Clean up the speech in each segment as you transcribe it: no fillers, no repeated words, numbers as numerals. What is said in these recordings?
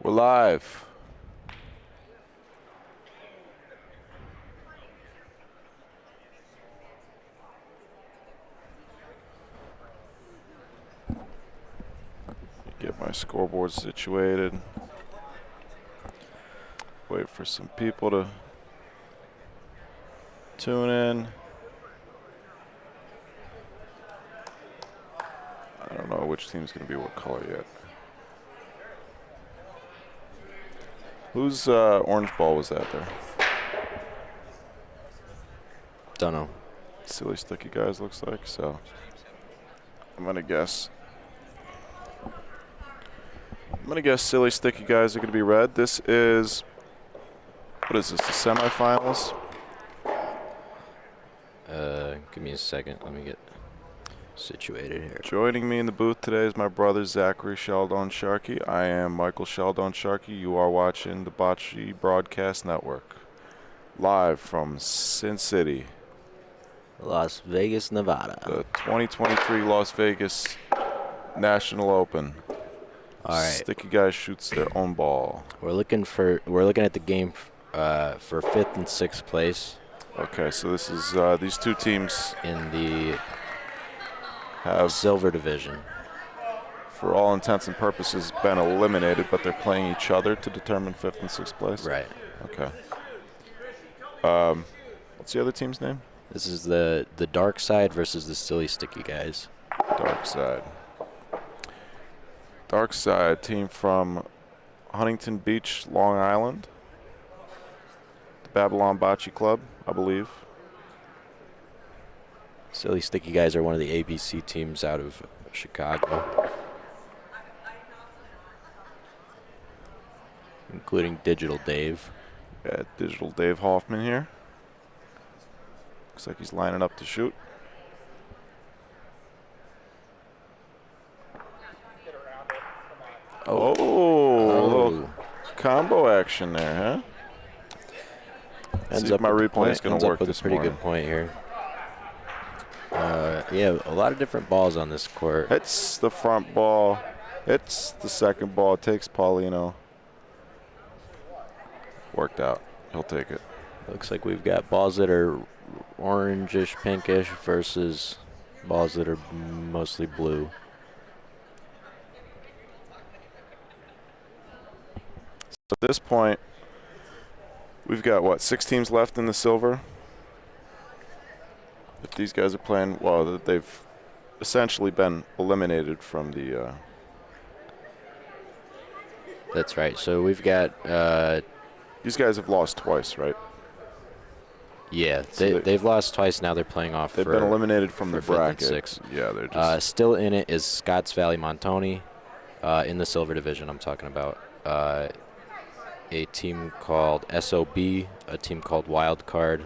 We're live. Get my scoreboard situated. Wait for some people to tune in. I don't know which team's going to be what color yet. Whose orange ball was that there? Don't know. Silly Sticky Guys looks like, so I'm going to guess. Silly Sticky Guys are going to be red. This is, what is this, the semifinals? Give me a second. Let me get situated here. Joining me in the booth today is my brother Zachary Sheldon Sharkey. I am Michael Sheldon Sharkey. You are watching the Bocce Broadcast Network, live from Sin City, Las Vegas, Nevada. the 2023 Las Vegas National Open. All right. Sticky Guys shoots their own ball. We're looking at the game for 5th and 6th place. Okay, so this is these two teams in the have silver division. For all intents and purposes, been eliminated, but they're playing each other to determine 5th and 6th place. Right. Okay. What's the other team's name? This is the Dark Side versus the Silly Sticky Guys. Dark Side. Dark Side, team from Huntington Beach, Long Island. The Babylon Bocce Club, I believe. Silly Sticky Guys are one of the ABC teams out of Chicago, including Digital Dave. Got Digital Dave Hoffman here. Looks like he's lining up to shoot. Oh, a little combo action there, huh? Ends See up if my with replay is going to work with this a pretty morning. good point here. Yeah, a lot of different balls on this court. Hits the front ball. Hits the second ball. Takes Paulino. Worked out. He'll take it. Looks like we've got balls that are orangish, pinkish versus balls that are mostly blue. So at this point, we've got, what, 6 teams left in the silver? If these guys are playing, well, they've essentially been eliminated from the... That's right. So we've got... these guys have lost twice, right? Yeah, So they've lost twice. Now they're playing off. They've been eliminated from the 5th and bracket. 6th. Yeah, they're just... still in it is Scotts Valley Montoni in the silver division I'm talking about. A team called SOB, a team called Wildcard.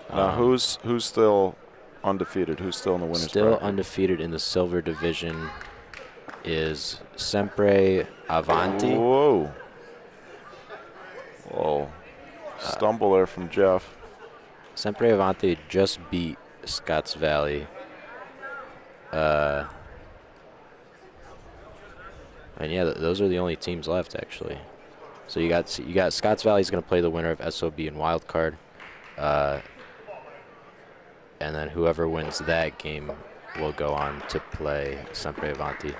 Now, who's still undefeated? Who's still in the winner's Still bracket? undefeated in the silver division is Sempre, Avanti. Whoa. Whoa. Stumble there from Jeff. Sempre Avanti just beat Scotts Valley. And yeah, those are the only teams left actually. So you got Scotts Valley's going to play the winner of SOB and Wildcard. And then whoever wins that game will go on to play Sempre Avanti.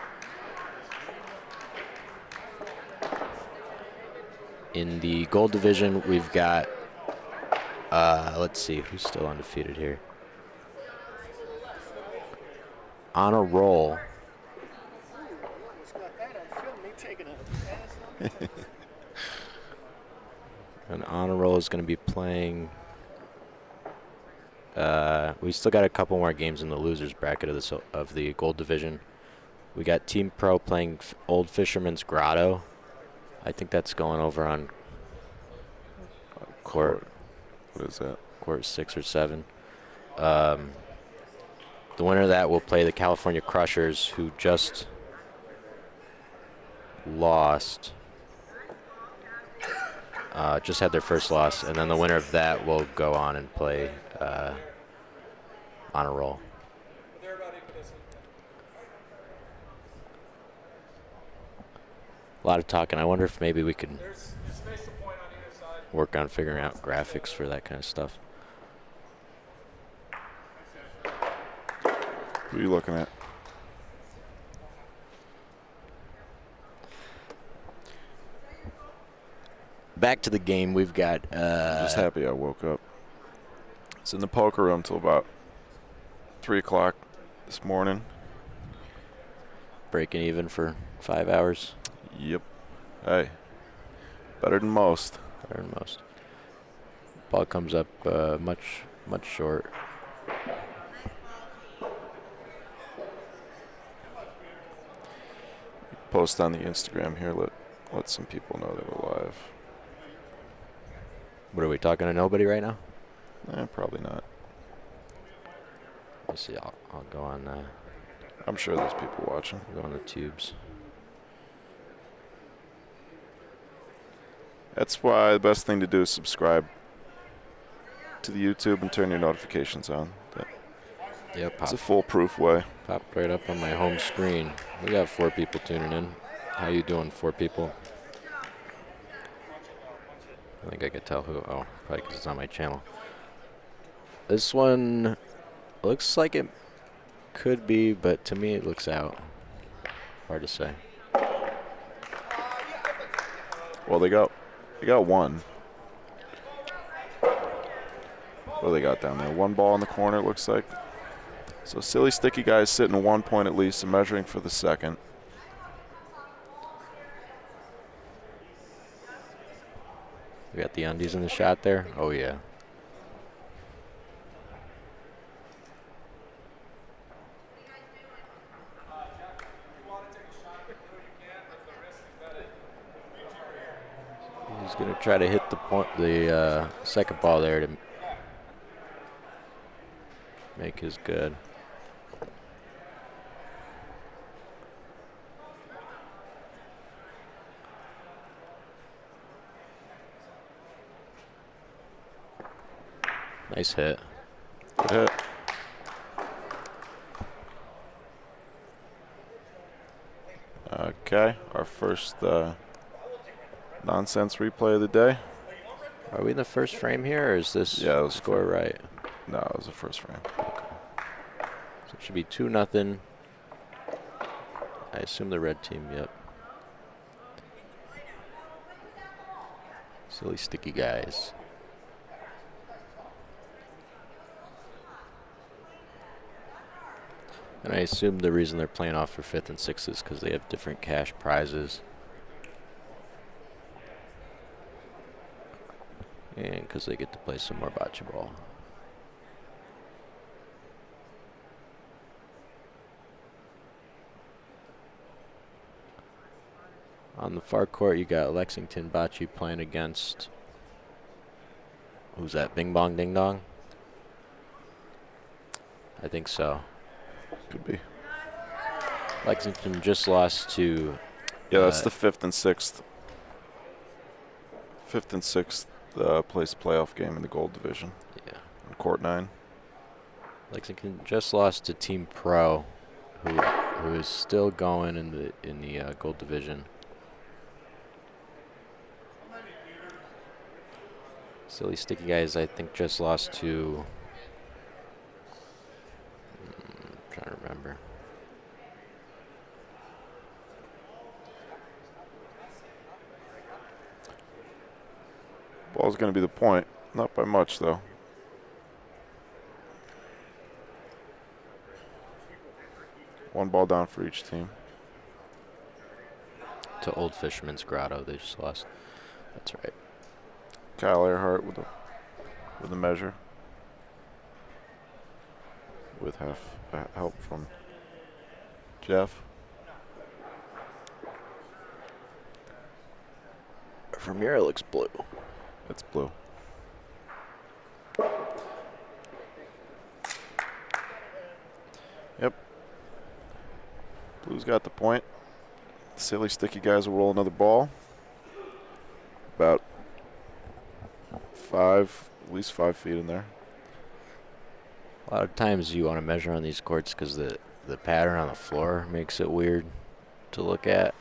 In the gold division, we've got, let's see, who's still undefeated here? On a roll. And on a roll is going to be playing. We still got a couple more games in the losers bracket of the gold division. We got Team Pro playing Old Fisherman's Grotto. I think that's going over on court. What is that? Court 6 or 7. The winner of that will play the California Crushers, who just lost. Just had their first loss, and then the winner of that will go on and play on a roll. A lot of talking. I wonder if maybe we could work on figuring out graphics for that kind of stuff. Who are you looking at? Back to the game. We've got. I'm just happy I woke up. It's in the poker room till about 3 o'clock this morning. Breaking even for 5 hours. Yep. Hey, better than most. Better than most. Ball comes up much short. Post on the Instagram here. Let some people know that we're live. What are we talking to nobody right now? Probably not. Let's see. I'll go on. I'm sure there's people watching. Go on the tubes. That's why the best thing to do is subscribe to the YouTube and turn your notifications on. Yep. It's a foolproof way. Popped right up on my home screen. We got 4 people tuning in. How you doing, 4 people? I think I could tell who. Oh, probably because it's on my channel. This one looks like it could be, but to me it looks out. Hard to say. Well, they got one. What do they got down there? 1 ball in the corner, it looks like. So Silly Sticky Guy is sitting at 1 point at least and measuring for the second. We got the undies in the shot there. Oh, yeah. He's going to try to hit the second ball there to make his good. Nice hit. Good hit. Okay, our first nonsense replay of the day. Are we in the first frame here, or is this score right? No, it was the first frame. So it should be 2-0. I assume the red team, yep. Silly Sticky Guys. And I assume the reason they're playing off for 5th and 6th is because they have different cash prizes. And because they get to play some more bocce ball. On the far court, you got Lexington Bocce playing against, who's that, Bing Bong Ding Dong? I think so. Could be. Lexington just lost to... Yeah, that's the 5th and 6th. 5th and 6th place playoff game in the gold division. Yeah. On court 9. Lexington just lost to Team Pro, who is still going in the gold division. Silly Sticky Guys, I think, just lost to... I'm trying to remember. Ball's going to be the point. Not by much, though. One ball down for each team. To Old Fisherman's Grotto, they just lost. That's right. Kyle Earhart with the measure. With help from Jeff. From here, it looks blue. It's blue. Yep. Blue's got the point. Silly Sticky Guys will roll another ball. About at least 5 feet in there. A lot of times you want to measure on these courts because the pattern on the floor makes it weird to look at.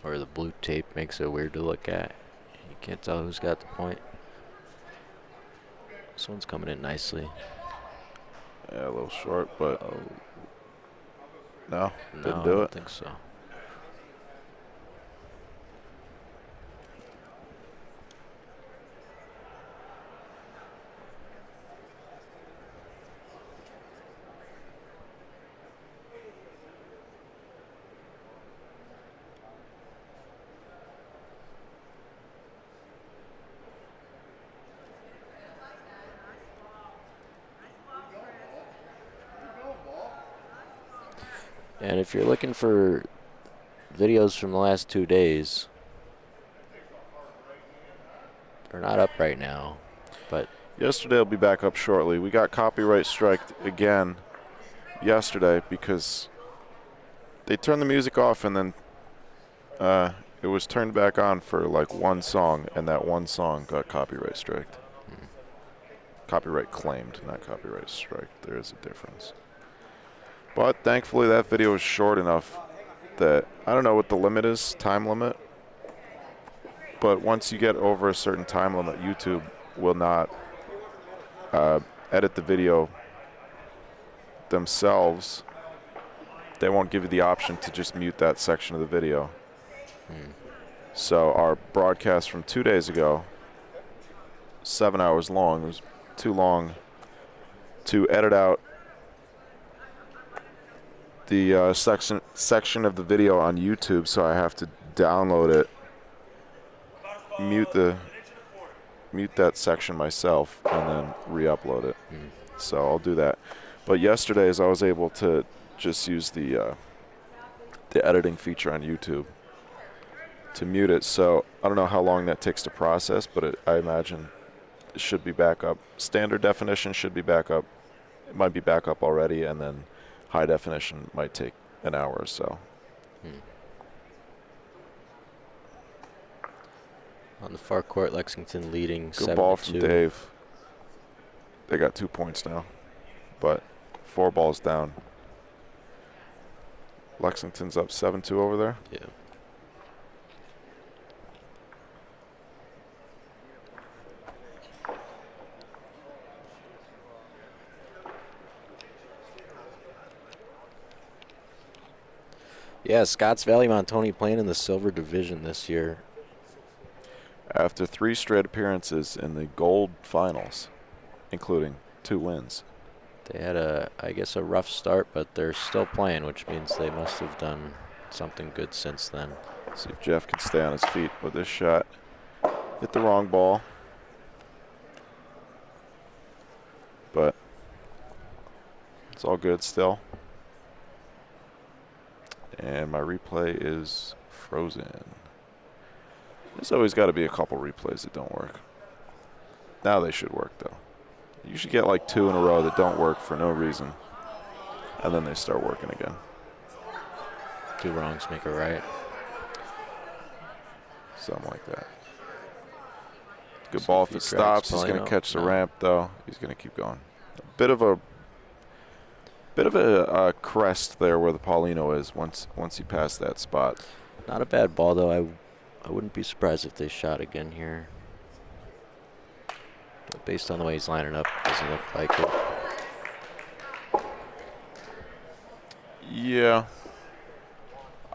or the blue tape makes it weird to look at. You can't tell who's got the point. This one's coming in nicely. Yeah, a little short, but no, No, didn't I do don't it. think so. And if you're looking for videos from the last 2 days, they're not up right now, but Yesterday will be back up shortly. We got copyright striked again yesterday because they turned the music off and then it was turned back on for like one song, and that one song got copyright striked. Copyright claimed, not copyright striked. There is a difference. But thankfully that video is short enough that, I don't know what the limit is, time limit. But once you get over a certain time limit, YouTube will not edit the video themselves. They won't give you the option to just mute that section of the video. So our broadcast from 2 days ago, 7 hours long, it was too long to edit out the section of the video on YouTube, so I have to download it, mute that section myself, and then re-upload it. So I'll do that. But yesterday's I was able to just use the editing feature on YouTube to mute it. So I don't know how long that takes to process, but I imagine it should be back up. Standard definition should be back up. It might be back up already, and then high definition might take an hour or so. On the far court, Lexington leading 7-2. Good ball from Dave. They got 2 points now, but 4 balls down. Lexington's up 7-2 over there. Yeah. Yeah, Scotts Valley Montoni playing in the silver division this year. After 3 straight appearances in the gold finals, including 2 wins. They had I guess a rough start, but they're still playing, which means they must have done something good since then. See if Jeff can stay on his feet with this shot. Hit the wrong ball. But it's all good still. And my replay is frozen. There's always got to be a couple replays that don't work. Now they should work, though. You should get like 2 in a row that don't work for no reason, and then they start working again. 2 wrongs make a right. Something like that. Good ball if it stops. He's going to catch the ramp, though. He's going to keep going. A bit of a crest there where the Paulino is once he passed that spot. Not a bad ball, though. I wouldn't be surprised if they shot again here. But based on the way he's lining up, it doesn't look like it. Yeah.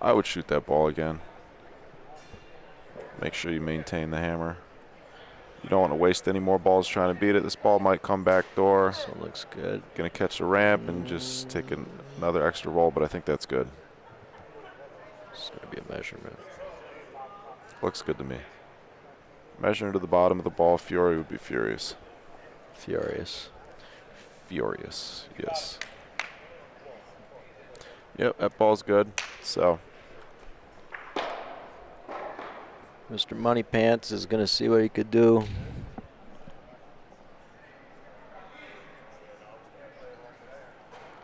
I would shoot that ball again. Make sure you maintain the hammer. You don't want to waste any more balls trying to beat it. This ball might come back door. This one looks good. Going to catch the ramp and just take another extra roll, but I think that's good. It's going to be a measurement. Looks good to me. Measuring to the bottom of the ball, Fury would be furious. Furious. Furious, yes. Yep, that ball's good. So Mr. Money Pants is going to see what he could do.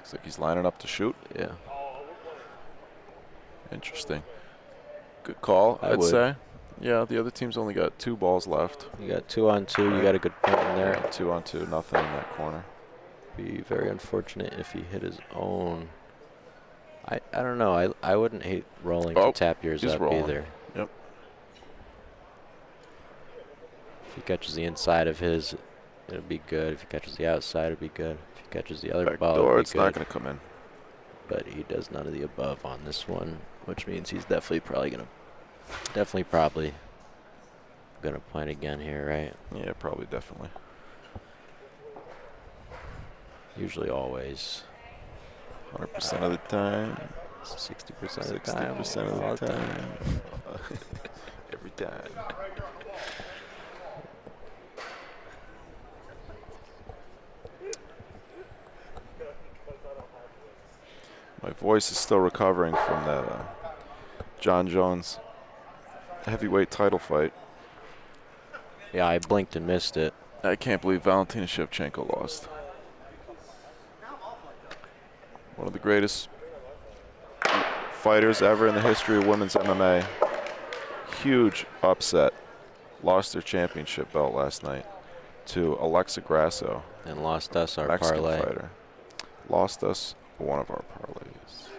looks like he's lining up to shoot. Yeah. Interesting. Good call, I'd say. Yeah, the other team's only got 2 balls left. You got 2 on 2. You got a good point in there. Yeah, 2 on 2, nothing in that corner. Be very unfortunate if he hit his own. I don't know. I wouldn't hate rolling to tap yours up rolling. either. If he catches the inside of his, it'll be good. If he catches the outside, it'll be good. If he catches the other Back ball, door, it'll be it's good. not going to come in. But he does none of the above on this one, which means he's definitely probably gonna punt again here, right? Yeah, probably, definitely. Usually, always. 100% of the time. 60% of the time. 60% all of the time. Every time. My voice is still recovering from that John Jones heavyweight title fight. Yeah, I blinked and missed it. I can't believe Valentina Shevchenko lost. One of the greatest fighters ever in the history of women's MMA. Huge upset. Lost their championship belt last night to Alexa Grasso. And lost us our Mexican parlay. fighter. Lost us one of our parlays.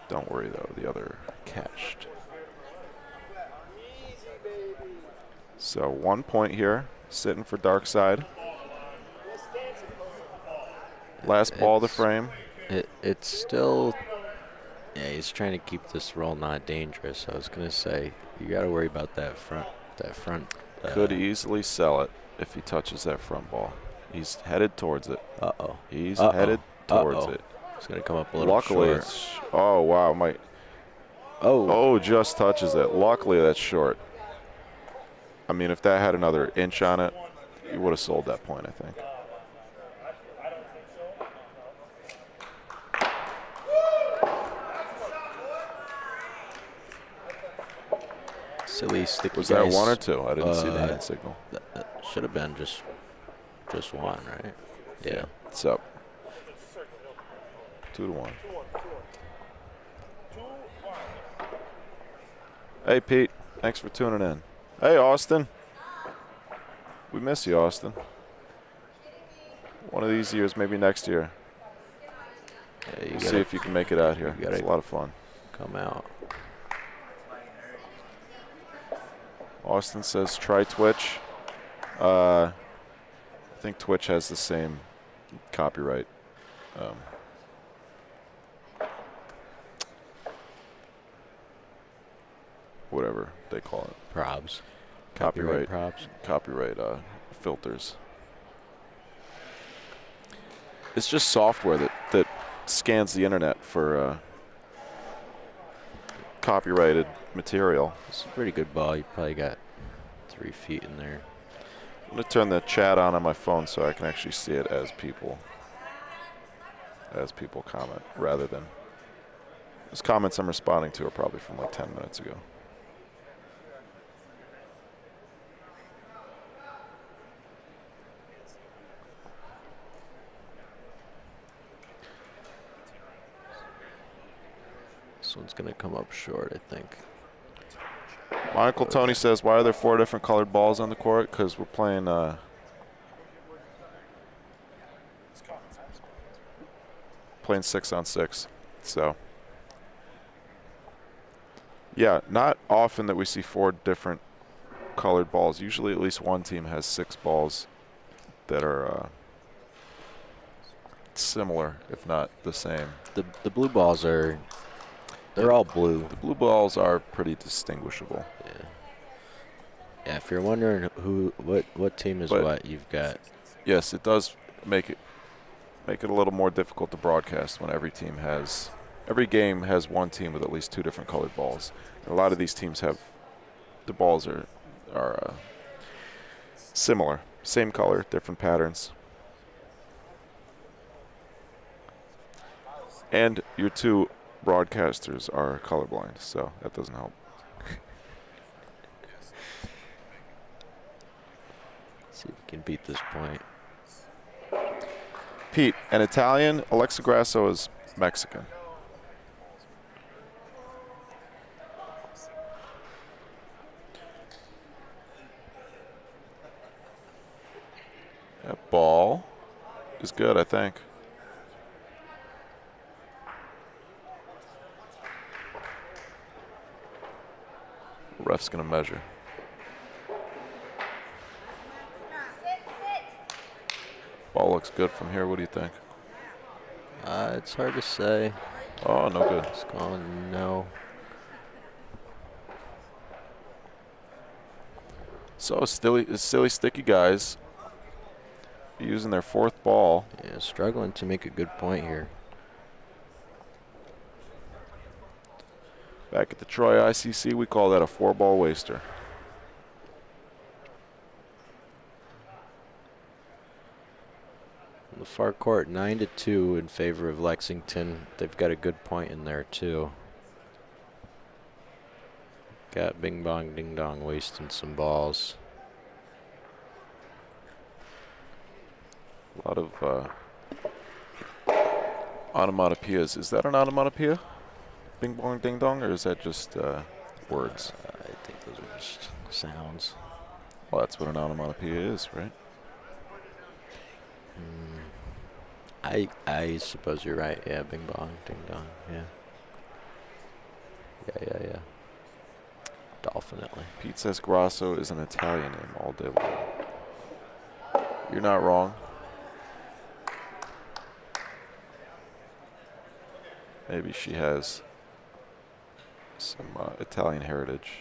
Don't worry though, the other cashed. So 1 point here, sitting for Dark Side. Last ball of the frame. It's still, yeah, he's trying to keep this roll not dangerous. I was gonna say you got to worry about that front. Could easily sell it if he touches that front ball. He's headed towards it. He's headed towards it. It's gonna come up a little Luckily, short. it's oh wow, oh, just touches it. Luckily, that's short. I mean, if that had another inch on it, you would have sold that point, I think. Silly sticky. Was that one or two? I didn't see the hand signal. That should have been just one, right? Yeah. What's up? 2-1. Hey, Pete. Thanks for tuning in. Hey, Austin. We miss you, Austin. One of these years, maybe next year. Yeah, you See if you can make it out here. It's a lot of fun. Come out. Austin says try Twitch. I think Twitch has the same copyright. Whatever they call it. Probs. Copyright probs. Copyright filters. It's just software that scans the internet for copyrighted material. It's a pretty good ball. You probably got 3 feet in there. I'm going to turn the chat on my phone so I can actually see it as people comment rather than those comments I'm responding to are probably from like 10 minutes ago. This one's going to come up short, I think. My Uncle Tony says, why are there 4 different colored balls on the court? Because we're playing playing 6-on-6. So, yeah, not often that we see 4 different colored balls. Usually at least one team has 6 balls that are similar, if not the same. The blue balls are... They're all blue. The blue balls are pretty distinguishable. Yeah. Yeah, if you're wondering what team is what, you've got. Yes, it does make it a little more difficult to broadcast when every game has one team with at least 2 different colored balls. And a lot of these teams have the balls are similar, same color, different patterns. And your 2 broadcasters are colorblind, so that doesn't help. See if we can beat this point. Pete, an Italian. Alexa Grasso is Mexican. That ball is good, I think. Ref's going to measure. good from here. What do you think? It's hard to say. Oh, no good. It's going no. So silly, sticky guys using their fourth ball. Yeah, struggling to make a good point here. Back at the Troy ICC, we call that a 4-ball waster. On the far court, 9-2 in favor of Lexington. They've got a good point in there too. Got Bing Bong Ding Dong wasting some balls. A lot of onomatopoeias. Is that an onomatopoeia? Bing bong ding dong, or is that just words? I think those are just sounds. Well, that's what an onomatopoeia is, right? I suppose you're right. Yeah, Bing Bong Ding Dong. Yeah. Yeah. Definitely. Pete says Grasso is an Italian name all day long. You're not wrong. Maybe she has some Italian heritage.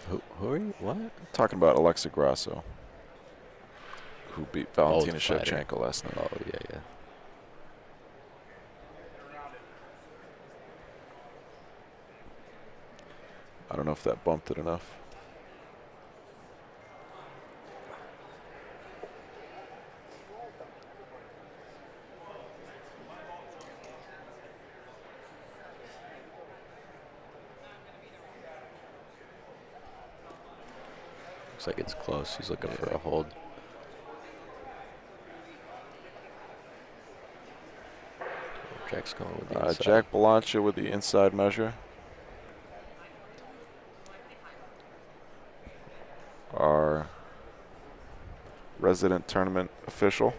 Who are you? What? Talking about Alexa Grasso, who beat Valentina the fighter. Shevchenko last night. Oh, yeah. I don't know if that bumped it enough. Looks like it's close. He's looking for a hold. Jack's going with the inside. Jack Belancha with the inside measure. Our resident tournament official.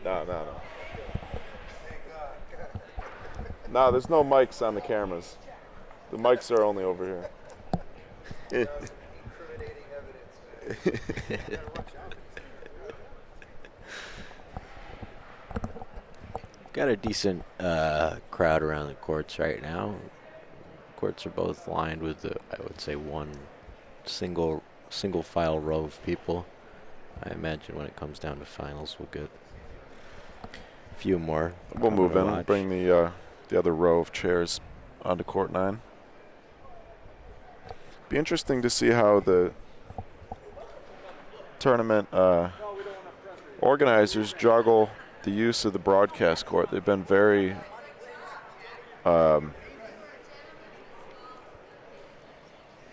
No. No, there's no mics on the cameras. The mics are only over here. Got a decent crowd around the courts right now. Courts are both lined with, I would say, one single file row of people. I imagine when it comes down to finals, we'll get a few more. We'll move in and watch. bring the other row of chairs onto court 9. Be interesting to see how the tournament organizers juggle the use of the broadcast court. They've been very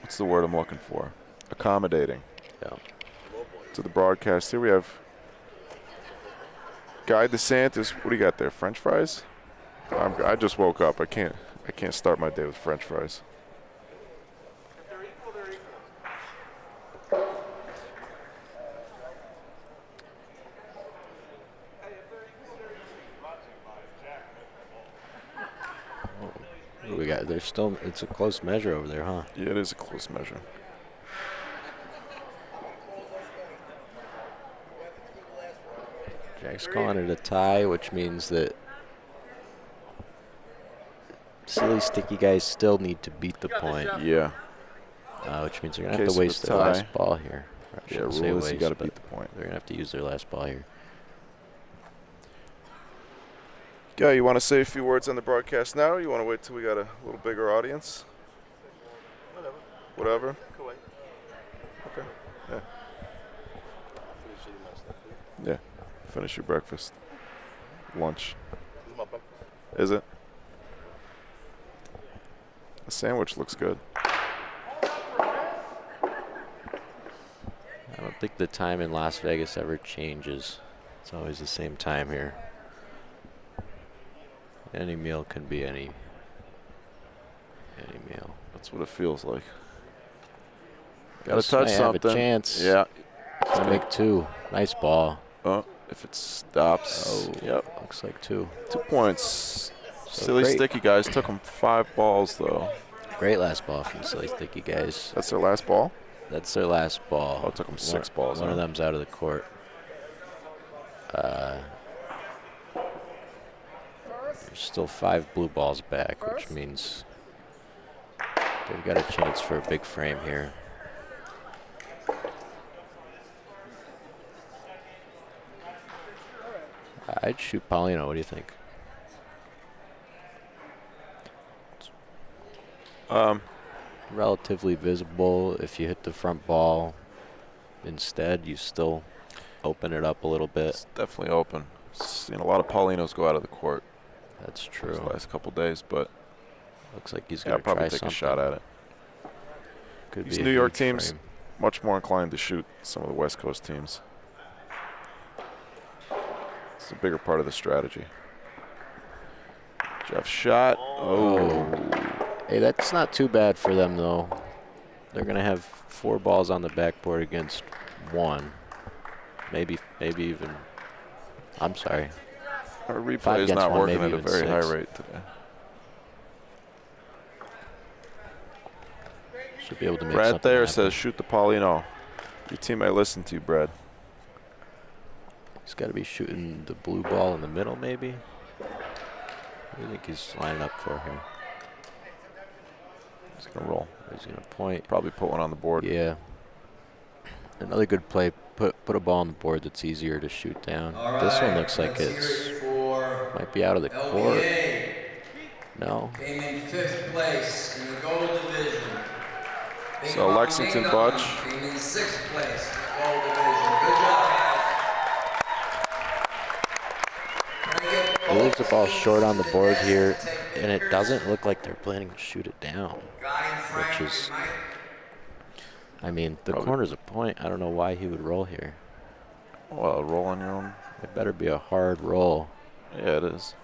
what's the word I'm looking for? Accommodating. Yeah. To the broadcast. Here we have Guy DeSantis. What do you got there? French fries? I just woke up. I can't start my day with French fries. What do we got? There's still, it's a close measure over there, huh? Yeah, it is a close measure. Jack's calling it a tie, which means that silly sticky guys still need to beat the point. Yeah. Which means they're going to have to waste their last ball here. Yeah, rule is you got to beat the point. They're going to have to use their last ball here. Guy, you want to say a few words on the broadcast now, or you want to wait till we got a little bigger audience? Whatever? Okay. Yeah. Finish your breakfast. Lunch. Is it? The sandwich looks good. I don't think the time in Las Vegas ever changes. It's always the same time here. Any meal can be any meal. That's what it feels like. Got to touch something. Have a chance. Yeah. To make 2. Nice ball. Oh, if it stops. Oh, yep. Looks like 2. 2 points. So Silly great. sticky guys took them 5 balls though. Great last ball from Silly Sticky guys. That's their last ball? That's their last ball. Oh, it took them 6 balls. One of them's out of the court. There's still 5 blue balls back, which means they've got a chance for a big frame here. I'd shoot Paulino. What do you think? Relatively visible. If you hit the front ball instead, you still open it up a little bit. It's definitely open. Seen a lot of Paulinos go out of the court. That's true. The last couple days, but looks like he's yeah, going to probably try take something. a shot at it. Could These be New a York huge teams frame. much more inclined to shoot some of the West Coast teams. It's a bigger part of the strategy. Jeff's shot. Oh. Hey, that's not too bad for them, though. They're going to have 4 balls on the backboard against 1. Maybe even. I'm sorry. Our replay 5 is against not 1, working maybe at a even very 6. high rate today. Should be able to make Brad something Thayer happen. says, shoot the Paulino. Your teammate listened to you, Brad. He's got to be shooting the blue ball in the middle, maybe. What do you think he's lining up for here? He's going to roll. He's going to point. Probably put one on the board. Yeah. Another good play. Put a ball on the board that's easier to shoot down. This one looks like it's might be out of the court. No. Came in 5th place in the gold division. So Lexington Butch. Came in 6th place in the gold division. Good job, guys. He leaves the ball short on the board here, and it doesn't look like they're planning to shoot it down, which is, I mean, the corner's a point. I don't know why he would roll here. Well, roll on your own. It better be a hard roll. Yeah, it is.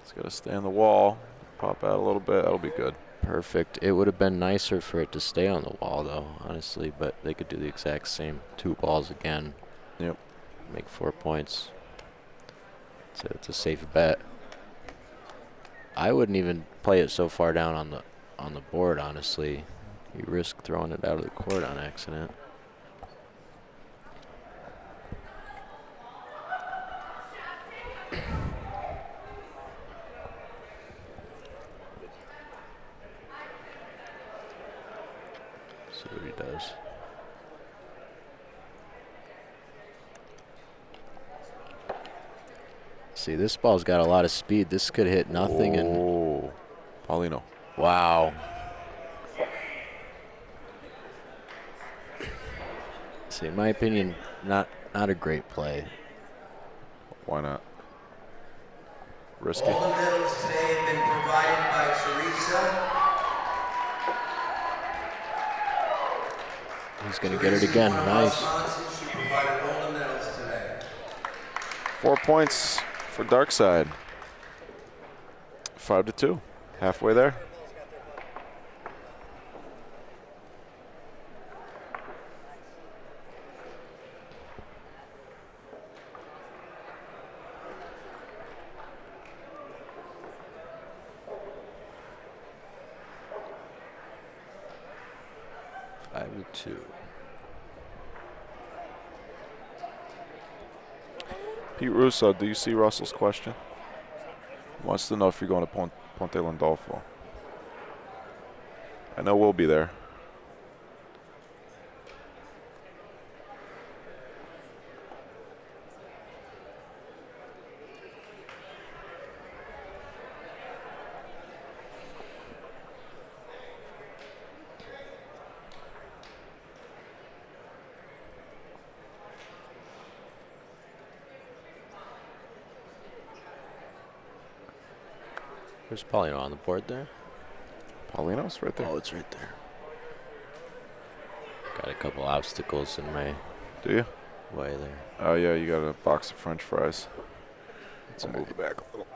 It's got to stay on the wall. Pop out a little bit. That'll be good. Perfect. It would have been nicer for it to stay on the wall, though, honestly, but they could do the exact same. 2 balls again. Yep. Make 4 points. So it's a safe bet. I wouldn't even play it so far down on the board, honestly. You risk throwing it out of the court on accident. See what he does. See, this ball's got a lot of speed. This could hit nothing. Oh, Paulino. Wow. See, in my opinion, not a great play. Why not? Risky. All the medals today have been provided by Teresa. He's going to get it again. Nice. She provided all the medals today. 4 points for Darkside. 5-2. Halfway there. Pete Russo, do you see Russell's question? Wants to know if you're going to Ponte Landolfo. I know we'll be there. There's Paulino on the board there. Paulino's right there. Oh, it's right there. Got a couple obstacles in my Do you? way there. Oh, yeah, you got a box of French fries. Let's move it back a little.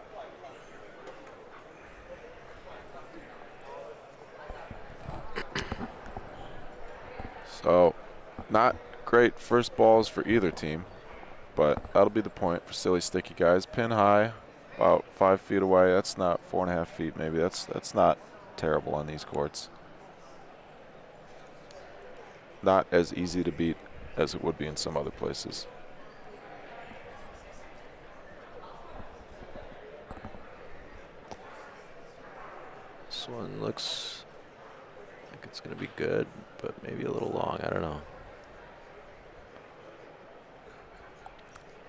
So, not great first balls for either team, but that'll be the point for Silly Sticky guys. Pin high about 5 feet away. That's not 4.5 feet, maybe. That's not terrible on these courts. Not as easy to beat as it would be in some other places. This one looks like it's going to be good, but maybe a little long. I don't know.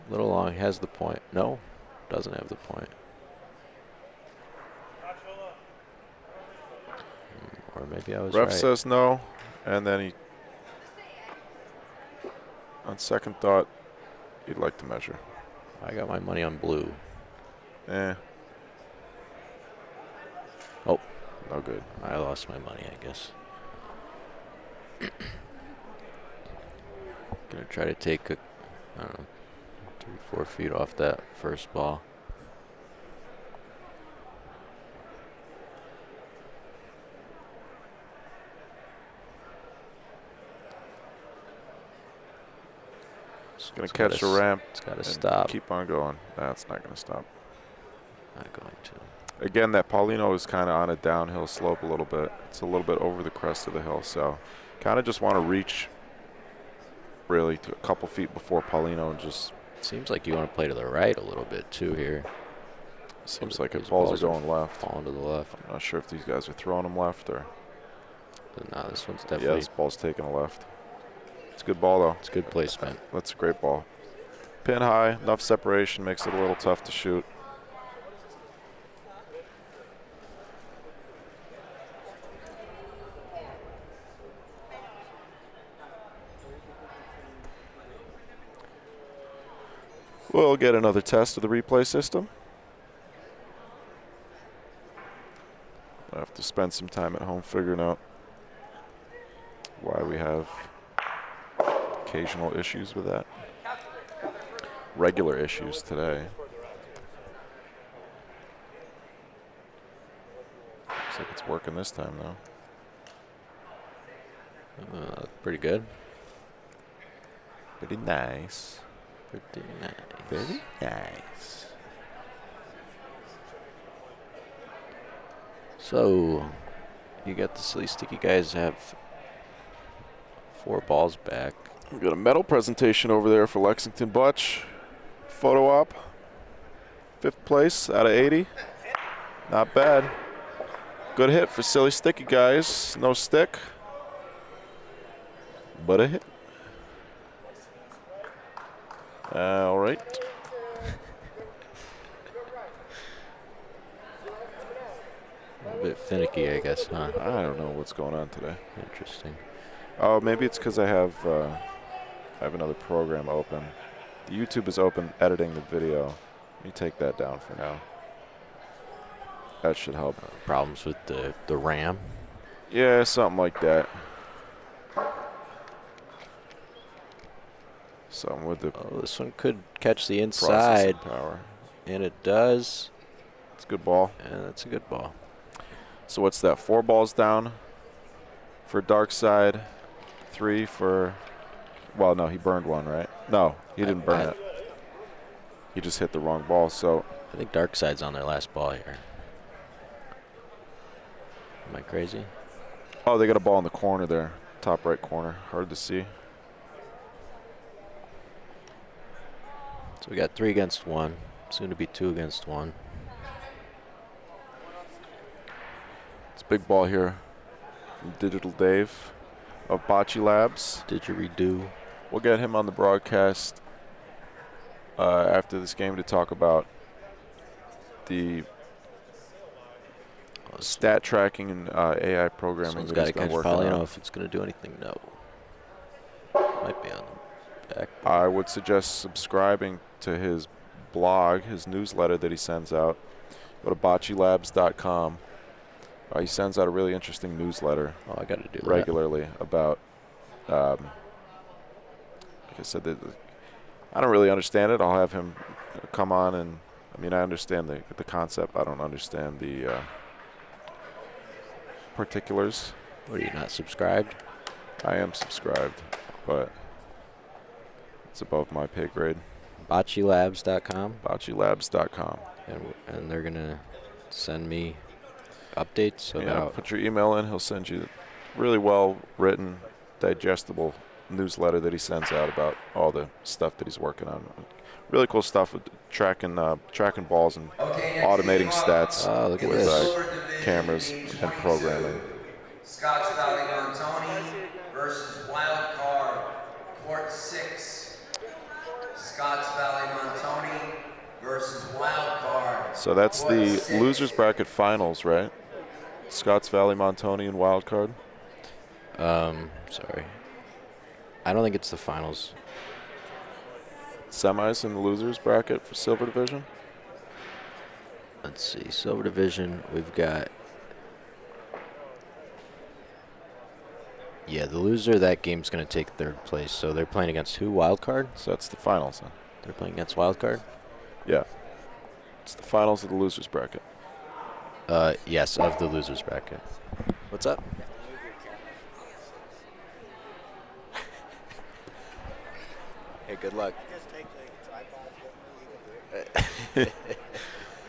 A little long. Has the point. No, doesn't have the point. Or maybe I was Ref right. says no, and then he, on second thought, he'd like to measure. I got my money on blue. Eh. Oh. No good. I lost my money, I guess. Gonna try to take a, I don't know, 3-4 feet off that first ball. It's gonna catch a ramp. It's gotta stop. Keep on going. That's not gonna stop. Not going to. Again, that Paulino is kind of on a downhill slope a little bit. It's a little bit over the crest of the hill, so kind of just want to reach really to a couple feet before Paulino and just. Seems like you want to play to the right a little bit too here. Seems like These his balls are going left. Falling to the left. I'm not sure if these guys are throwing them left or. But nah, this one's Yeah, definitely. this ball's taking a left. It's a good ball though. It's good placement. That's a great ball. Pin high, enough separation makes it a little tough to shoot. We'll get another test of the replay system. I'll have to spend some time at home figuring out why we have occasional issues with that. Regular issues today. Looks like it's working this time though. Pretty good. Pretty nice. Pretty nice. Very nice. So, you got the silly sticky guys have 4 balls back. We got a medal presentation over there for Lexington Butch. Photo op. 5th place out of 80. Not bad. Good hit for silly sticky guys. No stick, but a hit. All right. A little bit finicky, I guess, huh? I don't know what's going on today. Interesting. Oh, maybe it's because I have another program open. The YouTube is open, editing the video. Let me take that down for now. That should help. Problems with the RAM. Yeah, something like that. Something with the Oh, this one could catch the processing inside, power. and it does. It's a good ball. And that's a good ball. So what's that? 4 balls down for dark side, 3 for. Well, no, he burned one, right? No, he didn't burn it. He just hit the wrong ball. So I think dark side's on their last ball here. Am I crazy? oh, they got a ball in the corner there, top right corner. Hard to see. So we got 3 against 1. Soon to be 2 against 1. It's a big ball here from Digital Dave of Bocce Labs. Didgeridoo. We'll get him on the broadcast after this game to talk about the stat tracking and AI programming. Someone's that got to he's been catch working Paulino on. if it's going to do anything. No. Might be on the back. I would suggest subscribing to his blog, his newsletter that he sends out. Go to boccelabs.com. He sends out a really interesting newsletter Oh, I got to do regularly about, like I said, I don't really understand it. I'll have him come on and, I mean, I understand the concept. I don't understand the particulars. that. What, are you not subscribed? I am subscribed, but it's above my pay grade. Boccelabs.com. Boccelabs.com. and they're gonna send me updates Yeah, about. put your email in. He'll send you really well written, digestible newsletter that he sends out about all the stuff that he's working on. Really cool stuff with tracking balls and automating stats Oh, look at with this. cameras and programming. Scotts Valley Montoni versus Wildcard, Court 6. Scotts Valley Montoni versus Wildcard. So that's Court the 6. losers bracket finals, right? Scotts Valley Montoni and Wildcard. Sorry. I don't think it's the finals. Semis in the losers bracket for silver division. Let's see. Silver division, we've got. Yeah, the loser of that game's going to take third place. So they're playing against who? Wildcard? So that's the finals. Huh? They're playing against Wildcard? Yeah. It's the finals of the losers bracket. Yes, of the losers bracket. What's up? Hey, good luck.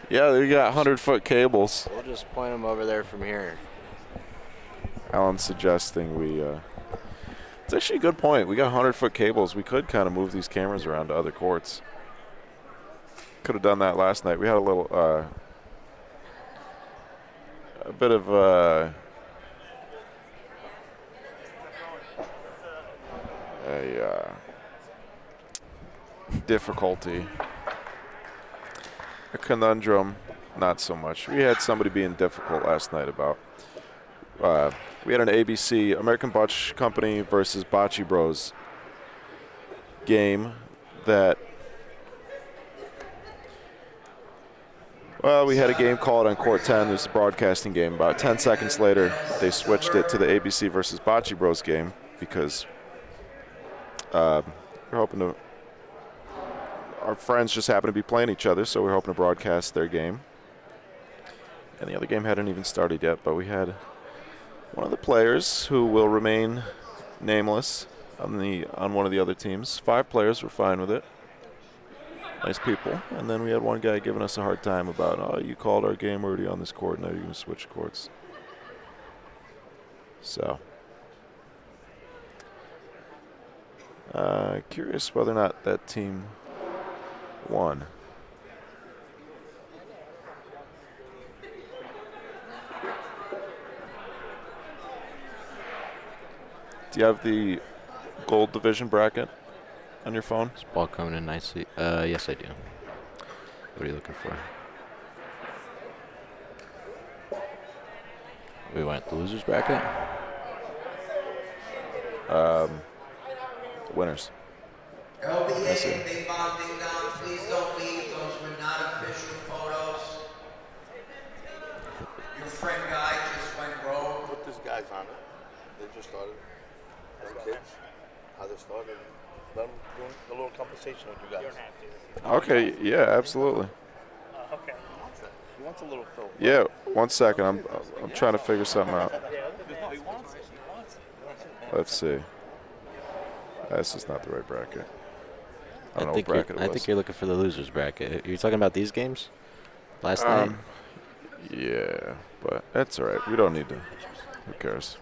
Yeah, they got 100-foot cables. We'll just point them over there from here. Alan's suggesting we. It's actually a good point. We got 100-foot cables. We could kind of move these cameras around to other courts. Could have done that last night. We had a little, a bit of a difficulty, a conundrum. Not so much. We had somebody being difficult last night about. We had an ABC, American Bocce Company versus Bocce Bros game that, well, we had a game called on Court 10. There's a broadcasting game. About 10 seconds later, they switched it to the ABC versus Bocce Bros game because we're hoping to, our friends just happen to be playing each other, so we're hoping to broadcast their game. And the other game hadn't even started yet, but we had one of the players who will remain nameless on one of the other teams. 5 players were fine with it. Nice people. And then we had one guy giving us a hard time about, oh, you called our game already on this court, now you're going to switch courts. So, curious whether or not that team won. Do you have the gold division bracket on your phone? Is ball coming in nicely? Yes, I do. What are you looking for? We went the losers bracket? Winners. LBA, big bomb, ding dong, please don't leave. Those were not official photos. Your friend guy just went rogue. Put these guys on it. They just started. As kids, how they started. Let them do a little conversation with you guys. Okay, yeah, absolutely. Okay. He wants a little film. Yeah, 1 second. I'm trying to figure something out. He wants it. Let's see. This is not the right bracket. I don't know what I bracket it was. think you're looking for the losers bracket. You're talking about these games? Last night? Yeah, but that's all right. We don't need to. Who cares?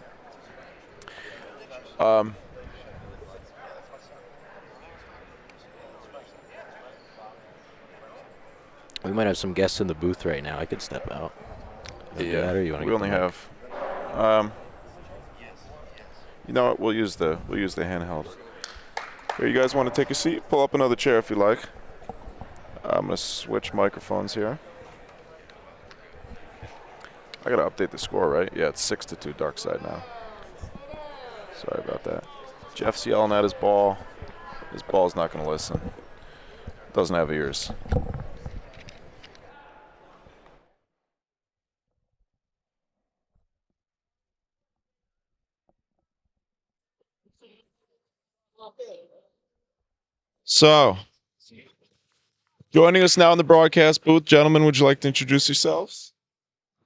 We might have some guests in the booth right now. I could step out. Yeah, Or you wanna we get only the mic? have. You know what? We'll use the handheld. Here, you guys want to take a seat? Pull up another chair if you like. I'm gonna switch microphones here. I gotta update the score, right? Yeah, it's 6-2 Dark Side now. Sorry about that. Jeff's yelling at his ball. His ball's not gonna listen. Doesn't have ears. So, joining us now in the broadcast booth, gentlemen, would you like to introduce yourselves?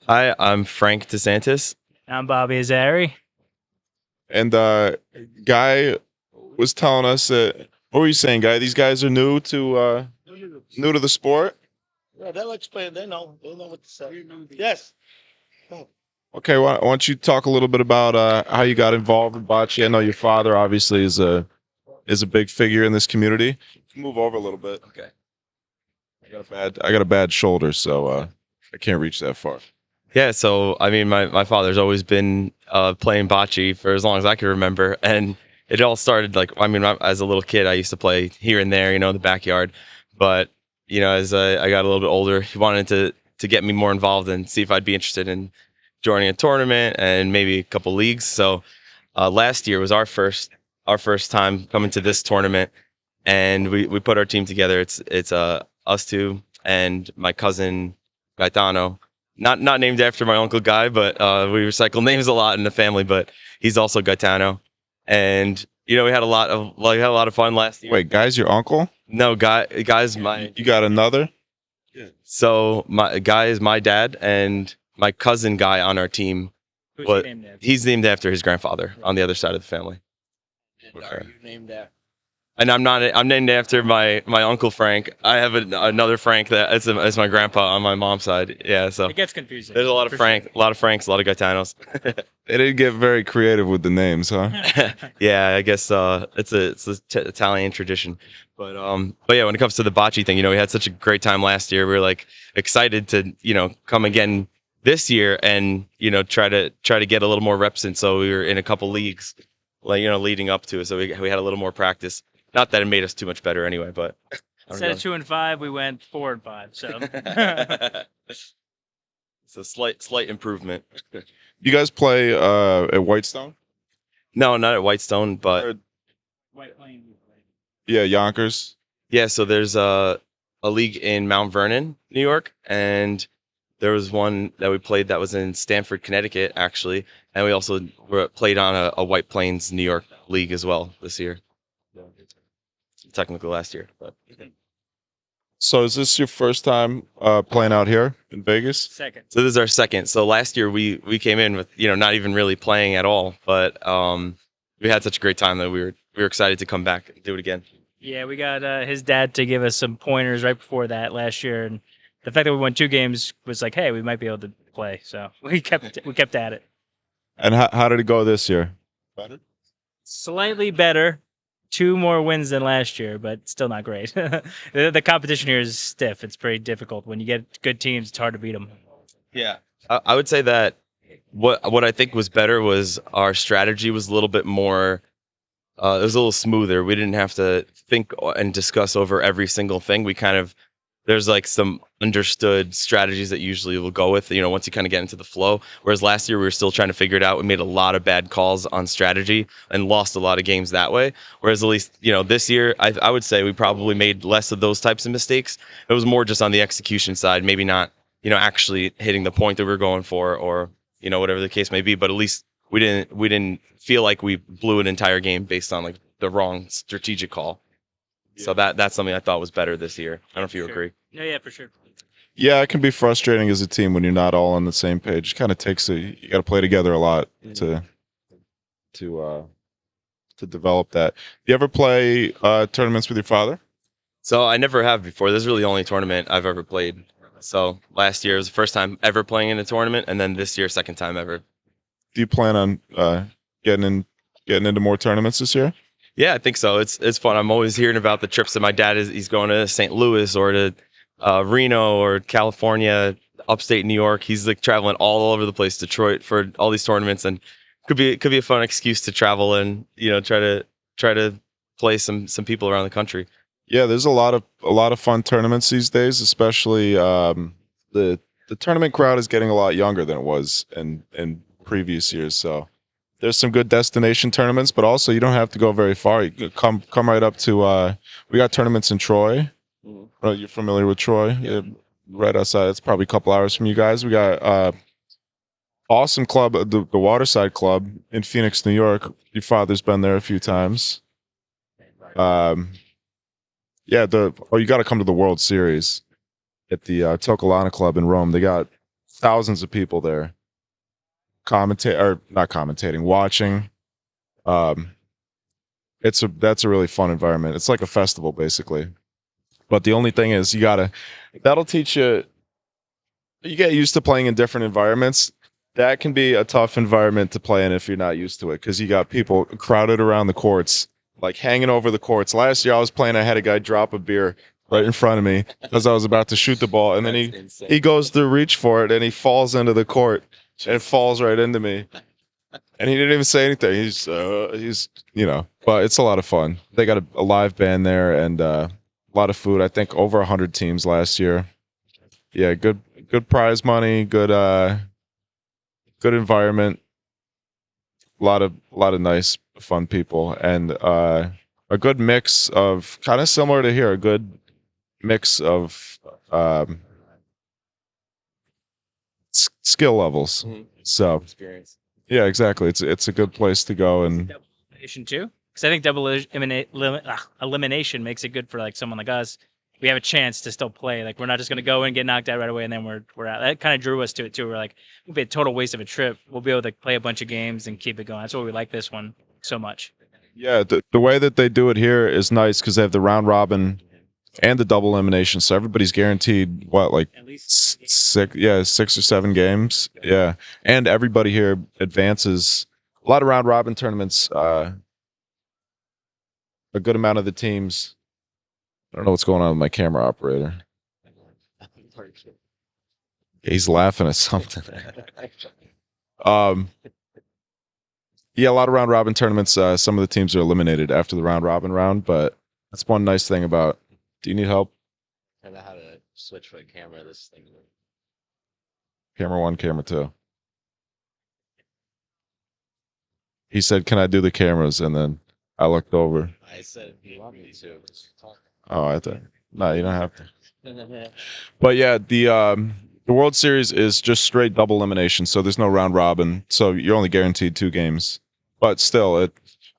Hi, I'm Frank DeSantis. I'm Bobby Azari. And Guy was telling us that. What were you saying, Guy? These guys are new to the sport. Yeah, they'll explain. They know. They know what to say. Yes. Okay, why don't you talk a little bit about how you got involved in bocce? I know your father obviously is a big figure in this community. Move over a little bit. Okay. I got a bad shoulder, so I can't reach that far. Yeah, so I mean, my father's always been playing bocce for as long as I can remember, and it all started like I mean, as a little kid, I used to play here and there, in the backyard. But as I got a little bit older, he wanted to get me more involved and see if I'd be interested in joining a tournament and maybe a couple leagues. So last year was our first time coming to this tournament, and we put our team together. It's us two and my cousin Gaetano. Not named after my uncle Guy, but we recycle names a lot in the family. But he's also Gaetano, and we had a lot of fun last year. Wait, guy's your uncle? No, Guy's my. You got another? So my Guy is my dad, and my cousin Guy on our team. Who's But he named after? he's named after his grandfather on the other side of the family. And are you named after? And I'm not. I'm named after my uncle Frank. I have another Frank that is my grandpa on my mom's side. Yeah, so It gets confusing. there's a lot of for Franks, a lot of Gaetanos. They didn't get very creative with the names, huh? sure. Yeah, I guess it's a Italian tradition. But yeah, when it comes to the bocce thing, we had such a great time last year. We were like excited to come again this year and try to get a little more reps in. So we were in a couple leagues, like leading up to it. So we had a little more practice. Not that it made us too much better anyway, but Instead of 2 and 5, we went 4 and 5. So it's a slight improvement. You guys play at Whitestone? No, not at Whitestone, but White Plains. Yeah, Yonkers. yeah. So there's a league in Mount Vernon, New York, and there was one that we played that was in Stamford, Connecticut, actually, and we also played on a White Plains, New York league as well this year. Technically last year, but So is this your first time playing out here in Vegas? Second. so this is our second. So last year we came in with not even really playing at all, but we had such a great time that we were excited to come back and do it again. Yeah, we got his dad to give us some pointers right before that last year, and the fact that we won 2 games was like, hey, we might be able to play. So we kept at it. And how did it go this year? Better. Slightly better. 2 more wins than last year, but still not great. The competition here is stiff. It's pretty difficult. When you get good teams, it's hard to beat them. Yeah, I would say that what I think was better was our strategy was a little bit more. It was a little smoother. We didn't have to think and discuss over every single thing. We kind of there's like some understood strategies that usually will go with once you kind of get into the flow. Whereas last year we were still trying to figure it out. We made a lot of bad calls on strategy and lost a lot of games that way. Whereas at least this year I would say we probably made less of those types of mistakes. It was more just on the execution side, maybe not actually hitting the point that we were going for, or whatever the case may be. But at least we didn't feel like we blew an entire game based on like the wrong strategic call. So that's something I thought was better this year. I don't know if you agree. Yeah, for sure. Yeah, it can be frustrating as a team when you're not all on the same page. It kind of takes you got to play together a lot to develop that. Do you ever play tournaments with your father? So I never have before. This is really the only tournament I've ever played. So last year was the first time ever playing in a tournament, and then this year, second time ever. Do you plan on getting into more tournaments this year? Yeah, I think so. It's fun. I'm always hearing about the trips that my dad he's going to St. Louis or to Reno or California, upstate New York. He's like traveling all over the place, Detroit, for all these tournaments, and could be a fun excuse to travel and try to play some people around the country. Yeah, there's a lot of fun tournaments these days, especially the tournament crowd is getting a lot younger than it was in previous years. So there's some good destination tournaments, but also you don't have to go very far. You can come right up to we got tournaments in Troy. You're familiar with Troy? Yeah, right outside. It's probably a couple hours from you guys. We got awesome club, the Waterside Club in Phoenix, New York. Your father's been there a few times. Yeah, you got to come to the World Series at the Tocolana Club in Rome. They got thousands of people there, not commentating, watching. That's a really fun environment. It's like a festival, basically. But the only thing is, that'll teach you. You get used to playing in different environments. That can be a tough environment to play in if you're not used to it, because you got people crowded around the courts, like hanging over the courts. Last year I was playing, I had a guy drop a beer right in front of me as I was about to shoot the ball, and then he goes to reach for it and he falls into the court and falls right into me. And he didn't even say anything. He's but it's a lot of fun. They got a live band there and a lot of food. I think over 100 teams last year. Yeah, good prize money, good environment. A lot of nice, fun people, and a good mix of, kind of similar to here, a good mix of skill levels. Mm-hmm. So Experience. yeah, exactly. It's a good place to go. And Double elimination too, because I think elimination makes it good for like someone like us. We have a chance to still play. Like we're not just gonna go and get knocked out right away and then we're out. That kind of drew us to it too. We're like, it'll be a total waste of a trip. We'll be able to play a bunch of games and keep it going. That's why we like this one so much. yeah, the way that they do it here is nice because they have the round robin and the double elimination, so everybody's guaranteed like At least 6 or 7 games. Yeah, and everybody here advances. A lot of round robin tournaments. A good amount of the teams. I don't know what's going on with my camera operator. He's laughing at something. Yeah, a lot of round robin tournaments. Some of the teams are eliminated after the round robin round, but that's one nice thing about. Do you need help? I don't know how to switch for a camera. This thing. Camera 1, camera 2. He said, "Can I do the cameras?" And then I looked over. I said, "If you want me to." Oh, I thought. No, you don't have to. But yeah, the World Series is just straight double elimination, so there's no round robin, so you're only guaranteed 2 games. But still,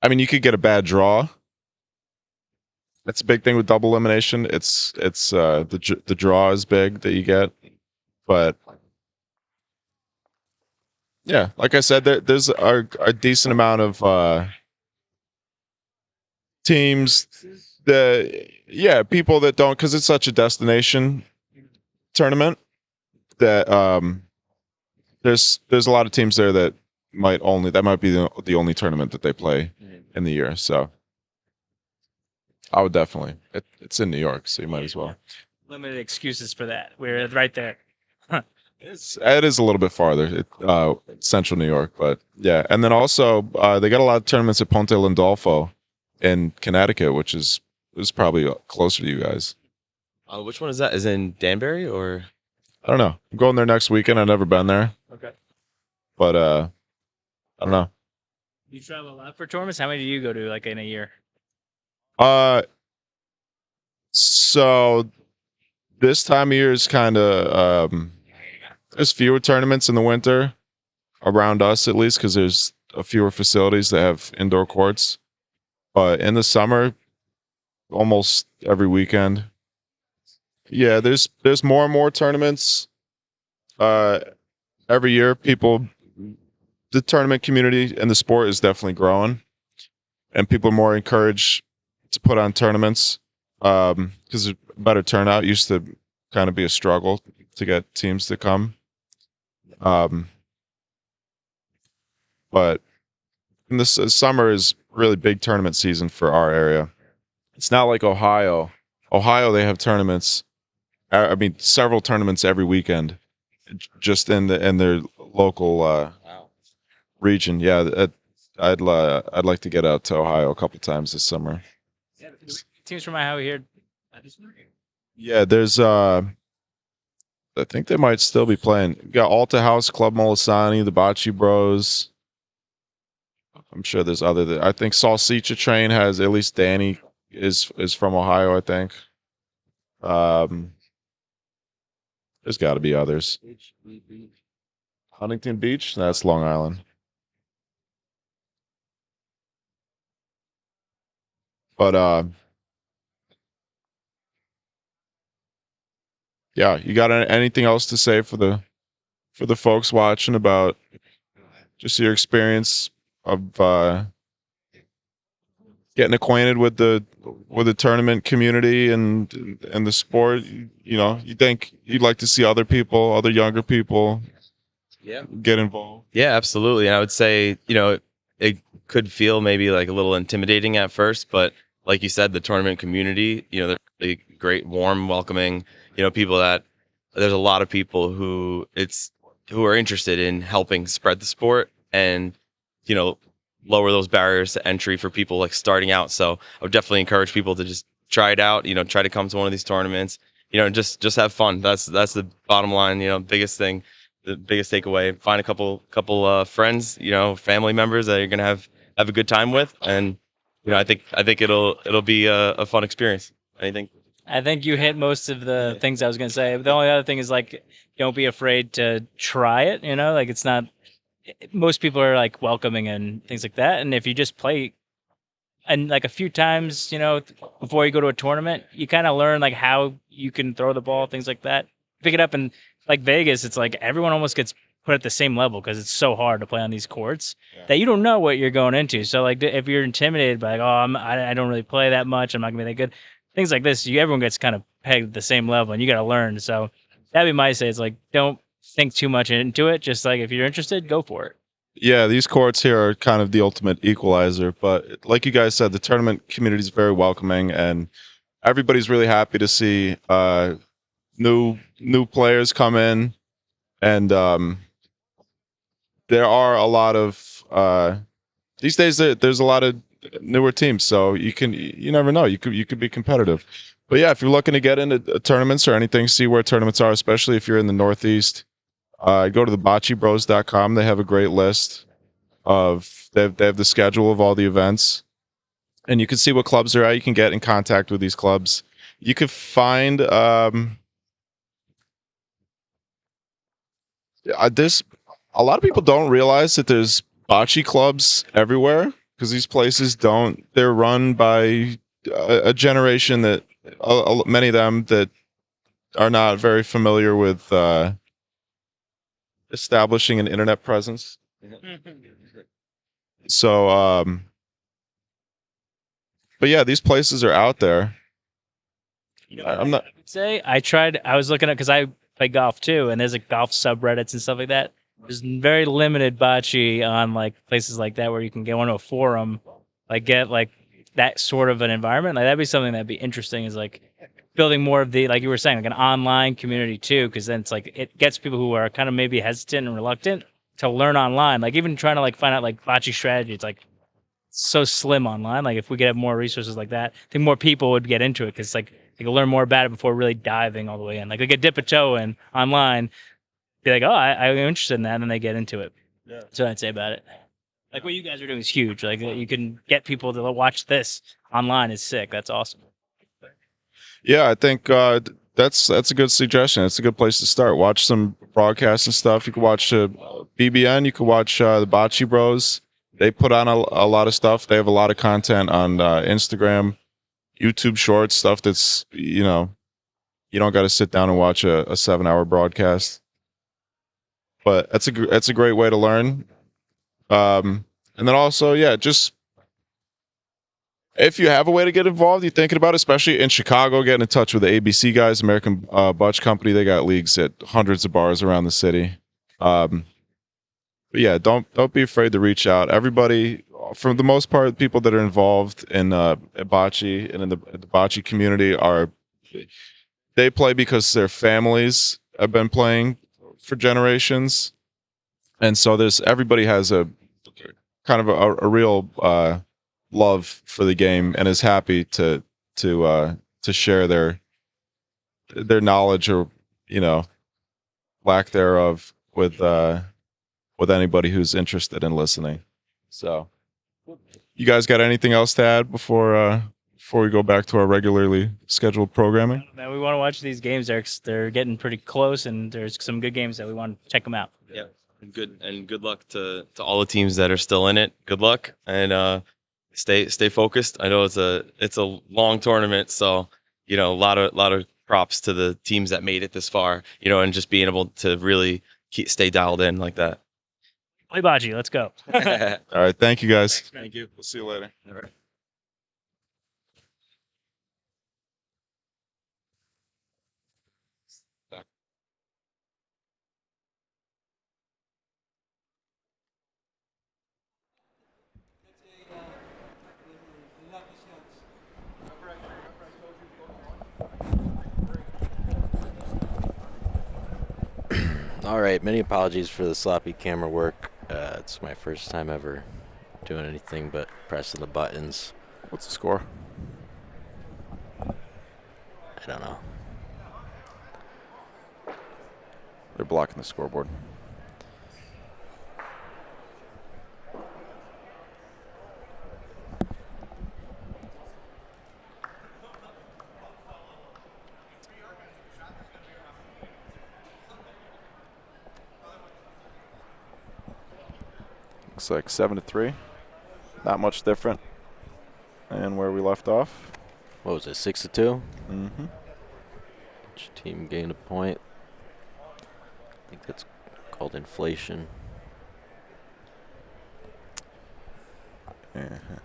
you could get a bad draw. That's a big thing with double elimination. It's the draw is big that you get, but yeah, like I said, there's a decent amount of teams that people that don't, because it's such a destination tournament that there's a lot of teams there that might be the only tournament that they play in the year. So I would definitely. It's in New York, so you might as well. Limited excuses for that. We're right there. It is a little bit farther, central New York, but yeah. And then also they got a lot of tournaments at Ponte Landolfo in Connecticut, which is probably closer to you guys. Which one is that? Is it in Danbury or? I don't know. I'm going there next weekend. I've never been there. Okay. But I don't know. You travel a lot for tournaments? How many do you go to like in a year? So this time of year is kind of there's fewer tournaments in the winter around us, at least, because there's fewer facilities that have indoor courts. But in the summer, almost every weekend. Yeah, there's more and more tournaments every year. The tournament community and the sport is definitely growing, and people are more encouraged to put on tournaments because there's better turnout. It used to kind of be a struggle to get teams to come. But in this summer is really big tournament season for our area. It's not like Ohio. Ohio, they have tournaments. Several tournaments every weekend, just in their local region. Yeah, I'd like to get out to Ohio a couple times this summer. Yeah, teams from Ohio here. Yeah, there's I think they might still be playing. You got Alta House, Club Molisani, the Bocce Bros. I'm sure there's other. I think Salsicha Train has, at least Danny is from Ohio, I think. There's got to be others. Huntington Beach? That's Long Island. But yeah, you got anything else to say for the folks watching about just your experience of getting acquainted with the tournament community and the sport. You know, you think you'd like to see other younger people, get involved. Yeah, absolutely. And I would say, it could feel maybe like a little intimidating at first, but like you said, the tournament community, they're really great, warm, welcoming, people that there's a lot of people who are interested in helping spread the sport and, lower those barriers to entry for people like starting out. So I would definitely encourage people to just try it out, try to come to one of these tournaments, just have fun. That's the bottom line, biggest thing. The biggest takeaway: find a couple friends, family members that you're gonna have a good time with, and I think it'll be a fun experience. Anything? I think you hit most of the things I was gonna say. The only other thing is like, don't be afraid to try it. Like it's not. Most people are like welcoming and things like that, and if you just play, and like a few times, before you go to a tournament, you kind of learn like how you can throw the ball, things like that. Pick it up, and like Vegas, it's like everyone almost gets put at the same level because it's so hard to play on these courts that you don't know what you're going into. So like if you're intimidated by like, I don't really play that much, I'm not gonna be that good, things like this, everyone gets kind of pegged at the same level, and you got to learn. So that'd be my say. It's like, don't think too much into it. Just like if you're interested, go for it. Yeah, these courts here are kind of the ultimate equalizer. But like you guys said, the tournament community is very welcoming, and everybody's really happy to see new players come in. And there are a lot of these days. There's a lot of newer teams, so you never know. You could be competitive. But yeah, if you're looking to get into tournaments or anything, see where tournaments are, especially if you're in the Northeast. Go to the bocchebros.com. They have a great list they have the schedule of all the events, and you can see what clubs are at. You can get in contact with these clubs. You could find this. A lot of people don't realize that there's bocce clubs everywhere because these places don't. They're run by a generation that many of them that are not very familiar with establishing an internet presence. So, but yeah, these places are out there. I'm not. I was looking at, because I play golf too, and there's like golf subreddits and stuff like that. There's very limited bocce on like places like that where you can get onto a forum, like get like that sort of an environment. Like that'd be something that'd be interesting. Is like building more of the, like you were saying, like an online community too, because then it's like it gets people who are kind of maybe hesitant and reluctant to learn online. Like even trying to like find out like bocce strategy, it's like so slim online. Like if we could have more resources like that, I think more people would get into it because like they could learn more about it before really diving all the way in. Like they could dip a toe in online, be like, oh, I'm interested in that, and then they get into it. Yeah. That's what I'd say about it. Like what you guys are doing is huge. Like you can get people to watch this online is sick. That's awesome. Yeah, I think that's a good suggestion. It's a good place to start. Watch some broadcasts and stuff. You can watch BBN. You can watch the Bocce Bros. They put on a lot of stuff. They have a lot of content on Instagram, YouTube Shorts, stuff that's, you don't got to sit down and watch a 7-hour broadcast. But that's a great way to learn. And then also, yeah, just if you have a way to get involved, you're thinking about it, especially in Chicago, getting in touch with the ABC guys, American Bocce Company. They got leagues at hundreds of bars around the city. But yeah, don't be afraid to reach out. Everybody, for the most part, people that are involved in bocce and in the bocce community they play because their families have been playing for generations, and so everybody has a kind of a real love for the game and is happy to share their knowledge or lack thereof with anybody who's interested in listening. So, you guys got anything else to add before we go back to our regularly scheduled programming? Man, we want to watch these games. They're getting pretty close, and there's some good games that we want to check them out. Yeah, good luck to all the teams that are still in it. Good luck, and stay focused. I know it's a long tournament, so a lot of props to the teams that made it this far. And just being able to really stay dialed in like that. Play bocce. Let's go. All right. Thank you, guys. Thank you. We'll see you later. All right. All right, many apologies for the sloppy camera work. It's my first time ever doing anything but pressing the buttons. What's the score? I don't know. They're blocking the scoreboard. Looks like 7-3. Not much different. And where we left off. What was it, 6-2? Mm-hmm. Each team gained a point. I think that's called inflation. Uh-huh.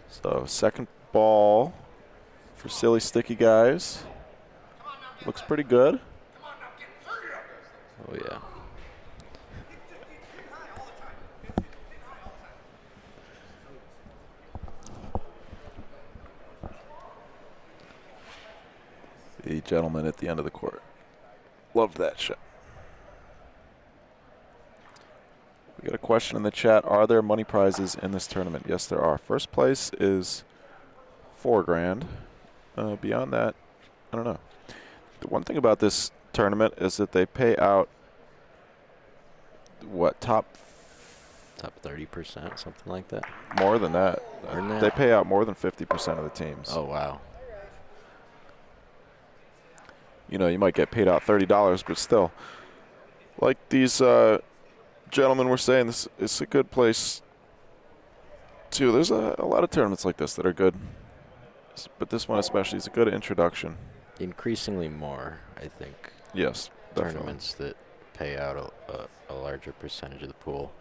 So second ball for silly sticky guys. Looks pretty good. Oh, yeah. The gentleman at the end of the court. Loved that shot. We got a question in the chat. Are there money prizes in this tournament? Yes, there are. First place is $4 grand. Beyond that, I don't know. The one thing about this tournament is that they pay out, what, top 30%, something like that. more than that. More than that? They pay out more than 50% of the teams. Oh, wow. You know, you might get paid out $30, but still, like these gentlemen were saying, this is a good place too. There's a lot of tournaments like this that are good, but this one especially is a good introduction. Increasingly more, I think. Yes, definitely. Tournaments that pay out a larger percentage of the pool.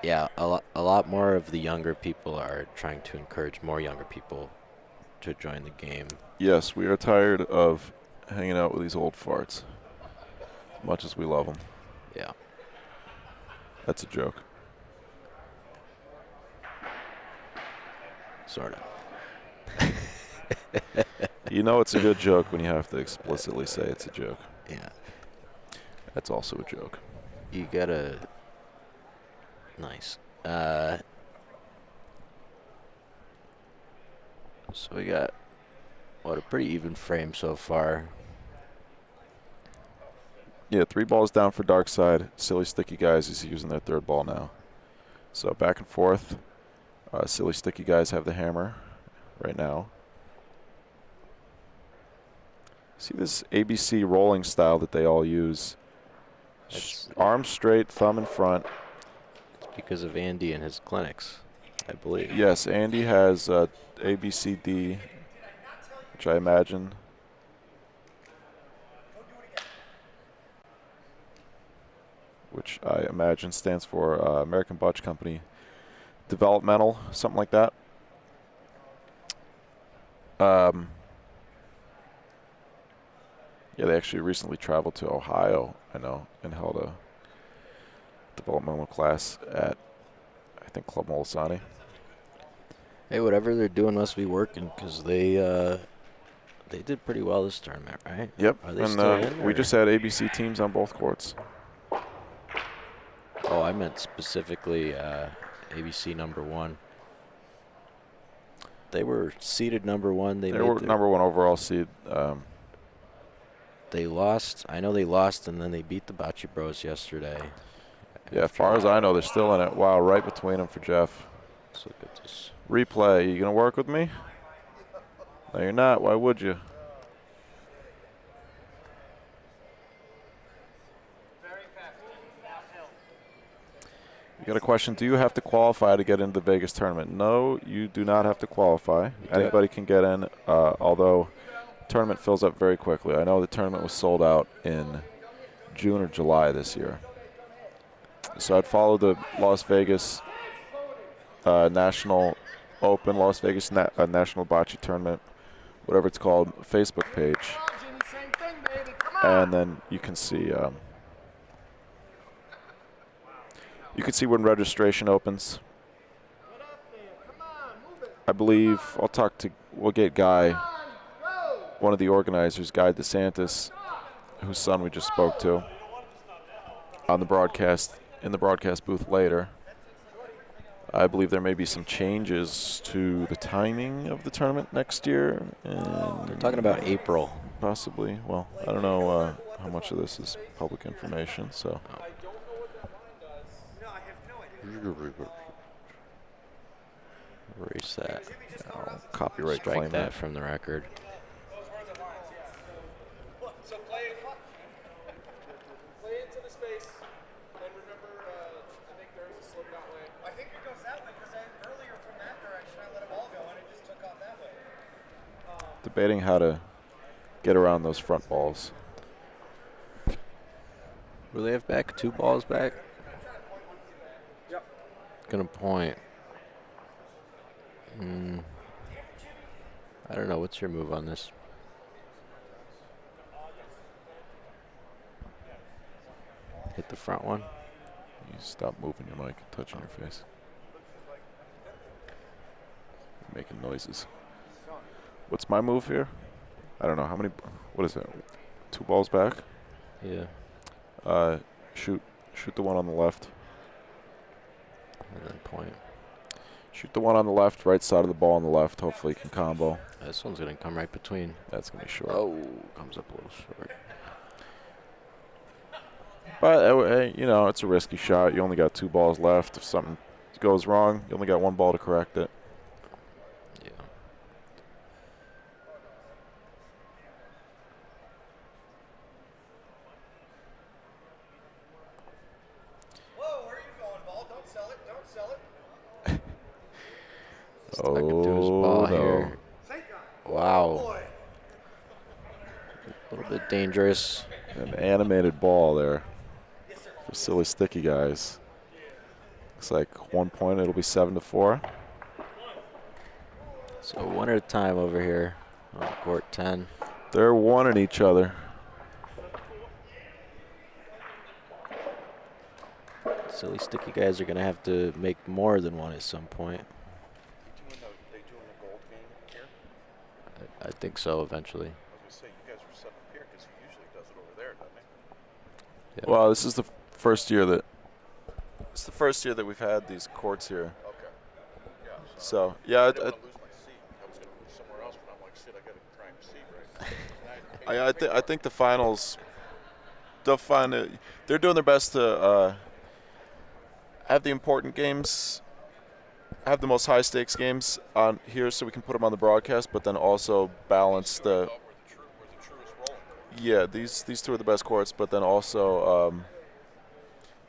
Yeah, a lot more of the younger people are trying to encourage more younger people to join the game. Yes, we are tired of hanging out with these old farts, much as we love them. Yeah. That's a joke. Sort of. You know it's a good joke when you have to explicitly say it's a joke. Yeah. That's also a joke. You gotta... Nice. So we got, what, a pretty even frame so far. Yeah, 3 balls down for Dark Side. Silly Sticky Guys is using their 3rd ball now. So back and forth. Silly Sticky Guys have the hammer right now. See this ABC rolling style that they all use. Arms straight, thumb in front. It's because of Andy and his clinics, I believe. Yes, Andy has ABCD, which I imagine. Which I imagine stands for American Bocce Company Developmental, something like that. Yeah, they actually recently traveled to Ohio, I know, and held a developmental class at, I think, Club Molisani. Hey, whatever they're doing must be working, because they did pretty well this tournament, right? Yep, Are they and still in, we or? just had ABC teams on both courts. Oh, I meant specifically ABC #1. They were seeded #1. They were #1 overall seed. They lost. I know they lost, and then they beat the Bocce Bros yesterday. Yeah, as far as I know, they're still in it. Wow, right between them for Jeff. Let's look at this. Replay, you gonna work with me? No, you're not. Why would you? You got a question. Do you have to qualify to get into the Vegas tournament? No, you do not have to qualify. Anybody can get in, although the tournament fills up very quickly. I know the tournament was sold out in June or July this year. So I'd follow the Las Vegas National Open, Las Vegas National Bocce Tournament, whatever it's called, Facebook page. And then you can see You can see when registration opens. I believe we'll get Guy, one of the organizers, Guy DeSantis, whose son we just spoke to, on the broadcast, in the broadcast booth later. I believe there may be some changes to the timing of the tournament next year. And They're talking about April. possibly. Well, I don't know how much of this is public information, so. Erase that. I'll copyright Strike claim that from the record. So play into the space, and remember, I think there is a slope that way. I think it goes that way because earlier from that direction I let a ball go and it just took off that way. Debating how to get around those front balls. Will they have back 2 balls back? Yep. Gonna point. I don't know. What's your move on this? Hit the front one. You stop moving your mic and touching your face. You're making noises. What's my move here? I don't know. How many? What is it? 2 balls back? Yeah. Shoot the one on the left. And then point. Shoot the one on the left, right side of the ball on the left. Hopefully, you can combo. This one's gonna come right between. That's gonna be short. Oh, comes up a little short. But you know, it's a risky shot. You only got 2 balls left. If something goes wrong, you only got 1 ball to correct it. Yeah. Whoa, where are you going, ball? Don't sell it. Don't sell it. Stuck him to his ball here. Thank God. Wow. Boy. A little bit dangerous. An animated ball there for silly sticky guys. Looks like 1 point. It'll be 7-4. So 1 at a time over here on court 10. They're wanting each other. Silly sticky guys are gonna have to make more than 1 at some point. They doing the gold game here? I think so eventually. I was gonna say you guys were set up here because he usually does it over there, doesn't he? Yeah. Well, this is the first year that we've had these courts here. Okay. Yeah. So yeah, I didn't want to lose my seat. I was gonna move somewhere else, but I'm like, shit, I gotta try and see right. I think the finals, they'll find it. They're doing their best to have the important games, have the most high stakes games on here, so we can put them on the broadcast, but then also balance the. Where the truest rolling course. Yeah, these 2 are the best courts, but then also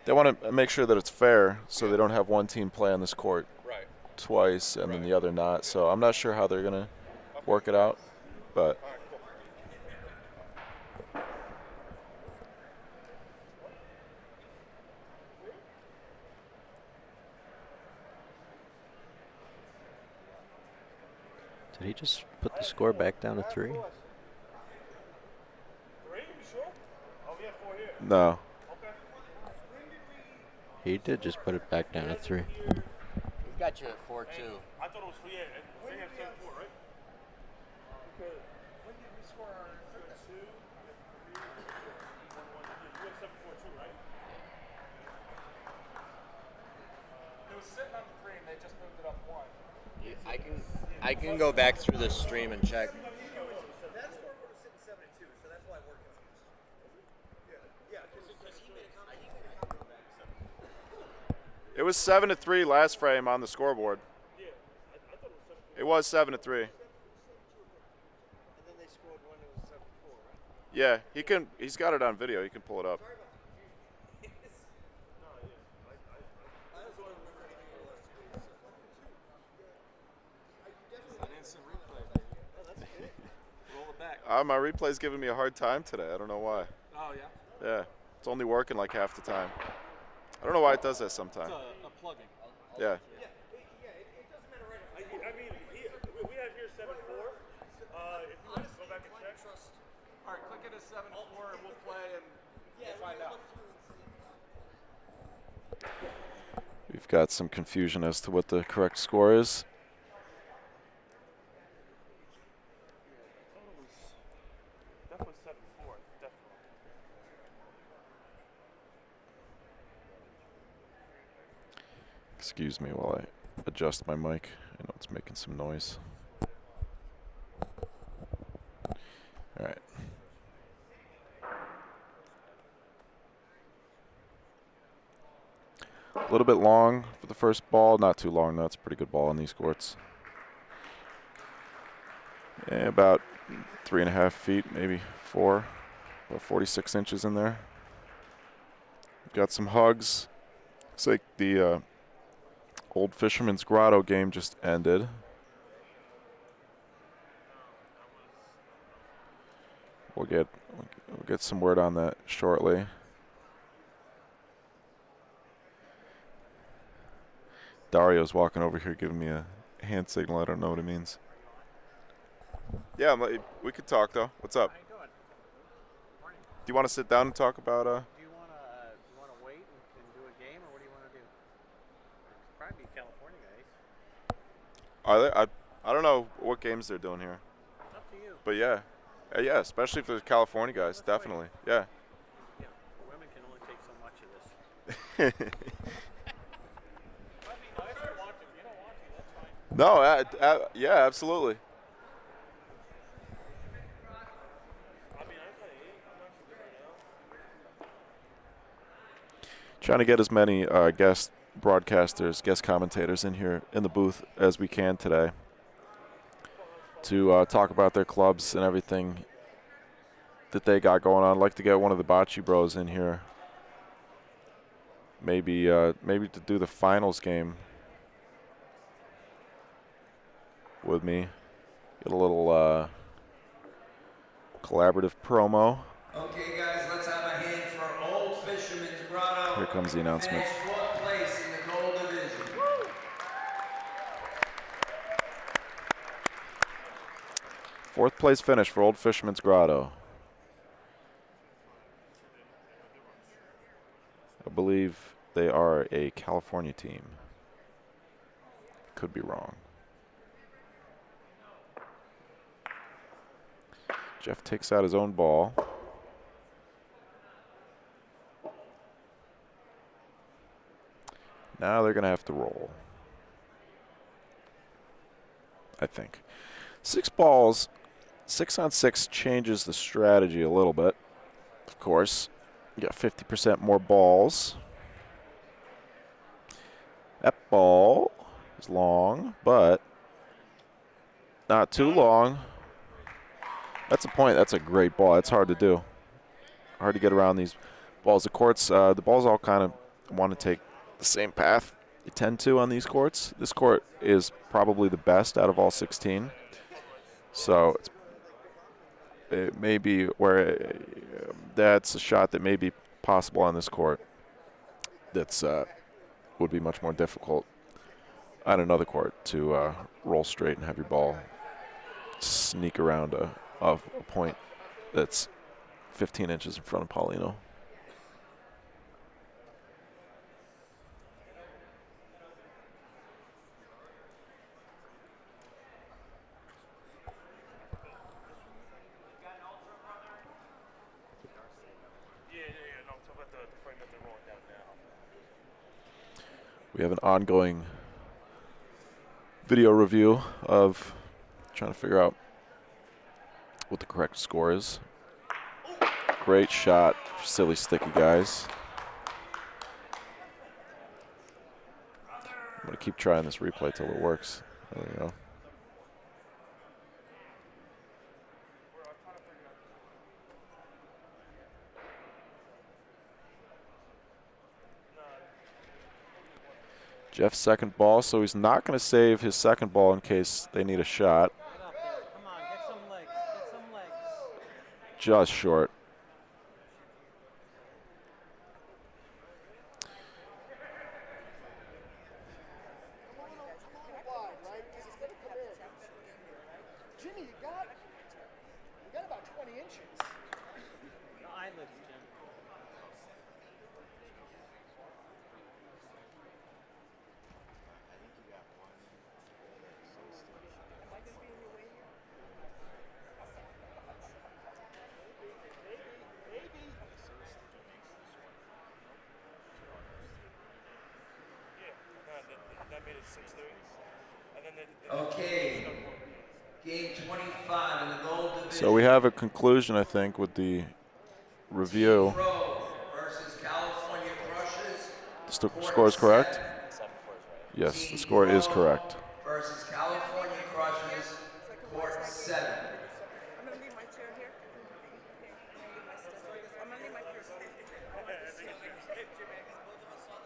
they want to make sure that it's fair, so they don't have one team play on this court Right. twice and then the other not. So I'm not sure how they're gonna work it out, but. All right, cool. Did he just put the score back down to 3? 3? You sure? Oh, we have 4 here. No. Okay. He did just put it back down to 3. We've got you at 4-2. I thought it was 3. They have 7-4, right? Okay. When did we score our third? 2, 3, 1, 1. You have 7-4 too, right? It was sitting on the 3 and they just moved it up 1. I can go back through the stream and check. That scoreboard was sitting 7-2, so that's why we're confused. Yeah, because he made a comment. It was 7-3 last frame on the scoreboard. Yeah, I thought it was 7-4. It was 7-3. And then they scored when it was 7-4, right? Yeah, he's got it on video. You can pull it up. Sorry about the confusion. I also don't remember anything over the last 2 days. An instant replay. Oh, that's good. Roll it back. My replay's giving me a hard time today. I don't know why. Oh, yeah? Yeah, it's only working like half the time. I don't know why it does that sometimes. It's a plugin. Yeah. It doesn't matter right now. I mean, we have here 7-4. If you want to go back and check. All right, click it as 7-4 and we'll play and we'll find out. Look through and see. We've got some confusion as to what the correct score is. Definitely 7-4. Definitely. Excuse me while I adjust my mic. I know it's making some noise. All right. A little bit long for the first ball. Not too long. That's a pretty good ball in these courts. About 3.5 feet, maybe 4. About 46 inches in there. Got some hugs. Looks like the Old Fisherman's Grotto game just ended. We'll get some word on that shortly. Dario's walking over here giving me a hand signal. I don't know what it means. Yeah, we could talk though. What's up? How you doing? Morning. Do you want to sit down and talk about Do you want to wait and do a game, or what do you want to do? It's probably be California guys. Are there? I don't know what games they're doing here. It's up to you. But yeah. Yeah, especially for the California guys, definitely. Yeah. Yeah, women can only take so much of this. That'd be nice if you want to. If you don't want to, that's fine. No, yeah, absolutely. Trying to get as many guest broadcasters, guest commentators in here in the booth as we can today to talk about their clubs and everything that they got going on. I'd like to get one of the Bocce bros in here. Maybe to do the finals game with me. Get a little collaborative promo. Okay, guys, let's have a hand for Old Fisherman's Grotto. Here comes the announcement. Finished 4th place in the gold division. Woo! Fourth place finish for Old Fisherman's Grotto. I believe they are a California team. Could be wrong. Jeff takes out his own ball. Now they're going to have to roll, I think. 6 balls, 6 on 6 changes the strategy a little bit. Of course, you got 50% more balls. That ball is long, but not too long. That's a point. That's a great ball. It's hard to do. Hard to get around these balls. The courts, the balls all kind of want to take the same path. You tend to on these courts. This court is probably the best out of all 16. So it may be where that's a shot that may be possible on this court. That's would be much more difficult on another court to roll straight and have your ball sneak around a point that's 15 inches in front of Paulino. No, I'm talking about the frame that they're rolling down now. We have an ongoing video review of trying to figure out what the correct score is. Great shot, silly sticky guys. I'm going to keep trying this replay till it works. There we go. Jeff's second ball, so he's not going to save his second ball in case they need a shot. Get up there. Come on, get some legs. Get some legs. Just short. Jimmy, you got about 20 inches. The eyelids, Jim. Okay. Game 25 in the gold division. So we have a conclusion, I think, with the review. Pro versus California Crushers. The score is correct? 7. Yes, the score is correct. Versus California Crushers, court 7. I'm going to leave my chair here. I'm going to leave my chair here.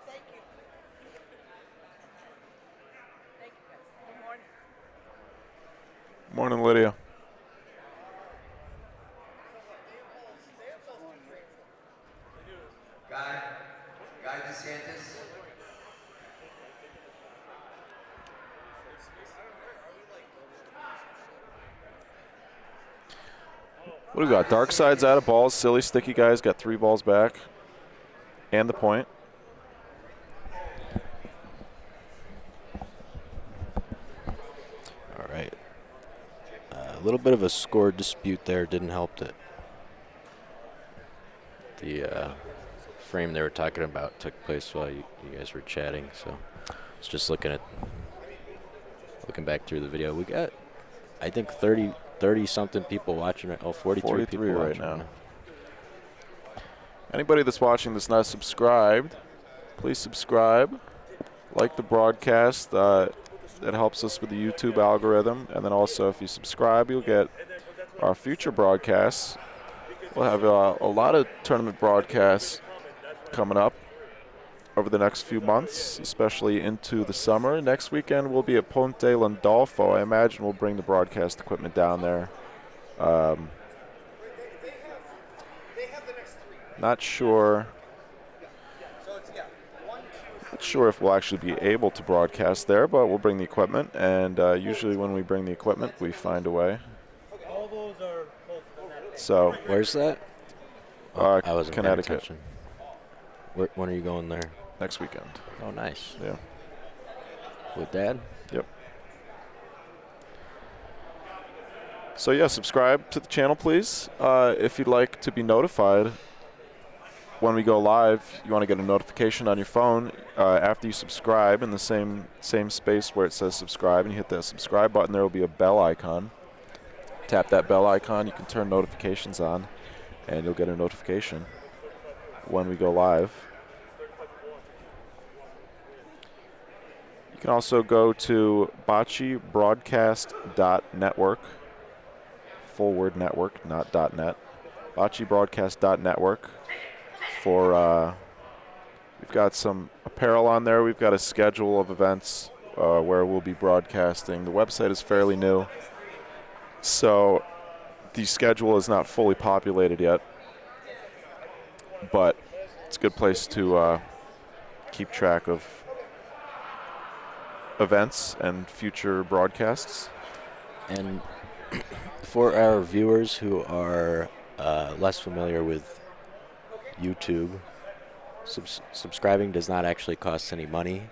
Thank you. Thank you, guys. Good morning. Morning, Lydia. Guy DeSantis. What do we got? Dark side's out of balls. Silly sticky guys got 3 balls back. And the point. All right. A little bit of a score dispute there. Didn't help that the frame they were talking about took place while you guys were chatting. So it's just looking back through the video. We got, I think, 30 something people watching it. Oh, 43 people right watching now. it. Anybody that's watching that's not subscribed, please subscribe. Like the broadcast. That helps us with the YouTube algorithm. And then also, if you subscribe, you'll get our future broadcasts. We'll have a lot of tournament broadcasts coming up over the next few months, especially into the summer. Next weekend we'll be at Ponte Landolfo. I imagine we'll bring the broadcast equipment down there. Not sure. Not sure if we'll actually be able to broadcast there, but we'll bring the equipment. And usually when we bring the equipment, we find a way. All those are So Where's that? I wasn't paying Connecticut attention. When are you going there? next weekend. Oh, nice. Yeah. With Dad? Yep. So yeah, subscribe to the channel, please. If you'd like to be notified when we go live, you want to get a notification on your phone after you subscribe in the same space where it says subscribe, and you hit that subscribe button. There will be a bell icon. Tap that bell icon. You can turn notifications on, and you'll get a notification when we go live. You can also go to bocceBroadcast.network. Full word network, not .net. bocceBroadcast.network for we've got some apparel on there. We've got a schedule of events where we'll be broadcasting. The website is fairly new, so the schedule is not fully populated yet, but it's a good place to keep track of events and future broadcasts. And for our viewers who are less familiar with YouTube, subscribing does not actually cost any money.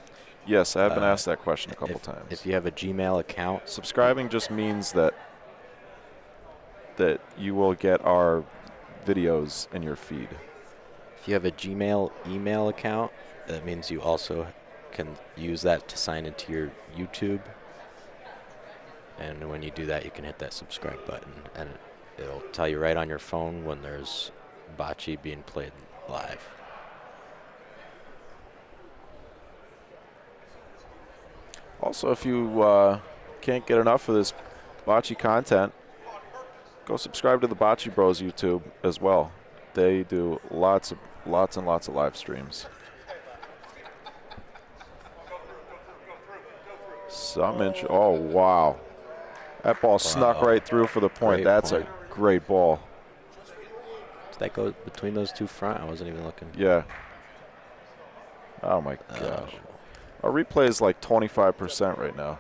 Yes, I have been asked that question a couple times. If you have a Gmail account, subscribing just means that you will get our videos in your feed. if you have a Gmail email account, that means you also can use that to sign into your YouTube. And when you do that, you can hit that subscribe button, and it'll tell you right on your phone when there's bocce being played live. Also, if you can't get enough of this bocce content, go subscribe to the Bocce Bros YouTube as well. They do lots and lots of live streams. Oh, wow. That ball snuck right through for the point. Great That's point. a great ball. Did that go between those two front? I wasn't even looking. Yeah. Oh, my gosh. Our replay is like 25% right now.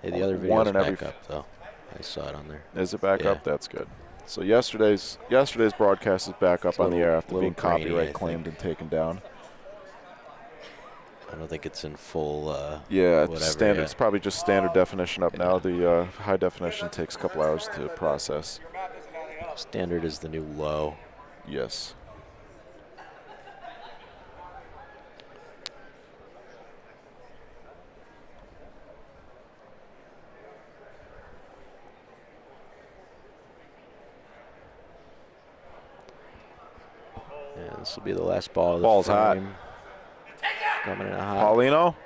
Hey, the other One video's in every back up, though. I saw it on there. Is it back Yeah. up? That's good. So yesterday's broadcast is back up It's a on the little- air after being little grainy, I copyright think. claimed and taken down. I don't think it's in full. Yeah, it's whatever, standard. yeah. It's probably just standard definition up now. The high definition takes a couple hours to process. Standard is the new low. This will be the last ball of the Ball's hot. frame. Coming in hot. Paulino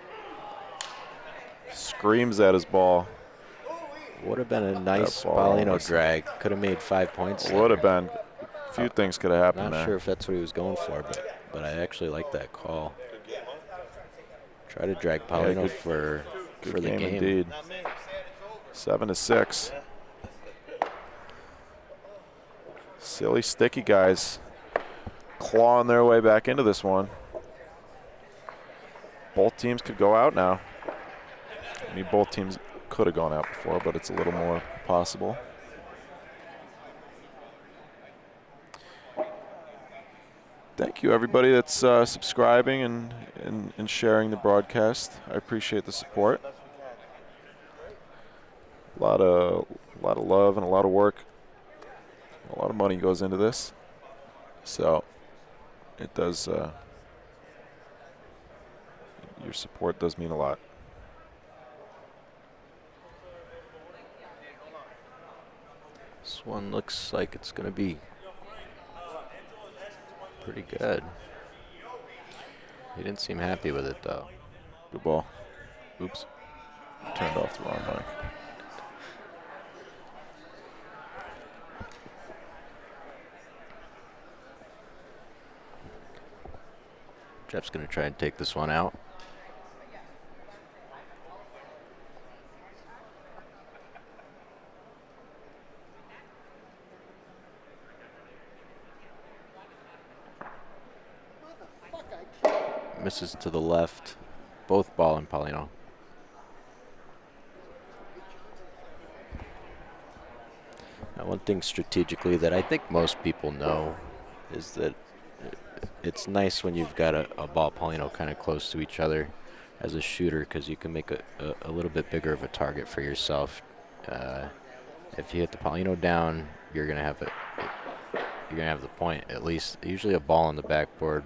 screams at his ball. Would have been a nice ball Paulino almost- drag. Could have made 5 points. Would have there. been. A few things could have happened Not there. sure if that's what he was going for, but I actually like that call. Try to drag Paulino good- for the game. Indeed. 7-6. Silly sticky guys clawing their way back into this one. Both teams could go out now. I mean, both teams could have gone out before, but it's a little more possible. Thank you, everybody that's subscribing and sharing the broadcast. I appreciate the support. A lot of love and a lot of work. A lot of money goes into this, so it does. Your support does mean a lot. This one looks like it's going to be pretty good. He didn't seem happy with it, though. Good ball. Oops. Turned off the wrong mic. Jeff's going to try and take this one out. Misses to the left. Both ball and Paulino. Now, one thing strategically that I think most people know is that it's nice when you've got a ball Paulino kind of close to each other as a shooter, because you can make a little bit bigger of a target for yourself. If you hit the Paulino down, you're gonna have the point. At least usually a ball on the backboard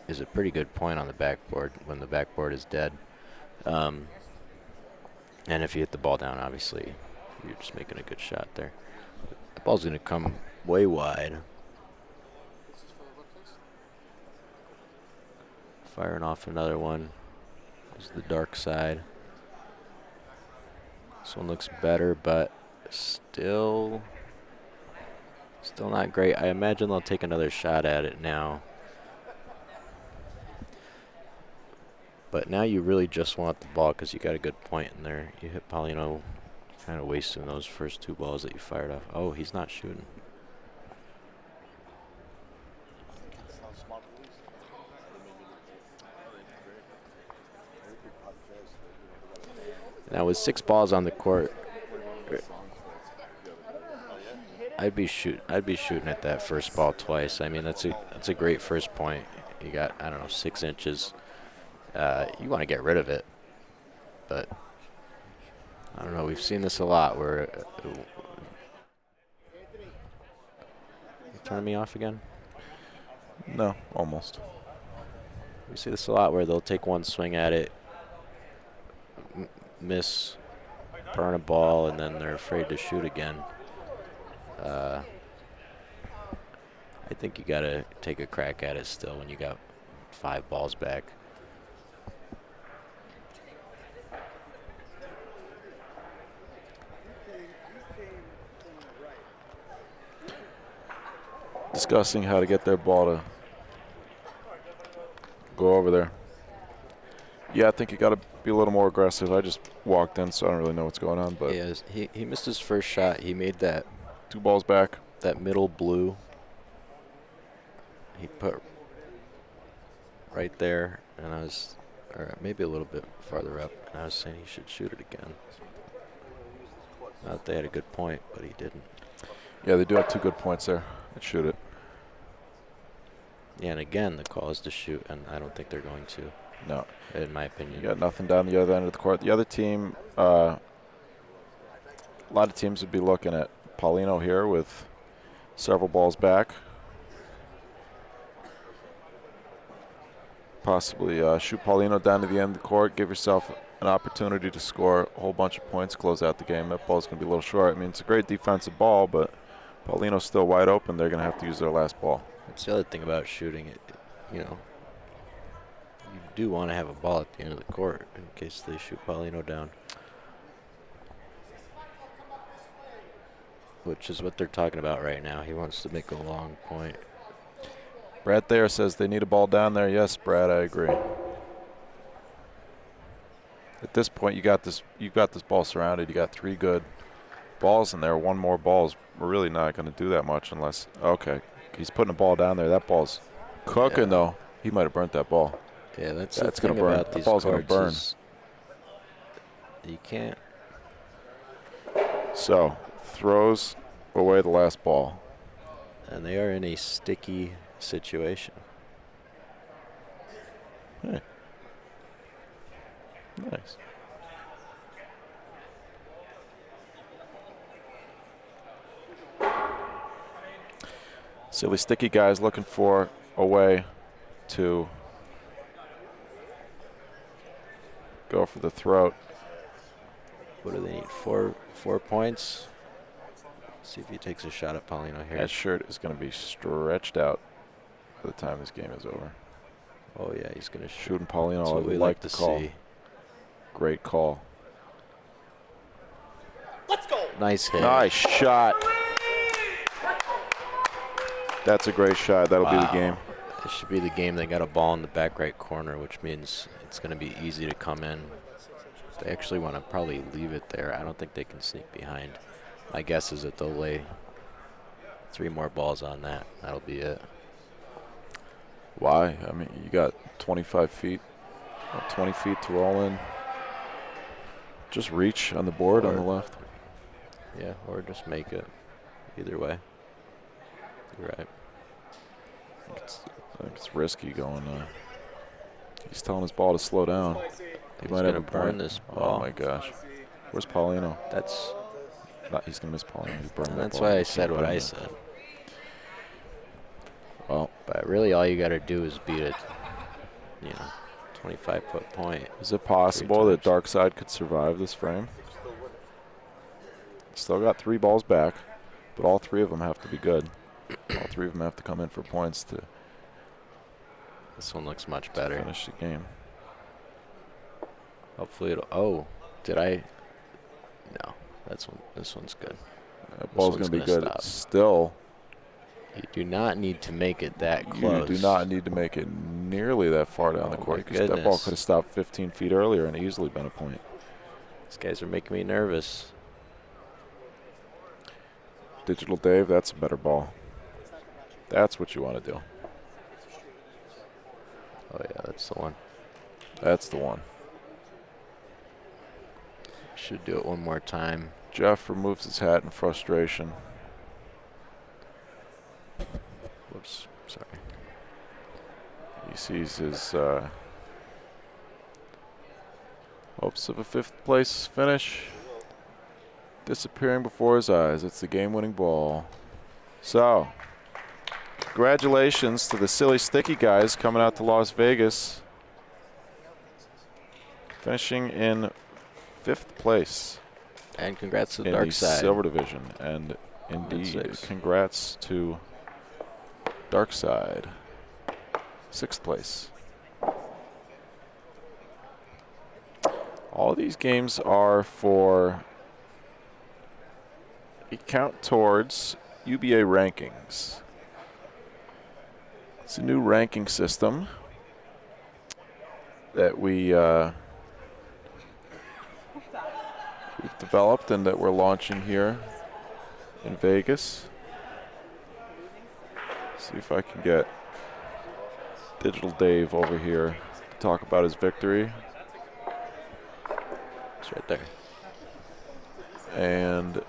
is a pretty good point on the backboard when the backboard is dead. And if you hit the ball down, obviously you're just making a good shot there. The ball's going to come way wide. Firing off another one. This is the dark side. This one looks better, but still not great. I imagine they'll take another shot at it now. But now you really just want the ball because you got a good point in there. You hit Paulino, kind of wasting those first 2 balls that you fired off. Oh, he's not shooting. Now with 6 balls on the court, I'd be shooting at that first ball twice. I mean, that's a great first point. You got, I don't know, 6 inches. You want to get rid of it, but I don't know. We've seen this a lot where you turning me off again? No, almost. We see this a lot where they'll take one swing at it, miss, burn a ball, and then they're afraid to shoot again. I think you got to take a crack at it still when you got 5 balls back. Discussing how to get their ball to go over there. Yeah, I think you got to be a little more aggressive. I just walked in, so I don't really know what's going on. But he missed his first shot. He made that 2 balls back. That middle blue. He put right there, and or maybe a little bit farther up, and I was saying he should shoot it again. Not that they had a good point, but he didn't. Yeah, they do have 2 good points there. Let's shoot it. Yeah, and again, the call is to shoot, and I don't think they're going to. No. In my opinion. You got nothing down the other end of the court. The other team, a lot of teams would be looking at Paulino here with several balls back. Possibly shoot Paulino down to the end of the court, give yourself an opportunity to score a whole bunch of points, close out the game. That ball's going to be a little short. I mean, it's a great defensive ball, but Paulino's still wide open. They're going to have to use their last ball. That's the other thing about shooting it. You know, you do want to have a ball at the end of the court in case they shoot Paulino down. Which is what they're talking about right now. He wants to make a long point. Brad Thayer says they need a ball down there. Yes, Brad, I agree. At this point, you've got this ball surrounded. You got 3 good balls in there. 1 more ball is really not going to do that much unless, okay, he's putting a ball down there. That ball's cooking, though. He might have burnt that ball. Yeah, that's going to burn. That ball's going to burn. You can't. So, throws away the last ball. And they are in a sticky situation. Hey. Nice. Silly sticky guys looking for a way to go for the throat. What do they need? 4 points? See if he takes a shot at Paulino here. That shirt is going to be stretched out by the time this game is over. Oh, yeah, he's going to shoot. Shooting Paulino, That's I what would we like to the call. see. Great call. Let's go. Nice hit. Nice shot. That's a great shot. That'll be the game. This should be the game. They got a ball in the back right corner, which means it's going to be easy to come in. They actually want to probably leave it there. I don't think they can sneak behind. My guess is that they'll lay 3 more balls on that. That'll be it. Why? I mean, you got 25 feet, 20 feet to roll in. Just reach on the board on the left. Yeah, or just make it. Either way. You're right. I think it's risky going. He's telling his ball to slow down. He might have a burn this ball. Oh my gosh. Where's Paulino? That's. He's gonna miss Paulino. He's burning that That's ball. why I said what I said. Well, but really, all you got to do is beat it. 25-foot point. Is it possible that Darkside could survive this frame? Still got 3 balls back, but all 3 of them have to be good. All 3 of them have to come in for points to. This one looks much better. Finish the game. Hopefully it'll. Oh, did I? No, this one's good. That ball's going to be good. Still. You do not need to make it that close. You do not need to make it nearly that far down the court. Because that ball could have stopped 15 feet earlier and easily been a point. These guys are making me nervous. Digital Dave, that's a better ball. That's what you want to do. Oh, yeah, that's the one. That's the one. Should do it one more time. Jeff removes his hat in frustration. Whoops, sorry. He sees his hopes of a 5th place finish disappearing before his eyes. It's the game-winning ball. So, congratulations to the Silly Sticky guys coming out to Las Vegas, finishing in 5th place. And congrats to the in Dark the Side. Silver Division. And indeed, congrats to Dark Side, 6th place. All these games are for count towards UBA rankings. It's a new ranking system that we've developed and that we're launching here in Vegas. See if I can get Digital Dave over here to talk about his victory. It's right there. And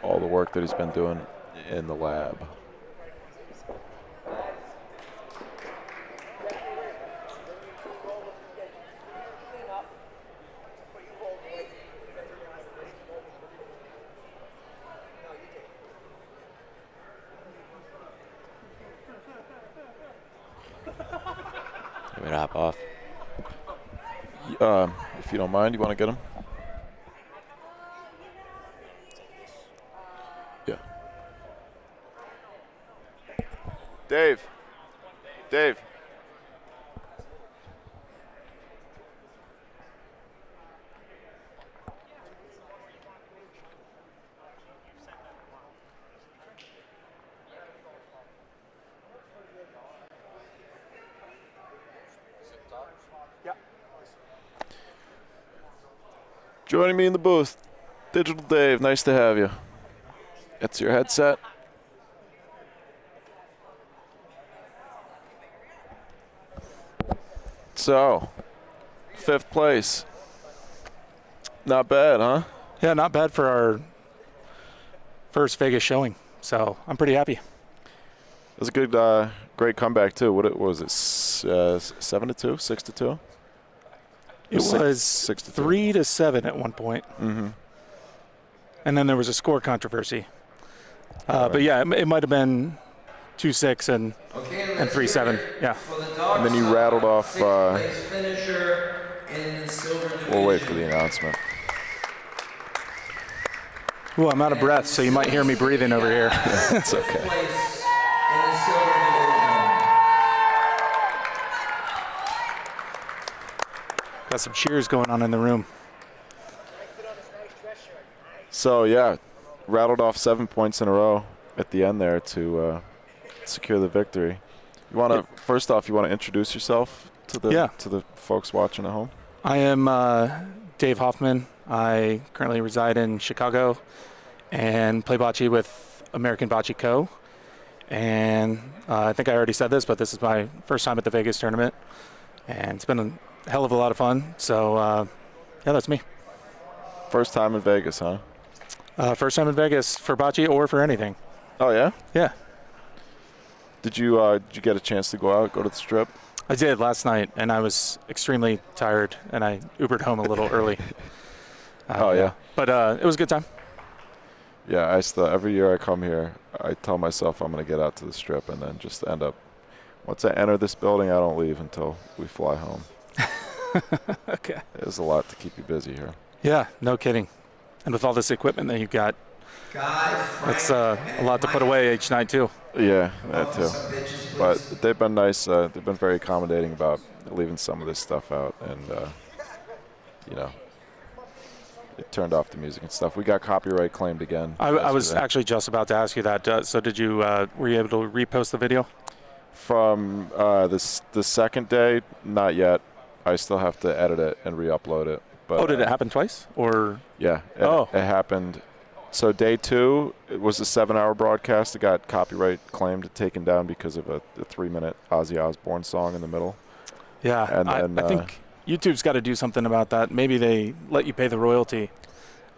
all the work that he's been doing in the lab. I'm gonna hop off. if you don't mind, you want to get them? Yeah. Dave. Dave. Joining me in the booth, Digital Dave. Nice to have you. That's your headset. So, 5th place. Not bad, huh? Yeah, not bad for our first Vegas showing. So I'm pretty happy. It was a good, great comeback too. What was it? 7-2, 6-2. It was 3-7 at one point. Mm-hmm. And then there was a score controversy. But yeah, it might have been 2-6 and 3-7. Yeah. And then you rattled off. We'll wait for the announcement. Ooh, I'm out of breath, so you might hear me breathing over here. It's okay. Got some cheers going on in the room. So yeah, rattled off 7 points in a row at the end there to secure the victory. You want to first off, you want to introduce yourself to the folks watching at home? I am Dave Hoffman. I currently reside in Chicago and play bocce with American Bocce Co. And I think I already said this, but this is my first time at the Vegas tournament, and it's been a hell of a lot of fun. So yeah, that's me. First time in Vegas, huh? First time in Vegas for bocce or for anything. Oh yeah? Yeah. Did you get a chance to go to the Strip? I did last night, and I was extremely tired, and I Ubered home a little early. Oh yeah. But it was a good time. Yeah, every year I come here, I tell myself I'm going to get out to the Strip, and then just end up, once I enter this building, I don't leave until we fly home. Okay. There's a lot to keep you busy here. Yeah, no kidding. And with all this equipment that you've got, that's a lot to put away each night too. Yeah, that too. But they've been nice. They've been very accommodating about leaving some of this stuff out, and you know, it turned off the music and stuff. We got copyright claimed again. I was actually just about to ask you that. So did you were you able to repost the video? From the second day, not yet. I still have to edit it and re-upload it. But, did it happen twice? Or yeah, it happened. So day 2, it was a 7-hour broadcast. It got copyright claimed, taken down because of a 3-minute Ozzy Osbourne song in the middle. Yeah, and then, I think YouTube's got to do something about that. Maybe they let you pay the royalty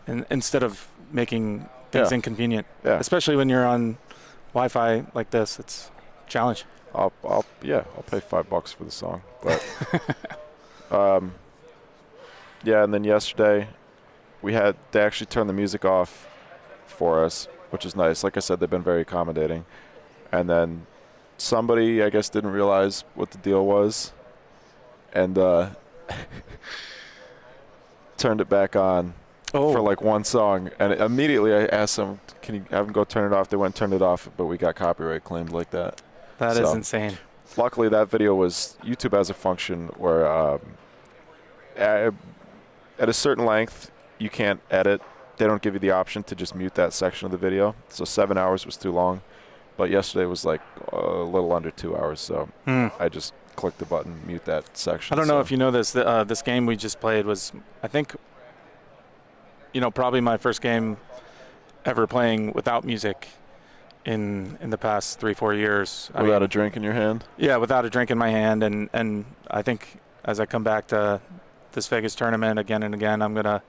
instead of making things inconvenient. Yeah. Especially when you're on Wi-Fi like this, it's a challenge. I'll pay $5 for the song, but yeah. And then yesterday, they actually turned the music off for us, which is nice. Like I said, they've been very accommodating. And then somebody, I guess, didn't realize what the deal was, and turned it back on for like one song. And immediately I asked them, "Can you have them go turn it off?" They went and turned it off, but we got copyright claimed like that. That is insane. Luckily, that video was, YouTube has a function where at a certain length, you can't edit. They don't give you the option to just mute that section of the video. So 7 hours was too long. But yesterday was like a little under 2 hours. So I just clicked the button, mute that section. I don't know if you know this. This game we just played was, I think, probably my first game ever playing without music in the past 3-4 years. Without a drink in your hand? Yeah, without a drink in my hand. And I think as I come back to this Vegas tournament again and again, I'm going to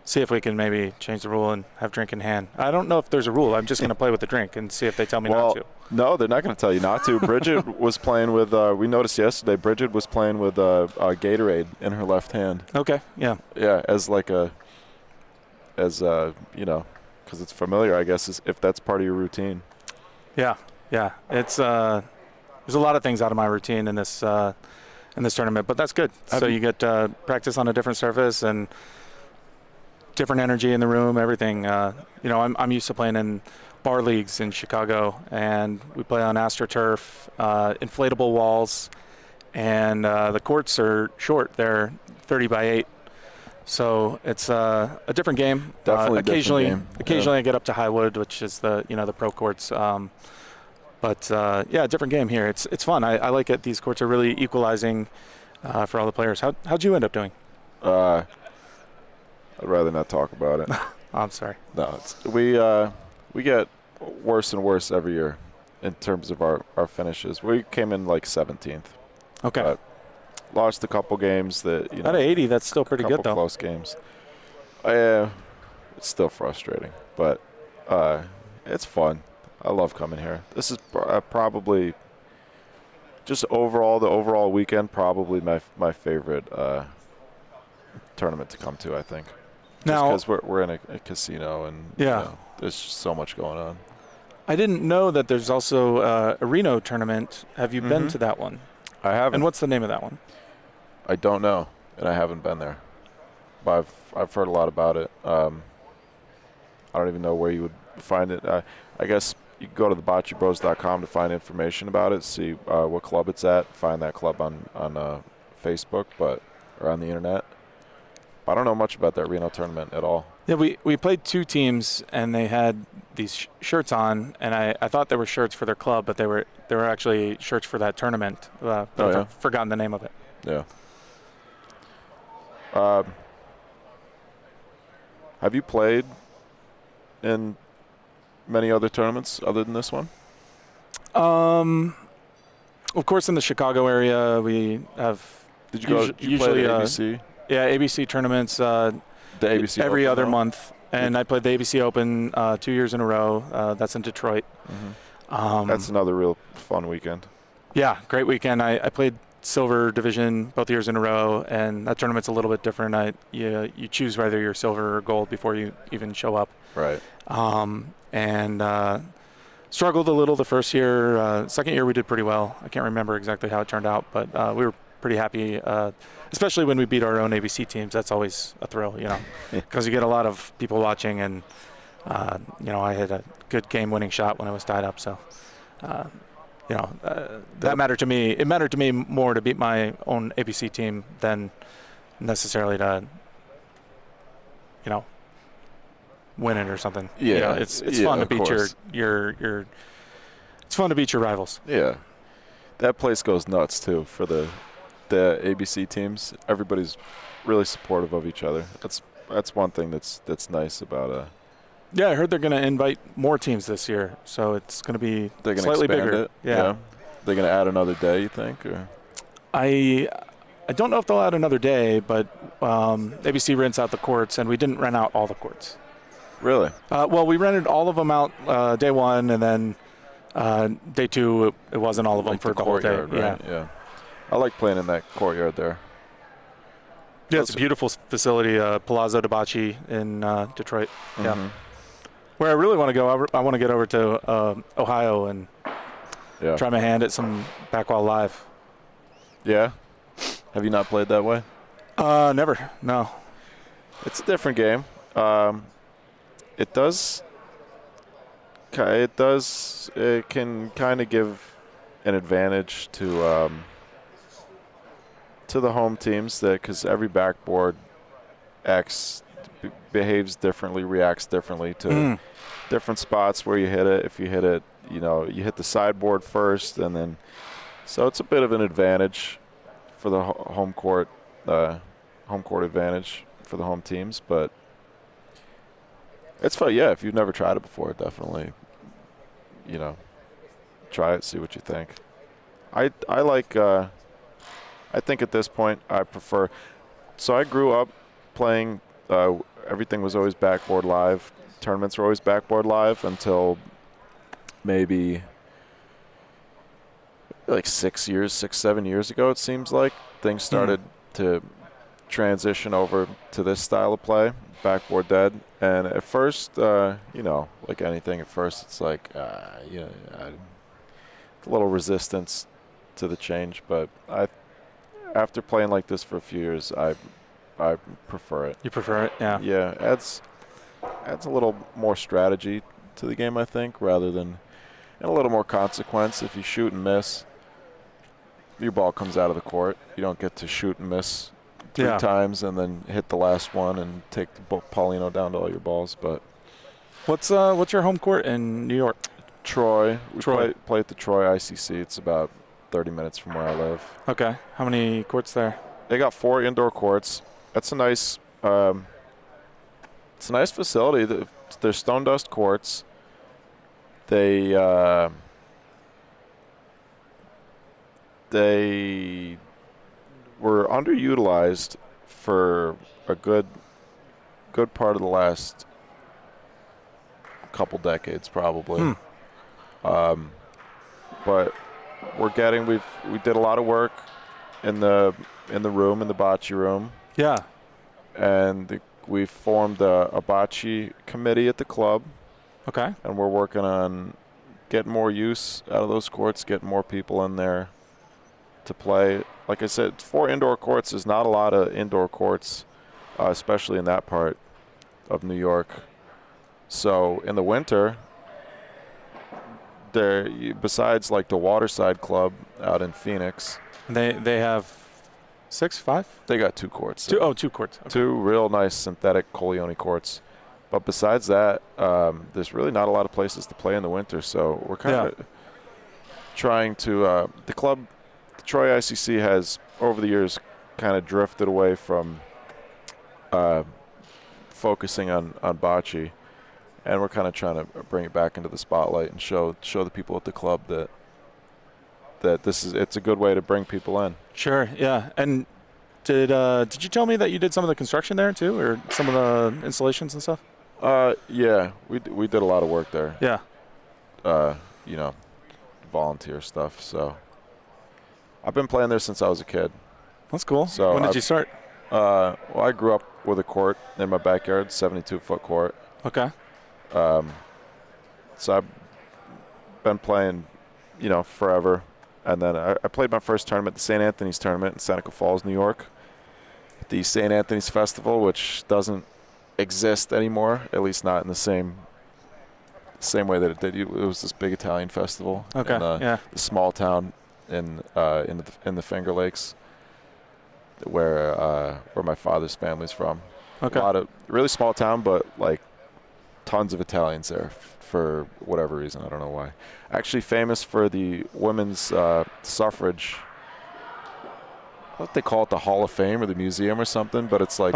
see if we can maybe change the rule and have drink in hand. I don't know if there's a rule. I'm just going to play with the drink and see if they tell me not to. No, they're not going to tell you not to. Bridget was playing with, we noticed yesterday, Bridget was playing with Gatorade in her left hand. Okay, yeah. Yeah, as because it's familiar, I guess, if that's part of your routine. Yeah. It's there's a lot of things out of my routine in this in this tournament, but that's good. So you get practice on a different surface and different energy in the room, everything. You know, I'm used to playing in bar leagues in Chicago, and we play on AstroTurf, inflatable walls, and the courts are short. They're 30 by 8. So it's a different game. Definitely occasionally, different game. Occasionally I get up to Highwood, which is the pro courts. But yeah, different game here. It's fun. I like it. These courts are really equalizing for all the players. How'd you end up doing? I'd rather not talk about it. Oh, I'm sorry. No, we get worse and worse every year in terms of our finishes. We came in like 17th. Okay. But lost a couple games that out of 80, that's still pretty good though. Close games. It's still frustrating, but it's fun. I love coming here. This is probably just the overall weekend, probably my favorite tournament to come to. I think. Now, because we're in a casino and there's just so much going on. I didn't know that there's also a Reno tournament. Have you been to that one? I haven't. And what's the name of that one? I don't know, and I haven't been there. But I've heard a lot about it. I don't even know where you would find it. I guess you can go to thebocceBros.com to find information about it, see what club it's at, find that club on Facebook or on the internet. I don't know much about that Reno tournament at all. Yeah, we played 2 teams, and they had these shirts on, and I thought they were shirts for their club, but they were actually shirts for that tournament. But I've forgotten the name of it. Yeah. Have you played in many other tournaments other than this one? Of course, in the Chicago area, we have. Did you play the ABC? Yeah, ABC tournaments. The ABC every Open other though? month, and I played the ABC Open 2 years in a row. That's in Detroit. That's another real fun weekend. Yeah, great weekend. I played silver division both years in a row, and that tournament's a little bit different. You choose whether you're silver or gold before you even show up. Right. And struggled a little the first year. Second year we did pretty well. I can't remember exactly how it turned out, but we were pretty happy, especially when we beat our own ABC teams. That's always a thrill, because you get a lot of people watching, and I had a good game-winning shot when it was tied up. So, that mattered to me. It mattered to me more to beat my own ABC team than necessarily to, win it or something. Yeah, it's fun to beat your it's fun to beat your rivals. Yeah, that place goes nuts too for the ABC teams. Everybody's really supportive of each other. That's one thing that's nice about Yeah, I heard they're going to invite more teams this year, so it's going to be slightly bigger. It. Yeah. They're going to add another day, you think? Or? I don't know if they'll add another day, but ABC rents out the courts, and we didn't rent out all the courts. Really? Well, we rented all of them out day one, and then day two, it wasn't all of them for the whole day. Right? Yeah. I like playing in that courtyard there. Yeah, it's a beautiful facility, Palazzo de Bocce in Detroit. Yeah. Where I really want to go, I want to get over to Ohio and try my hand at some Backwall Live. Yeah? Have you not played that way? Never, no. It's a different game. It can kind of give an advantage to the home teams, because every backboard behaves differently, reacts differently to different spots where you hit it. If you hit it, you hit the sideboard first, and then so it's a bit of an advantage for the home court advantage for the home teams, but it's fun. Yeah, if you've never tried it before, definitely, try it, see what you think. I like. I think at this point I prefer. So I grew up playing. Everything was always backboard live. Tournaments were always backboard live until maybe like 7 years ago. It seems like things started to transition over to this style of play, backboard dead. And at first, like anything, at first it's like, a little resistance to the change. But after playing like this for a few years, I prefer it. You prefer it? Yeah. Yeah, adds a little more strategy to the game, I think, rather than and a little more consequence. If you shoot and miss, your ball comes out of the court. You don't get to shoot and miss three times and then hit the last one and take the Paulino down to all your balls. But what's your home court in New York? Troy. We play at the Troy ICC. It's about 30 minutes from where I live. Okay. How many courts there? They got 4 indoor courts. That's a nice. It's a nice facility. They're stone dust courts. They were underutilized for a good part of the last couple decades, probably. But we did a lot of work in the room, in the bocce room. Yeah. And we formed a bocce committee at the club. Okay. And we're working on getting more use out of those courts, getting more people in there to play. Like I said, 4 indoor courts is not a lot of indoor courts, especially in that part of New York. So in the winter, besides like the Waterside Club out in Phoenix, they have 5? They got 2 courts. 2 courts. Okay. 2 real nice synthetic Coleone courts. But besides that, there's really not a lot of places to play in the winter. So we're kind of trying to the Troy ICC has over the years kind of drifted away from focusing on bocce, and we're kind of trying to bring it back into the spotlight and show the people at the club that it's a good way to bring people in. Sure. Yeah. And did you tell me that you did some of the construction there too, or some of the installations and stuff? Yeah, we did a lot of work there. Yeah. Volunteer stuff. So I've been playing there since I was a kid. That's cool. So when did you start? Well, I grew up with a court in my backyard, 72-foot court. Okay. So I've been playing, forever. And then I played my first tournament, the St. Anthony's tournament in Seneca Falls, New York. The St. Anthony's Festival, which doesn't exist anymore, at least not in the same way that it did. It was this big Italian festival in the small town in the Finger Lakes, where my father's family's from. Okay. A lot of really small town, but like tons of Italians there for whatever reason. I don't know why. Actually famous for the women's suffrage. What they call it, the Hall of Fame or the museum or something, but it's like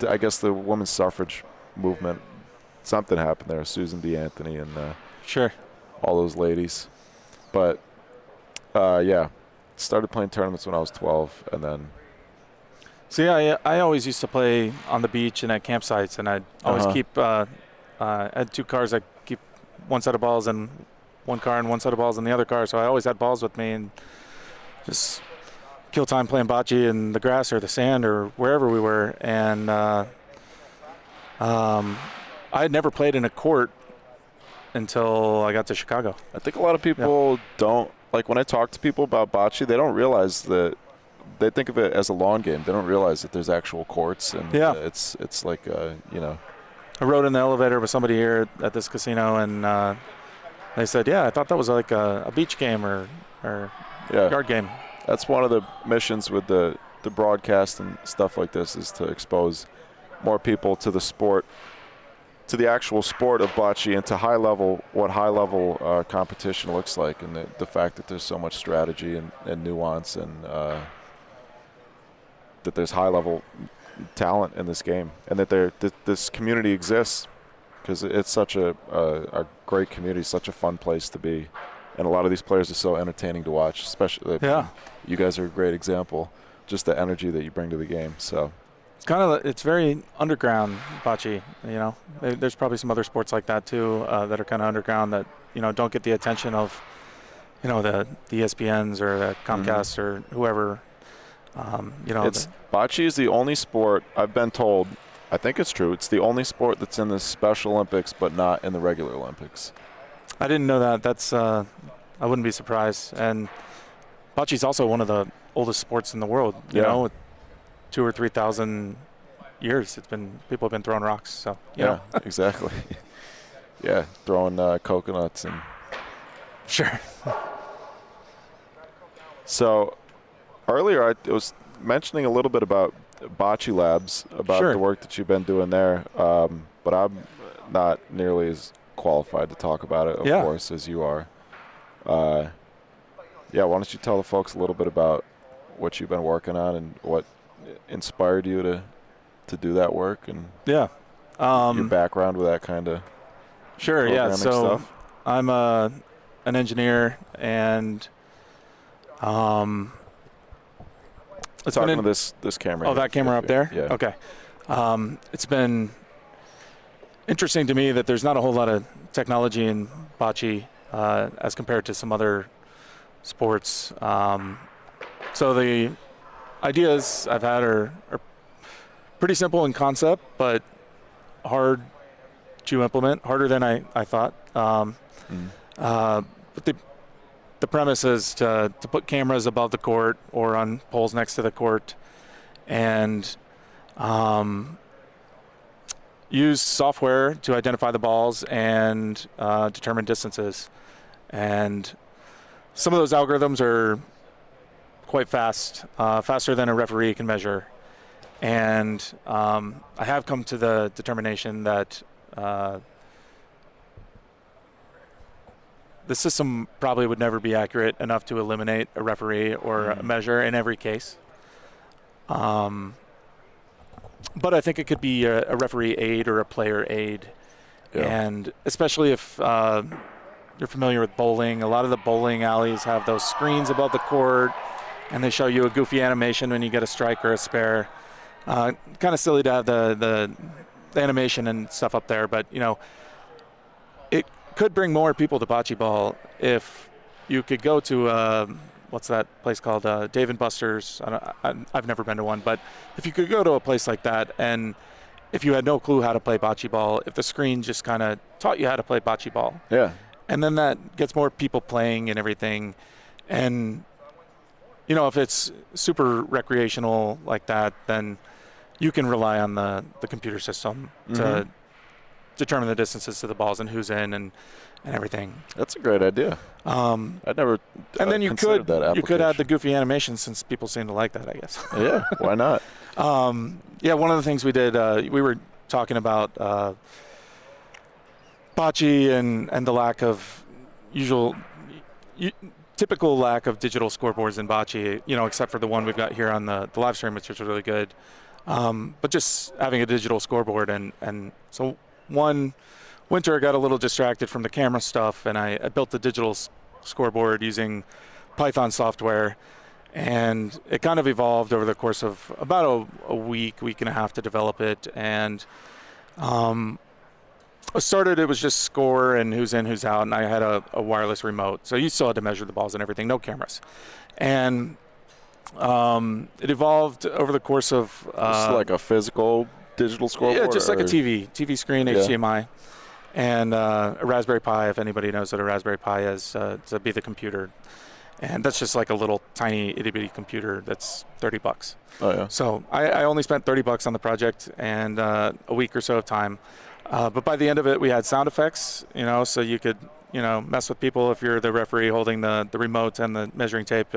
I guess the women's suffrage movement. Something happened there. Susan B. Anthony and sure, all those ladies. But started playing tournaments when I was 12, and then. See, I always used to play on the beach and at campsites, and I'd always keep. I had 2 cars. I keep one set of balls in one car and one set of balls in the other car. So I always had balls with me and just kill time playing bocce in the grass or the sand or wherever we were. And I had never played in a court until I got to Chicago. I think a lot of people don't, like when I talk to people about bocce, they don't realize that they think of it as a lawn game. They don't realize that there's actual courts, and it's like I rode in the elevator with somebody here at this casino, and they said, I thought that was like a beach game or yard game. That's one of the missions with the broadcast and stuff like this, is to expose more people to the sport, to the actual sport of bocce, and to what high level competition looks like, and the fact that there's so much strategy and nuance, and that there's high level talent in this game, and that this community exists, because it's such a great community, such a fun place to be, and a lot of these players are so entertaining to watch. Especially, you guys are a great example. Just the energy that you bring to the game. So it's very underground bocce. There's probably some other sports like that too that are kind of underground that don't get the attention of the ESPNs or the Comcast or whoever. Bocce is the only sport, I've been told, I think it's true, it's the only sport that's in the Special Olympics but not in the regular Olympics. I didn't know that. That's I wouldn't be surprised. And bocce's also one of the oldest sports in the world. You know, with 2,000 or 3,000 years, people have been throwing rocks. So you know. Exactly. Yeah, throwing coconuts and. Sure. So earlier I was mentioning a little bit about Bocce Labs, about the work that you've been doing there, but I'm not nearly as qualified to talk about it, of course, as you are. Why don't you tell the folks a little bit about what you've been working on and what inspired you to do that work and your background with that kind of programming stuff? I'm an engineer, and talking to this camera. Oh, that camera up there? Yeah. Okay. It's been interesting to me that there's not a whole lot of technology in bocce as compared to some other sports. So the ideas I've had are pretty simple in concept, but hard to implement, harder than I thought. But the premise is to put cameras above the court or on poles next to the court, and use software to identify the balls and determine distances. And some of those algorithms are quite fast, faster than a referee can measure. And I have come to the determination that the system probably would never be accurate enough to eliminate a referee or a measure in every case. But I think it could be a referee aid or a player aid. Yeah. And especially if you're familiar with bowling, a lot of the bowling alleys have those screens above the court, and they show you a goofy animation when you get a strike or a spare. Kind of silly to have the animation and stuff up there, but, you know, it could bring more people to bocce ball if you could go to what's that place called, Dave & Buster's. I've never been to one, but if you could go to a place like that, and if you had no clue how to play bocce ball, if the screen just kind of taught you how to play bocce ball, and then that gets more people playing and everything. And you know, if it's super recreational like that, then you can rely on the computer system to determine the distances to the balls and who's in and everything. That's a great idea. I'd never and then you could that add the goofy animation, since people seem to like that, I guess. Yeah, why not? One of the things we did, we were talking about bocce and the lack of typical lack of digital scoreboards in bocce, you know, except for the one we've got here on the live stream, which is really good. But just having a digital scoreboard, and so one winter I got a little distracted from the camera stuff, and I built the digital scoreboard using Python software, and it kind of evolved over the course of about a week and a half to develop it. And it was just score and who's in, who's out, and I had a wireless remote, so you still had to measure the balls and everything, no cameras. And it evolved over the course of it's like a physical digital scoreboard? Yeah, just like a TV screen, HDMI, and a Raspberry Pi, if anybody knows what a Raspberry Pi is, to be the computer. And that's just like a little tiny itty-bitty computer that's $30. Oh, yeah. So I only spent $30 on the project and a week or so of time. But by the end of it, we had sound effects, you know, so you could, you know, mess with people. If you're the referee holding the remote and the measuring tape,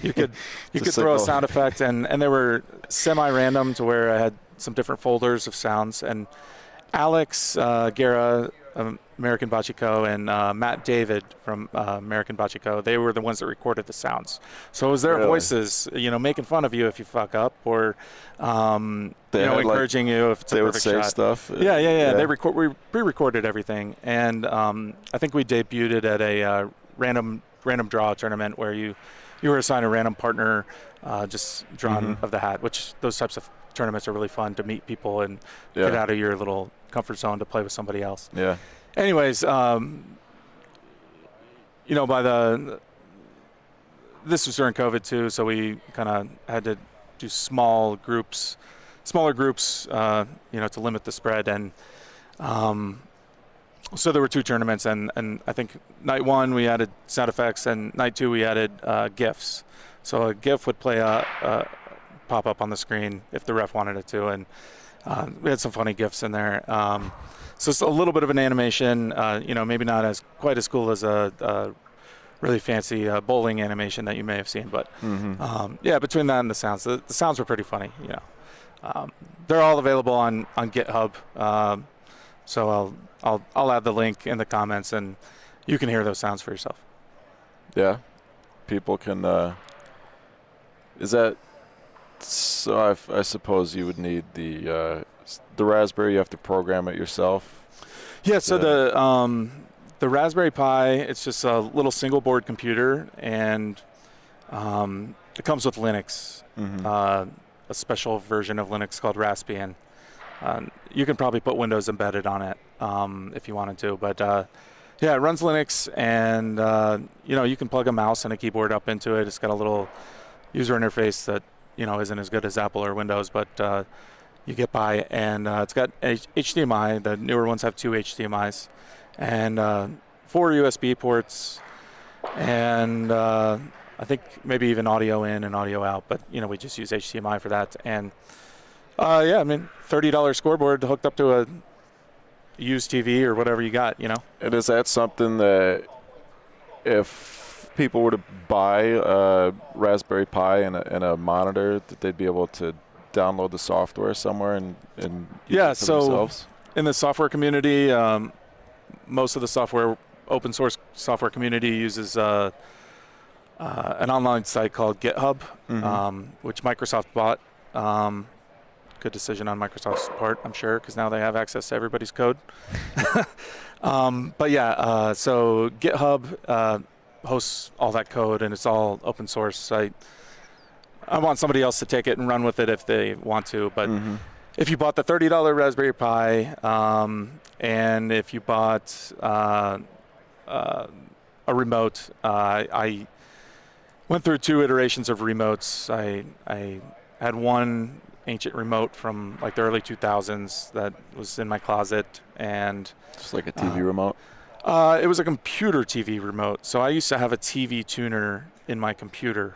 you could throw a sound effect, and they were semi-random to where I had some different folders of sounds. And Alex Guerra, American Bocce Co., and Matt David from American Bocce Co., they were the ones that recorded the sounds. So it was their voices, you know, making fun of you if you fuck up, or encouraging you if it's a perfect shot. They would say stuff. Yeah. We pre-recorded everything, and I think we debuted it at a random draw tournament where you were assigned a random partner, just drawn of the hat. Which those types of tournaments are really fun to meet people and get out of your little comfort zone to play with somebody else. Yeah. Anyways, you know, this was during COVID too, so we kind of had to do smaller groups, you know, to limit the spread. And So there were 2 tournaments, and I think night 1 we added sound effects, and night 2 we added GIFs. So a GIF would pop up on the screen if the ref wanted it to, and we had some funny GIFs in there. So it's a little bit of an animation, maybe not quite as cool as a really fancy bowling animation that you may have seen, but between that and the sounds were pretty funny. They're all available on GitHub, so I'll add the link in the comments, and you can hear those sounds for yourself. Yeah, people can. Is that so? I suppose you would need the Raspberry. You have to program it yourself. Yeah. So the Raspberry Pi, it's just a little single board computer, and it comes with Linux, a special version of Linux called Raspbian. You can probably put Windows embedded on it if you wanted to, but it runs Linux, and you can plug a mouse and a keyboard up into it. It's got a little user interface that isn't as good as Apple or Windows, but you get by, and it's got HDMI. The newer ones have 2 HDMIs and 4 USB ports, and I think maybe even audio in and audio out, but we just use HDMI for that. And $30 scoreboard hooked up to a used TV or whatever you got, And is that something that if people were to buy a Raspberry Pi and a monitor, that they'd be able to download the software somewhere and use it for themselves? In the software community, most of the open source software community uses an online site called GitHub, which Microsoft bought. Good decision on Microsoft's part, I'm sure, because now they have access to everybody's code. So GitHub hosts all that code, and it's all open source. I want somebody else to take it and run with it if they want to, but if you bought the $30 Raspberry Pi, and if you bought a remote, I went through 2 iterations of remotes. I had one ancient remote from like the early 2000s that was in my closet, and just like a TV remote. It was a computer TV remote. So I used to have a TV tuner in my computer,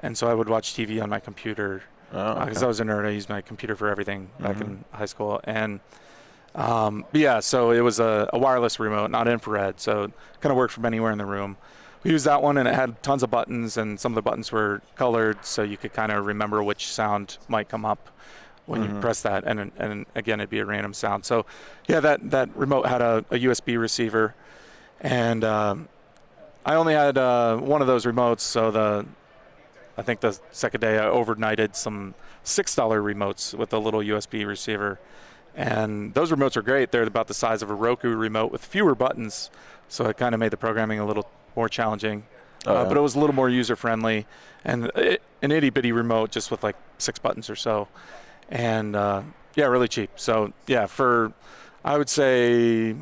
and so I would watch TV on my computer because I was a nerd. I used my computer for everything back in high school, and so it was a wireless remote, not infrared, so it kind of worked from anywhere in the room. We used that one, and it had tons of buttons, and some of the buttons were colored, so you could kind of remember which sound might come up when you press that, and again, it'd be a random sound. So, that remote had a USB receiver, and I only had one of those remotes, so I think the second day I overnighted some $6 remotes with a little USB receiver, and those remotes are great. They're about the size of a Roku remote with fewer buttons, so it kind of made the programming a little more challenging, but it was a little more user-friendly, and an itty-bitty remote just with like 6 buttons or so, and really cheap. So for I would say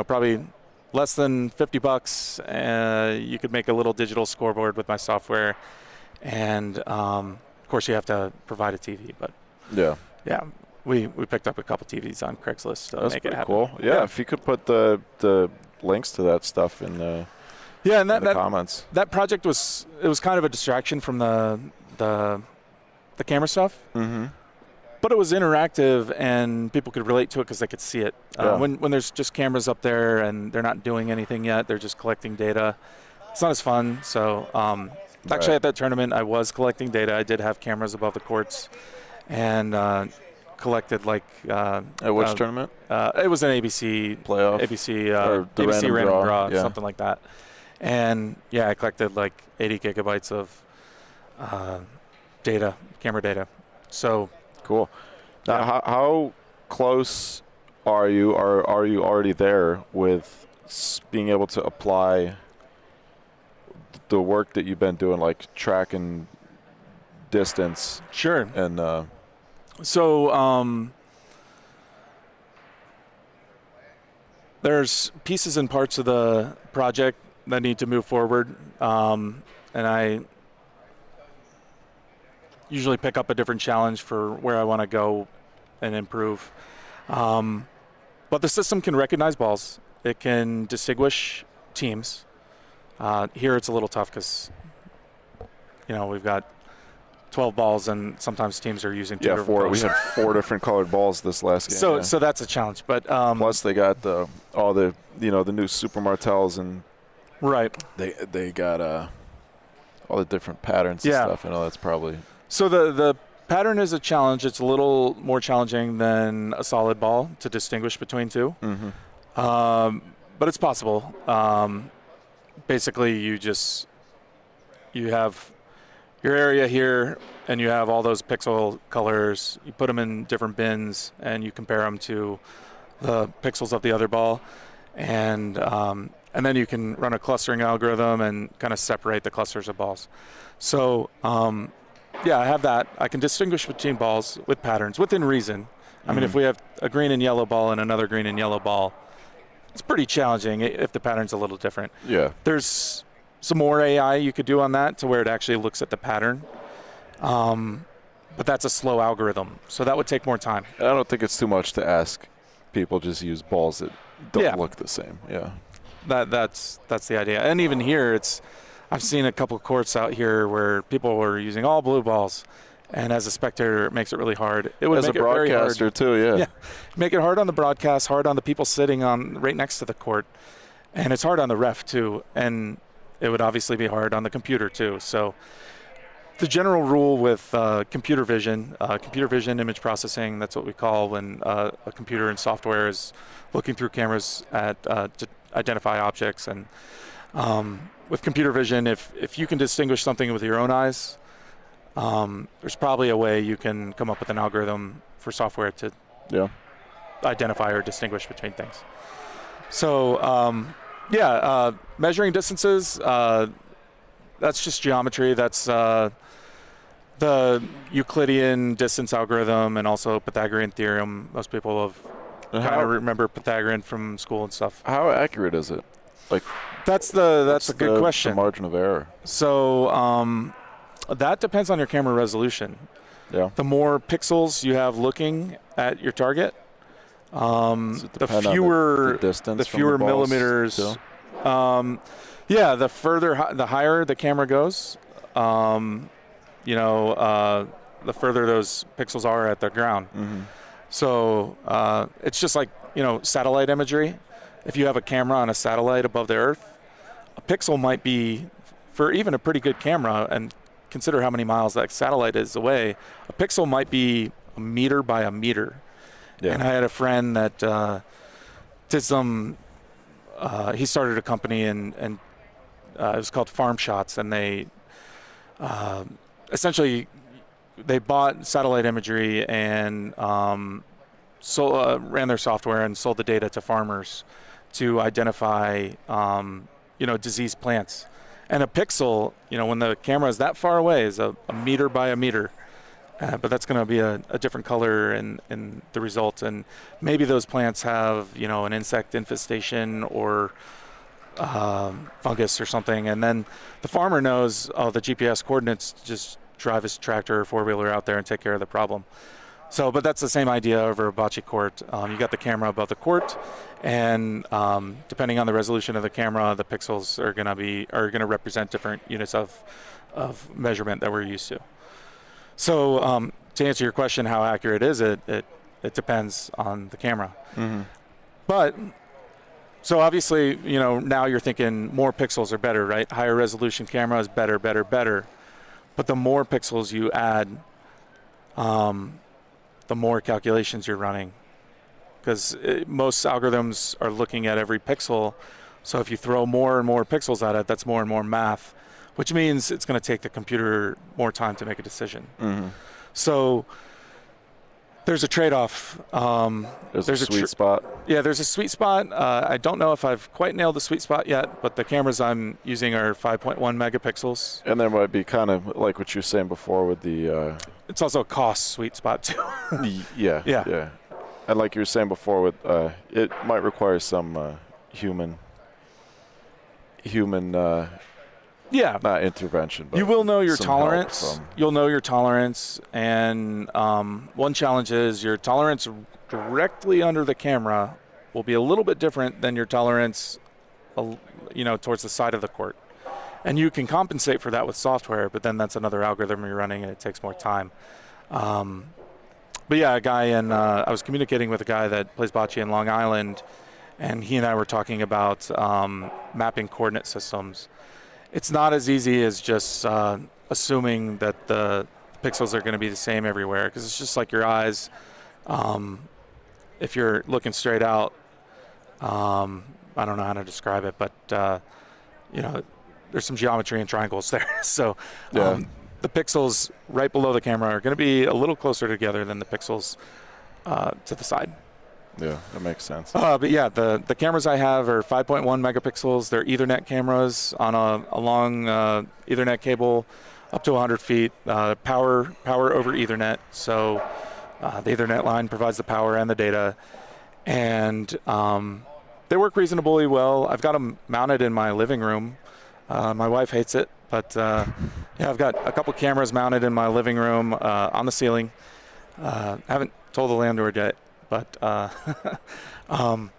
probably less than $50, you could make a little digital scoreboard with my software, and of course you have to provide a TV, but we picked up a couple TVs on Craigslist to make it happen. Cool. Yeah, if you could put the links to that stuff in the comments. That project was kind of a distraction from the camera stuff, but it was interactive and people could relate to it because they could see it. When there's just cameras up there and they're not doing anything yet, they're just collecting data. It's not as fun. So actually, at that tournament, I was collecting data. I did have cameras above the courts, and collected at which tournament? It was an ABC playoff, ABC random draw, something like that. And I collected like 80 gigabytes of camera data. So cool. Now, how close are you? Are you already there with being able to apply the work that you've been doing, like track and distance? Sure. And there's pieces and parts of the project that need to move forward, and I usually pick up a different challenge for where I want to go and improve. But the system can recognize balls. It can distinguish teams. Here it's a little tough because, we've got 12 balls and sometimes teams are using two different we colors. had 4 different colored balls this last game. So that's a challenge. But plus they got all the the new Super Martels, and right. They got all the different patterns and stuff. I know that's probably. So the pattern is a challenge. It's a little more challenging than a solid ball to distinguish between two. Mm-hmm. But it's possible. Basically, you have your area here, and you have all those pixel colors. You put them in different bins, and you compare them to the pixels of the other ball, and then you can run a clustering algorithm and kind of separate the clusters of balls. So, I have that. I can distinguish between balls with patterns within reason. I mean, if we have a green and yellow ball and another green and yellow ball, it's pretty challenging if the pattern's a little different. Yeah. There's some more AI you could do on that to where it actually looks at the pattern. But that's a slow algorithm, so that would take more time. I don't think it's too much to ask people just use balls that don't look the same. Yeah. That's the idea. And even here, I've seen a couple of courts out here where people were using all blue balls, and as a spectator, it makes it really hard. It would as make a it very hard. broadcaster too, yeah. Make it hard on the broadcast, hard on the people sitting on right next to the court, and it's hard on the ref too. And it would obviously be hard on the computer too. So the general rule with computer vision image processing, that's what we call when a computer and software is looking through cameras to identify objects. And with computer vision, if you can distinguish something with your own eyes, there's probably a way you can come up with an algorithm for software to identify or distinguish between things. So, measuring distances, that's just geometry. That's the Euclidean distance algorithm and also Pythagorean theorem. Most people have kind of remember Pythagorean from school and stuff. How accurate is it? Like that's a good question. The margin of error. So that depends on your camera resolution. Yeah. The more pixels you have looking at your target, the fewer the fewer millimeters. The higher the camera goes, the further those pixels are at the ground. Mm-hmm. So it's just like satellite imagery. If you have a camera on a satellite above the Earth, a pixel might be, for even a pretty good camera, and consider how many miles that satellite is away, a pixel might be a meter by a meter. Yeah. And I had a friend that did some. He started a company and it was called Farm Shots, and they essentially they bought satellite imagery and ran their software and sold the data to farmers to identify diseased plants. And a pixel, when the camera is that far away, is a meter by a meter. But that's going to be a different color in the result. And maybe those plants have, an insect infestation or fungus or something. And then the farmer knows, the GPS coordinates, just drive his tractor or four-wheeler out there and take care of the problem. So, but that's the same idea over a bocce court. You got the camera above the court, and depending on the resolution of the camera, the pixels are going to represent different units of measurement that we're used to. So, to answer your question, how accurate is it? It depends on the camera. Mm-hmm. But so obviously, now you're thinking more pixels are better, right? Higher resolution camera is better. But the more pixels you add, the more calculations you're running, because most algorithms are looking at every pixel. So if you throw more and more pixels at it, that's more and more math, which means it's going to take the computer more time to make a decision. Mm-hmm. So there's a trade-off. There's a sweet spot. Yeah, there's a sweet spot. I don't know if I've quite nailed the sweet spot yet, but the cameras I'm using are 5.1 megapixels. And there might be kind of like what you were saying before with the... It's also a cost sweet spot, too. Yeah. And like you were saying before, with it might require some human not intervention, but you will know your tolerance. You'll know your tolerance, and one challenge is your tolerance directly under the camera will be a little bit different than your tolerance, towards the side of the court. And you can compensate for that with software, but then that's another algorithm you're running, and it takes more time. But yeah, I was communicating with a guy that plays bocce in Long Island, and he and I were talking about mapping coordinate systems. It's not as easy as just assuming that the pixels are going to be the same everywhere, because it's just like your eyes. If you're looking straight out, I don't know how to describe it, but there's some geometry and triangles there. So the pixels right below the camera are going to be a little closer together than the pixels to the side. Yeah, that makes sense. But yeah, the cameras I have are 5.1 megapixels. They're Ethernet cameras on a long Ethernet cable up to 100 feet. Power over Ethernet. So the Ethernet line provides the power and the data. And they work reasonably well. I've got them mounted in my living room. My wife hates it, but I've got a couple cameras mounted in my living room on the ceiling. I haven't told the landlord yet, but I'll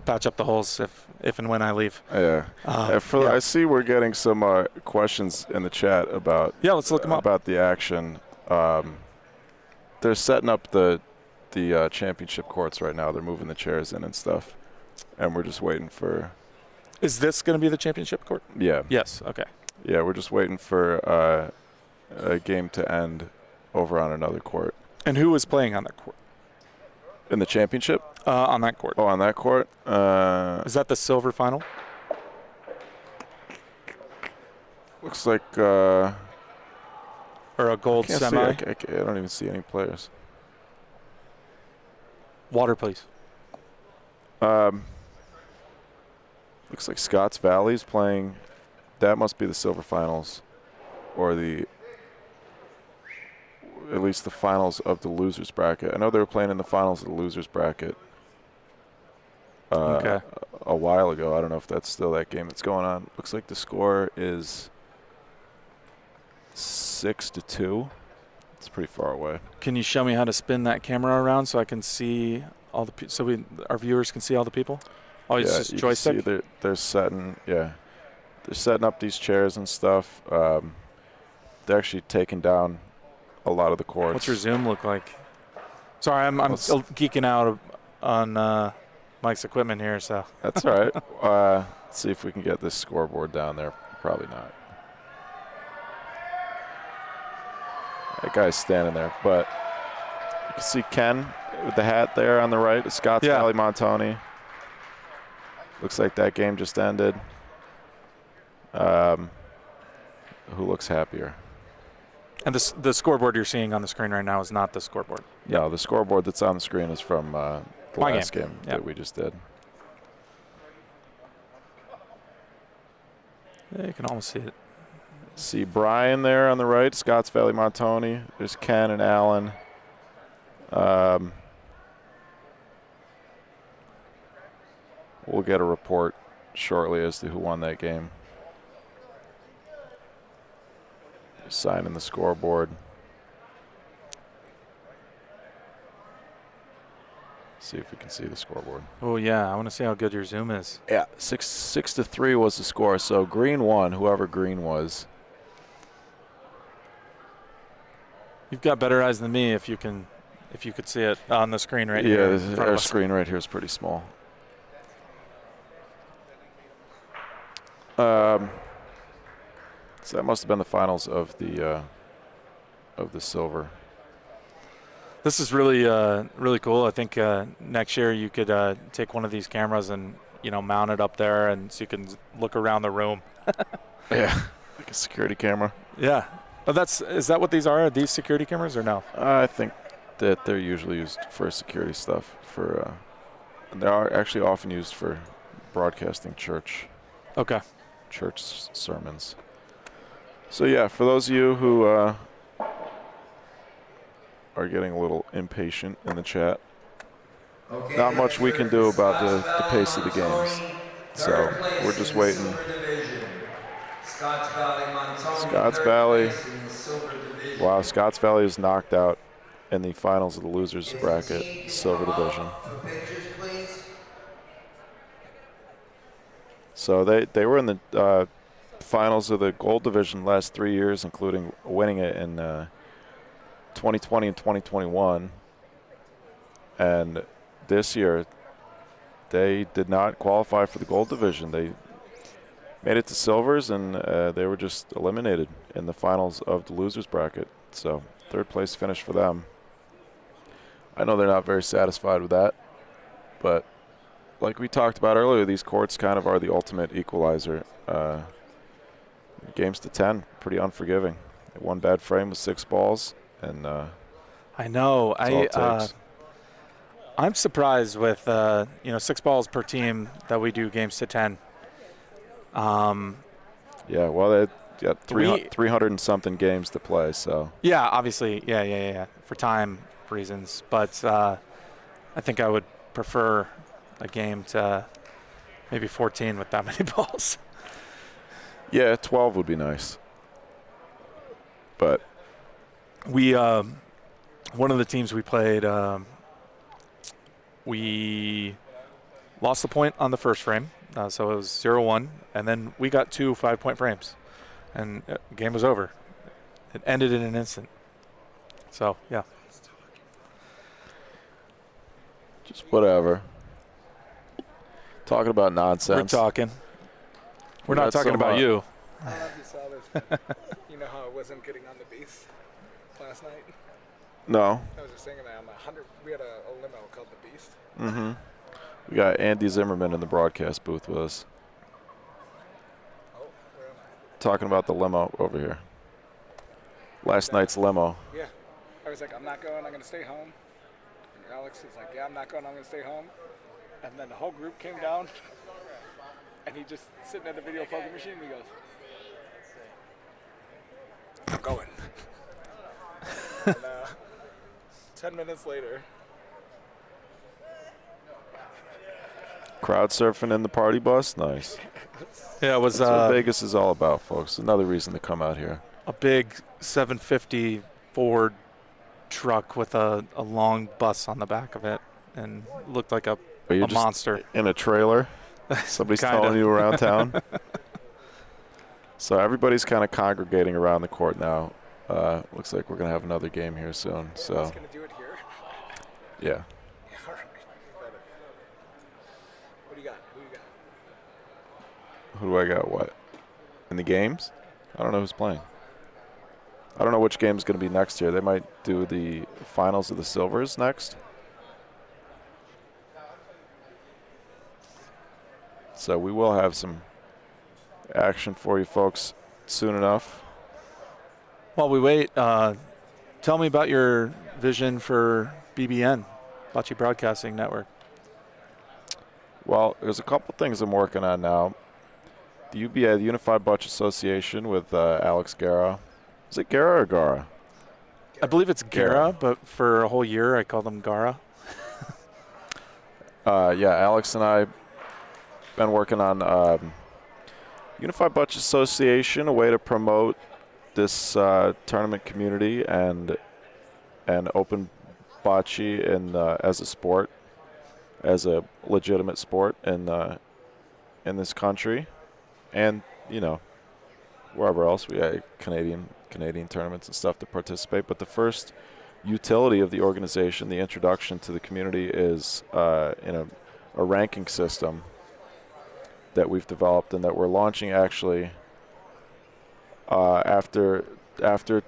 patch up the holes if and when I leave. Yeah. I see we're getting some questions in the chat about let's look them up. About the action. They're setting up the championship courts right now. They're moving the chairs in and stuff, and we're just waiting for. Is this going to be the championship court? Yeah. Yes. Okay. Yeah, we're just waiting for a game to end over on another court. And who is playing on that court? In the championship? On that court. Oh, on that court? Is that the silver final? Looks like. Or a gold semi? I don't even see any players. Water, please. Looks like Scotts Valley's playing. That must be the silver finals, or at least the finals of the losers bracket. I know they were playing in the finals of the losers bracket a while ago. I don't know if that's still that game that's going on. Looks like the score is 6-2. It's pretty far away. Can you show me how to spin that camera around so I can see all the our viewers can see all the people? Oh, it's just joystick. They're setting up these chairs and stuff. They're actually taking down a lot of the courts. What's your zoom look like? Sorry, I'm still geeking out on Mike's equipment here, so. That's all right. Let's see if we can get this scoreboard down there. Probably not. That guy's standing there, but you can see Ken with the hat there on the right. It's Scotts Valley Montoni. Looks like that game just ended. Who looks happier? And the scoreboard you're seeing on the screen right now is not the scoreboard. No, the scoreboard that's on the screen is from the last game that we just did. Yeah, you can almost see it. See Brian there on the right, Scotts Valley Montoni. There's Ken and Alan. We'll get a report shortly as to who won that game. Signing the scoreboard. See if we can see the scoreboard. Oh yeah, I want to see how good your zoom is. Yeah, 6-3 was the score. So green won, whoever green was. You've got better eyes than me if you could see it on the screen right here. Yeah, our screen right here is pretty small. So that must have been the finals of the silver. This is really really cool. I think next year you could take one of these cameras and mount it up there, and so you can look around the room. Yeah, like a security camera. Yeah. Oh, is that what these are? Are these security cameras or no? I think that they're usually used for security stuff. They are actually often used for broadcasting church. Okay. Church sermons. So yeah, for those of you who are getting a little impatient in the chat, not much we can do about the pace of the games. So we're just waiting. Scotts Valley. Wow, Scotts Valley is knocked out in the finals of the losers bracket, silver division. For pictures, please. So they were in the finals of the gold division the last 3 years, including winning it in 2020 and 2021. And this year, they did not qualify for the gold division. They made it to silvers, and they were just eliminated in the finals of the losers bracket. So third place finish for them. I know they're not very satisfied with that, but like we talked about earlier, these courts kind of are the ultimate equalizer. Games to 10, pretty unforgiving. One bad frame with 6 balls, and I know. that's all it takes. I'm surprised with 6 balls per team that we do games to 10. Yeah, well, they got 300 and something games to play, so. Yeah, obviously, yeah, for time reasons. But I think I would prefer a game to maybe 14 with that many balls. Yeah, 12 would be nice. But we, one of the teams we played, we lost the point on the first frame, so it was 0-1, and then we got 2 5-point frames, and the game was over. It ended in an instant. So, yeah. just whatever. Talking about nonsense. We're talking. We're not talking about you. I don't know if you saw this. You know how I wasn't getting on the base last night? No. I was just thinking that on the 100, we had a limo called the Beast. Mm-hmm. We got Andy Zimmerman in the broadcast booth with us. Oh, where am I? Talking about the limo over here. Last night's limo. Yeah. I was like, I'm not going, I'm going to stay home. And Alex was like, yeah, I'm not going, I'm going to stay home. And then the whole group came down. And he just sitting at the video poker machine, and he goes, I'm going. And 10 minutes later, Crowd surfing in the party bus? Nice. Yeah, it was That's what Vegas is all about, folks. Another reason to come out here. a big 750 Ford truck with a long bus on the back of it, and looked like a Just monster. In a trailer? Somebody's Kinda. towing you around town? So everybody's kind of congregating around the court now. Looks like we're going to have another game here soon. So, going to do it here? yeah. All right. What do you got? Who you got? Who do I got? What? In the games? I don't know who's playing. I don't know which game is going to be next year. They might do the finals of the silvers next. So we will have some action for you folks soon enough. While we wait, tell me about your vision for BBN, Bocce Broadcasting Network. Well, there's a couple things I'm working on now. The UBA, the Unified Bocce Association with Alex Guerra. Is it Guerra or Gara? I believe it's Guerra, but for a whole year I called him Gara. Yeah, Alex and I been working on Unified Bocce Association, a way to promote this tournament community and open bocce as a sport, as a legitimate sport in this country, and wherever else we have Canadian tournaments and stuff to participate. But the first utility of the organization, the introduction to the community, is in a ranking system that we've developed and that we're launching actually after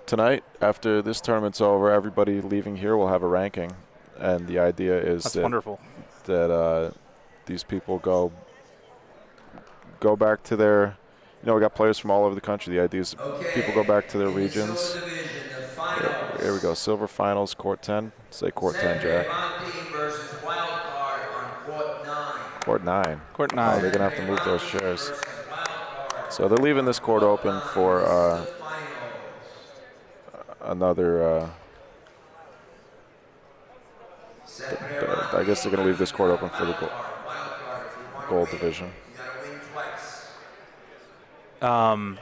tonight. After this tournament's over, everybody leaving here will have a ranking, and the idea is That's wonderful. that these people go back to their, we got players from all over the country. The idea is people go back to their regions. Division, the finals. Here we go, silver finals, court 10. Say court 10, Jack. Avanti versus Wildcard on court 9. Court 9. Court Oh, 9. they're going to have to move those chairs. So they're leaving this court open for another, I guess they're going to leave this court open for the gold division. Well,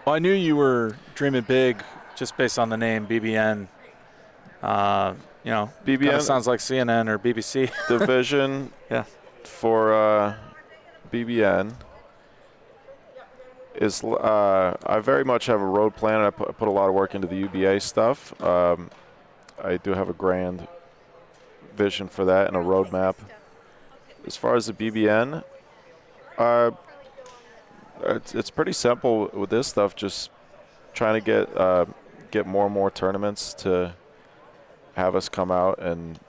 I knew you were dreaming big just based on the name BBN. You know, BBN kind of sounds like CNN or BBC. division Yeah. for BBN is I very much have a road plan. I put a lot of work into the UBA stuff. I do have a grand vision for that and a roadmap. As far as the BBN, it's pretty simple with this stuff. Just trying to get more and more tournaments to have us come out and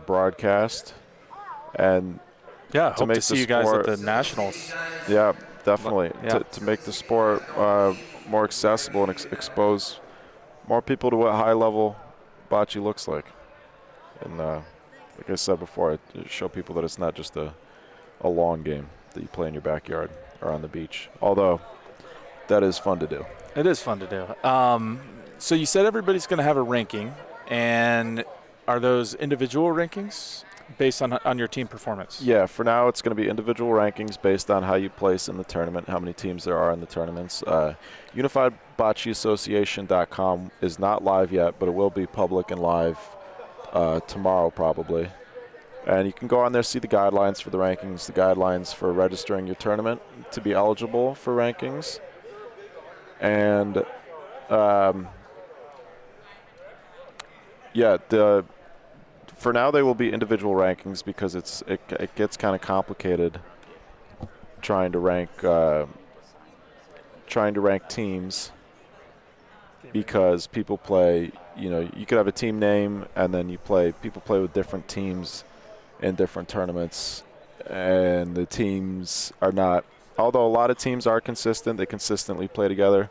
broadcast, and Yeah, to hope make to see the you guys at sport- the Nationals. Yeah, definitely. Yeah. To make the sport more accessible and expose more people to what high-level bocce looks like. And like I said before, show people that it's not just a long game that you play in your backyard or on the beach. Although that is fun to do. It is fun to do. So you said everybody's going to have a ranking, and are those individual rankings based on your team performance? Yeah, for now it's going to be individual rankings based on how you place in the tournament, how many teams there are in the tournaments. UnifiedBocceAssociation.com is not live yet, but it will be public and live tomorrow probably. And you can go on there, see the guidelines for the rankings, the guidelines for registering your tournament to be eligible for rankings. And for now they will be individual rankings because it gets kind of complicated trying to rank teams, because people play, you could have a team name and then people play with different teams in different tournaments, and the teams are not, although a lot of teams are consistent, they consistently play together.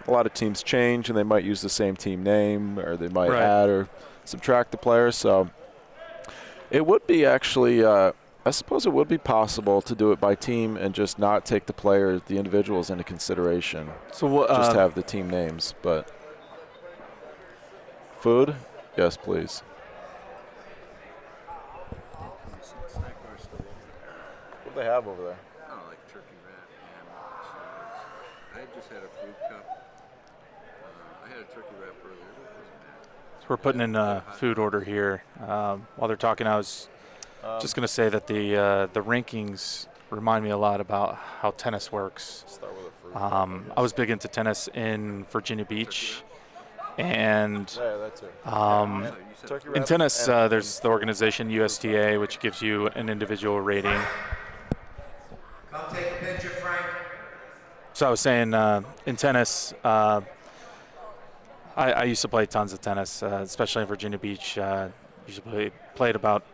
A lot of teams change and they might use the same team name, or they might add or subtract the players. So it would be actually, I suppose it would be possible to do it by team and just not take the individuals into consideration. So just have the team names. But food, yes, please. What do they have over there? Oh, like turkey wrap, ham, cheese. I just had a fruit cup. I had a turkey wrap earlier. So we're putting in a food order here. While they're talking, I was just going to say that the rankings remind me a lot about how tennis works. Start with a fruit. I was big into tennis in Virginia Beach, and in tennis there's the organization USTA, which gives you an individual rating. Come take a picture, Frank. So I was saying, in tennis, I used to play tons of tennis, especially in Virginia Beach. Usually played about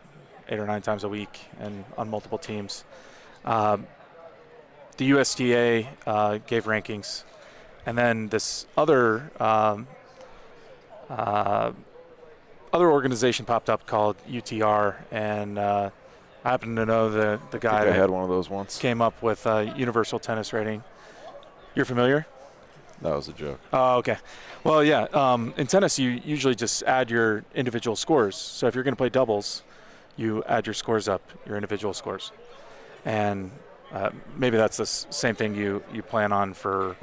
8 or 9 times a week and on multiple teams. The USTA gave rankings, and then this other organization popped up called UTR, and I happen to know the guy I had one of those once. Came up with a universal tennis rating. You're familiar? That was a joke. Oh, okay. Well, yeah. In tennis, you usually just add your individual scores. So if you're going to play doubles, you add your scores up, your individual scores. And maybe that's the same thing you plan on for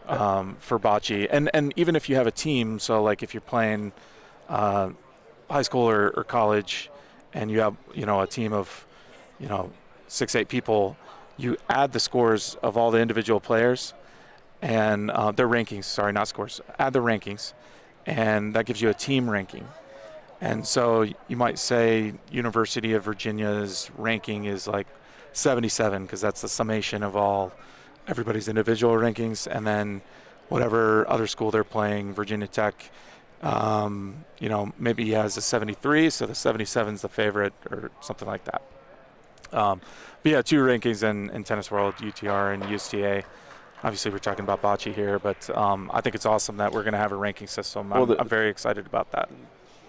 bocce. And even if you have a team, so like if you're playing high school or college, and you have a team of 6-8 people, you add the scores of all the individual players and their rankings. Sorry, not scores. Add the rankings, and that gives you a team ranking. And so you might say University of Virginia's ranking is like 77, because that's the summation of everybody's individual rankings, and then whatever other school they're playing, Virginia Tech, maybe he has a 73, so the 77 is the favorite or something like that. But yeah, 2 rankings in Tennis World, UTR and USTA. Obviously, we're talking about bocce here, but I think it's awesome that we're going to have a ranking system. I'm very excited about that.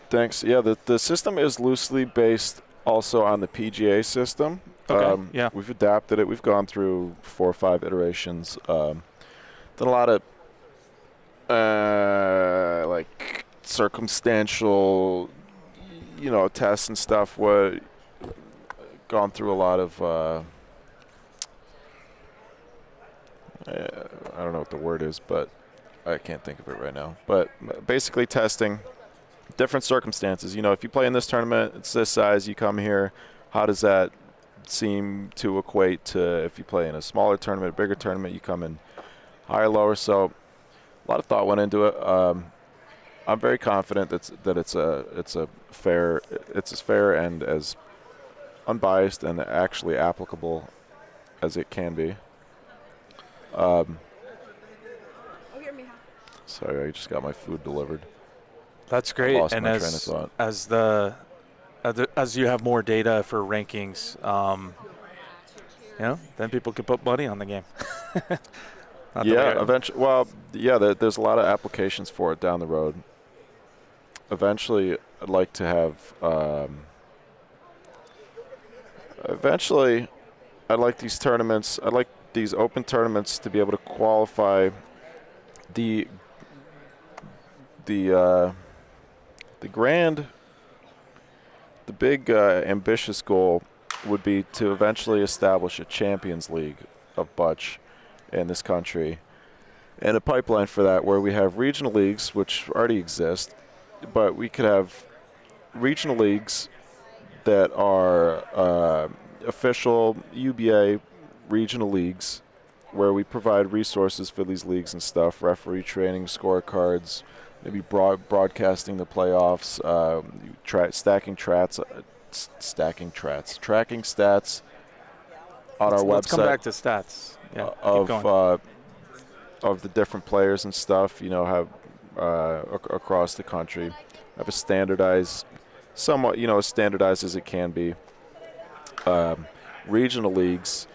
Thanks. Yeah, the system is loosely based also on the PGA system. Okay. Yeah. We've adapted it. We've gone through 4 or 5 iterations. Done a lot of like circumstantial, tests and stuff. Gone through a lot of I don't know what the word is, but I can't think of it right now. But basically testing different circumstances. You know, if you play in this tournament, it's this size, you come here, how does that seem to equate to if you play in a smaller tournament, a bigger tournament, you come in higher, lower. So a lot of thought went into it. I'm very confident that it's as fair and as unbiased and actually applicable as it can be. Sorry, I just got my food delivered. That's great. Lost And my train of thought. as you have more data for rankings, you know, then people can put money on the game. Yeah, eventually. Well, yeah, there's a lot of applications for it down the road. Eventually, I'd like to have. Eventually, I'd like these tournaments. I'd like these open tournaments to be able to qualify the big ambitious goal would be to eventually establish a Champions League of Bocce in this country, and a pipeline for that where we have regional leagues, which already exist, but we could have regional leagues that are official UBA regional leagues where we provide resources for these leagues and stuff, referee training, scorecards, maybe broadcasting the playoffs, tracking stats on our website. Let's come back to stats. Yeah, of the different players and stuff, you know, have across the country. Have a standardized, somewhat, you know, as standardized as it can be. Regional leagues,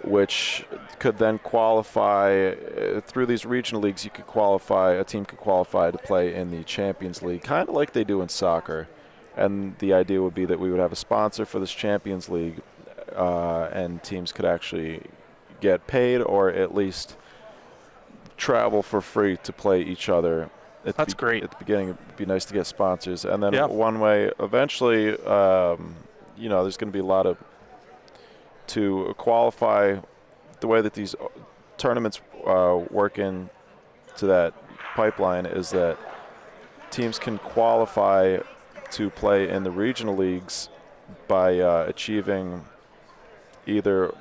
which could then qualify through these regional leagues. You could qualify, a team could qualify to play in the Champions League, kind of like they do in soccer. And the idea would be that we would have a sponsor for this Champions League, and teams could actually get paid or at least travel for free to play each other. That's great. At the beginning, it'd be nice to get sponsors. And then one way, eventually, you know, there's going to be a lot of, to qualify, the way that these tournaments work in to that pipeline is that teams can qualify to play in the regional leagues by achieving either,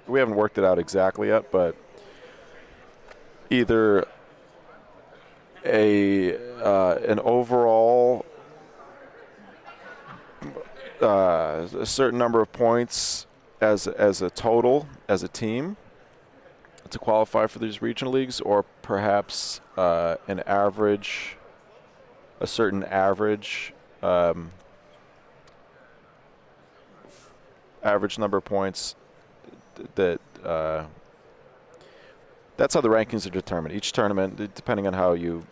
we haven't worked it out exactly yet, but either an overall a certain number of points as a total, as a team, to qualify for these regional leagues, or perhaps an average, a certain average average number of points that that's how the rankings are determined. Each tournament, depending on how you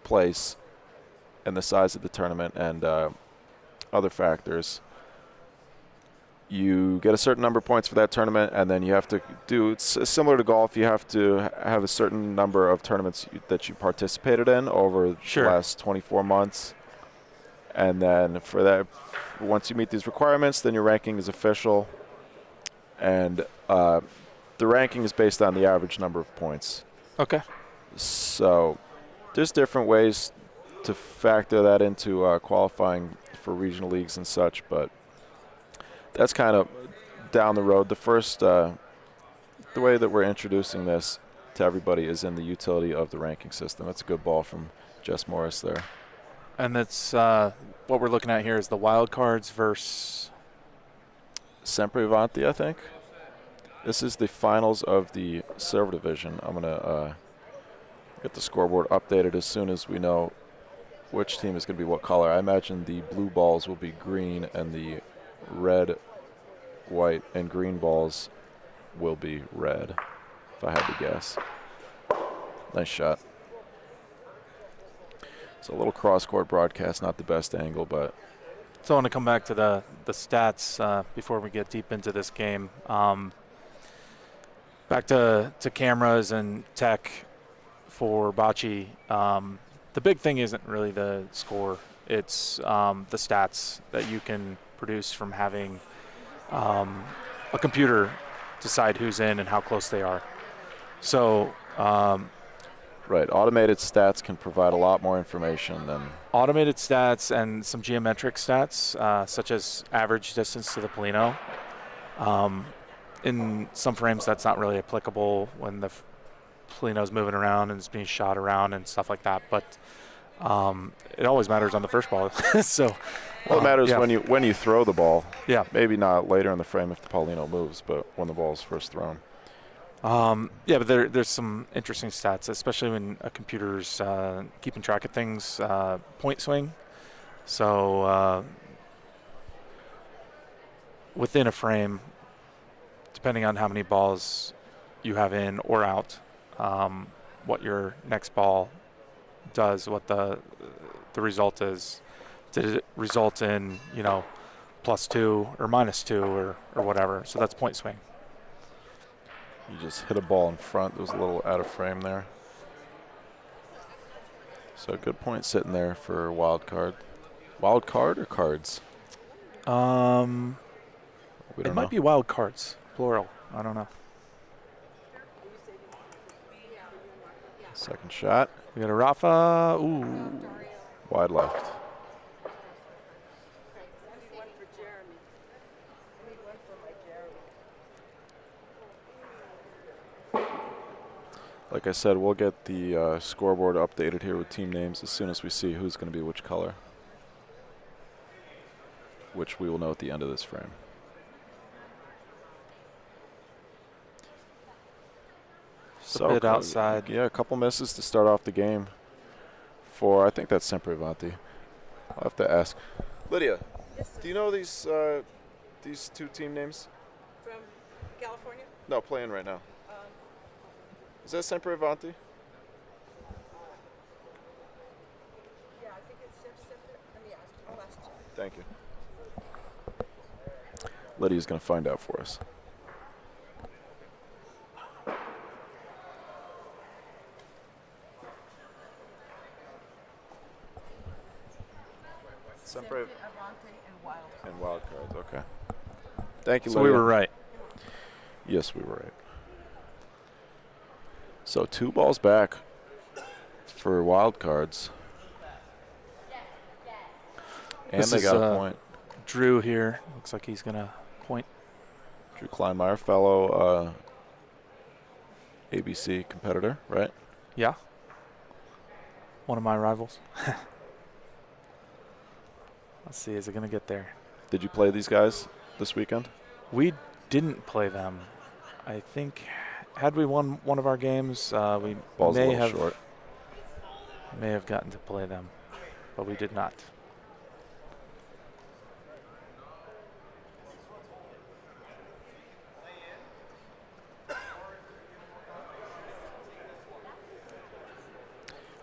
place and the size of the tournament and other factors, you get a certain number of points for that tournament, and then you have to do, it's similar to golf, you have to have a certain number of tournaments that you participated in over the last 24 months. And then for that, once you meet these requirements, then your ranking is official. And the ranking is based on the average number of points. Okay. So there's different ways to factor that into qualifying for regional leagues and such, but that's kind of down the road. The first, the way that we're introducing this to everybody is in the utility of the ranking system. That's a good ball from Jess Morris there. And that's what we're looking at here is the Wildcards versus Sempre Avanti, I think. This is the finals of the Silver Division. I'm going to get the scoreboard updated as soon as we know which team is going to be what color. I imagine the blue balls will be green and the red, white, and green balls will be red, if I had to guess. Nice shot. It's a little cross-court broadcast, not the best angle, but... So I want to come back to the stats before we get deep into this game. Back to cameras and tech for Bocce. The big thing isn't really the score. It's the stats that you can produce from having a computer decide who's in and how close they are. So Right. Automated stats can provide a lot more information than Automated stats and some geometric stats, such as average distance to the Polino. In some frames, that's not really applicable when the Polino's moving around and is being shot around and stuff like that. But it always matters on the first ball. So, well, it matters yeah. when you throw the ball. Yeah. Maybe not later in the frame if the Polino moves, but when the ball is first thrown. Yeah, but there's some interesting stats, especially when a computer's keeping track of things. Point swing. So within a frame, depending on how many balls you have in or out, what your next ball does, what the result is. Did it result in, +2 or -2 or whatever? So that's point swing. You just hit a ball in front. There was a little out of frame there. So good point sitting there for wild card. Wild card or cards? It don't might know. be wild cards, plural. I don't know. Second shot. We got a Rafa. Ooh. Wide left. Like I said, we'll get the scoreboard updated here with team names as soon as we see who's going to be which color, which we will know at the end of this frame. A bit outside. Yeah, a couple misses to start off the game for, I think that's Sempre Avanti. I'll have to ask. Lydia, do you know these two team names? From California? No, playing right now. Is that Sempre Avanti? Yeah, I think it's just Sempre. Let me ask. I'll ask you. Thank you. Lydia's going to find out for us. Sempre Avanti and Wildcards. and Wildcards, okay. Thank you, So Lydia. we were right. Yes, we were right. So 2 balls back for Wildcards. And This they is, got a point. Drew here. Looks like he's going to point. Drew Kleinmeyer, fellow ABC competitor, right? Yeah. One of my rivals. Let's see, is it going to get there? Did you play these guys this weekend? We didn't play them. I think, had we won one of our games, we Ball's a may little have short. may have gotten to play them, but we did not. I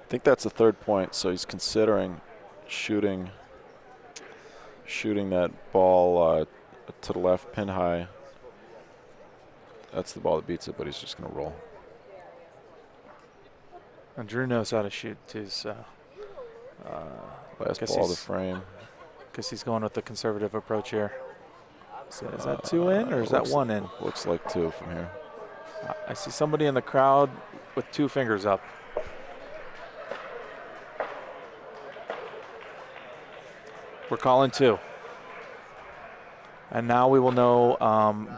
think that's the 3rd point, so he's considering shooting that ball to the left, pin high. That's the ball that beats it, but he's just going to roll. And Drew knows how to shoot too, so Last guess ball of the he's- frame. Guess he's going with the conservative approach here. So is that 2 in or is that Looks- 1 in? Looks like 2 from here. I see somebody in the crowd with 2 fingers up. We're calling 2. And now we will know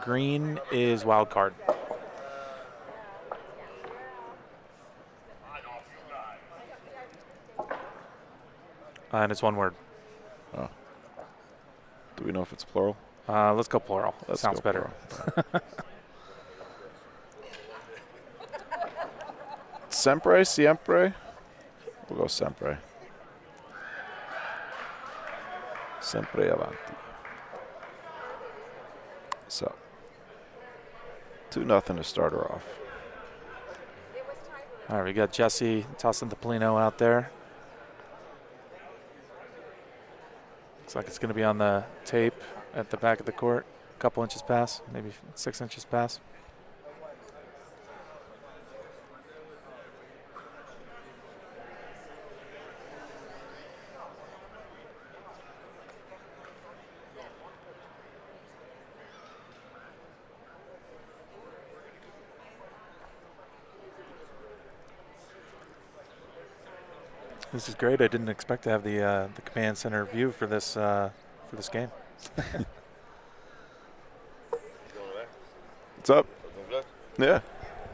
green is wild card. And it's 1 word. Oh. Do we know if it's plural? Let's go plural. Let's Sounds go better. plural. Sempre, siempre? We'll go sempre. Sempre avanti. So, 2-0 to start her off. All right, we got Jesse tossing the Polino out there. Looks like it's going to be on the tape at the back of the court. A couple inches past, maybe 6 inches past. This is great. I didn't expect to have the command center view for this game. What's up? Doing good? Yeah.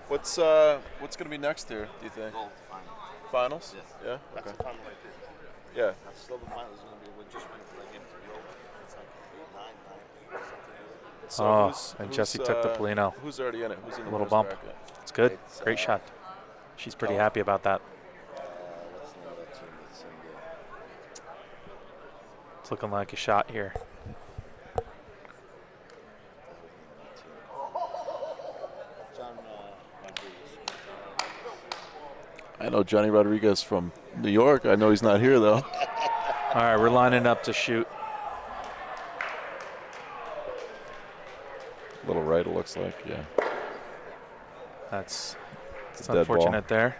What's gonna be next here? Do you think? Gold final. Finals? Yes. Yeah. That's Okay. the final right there. Yeah. That's still the final. It's going to be we're just waiting for that game to be over. It's like 8, 9, 9, 8, something. So And Jesse took the Polino. Who's already in it? Who's in the Little winner's bump. bracket? It's good. Great shot. She's pretty happy about that. What's the name of that team that's in there? It's looking like a shot here. John Rodriguez. I know Johnny Rodriguez from New York. I know he's not here though. All right, we're lining up to shoot. Little right, it looks like. Yeah. That's It's a dead ball. unfortunate there.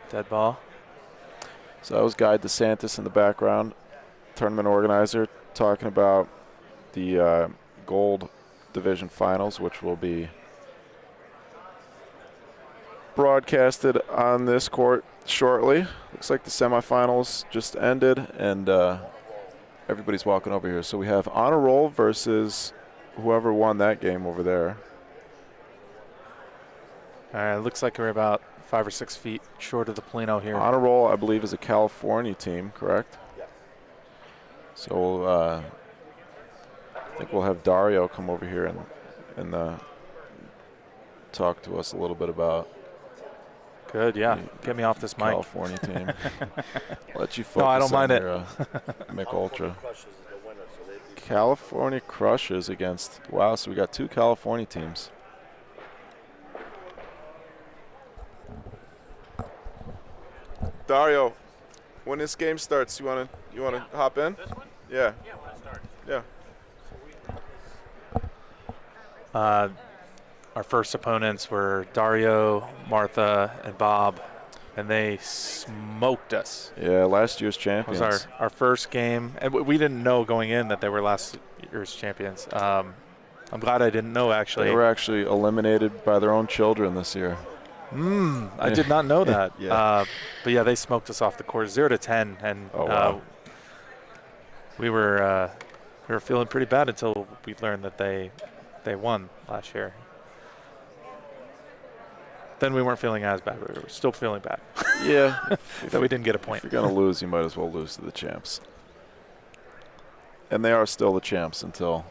Dead ball. So that was Guy DeSantis in the background, tournament organizer, talking about the gold division finals, which will be broadcasted on this court shortly. Looks like the semifinals just ended, and everybody's walking over here. So we have Honor Roll versus whoever won that game over there. All right, it looks like we're about 5 or 6 feet short of the Polino here. Honor Roll, I believe, is a California team, correct? Yes. So I think we'll have Dario come over here and talk to us a little bit about. Good, yeah. Get me off this mic. California team. Let you focus. No, I don't mind on it. your, Mick Ultra. Crushes is the winner, so they'd be California Crushes against. Wow, so we got 2 California teams. Dario, when this game starts, you wanna hop in? This one? Yeah. Yeah, when it starts. Yeah. Our first opponents were Dario, Martha, and Bob, and they smoked us. Yeah, last year's It champions. was our first game, and we didn't know going in that they were last year's champions. I'm glad I didn't know, actually. They were actually eliminated by their own children this year. I did not know that. Yeah. But yeah, they smoked us off the court, 0-10, and Oh, wow. we were feeling pretty bad until we learned that they won last year. Then we weren't feeling as bad. We were still feeling bad. Yeah. That we didn't get a point. If you're going to lose, you might as well lose to the champs. And they are still the champs until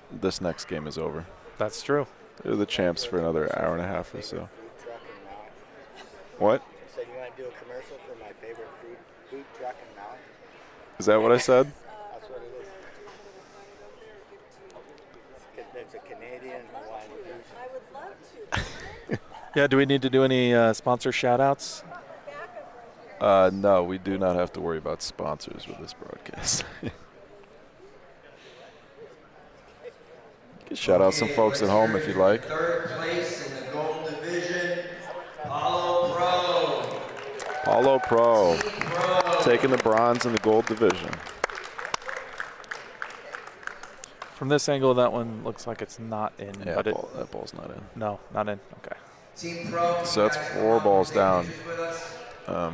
this next game is over. That's true. They're the champs for another hour and a half or so. food truck and mount. What? You said you want to do a commercial for my favorite food truck and mount. Is that what I said? That's what it is. It's a Canadian Hawaiian fusion. I would love to. Yeah, do we need to do any sponsor shout-outs? No, we do not have to worry about sponsors with this broadcast. You can shout out some folks at home if you'd like. Third place in the gold division, Paulo Pro. Paulo Pro, taking the bronze in the gold division. From this angle, that one looks like it's not in. Yeah, but that ball's not in. No, not in. Okay. Team Pro. So that's 4 balls down. Are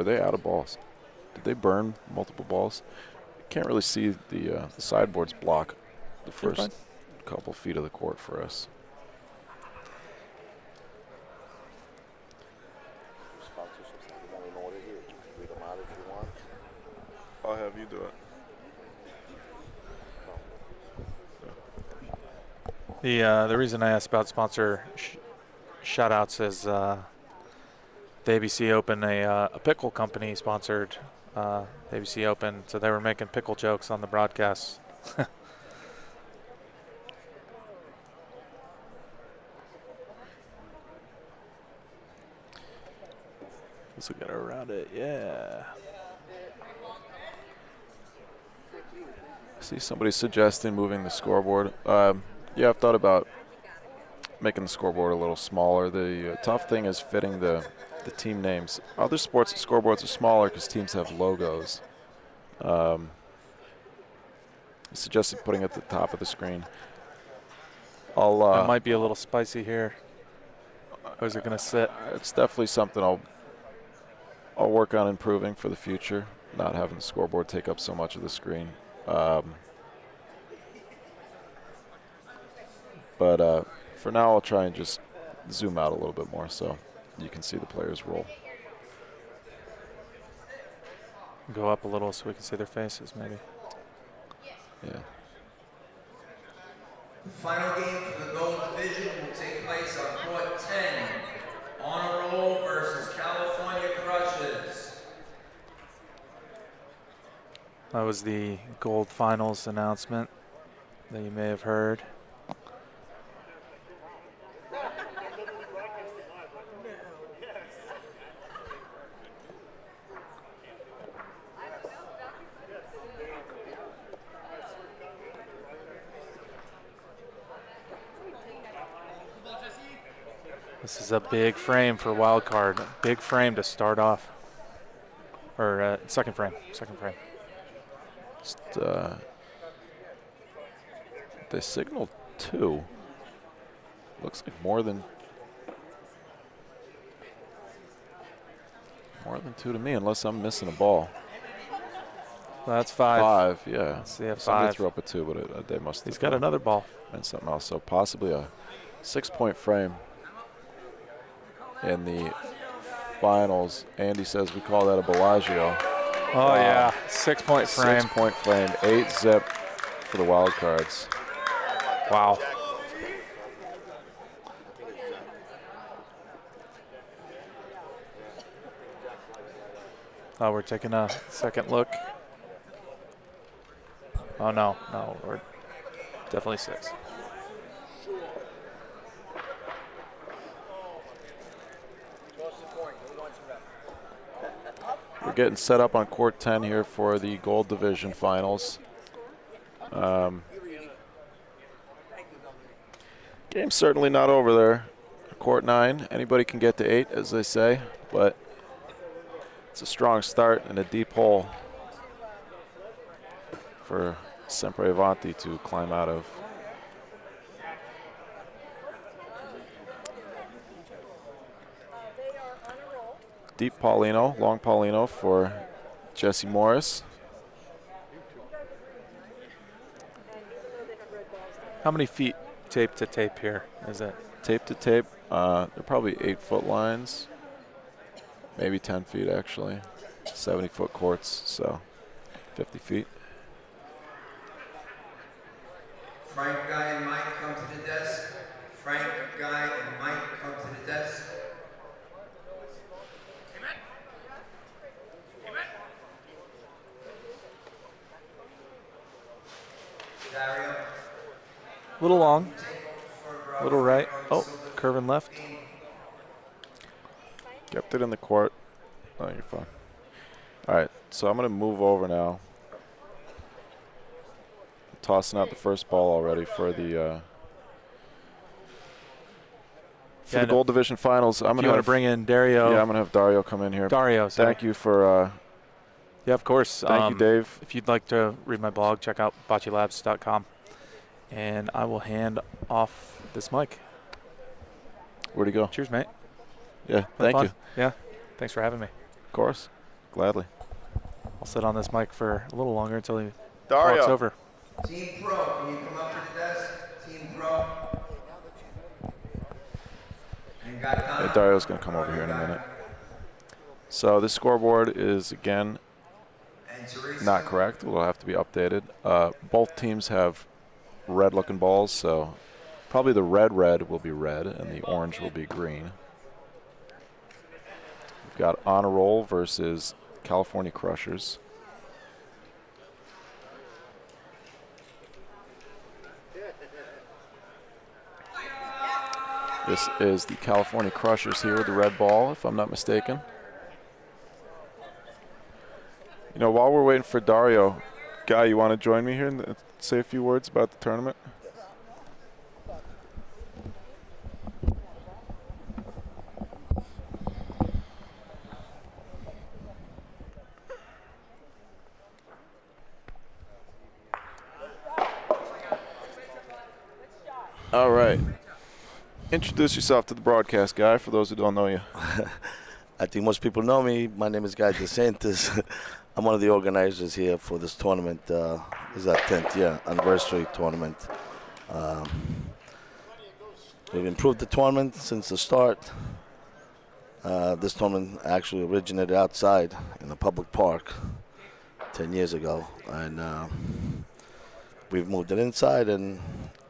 they out of balls? Did they burn multiple balls? Can't really see the sideboards block the first couple feet of the court for us. Sponsorships, you want to know what it is. Read them out if you want. I'll have you do it. The reason I asked about sponsor shout-outs is the ABC Open, a pickle company sponsored the ABC Open, so they were making pickle jokes on the broadcast. Let's get around it. Yeah. See somebody suggesting moving the scoreboard. Yeah, I've thought about making the scoreboard a little smaller. The tough thing is fitting the team names. Other sports scoreboards are smaller because teams have logos. I suggested putting it at the top of the screen. It might be a little spicy here. Or is it going to sit? It's definitely something I'll I'll work on improving for the future, not having the scoreboard take up so much of the screen. But for now, I'll try and just zoom out a little bit more so you can see the players roll. Go up a little so we can see their faces, maybe. Yeah. The final game for the gold division will take place on court 10. Honor Roll versus California Crushes. That was the gold finals announcement that you may have heard. This is a big frame for Wildcard. Big frame to start off. Or second frame. Second frame. Just, they signaled 2. Looks like more than 2 to me, unless I'm missing a ball. That's 5. 5, yeah. See a Somebody 5. threw up a 2, but they must have. He's got another ball. And something else. So possibly a 6-point frame in the finals. Andy says we call that a Bellagio. Oh, yeah. 6-point frame. 6-point frame. 8-zip for the Wildcards. Wow. Oh, we're taking a second look. Oh, no. No, we're definitely 6. We're getting set up on court 10 here for the gold division finals. Game's certainly not over there. Court 9, anybody can get to 8, as they say, but it's a strong start and a deep hole for Sempre Avanti to climb out of. Deep Paulino, long Paulino for Jesse Morris. How many feet tape to tape here is it? Tape to tape, they're probably 8-foot lines, maybe 10 feet actually. 70-foot courts, so 50 feet. Frank, Guy, and Mike come to the desk. Frank, Guy, and Mike come to the desk. Dario. Little long, little right. Oh, curving left. Kept it in the court. Oh, you're fine. All right, so I'm going to move over now. Tossing out the first ball already for the gold division finals. I'm going to bring in Dario. Yeah, I'm going to have Dario come in here. Dario, sorry. Thank you for. Yeah, of course. Thank you, Dave. If you'd like to read my blog, check out bocchelabs.com. And I will hand off this mic. Where'd he go? Cheers, mate. Yeah, thank you. Yeah, thanks for having me. Of course, gladly. I'll sit on this mic for a little longer until he Dario. walks over. Team Pro, can you come up to the desk? Team Pro. Yeah, Dario's going to come over here in a minute. So this scoreboard is, again, not correct. It will have to be updated. Both teams have red-looking balls, so probably the red will be red and the orange will be green. We've got Honor Roll versus California Crushers. This is the California Crushers here with the red ball, if I'm not mistaken. You know, while we're waiting for Dario, Guy, you want to join me here and say a few words about the tournament? All right. Introduce yourself to the broadcast, Guy, for those who don't know you. I think most people know me. My name is Guy DeSantis. I'm one of the organizers here for this tournament. This is our 10th year anniversary tournament. We've improved the tournament since the start. This tournament actually originated outside in a public park 10 years ago, and we've moved it inside. And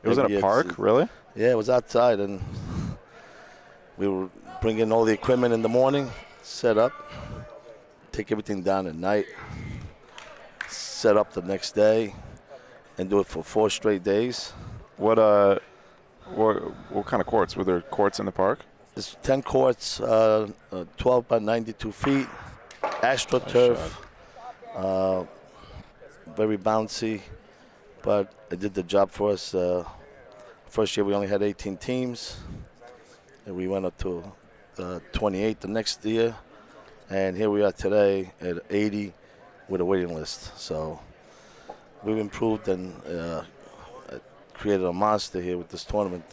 It was in a park, really? Yeah, it was outside, and we were bringing all the equipment in the morning, set up, take everything down at night, set up the next day, and do it for 4 straight days. What kind of courts? Were there courts in the park? There's 10 courts, 12 by 92 feet, AstroTurf, very bouncy, but it did the job for us. First year we only had 18 teams, and we went up to 28 the next year, and here we are today at 80 with a waiting list. So we've improved and created a monster here with this tournament.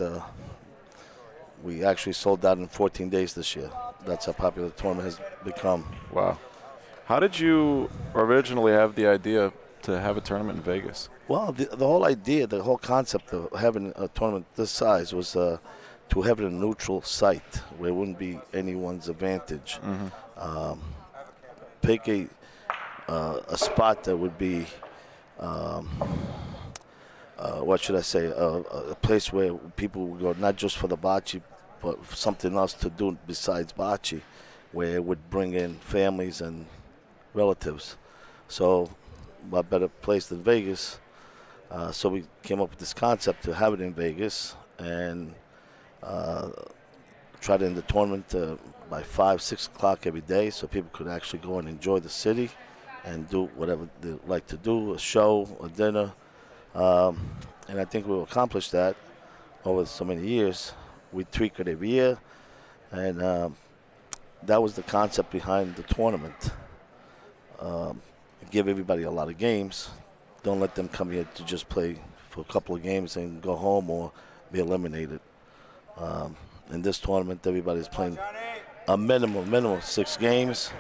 We actually sold out in 14 days this year. That's how popular the tournament has become. Wow. How did you originally have the idea to have a tournament in Vegas? Well, the whole idea, the whole concept of having a tournament this size was to have it a neutral site where it wouldn't be anyone's advantage. Pick a spot that would be, what should I say, a place where people would go not just for the bocce, but something else to do besides bocce, where it would bring in families and relatives. So what better place than Vegas? So we came up with this concept to have it in Vegas and try to end the tournament by 5, 6 o'clock every day, so people could actually go and enjoy the city and do whatever they like to do, a show, a dinner. And I think we'll accomplish that over so many years. We tweak it every year, and that was the concept behind the tournament. Give everybody a lot of games. Don't let them come here to just play for a couple of games and go home or be eliminated. In this tournament, everybody's playing a minimum of 6 games.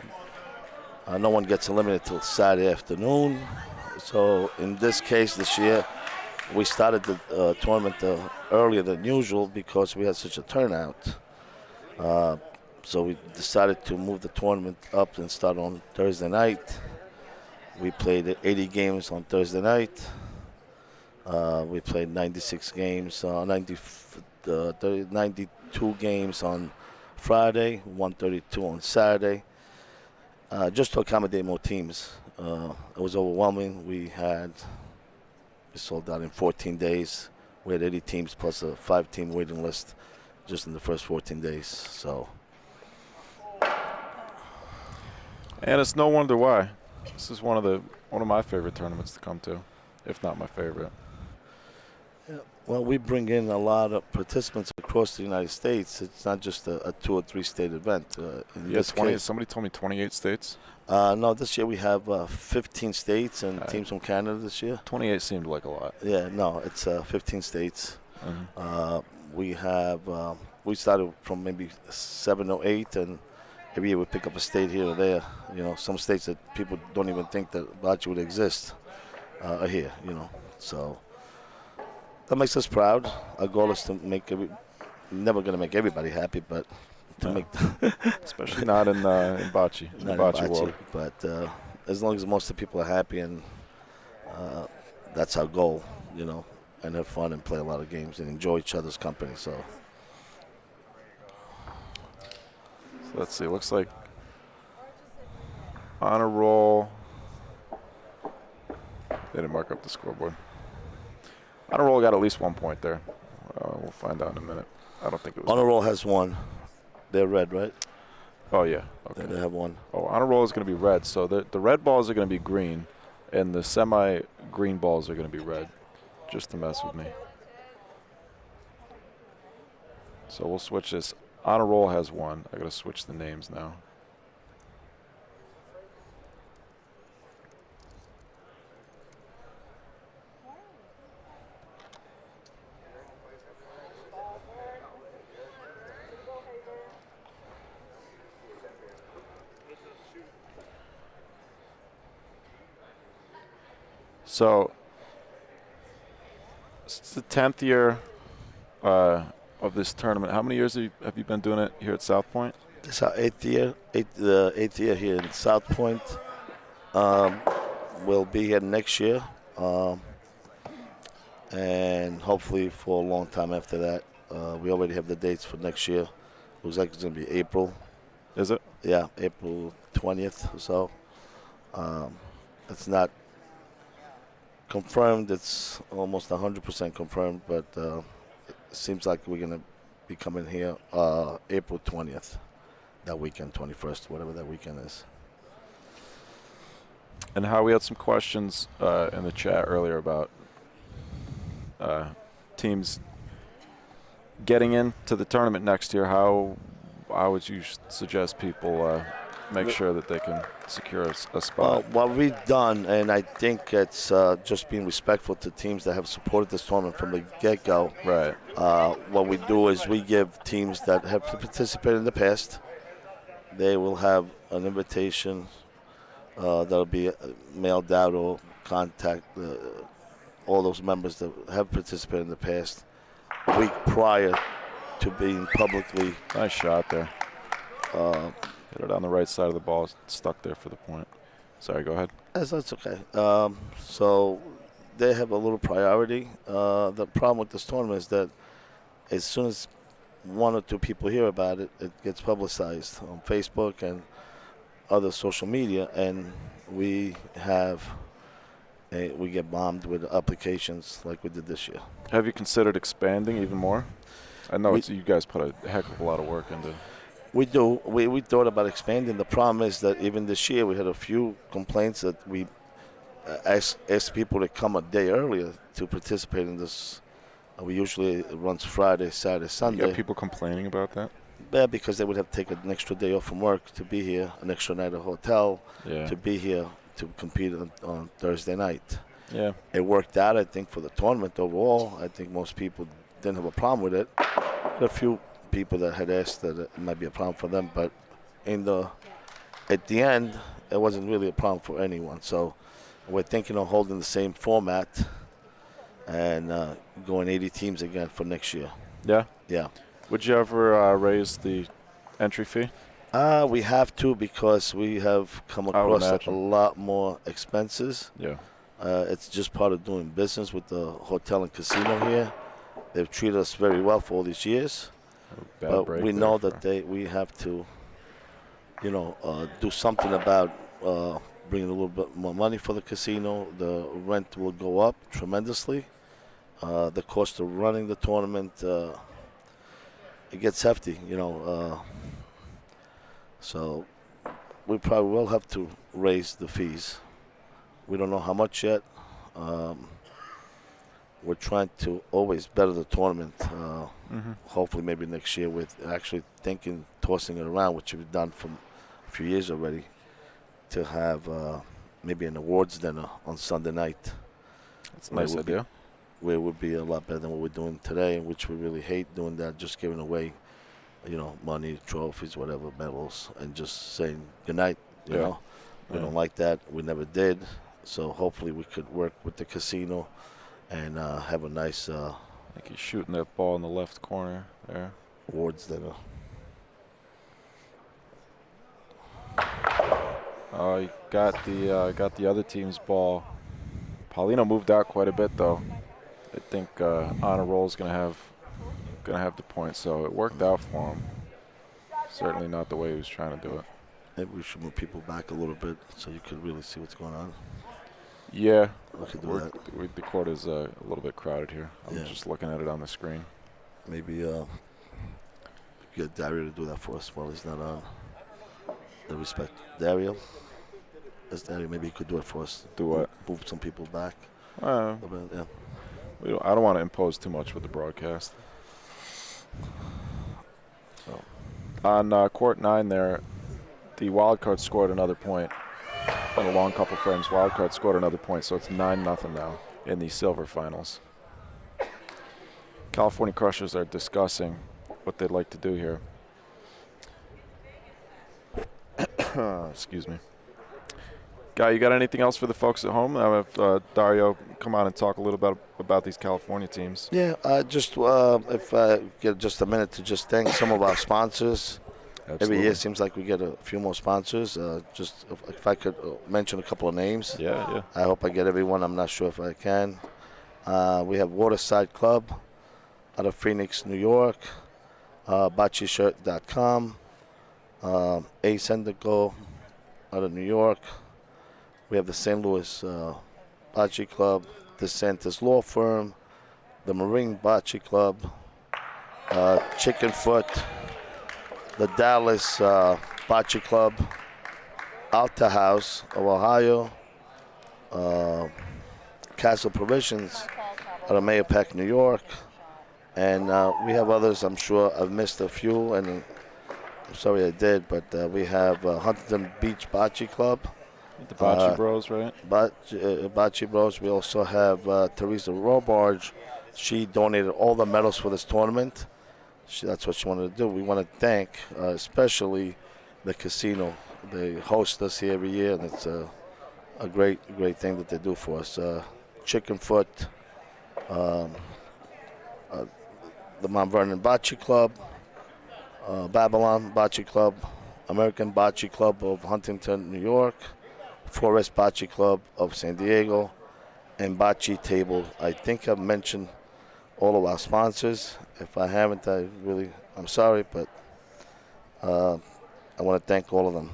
No one gets eliminated till Saturday afternoon. So in this case, this year, we started the tournament earlier than usual because we had such a turnout. So we decided to move the tournament up and start on Thursday night. We played 80 games on Thursday night. We played 96 games, 92 games on Friday, 132 on Saturday, just to accommodate more teams. It was overwhelming. We sold out in 14 days. We had 80 teams plus a 5-team waiting list just in the first 14 days. So, and it's no wonder why. This is one of my favorite tournaments to come to, if not my favorite. yeah, well, we bring in a lot of participants across the United States. It's not just a 2 or 3 state event. In this case, somebody told me 28 states. No, this year we have 15 states and teams from Canada this year. 28 seemed like a lot. Yeah, no, it's 15 states. We started from maybe 7 or 8, and every year we pick up a state here or there. You know, some states that people don't even think that bocce would exist are here. You know, so that makes us proud. Our goal is to make never going to make everybody happy, but to make especially not in bocce, not in bocce in world. But as long as most of the people are happy, and that's our goal, you know, and have fun and play a lot of games and enjoy each other's company. So let's see. Looks like on a roll. They didn't mark up the scoreboard. On a roll got at least 1 point there. We'll find out in a minute. I don't think it was. Honor Roll has 1. They're red, right? Oh, yeah. Okay. They have 1. Oh, honor roll is going to be red. So the red balls are going to be green, and the semi-green balls are going to be red, just to mess with me. So we'll switch this. Honor roll has 1. I got to switch the names now. So it's the 10th year of this tournament. How many years have you been doing it here at South Point? This is our eighth year here in South Point. We'll be here next year, and hopefully for a long time after that. We already have the dates for next year. Looks like it's going to be April. Is it? Yeah, April 20th or so. It's not confirmed. It's almost 100% confirmed, but it seems like we're going to be coming here April 20th, that weekend, 21st, whatever that weekend is. And how we had some questions in the chat earlier about teams getting into the tournament next year. How would you suggest people make sure that they can secure a spot? Well, what we've done, and I think it's just being respectful to teams that have supported this tournament from the get-go. Right. What we do is we give teams that have participated in the past, they will have an invitation that'll be mailed out or contact all those members that have participated in the past a week prior to being publicly. Nice shot there. Hit it on the right side of the ball, stuck there for the point. Sorry, go ahead. That's okay. So they have a little priority. The problem with this tournament is that as soon as one or two people hear about it, it gets publicized on Facebook and other social media, and we get bombed with applications like we did this year. Have you considered expanding even more? I know you guys put a heck of a lot of work into. We do. We thought about expanding. The problem is that even this year we had a few complaints that we asked people to come a day earlier to participate in this. We usually it runs Friday, Saturday, Sunday. You got people complaining about that? Yeah, because they would have to take an extra day off from work to be here, an extra night at a hotel to be here to compete on Thursday night. Yeah. It worked out, I think, for the tournament overall. I think most people didn't have a problem with it. There were a few people that had asked that it might be a problem for them, but at the end, it wasn't really a problem for anyone. So we're thinking of holding the same format and going 80 teams again for next year. Yeah? Yeah. Would you ever raise the entry fee? We have to because we have come across a lot more expenses. Yeah. It's just part of doing business with the hotel and casino here. They've treated us very well for all these years. But we know that we have to, do something about bringing a little bit more money for the casino. The rent will go up tremendously. The cost of running the tournament, it gets hefty, so we probably will have to raise the fees. We don't know how much yet. We're trying to always better the tournament. Hopefully maybe next year with actually tossing it around, which we've done for a few years already, to have maybe an awards dinner on Sunday night. That's a nice idea. Where it would be a lot better than what we're doing today, which we really hate doing that, just giving away, money, trophies, whatever, medals, and just saying goodnight, you know. We don't like that. We never did. So hopefully we could work with the casino and have a nice... I think he's shooting that ball in the left corner there. Awards dinner. Oh, he got the other team's ball. Paulino moved out quite a bit, though. I think Honor Roll's gonna have the point, so it worked out for him. Certainly not the way he was trying to do it. Maybe we should move people back a little bit so you could really see what's going on. Yeah, we could do that. The court is a little bit crowded here. I'm just looking at it on the screen. Maybe get Dario to do that for us while he's not on. The respect, Dario. That's Dario. Maybe he could do it for us. Do what? Move some people back. Yeah. I don't want to impose too much with the broadcast. On court 9 there, the Wildcards scored another point. On a long couple frames, Wildcards scored another point, so it's 9-0 now in the silver finals. California Crushers are discussing what they'd like to do here. Excuse me. Guy, you got anything else for the folks at home? I'll have Dario come on and talk a little bit about these California teams. Yeah, just if I get just a minute to just thank some of our sponsors. Absolutely. Every year seems like we get a few more sponsors. Just if I could mention a couple of names. Yeah. I hope I get everyone. I'm not sure if I can. We have Waterside Club out of Phoenix, New York. BocceShirt.com. Ace Indigo out of New York. We have the St. Louis Bocce Club, the Santa's Law Firm, the Marine Bocce Club, Chicken Foot, the Dallas Bocce Club, Alta House of Ohio, Castle Provisions out of Mahopac, New York, and we have others. I'm sure I've missed a few, and I'm sorry I did, but we have Huntington Beach Bocce Club. The Bocce Bros, right? Bocce Bros. We also have Teresa Robarge. She donated all the medals for this tournament. That's what she wanted to do. We want to thank especially the casino. They host us here every year, and it's a great thing that they do for us. Chicken Foot, the Mount Vernon Bocce Club, Babylon Bocce Club, American Bocce Club of Huntington, New York, Forest Bocce Club of San Diego, and Bocce Table. I think I've mentioned all of our sponsors. If I haven't, I'm sorry, but I want to thank all of them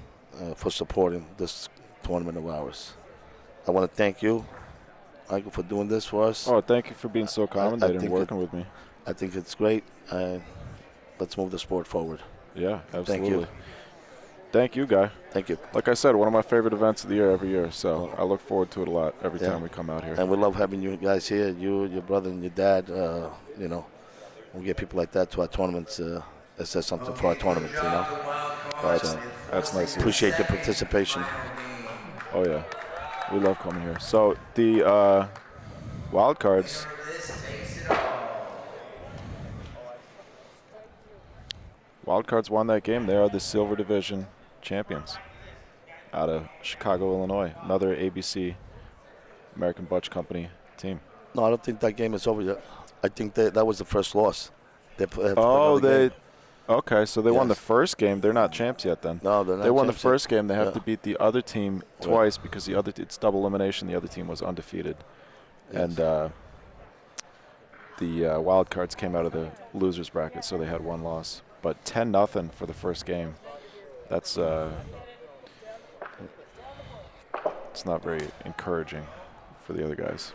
for supporting this tournament of ours. I want to thank you, Michael, for doing this for us. Oh, thank you for being so accommodating and working with me. I think it's great. Let's move the sport forward. Yeah, absolutely. Thank you. Thank you, Guy. Thank you. Like I said, one of my favorite events of the year every year, so I look forward to it a lot every time we come out here. And we love having you guys here, you, your brother, and your dad. We get people like that to our tournaments. That says something for our tournament, That's nice. Appreciate your participation. Oh, yeah. We love coming here. So the Wildcards. Wildcards won that game. They are the Silver Division champions out of Chicago, Illinois. Another ABC, American Bocce Company team. No, I don't think that game is over yet. I think that was the first loss. Okay, so they won the first game. They're not champs yet then. No, they're not. They won the champs first yet. game. They have to beat the other team twice because it's double elimination. The other team was undefeated. Yes. And the Wildcards came out of the losers bracket, so they had one loss. But 10-0 for the first game. That's it's not very encouraging for the other guys.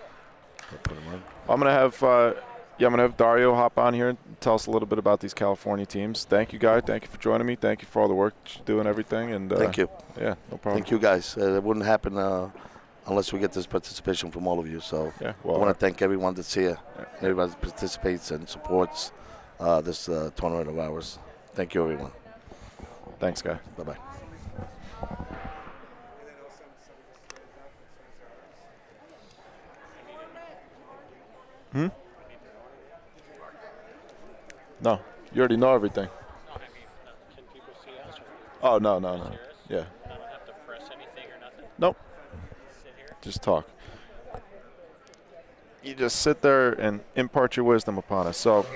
I'm gonna have Dario hop on here and tell us a little bit about these California teams. Thank you, Guy. Thank you for joining me. Thank you for all the work that you do and everything. And thank you. Yeah, no problem. Thank you, guys. It wouldn't happen unless we get this participation from all of you. So I want to thank everyone that's here, everybody that participates and supports this tournament of ours. Thank you, everyone. Thanks, Guy. Bye-bye. No, you already know everything. No, I mean, can people see us? Oh, no. Yeah. I don't have to press anything or nothing? Nope. Sit here? Just talk. You just sit there and impart your wisdom upon us. So,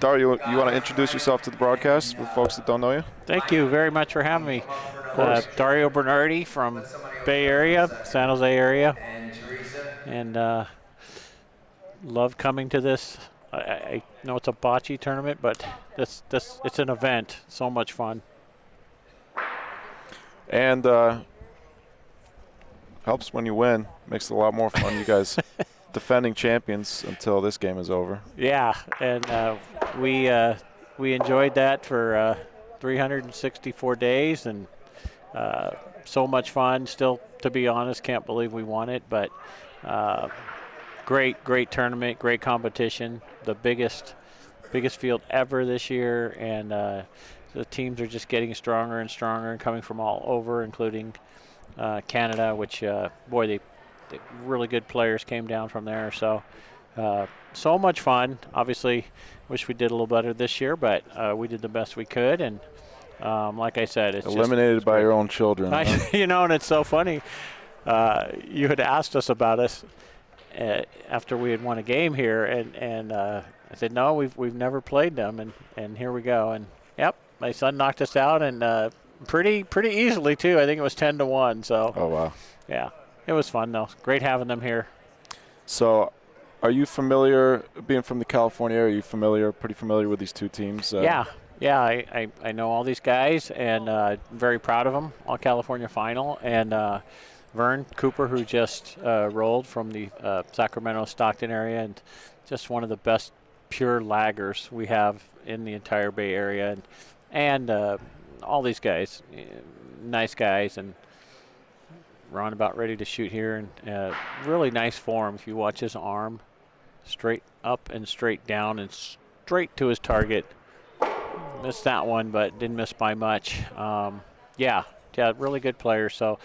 Dario, you want to introduce yourself to the broadcast for folks that don't know you? Thank you very much for having me. Dario Bernardi from Bay Area, San Jose area, and love coming to this. I know it's a bocce tournament, but it's an event. So much fun. And helps when you win. Makes it a lot more fun. You guys defending champions until this game is over. Yeah, and we enjoyed that for 364 days, and so much fun. Still, to be honest, can't believe we won it, but great tournament, great competition. The biggest field ever this year, and the teams are just getting stronger and stronger and coming from all over, including Canada, which, boy, the really good players came down from there. So so much fun. Obviously, wish we did a little better this year, but we did the best we could. And like I said, it's eliminated by your own children. And it's so funny. you had asked us about us after we had won a game here, and I said no, we've never played them, and here we go, and yep, my son knocked us out, and pretty easily too. I think it was 10-1. So. Oh wow. Yeah, it was fun though. Great having them here. So, are you familiar, being from the California area, are you pretty familiar with these two teams? Yeah, I know all these guys, and very proud of them. All California final, and Vern Cooper, who just rolled from the Sacramento, Stockton area, and just one of the best pure laggers we have in the entire Bay Area, and all these guys, nice guys, and Ron about ready to shoot here, and really nice form. If you watch his arm, straight up and straight down and straight to his target. Missed that one, but didn't miss by much. Yeah, really good player. So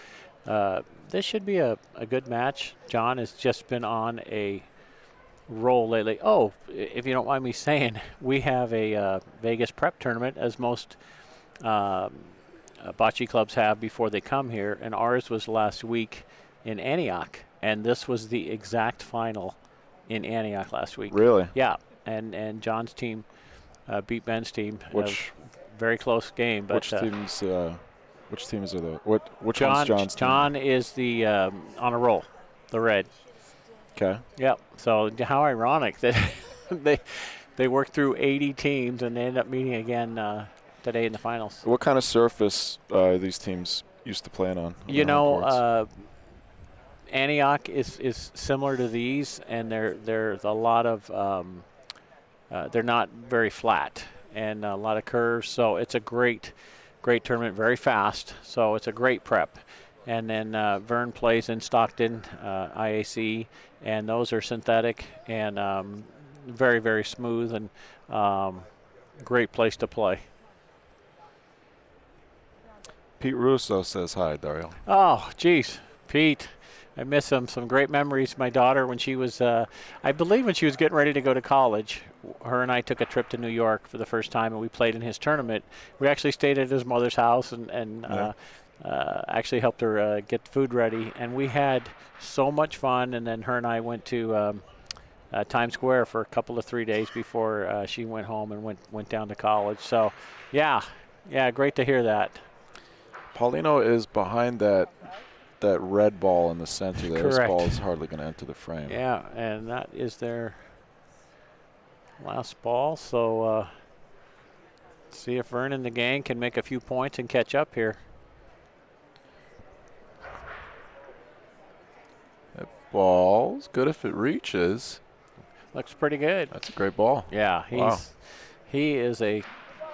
this should be a good match. John has just been on a roll lately. Oh, if you don't mind me saying, we have a Vegas prep tournament, as most bocce clubs have before they come here, and ours was last week in Antioch, and this was the exact final in Antioch last week. Really? Yeah, and John's team beat Ben's team. Which very close game. But which teams? Which teams are the which John, one's John's team? John is the on a roll, the red. Okay. Yep. So how ironic that they worked through 80 teams and they end up meeting again today in the finals. What kind of surface these teams used to play on? You know, Antioch is similar to these, and there's a lot of they're not very flat and a lot of curves. So it's a great tournament, very fast. So it's a great prep. And then Vern plays in Stockton, IAC, and those are synthetic and very, very smooth and great place to play. Pete Russo says hi, Dario. Oh, geez, Pete. I miss him. Some great memories. My daughter, when she was, I believe when she was getting ready to go to college, her and I took a trip to New York for the first time, and we played in his tournament. We actually stayed at his mother's house and actually helped her get food ready. And we had so much fun. And then her and I went to Times Square for a couple of 3 days before she went home and went down to college. So, yeah, great to hear that. Paulino is behind that red ball in the center there. This Correct. ball is hardly going to enter the frame. Yeah, and that is their last ball. So see if Vern and the gang can make a few points and catch up here. That ball's good if it reaches. Looks pretty good. That's a great ball. Yeah, he is a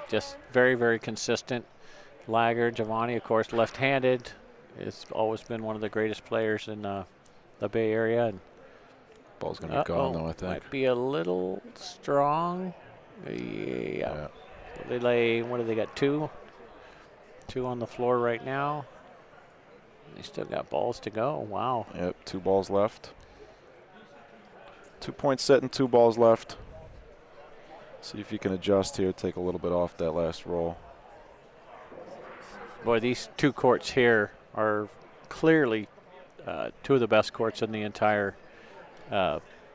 just very, very consistent lagger. Giovanni, of course, left-handed. Has always been one of the greatest players in the Bay Area. And ball's going to be gone, though, I think. Might be a little strong. Yeah. So they lay, what do they got, two? Two on the floor right now. They still got balls to go. Wow. Yep, 2 balls left. 2 points set and 2 balls left. See if you can adjust here, take a little bit off that last roll. Boy, these two courts here are clearly two of the best courts in the entire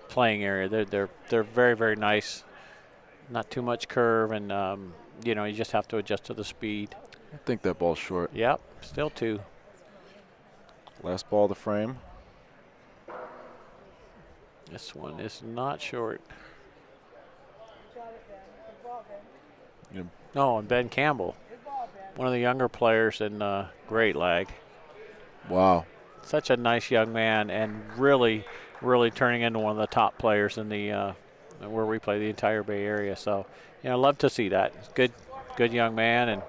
playing area. They're very, very nice. Not too much curve, and you just have to adjust to the speed. I think that ball's short. Yep, still 2. Last ball of the frame. This one is not short. Yep. No, and Ben Campbell, one of the younger players, and great lag. Wow. Such a nice young man, and really, really turning into one of the top players in the where we play, the entire Bay Area. So, I love to see that. Good young man,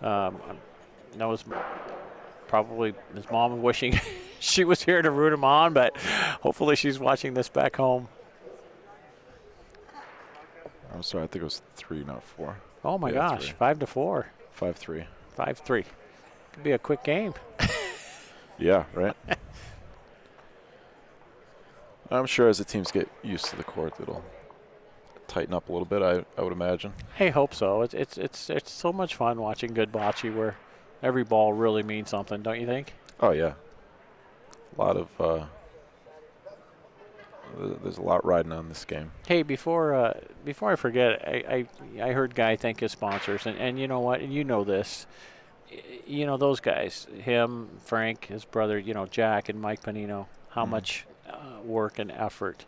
and knows probably his mom wishing she was here to root him on, but hopefully she's watching this back home. I'm sorry, I think it was 3, not 4. Oh my gosh, 5-4. 5-3. 5-3. Could be a quick game. Yeah, right. I'm sure as the teams get used to the court, it'll tighten up a little bit. I would imagine. I hope so. It's so much fun watching good bocce where every ball really means something, don't you think? Oh yeah. There's a lot riding on this game. Hey, before I forget, I heard Guy thank his sponsors, and you know what? You know this. You know those guys, him, Frank, his brother, Jack and Mike Panino, how much work and effort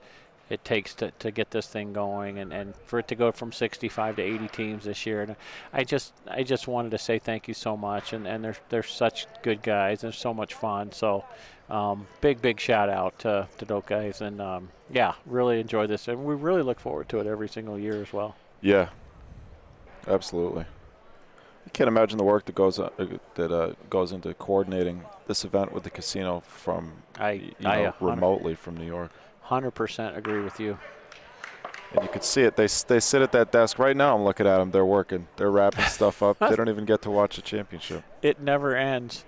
it takes to get this thing going, and for it to go from 65 to 80 teams this year. And I just wanted to say thank you so much, and they're such good guys. They're so much fun. So big shout out to those guys, and yeah, really enjoy this, and we really look forward to it every single year as well. Yeah, absolutely. I can't imagine the work that goes into coordinating this event with the casino from remotely from New York. 100% agree with you. And you could see it. They sit at that desk right now. I'm looking at them. They're working. They're wrapping stuff up. They don't even get to watch the championship. It never ends.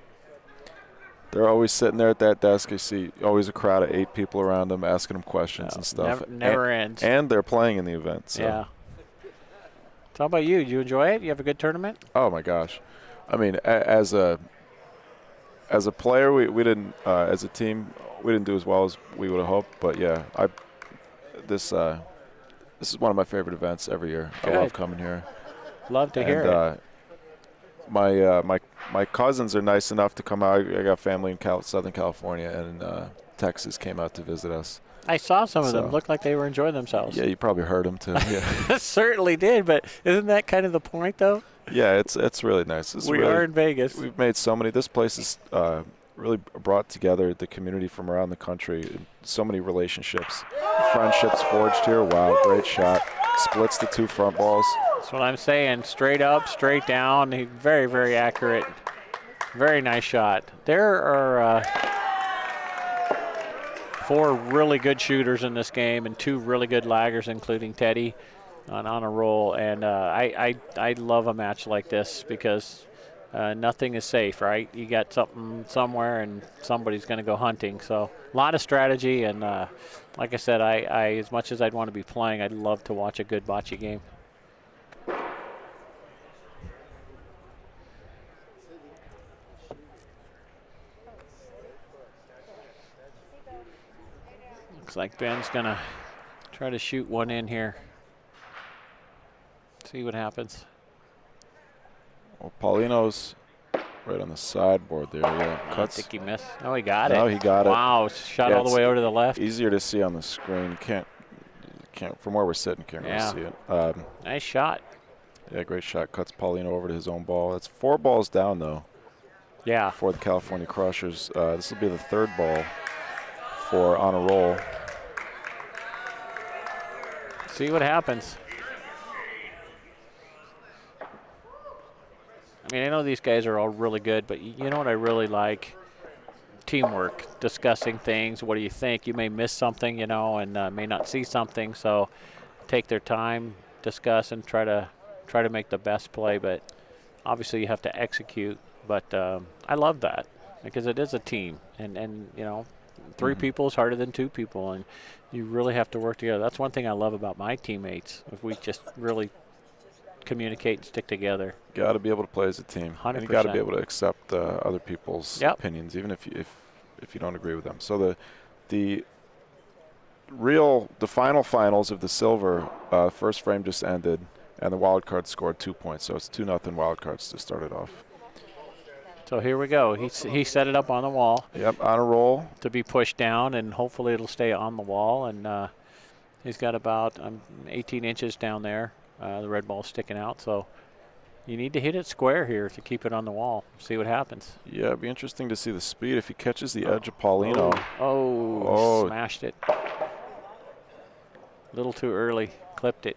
They're always sitting there at that desk. You see always a crowd of 8 people around them asking them questions and stuff. Never ends. And they're playing in the event. So. Yeah. So how about you? Did you enjoy it? You have a good tournament? Oh my gosh, I mean, as a player, we didn't. As a team, we didn't do as well as we would have hoped. But yeah, this is one of my favorite events every year. Good. I love coming here. Love to hear it. My cousins are nice enough to come out. I got family in Southern California, and Texas came out to visit us. I saw some of them. Looked like they were enjoying themselves. Yeah, you probably heard them too. Yeah. Certainly did, but isn't that kind of the point, though? Yeah, it's really nice. We are in Vegas. We've made so many. This place has really brought together the community from around the country. So many relationships, friendships forged here. Wow, great shot. Splits the 2 front balls. That's what I'm saying. Straight up, straight down. Very, very accurate. Very nice shot. There are 4 really good shooters in this game and 2 really good laggers, including Teddy, on a roll. And I love a match like this because nothing is safe, right? You got something somewhere and somebody's going to go hunting. So a lot of strategy. And like I said, I as much as I'd want to be playing, I'd love to watch a good bocce game. Looks like Ben's going to try to shoot one in here. See what happens. Well, Paulino's right on the sideboard there. Yeah, I think he missed. No, he got it. No, he got it. Wow, shot all the way over to the left. Easier to see on the screen. Can't from where we're sitting, can't really see it. Nice shot. Yeah, great shot. Cuts Paulino over to his own ball. It's 4 balls down, though. Yeah. For the California Crushers. This will be the 3rd ball for On a Roll. See what happens. I mean, I know these guys are all really good, but you know what I really like? Teamwork, discussing things. What do you think? You may miss something, and may not see something. So take their time, discuss, and try to make the best play. But obviously you have to execute. But I love that because it is a team, and 3 people is harder than 2 people, and you really have to work together. That's one thing I love about my teammates. If we just really communicate and stick together. Got to be able to play as a team. 100%. And you got to be able to accept other people's opinions, even if you don't agree with them. So the final finals of the silver first frame just ended, and the Wildcards scored 2 points. So it's 2-0 Wildcards to start it off. So here we go. He set it up on the wall. Yep, on a roll. To be pushed down, and hopefully it'll stay on the wall. And he's got about 18 inches down there. The red ball's sticking out. So you need to hit it square here to keep it on the wall. See what happens. Yeah, it'd be interesting to see the speed. If he catches the edge of Paulino. Oh, smashed it. A little too early. Clipped it.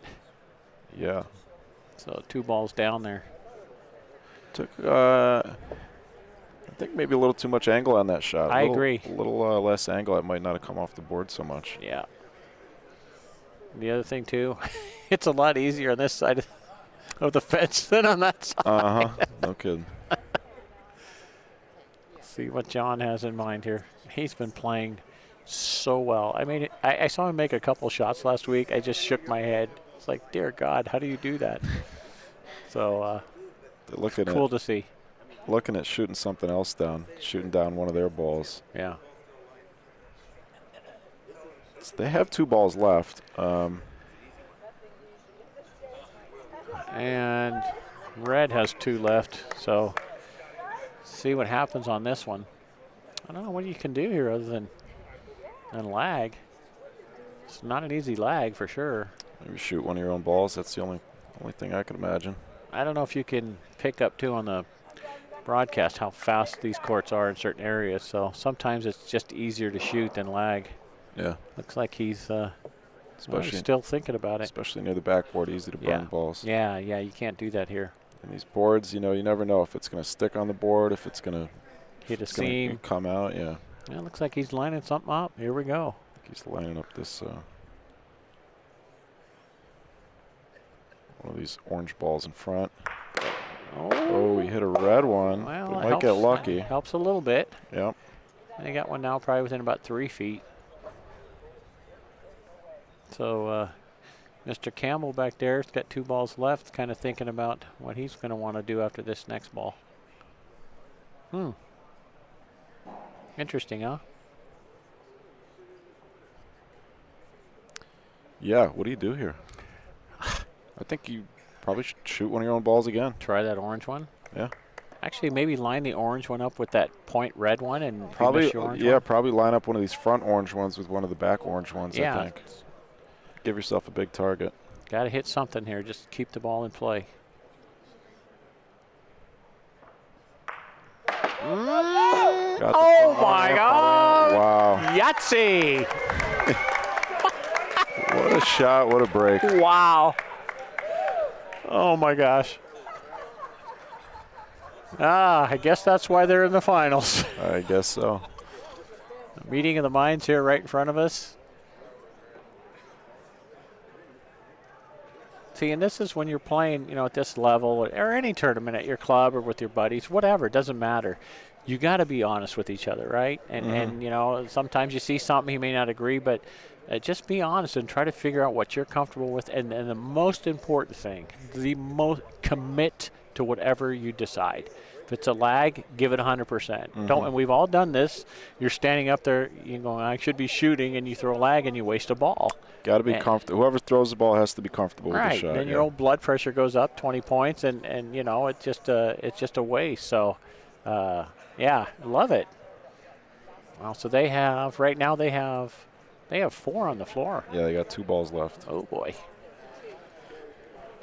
Yeah. So 2 balls down there. Took, I think maybe a little too much angle on that shot. I agree. A little less angle. It might not have come off the board so much. Yeah. The other thing, too, it's a lot easier on this side of the fence than on that side. Uh-huh. No kidding. See what John has in mind here. He's been playing so well. I mean, I saw him make a couple shots last week. I just shook my head. It's like, dear God, how do you do that? So cool to see. Looking at shooting something else down, shooting down one of their balls. Yeah. So they have 2 balls left. And red has 2 left, so see what happens on this one. I don't know what you can do here other than lag. It's not an easy lag for sure. Maybe shoot one of your own balls. That's the only thing I can imagine. I don't know if you can pick up too on the broadcast how fast these courts are in certain areas, so sometimes it's just easier to shoot than lag. Yeah. Looks like he's Especially still thinking about it. Especially near the backboard, easy to burn balls. Yeah, you can't do that here. And these boards, you never know if it's going to stick on the board, if it's going to hit a seam, come out. Yeah. Yeah, looks like he's lining something up. Here we go. He's lining up this one of these orange balls in front. Oh, he hit a red one. Well, but might get lucky. Helps a little bit. Yep. And he got one now probably within about 3 feet. So Mr. Campbell back there has got 2 balls left, kind of thinking about what he's going to want to do after this next ball. Interesting, huh? Yeah, what do you do here? I think you probably should shoot one of your own balls again. Try that orange one? Yeah. Actually, maybe line the orange one up with that point red one and probably, one. Probably line up one of these front orange ones with one of the back orange ones, yeah. I think. Give yourself a big target. Got to hit something here. Just keep the ball in play. Oh, my God. Wow. Yahtzee. What a shot. What a break. Wow. Oh, my gosh. I guess that's why they're in the finals. I guess so. A meeting of the minds here right in front of us. See, and this is when you're playing, at this level or any tournament at your club or with your buddies, whatever, it doesn't matter. You got to be honest with each other, right? And sometimes you see something he may not agree, but just be honest and try to figure out what you're comfortable with. And the most important thing, commit to whatever you decide. If it's a lag, give it 100%. Don't. And we've all done this. You're standing up there, I should be shooting, and you throw a lag and you waste a ball. Got to be comfortable. Whoever throws the ball has to be comfortable with the shot. Then your old blood pressure goes up 20 points, and it's just a waste. So, yeah, love it. Well, so they have 4 on the floor. Yeah, they got 2 balls left. Oh boy.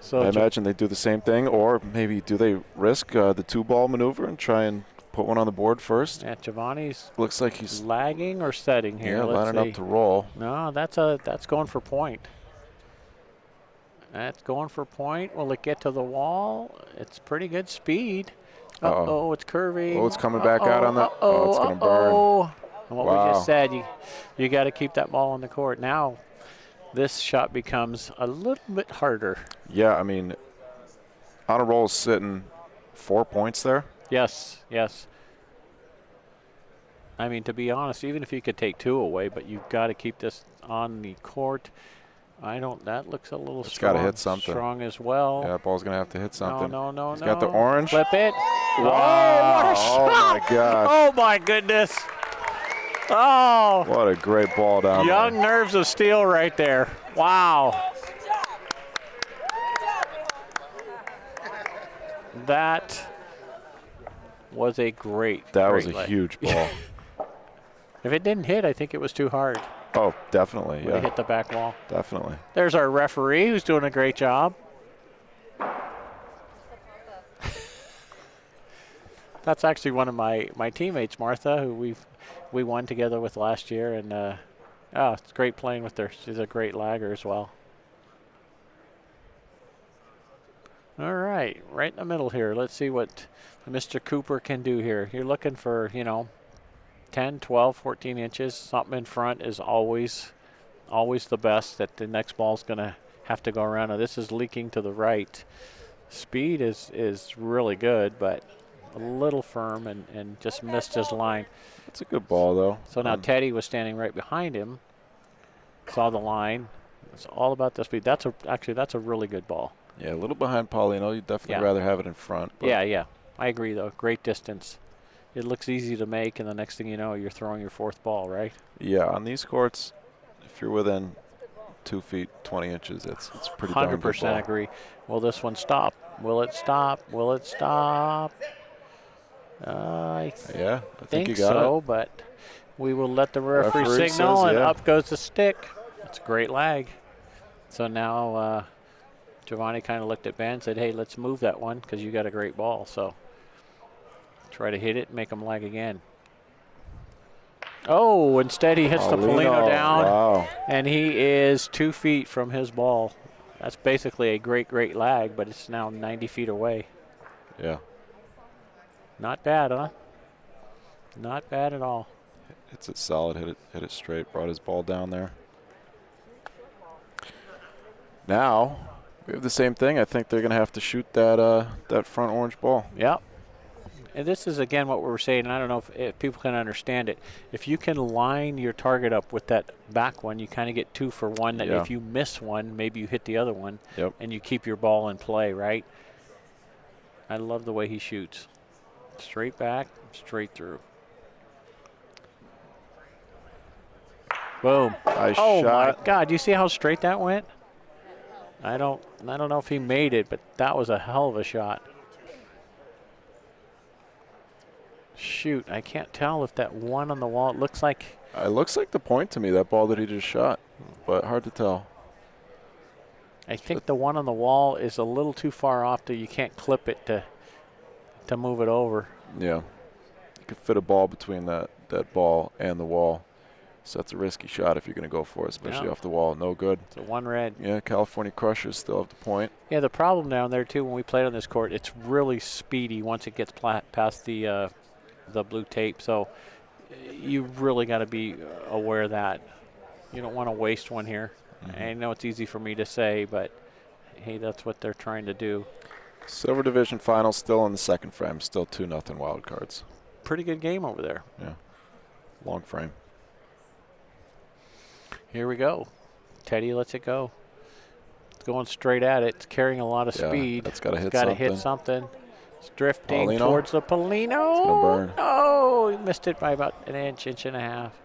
So I imagine they do the same thing, or maybe do they risk the 2-ball maneuver and try and put one on the board first? Yeah, Giovanni's looks like he's lagging or setting here. Yeah, lining up to roll. No, that's going for point. That's going for point. Will it get to the wall? It's pretty good speed. Uh-oh, it's curving. Oh, it's coming back out on that. Oh, it's going to burn. And what we just said, you got to keep that ball on the court. Now, this shot becomes a little bit harder. Yeah, I mean, on a roll is sitting 4 points there. Yes. I mean, to be honest, even if you could take 2 away, but you've got to keep this on the court. That looks a little strong. Got to hit something. Strong as well. Yeah, that ball's going to have to hit something. No. He's got the orange. Flip it. Wow. Oh, what a shot. Oh, my gosh. Oh, my goodness. Oh. What a great ball down there. Young nerves of steel right there. Wow. That was a great huge ball. If it didn't hit, I think it was too hard. Oh, definitely. Would have hit the back wall. Definitely. There's our referee who's doing a great job. That's actually one of my teammates, Martha, who we won together with last year, and it's great playing with her. She's a great lagger as well. All right in the middle here. Let's see what Mr. Cooper can do here. You're looking for 10, 12, 14 inches. Something in front is always the best. That the next ball's going to have to go around. Now this is leaking to the right. Speed is really good, but a little firm and just missed his line. That's a good ball, though. So now Teddy was standing right behind him, saw the line. It's all about the speed. That's a really good ball. Yeah, a little behind Paulino. You'd definitely rather have it in front. But Yeah. I agree, though. Great distance. It looks easy to make, and the next thing you know, you're throwing your 4th ball, right? Yeah, on these courts, If you're within 2 feet 20 inches, it's pretty darn good 100% ball. agree. Will this one stop? Will it stop? Will it stop? I Yeah, I think you got so, it. but we will let the referee Referee signal, says, and yeah. up goes the stick. That's a great lag. So now Giovanni kind of looked at Ben and said, hey, let's move that one because you got a great ball. So try to hit it and make them lag again. Oh, instead he hits the Polino down, wow. and he is 2 feet from his ball. That's basically a great, great lag, but it's now 90 feet away. Yeah. Not bad, huh? Not bad at all. It's it solid, hit it straight, brought his ball down there. Now, we have the same thing. I think they're going to have to shoot that that front orange ball. Yep. And this is, again, what we were saying, and I don't know if people can understand it. If you can line your target up with that back one, you kind of get 2 for 1. That if you miss one, maybe you hit the other one, and you keep your ball in play, right? I love the way he shoots. Straight back, straight through. Boom. Nice oh shot. My God! You see how straight that went? I don't know if he made it, but that was a hell of a shot. Shoot, I can't tell if that one on the wall. It looks like the point to me, that ball that he just shot, but hard to tell. I think the one on the wall is a little too far off that you can't clip it to move it over. Yeah, you could fit a ball between that ball and the wall. So that's a risky shot if you're going to go for it, especially off the wall. No good. It's a 1 red. Yeah, California Crushers still have the point. Yeah, the problem down there, too, when we played on this court, it's really speedy once it gets past the blue tape. So you really got to be aware of that. You don't want to waste one here. I know it's easy for me to say, but, hey, that's what they're trying to do. Silver Division Finals still in the second frame. Still 2-0 Wildcards. Pretty good game over there. Yeah. Long frame. Here we go. Teddy lets it go. It's going straight at it. It's carrying a lot of speed. That's got to hit Got to something. hit something. It's drifting Polino. towards the Polino. It's going to burn. Oh, he missed it by about an inch and a half.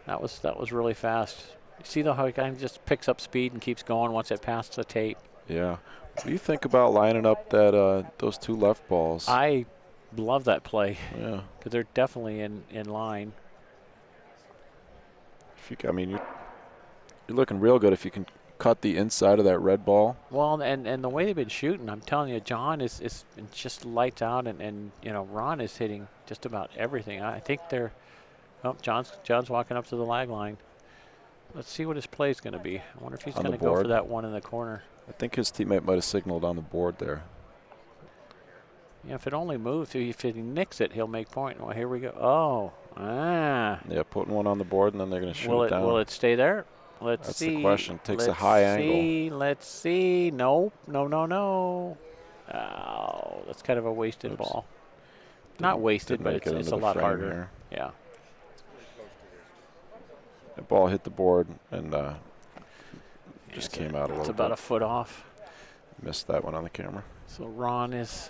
That was really fast. You see though how he kind of just picks up speed and keeps going once it passes the tape. Yeah. What do you think about lining up that those 2 left balls? I love that play. Yeah. Because they're definitely in line. I mean, you're looking real good if you can cut the inside of that red ball. Well, and the way they've been shooting, I'm telling you, John is just lights out, and you know, Ron is hitting just about everything. I think they're. Oh, John's walking up to the lag line. Let's see what his play is going to be. I wonder if he's going to go for that one in the corner. I think his teammate might have signaled on the board there. Yeah, if it only moves, if he nicks it, he'll make point. Well, here we go. Oh, Yeah, putting one on the board, and then they're going to shoot it down. Will it stay there? Let's see. That's the question. Takes a high angle. Let's see. No. Oh, that's kind of a wasted ball. Not wasted, but it's a lot harder. Here. Yeah. The ball hit the board and just came out a little bit. It's about a foot off. Missed that one on the camera. So Ron is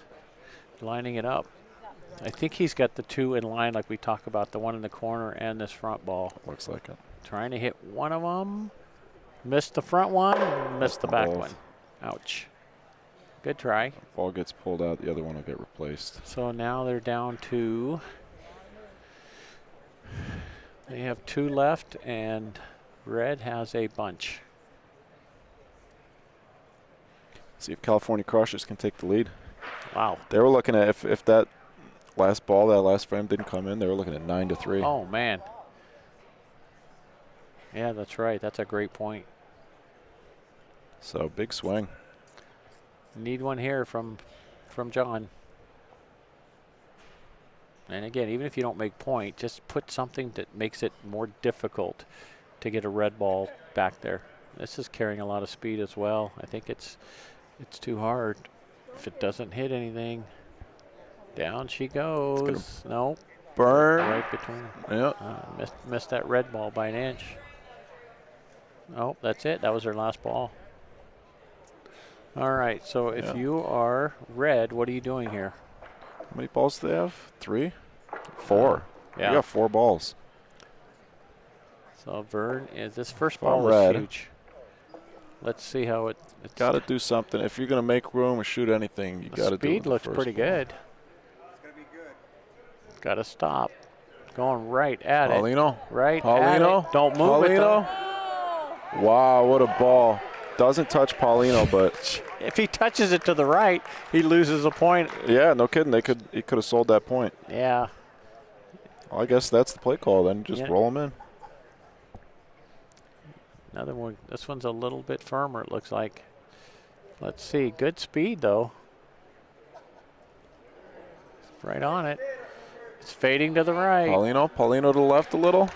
lining it up. I think he's got the 2 in line like we talk about, the one in the corner and this front ball. Looks like it. Trying to hit one of them. Missed the front one, missed the back both. one. Ouch. Good try. Ball gets pulled out, the other one will get replaced. So now they're down to, they have 2 left, and red has a bunch. See if California Crushers can take the lead. Wow. They were looking at, if that last ball, that last frame didn't come in, they were looking at 9-3. Oh, man. Yeah, that's right. That's a great point. So, big swing. Need one here from John. And again, even if you don't make point, just put something that makes it more difficult to get a red ball back there. This is carrying a lot of speed as well. I think it's too hard. If it doesn't hit anything, down she goes. Nope. Burn. Right between. Yeah. Missed that red ball by an inch. Oh, that's it. That was her last ball. All right, so if you are red, what are you doing here? How many balls do they have? 3? 4. Yeah. You got 4 balls. So Vern is this first If I'm ball red. is huge. Let's see how it's Got to do something. If you're going to make room or shoot anything, you the got to do it. speed looks pretty good. Got to stop. Going right at Paulino. it. Right Paulino. at it. Don't move it though. Wow, what a ball. Doesn't touch Paulino, but If he touches it to the right, he loses a point. yeah, no kidding. He could have sold that point. Yeah. Well, I guess that's the play call then. Just Yeah. roll him in. Another one. This one's a little bit firmer, it looks like. Let's see. Good speed, though. Right on it. It's fading to the right. Paulino to the left a little.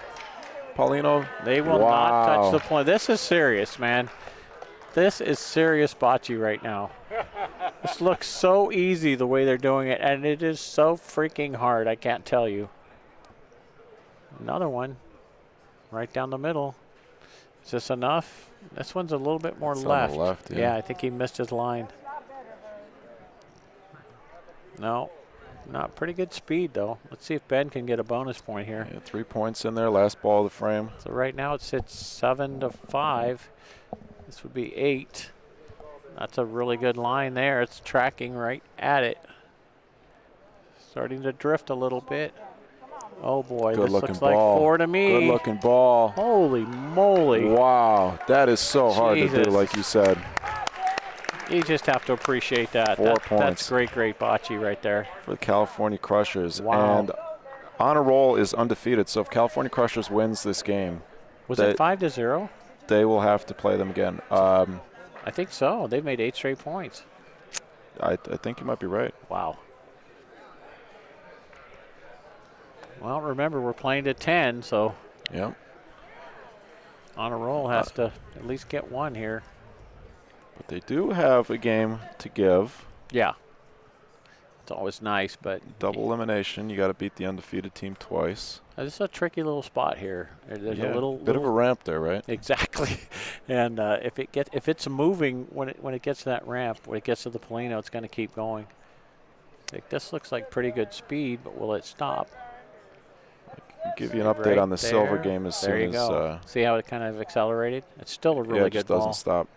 Paulino. They will not touch the point. This is serious, man. This is serious bocce right now. This looks so easy the way they're doing it, and it is so freaking hard. I can't tell you. Another one. Right down the middle. Is this enough? This one's a little bit more It's on left. the left, yeah. Yeah, I think he missed his line. No. Not pretty good speed, though. Let's see if Ben can get a bonus point here. Yeah, 3 points in there. Last ball of the frame. So right now it sits 7-5. This would be 8. That's a really good line there. It's tracking right at it. Starting to drift a little bit. Oh boy, Good this looking looks ball. like 4 to me. Good looking ball. Holy moly. Wow, that is so hard to do, Jesus. like you said. You just have to appreciate that. 4 That's points. great bocce right there. For the California Crushers. Wow. And On a Roll is undefeated, so if California Crushers wins this game, Was it 5-0? they will have to play them again. I think so. They've made 8 straight points. I think you might be right. Wow. Well, remember, we're playing to 10, so Yep. On a Roll has to at least get one here. But they do have a game to give. Yeah. It's always nice, but Double elimination. You got to beat the undefeated team twice. this is a tricky little spot here. There's Yeah, a little bit of a ramp there, right? Exactly. And if it's moving when it gets to that ramp, when it gets to the Polino, it's going to keep going. Like, this looks like pretty good speed, but will it stop? I'll give you an update Right on the silver there. game as There soon you as. go. See how it kind of accelerated? It's still a really yeah, it good just ball. doesn't stop.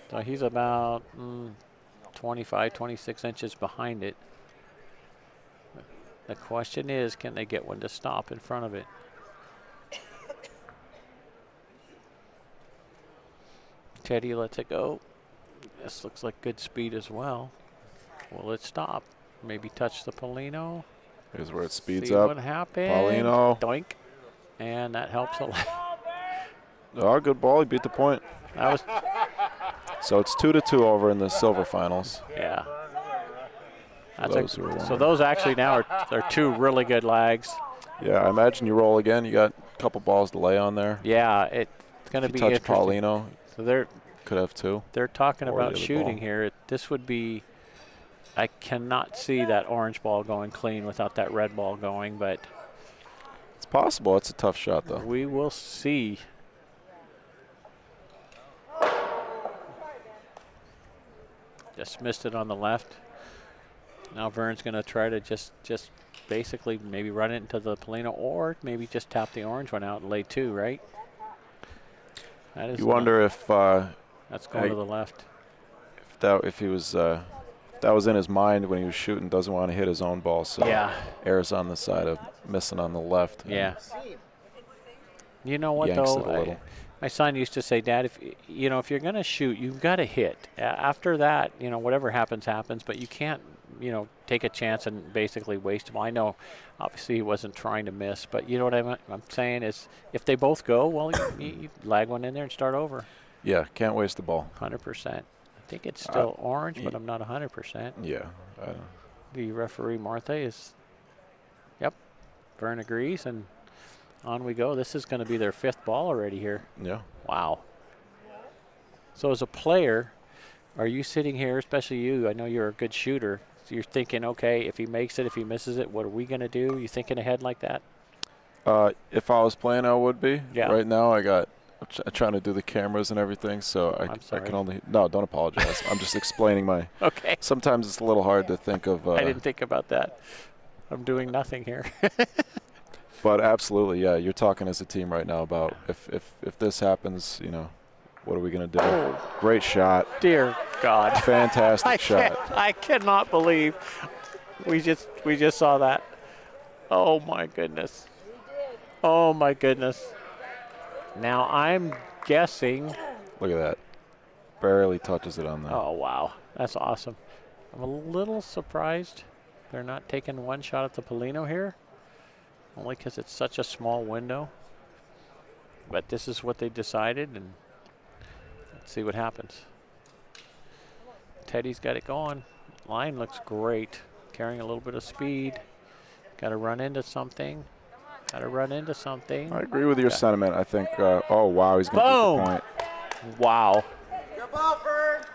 So he's about 25, 26 inches behind it. The question is, can they get one to stop in front of it? Teddy lets it go. This looks like good speed as well. Will it stop? Maybe touch the Polino. Here's where it speeds See up. what happened. Paulino. Doink. And that helps a lot. Oh, good ball. He beat the point. That was. So it's 2-2 over in the silver finals. Yeah. That's those who are so wondering. those actually now are 2 really good lags. Yeah, I imagine you roll again. You got a couple balls to lay on there. Yeah, it's going to If be you touch interesting. Paulino, So could have 2. they're talking Or about the other shooting ball. here. This would be. I cannot see that orange ball going clean without that red ball going, but It's possible. It's a tough shot, though. we will see. Just missed it on the left. Now Vern's going to try to just basically maybe run it into the Polino, or maybe just tap the orange one out and lay 2, right? That is You wonder if that's going to the left. if he was if that was in his mind when he was shooting. Doesn't want to hit his own ball, so Yeah. errs on the side of missing on the left. Yeah. You know what Yanks though? it a little. My son used to say, "Dad, if you're going to shoot, you've got to hit. After that, whatever happens, happens. But you can't, take a chance and basically waste them." I know, obviously, he wasn't trying to miss, but you know what I'm saying is, if they both go, well, you lag one in there and start over. Yeah, can't waste the ball. 100%. I think it's still orange, but I'm not 100%. Yeah. The referee, Martha, is. Yep. Vern agrees, and on we go. This is going to be their 5th ball already here. Yeah. Wow. So as a player, are you sitting here, especially you, I know you're a good shooter, so you're thinking, okay, if he makes it, if he misses it, what are we going to do? You thinking ahead like that? If I was playing, I would be. Yeah. Right now, I'm trying to do the cameras and everything, so I can only. No, don't apologize. I'm just explaining my. Okay. Sometimes it's a little hard to think of. I didn't think about that. I'm doing nothing here. But absolutely, yeah, you're talking as a team right now about if this happens, you know, what are we going to do? Oh. Great shot. Dear God. Fantastic shot. I cannot believe we just saw that. Oh my goodness. Oh my goodness. Now I'm guessing. Look at that. Barely touches it on there. Oh wow, that's awesome. I'm a little surprised they're not taking one shot at the Polino here, only because it's such a small window. But this is what they decided, and let's see what happens. Teddy's got it going. Line looks great, carrying a little bit of speed. Got to run into something. Got to run into something. I agree with your sentiment. I think, oh, wow, he's going to get the point. Wow.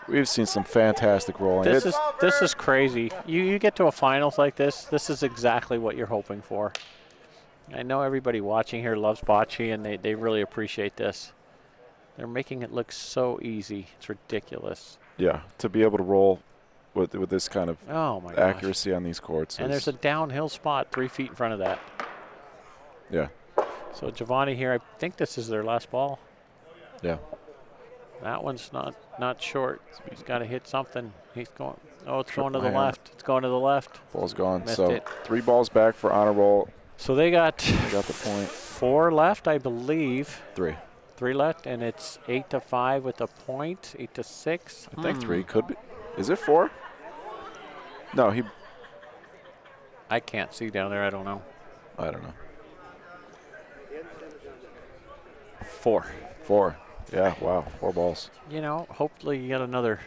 We've seen some fantastic rolling. This is crazy. You get to a finals like this, this is exactly what you're hoping for. I know everybody watching here loves bocce, and they really appreciate this. They're making it look so easy. It's ridiculous. Yeah, to be able to roll with this kind of accuracy on these courts. And there's a downhill spot 3 feet in front of that. Yeah. So Giovanni here, I think this is their last ball. Yeah. That one's not short. He's got to hit something. He's going. Oh, it's going to the my hand. left. It's going to the left. Ball's gone. Missed So it. 3 balls back for honor roll. So they got the point. 4 left, I believe. 3. 3 left, and it's 8-5 with a point. 8-6. I think 3 could be. Is it 4? No, he. I can't see down there. I don't know. I don't know. 4. 4. Yeah. Wow. 4 balls. You know, hopefully you get another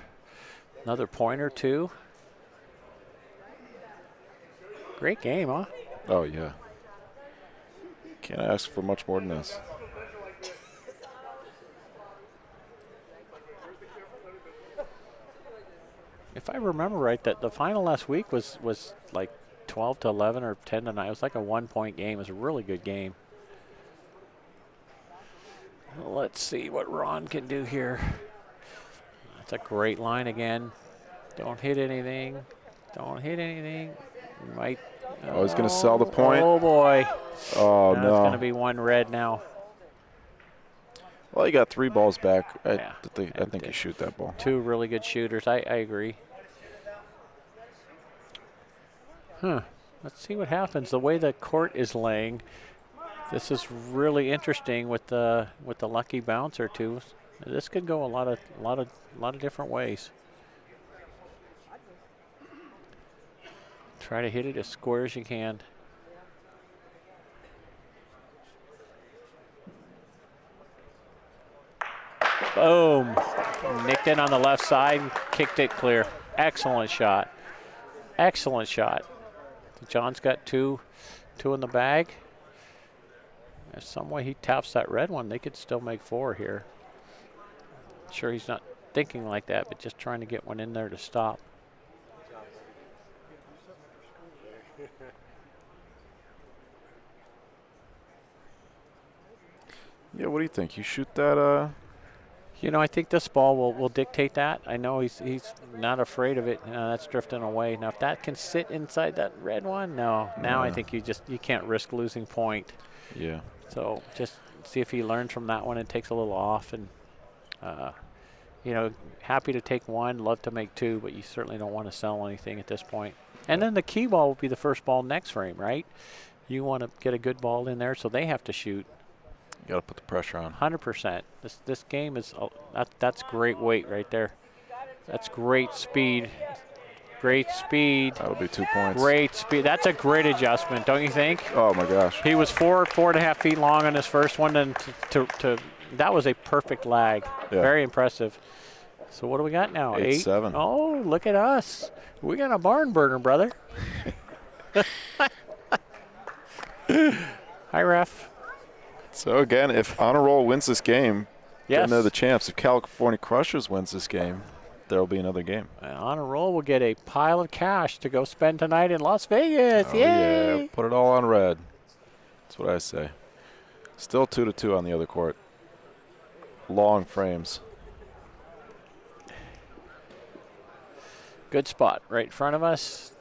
point or two. Great game, huh? Oh yeah. Can't ask for much more than this. If I remember right, that the final last week was like 12-11 or 10-9. It was like a 1-point game. It was a really good game. Let's see what Ron can do here. That's a great line again. Don't hit anything. Don't hit anything. You might. Oh, he's going to sell the point. Oh boy. Oh Now no. It's going to be 1 red now. Well, you got 3 balls back. I Yeah. think you shoot that ball. 2 really good shooters. I agree. Huh. Let's see what happens. The way the court is laying, this is really interesting with the lucky bounce or two. This could go a lot of different ways. Try to hit it as square as you can. Boom. Nicked in on the left side, kicked it clear. Excellent shot. Excellent shot. John's got two in the bag. If some way he taps that red one, they could still make 4 here. Sure he's not thinking like that, but just trying to get one in there to stop. Yeah, what do you think? You shoot that? You know, I think this ball will dictate that. I know he's not afraid of it. That's drifting away. Now, if that can sit inside that red one, no. Now I think you can't risk losing point. Yeah. So just see if he learns from that one and takes a little off. And, you know, happy to take 1, love to make 2, but you certainly don't want to sell anything at this point. And then the key ball will be the first ball next frame, right? You want to get a good ball in there, so they have to shoot. You got to put the pressure on. 100%. This game is that's great weight right there. That's great speed. Great speed. That'll be 2 points. Great speed. That's a great adjustment, don't you think? Oh my gosh. He was 4.5 feet long on his first one, and to that was a perfect lag. Yeah. Very impressive. So what do we got now? 8-7. Oh, look at us. We got a barn burner, brother. Hi, ref. So again, if Honor Roll wins this game, Yes. then they're the champs. If California Crushers wins this game, there will be another game. On a roll, we'll get a pile of cash to go spend tonight in Las Vegas. Oh, Yay! yeah, put it all on red. That's what I say. Still 2-2 on the other court. Long frames. Good spot right in front of us.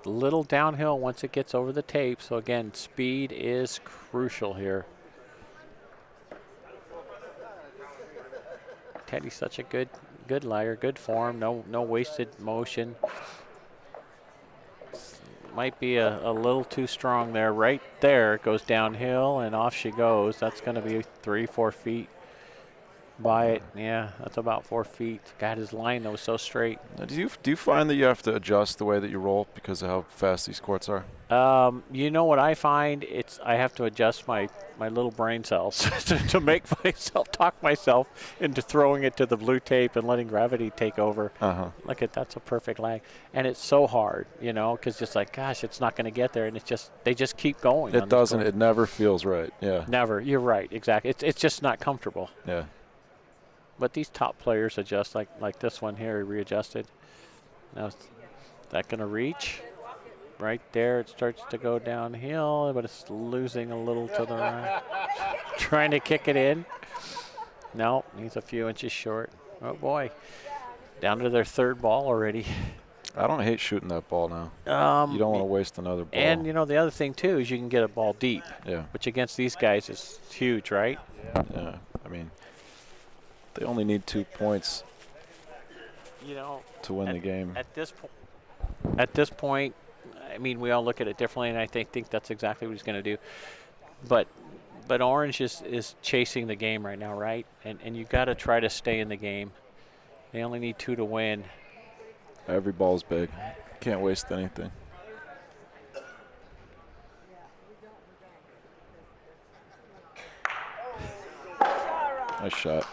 little downhill once it gets over the tape. So again, speed is crucial here. Teddy's such a good liar, good form, no wasted motion. Might be a little too strong there. Right there, it goes downhill and off she goes. That's going to be 3-4 feet by it. Yeah, that's about 4 feet. God, his line though was so straight. Now, do you find that you have to adjust the way that you roll because of how fast these courts are? You know what I find? I have to adjust my little brain cells to make myself talk myself into throwing it to the blue tape and letting gravity take over. Look at that's a perfect lag, and it's so hard, you know, because just like gosh, it's not going to get there, and they just keep going. It doesn't. It never feels right. Yeah. Never. You're right. Exactly. It's just not comfortable. Yeah. But these top players adjust like this one here. He readjusted. Now is that going to reach? Right there, it starts to go downhill, but it's losing a little to the right. Trying to kick it in. No, he's a few inches short. Oh, boy. Down to their third ball already. I don't hate shooting that ball now. You don't want to waste another ball. And, you know, the other thing, too, is you can get a ball deep. Yeah. Which against these guys is huge, right? Yeah. I mean, they only need 2 points, you know, to win the game. At this point, I mean, we all look at it differently, and I think that's exactly what he's going to do. But Orange is chasing the game right now, right? And you got to try to stay in the game. They only need 2 to win. Every ball's big. Can't waste anything. Nice shot.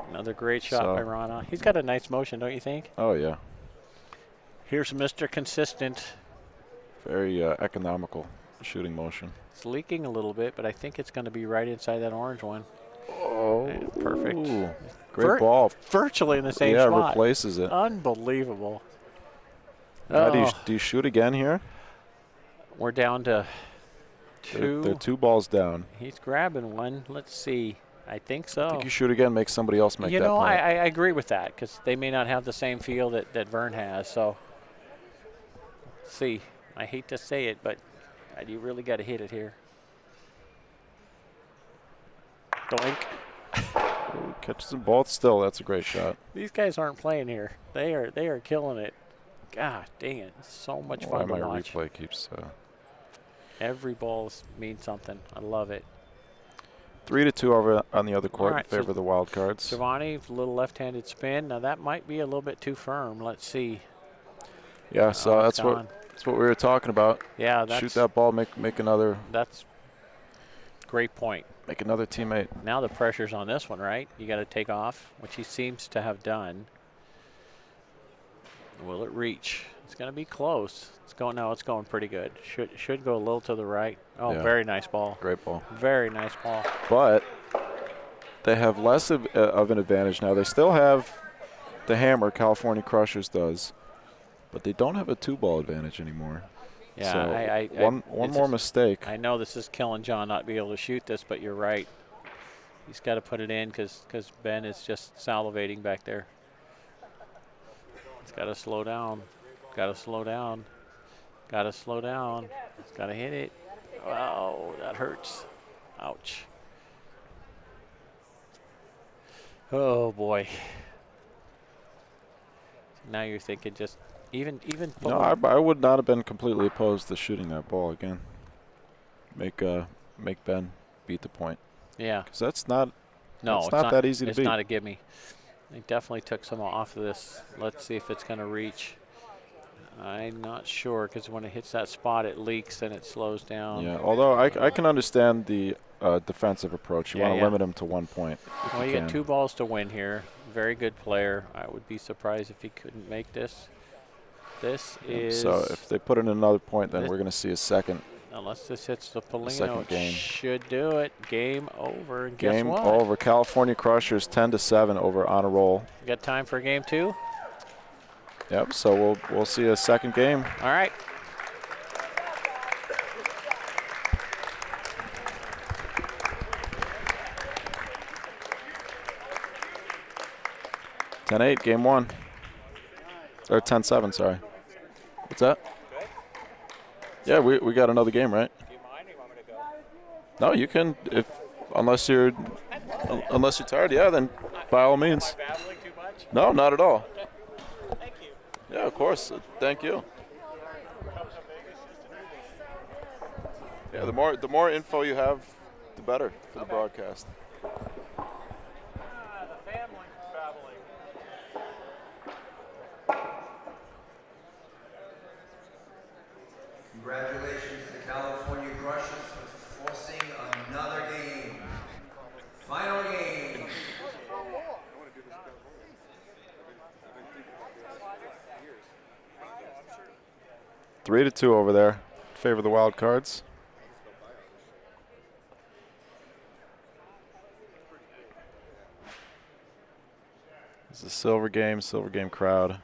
Another great shot by Rana. He's got a nice motion, don't you think? Oh, yeah. Here's Mr. Consistent. Very economical shooting motion. It's leaking a little bit, but I think it's going to be right inside that orange one. Oh, and perfect. Great ball. Virtually in the same spot. Yeah, replaces it. Unbelievable. Do you shoot again here? We're down to 2. They're 2 balls down. He's grabbing one. Let's see. I think so. I think you shoot again, make somebody else make that You know, point. I agree with that because they may not have the same feel that Vern has. So, let's see. I hate to say it, but you really got to hit it here. Doink. Ooh, catches them both still. That's a great shot. These guys aren't playing here. They are killing it. God dang it. So much fun to my watch. replay keeps... Every ball means something. I love it. 3-2 over on the other court All right, in favor of the Wildcards. Giovanni, a little left-handed spin. Now that might be a little bit too firm. Let's see. Yeah, so that's what we were talking about. Yeah, that's, shoot that ball, make another. That's great point. Make another teammate. Now the pressure's on this one, right? You got to take off, which he seems to have done. Will it reach? It's going to be close. It's going. No, it's going pretty good. Should go a little to the right. Oh, yeah. Very nice ball. Great ball. Very nice ball. But they have less of an advantage now. They still have the hammer, California Crushers does, but they don't have a 2-ball advantage anymore. Yeah, so one more mistake. I know this is killing John not be able to shoot this, but you're right. He's got to put it in because Ben is just salivating back there. He's got to slow down. Got to slow down. Got to slow down. He's got to hit it. Wow, that hurts. Ouch. Oh boy. Now you're thinking just even. No, I would not have been completely opposed to shooting that ball again. Make Ben beat the point. Yeah. Because that's not. No, it's not that easy to beat. It's not a gimme. They definitely took some off of this. Let's see if it's going to reach. I'm not sure because when it hits that spot, it leaks and it slows down. Yeah, although I can understand the defensive approach. You want to limit him to 1 point. Well, you get 2 balls to win here. Very good player. I would be surprised if he couldn't make this. This is. So if they put in another point, then we're going to see a second. Unless this hits the Polino, second game. Should do it. Game over. And game guess what? over. California Crushers 10-7 over Honor Roll. You got time for game 2? Yep. So we'll see a second game. All right. (10-8) game 1. Or 10-7, sorry. What's that? Yeah, we got another game, right? Do you mind or you want me to go? No, you can, unless you're tired, yeah, then by all means. Am I babbling too much? No, not at all. Thank you. Yeah, of course. Thank you. Yeah, the more info you have, the better for the broadcast. The family babbling. Congratulations to California Crushers for forcing another game. Final game. 3-2 over there. In favor of the Wildcards. It's a silver game crowd.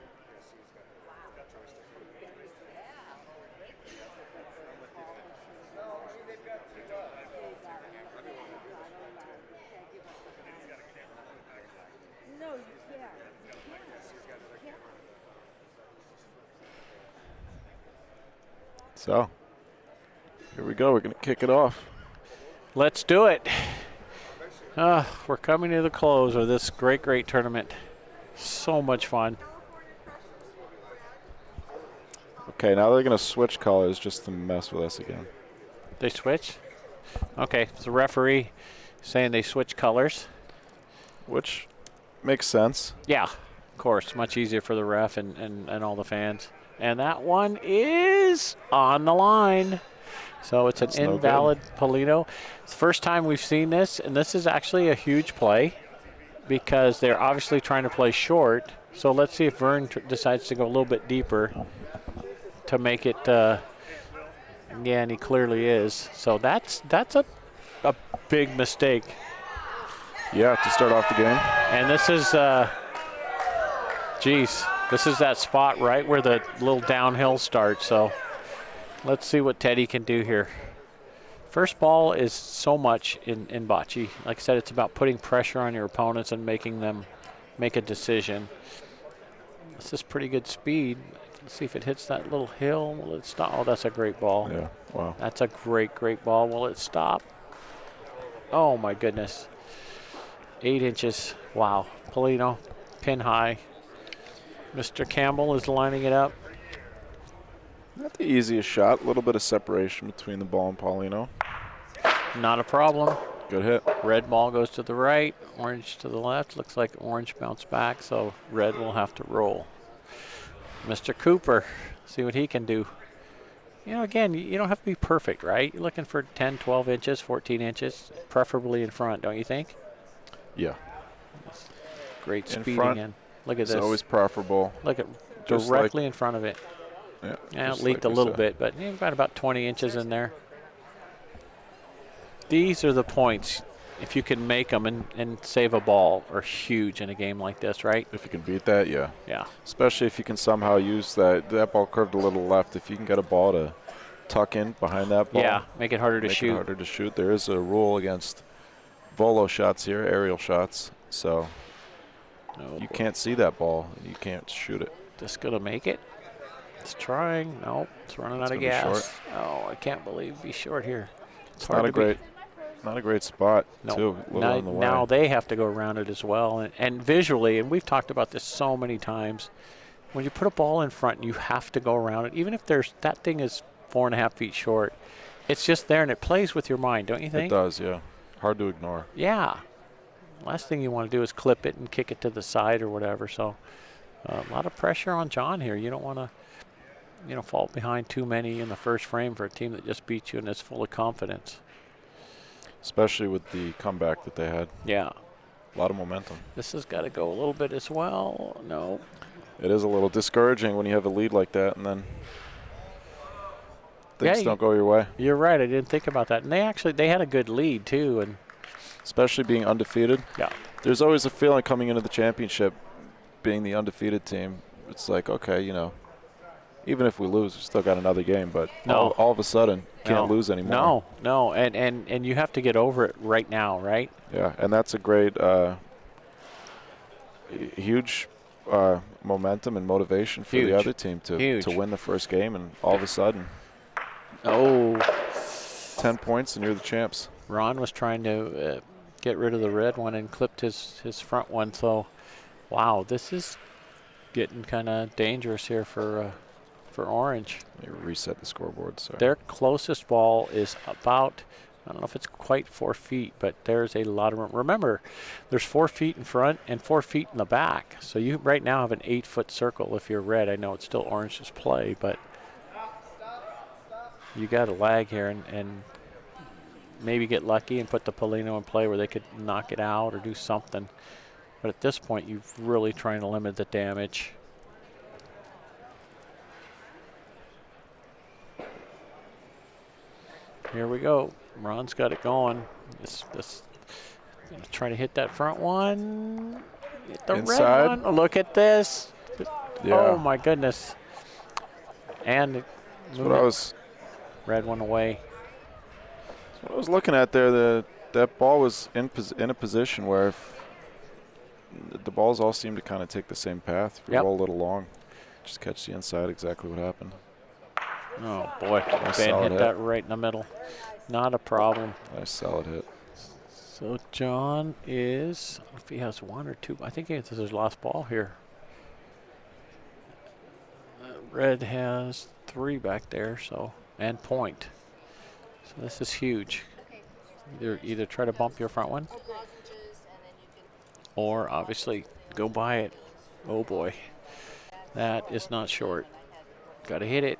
So, here we go. We're going to kick it off. Let's do it. We're coming to the close of this great tournament. So much fun. Okay, now they're going to switch colors just to mess with us again. They switch? Okay, it's the referee saying they switch colors. Which makes sense. Yeah, of course. Much easier for the ref and all the fans. And that one is on the line. So it's That's an no invalid Polino. It's the first time we've seen this, and this is actually a huge play because they're obviously trying to play short. So let's see if Vern decides to go a little bit deeper to make it. Yeah, and he clearly is. So that's a big mistake. Yeah, to start off the game. And this is, this is that spot right where the little downhill starts. So let's see what Teddy can do here. First ball is so much in bocce. Like I said, it's about putting pressure on your opponents and making them make a decision. This is pretty good speed. Let's see if it hits that little hill. Will it stop? Oh, that's a great ball. Yeah, wow. That's a great ball. Will it stop? Oh, my goodness. 8 inches. Wow. Polino, pin high. Mr. Campbell is lining it up. Not the easiest shot. A little bit of separation between the ball and Paulino. Not a problem. Good hit. Red ball goes to the right, orange to the left. Looks like orange bounced back, so red will have to roll. Mr. Cooper, see what he can do. You know, again, you don't have to be perfect, right? You're looking for 10, 12 inches, 14 inches, preferably in front, don't you think? Yeah. Great In speed front, again. Look at it's this. always preferable. Look at Just directly like- in front of it. Yeah, Yeah, just it leaked like a we little said. bit, but you've got about 20 inches in there. These are the points, if you can make them and save a ball, are huge in a game like this, right? If you can beat that, yeah. Yeah. Especially if you can somehow use that ball curved a little left. If you can get a ball to tuck in behind that ball. Yeah, make it harder to shoot. Make it harder to shoot. There is a rule against volo shots here, aerial shots. So you can't see that ball. You can't shoot it. Just going to make it. It's trying. Nope, it's running out of gonna be gas. Oh, I can't believe he's short here. It's not a great spot, No. too. A little on the way. Now they have to go around it as well. And visually, and we've talked about this so many times, when you put a ball in front, you have to go around it. Even if that thing is 4.5 feet short, it's just there and it plays with your mind, don't you think? It does, yeah. Hard to ignore. Yeah. Last thing you want to do is clip it and kick it to the side or whatever. So a lot of pressure on John here. You don't want to, fall behind too many in the first frame for a team that just beat you and is full of confidence. Especially with the comeback that they had. Yeah. A lot of momentum. This has got to go a little bit as well. No. It is a little discouraging when you have a lead like that and then things don't go your way. You're right. I didn't think about that. And they had a good lead too. And especially being undefeated. Yeah. There's always a feeling coming into the championship, being the undefeated team. It's like, okay, even if we lose, we still got another game. But all of a sudden, can't lose anymore. No. And you have to get over it right now, right? Yeah, and that's a great, huge momentum and motivation for Huge. the other team to win the first game, and all of a sudden, 10 points and you're the champs. Ron was trying to get rid of the red one and clipped his front one. So, wow, this is getting kind of dangerous here for Orange. Let me reset the scoreboard. Sorry. Their closest ball is about, I don't know if it's quite 4 feet, but there's a lot of room. Remember, there's 4 feet in front and 4 feet in the back. So you right now have an 8-foot circle if you're red. I know it's still Orange's play, but you got a lag here and maybe get lucky and put the Paulino in play where they could knock it out or do something. But at this point, you're really trying to limit the damage. Here we go. Ron's got it going. This gonna try to hit that front one. Hit the Inside. red one. Oh, look at this. Yeah. Oh my goodness. And That's what I was. Red one away. That's what I was looking at there. That ball was in a position where if the balls all seem to kind of take the same path. If you roll a little long, just catch the inside. Exactly what happened. Oh boy, Nice Ben solid hit hit. that right in the middle. Not a problem. Nice solid hit. So John is, I don't know if he has 1 or 2. I think it's his last ball here. Red has 3 back there, so, and point. So this is huge. Either try to bump your front one, or obviously go by it. Oh boy, that is not short. Got to hit it.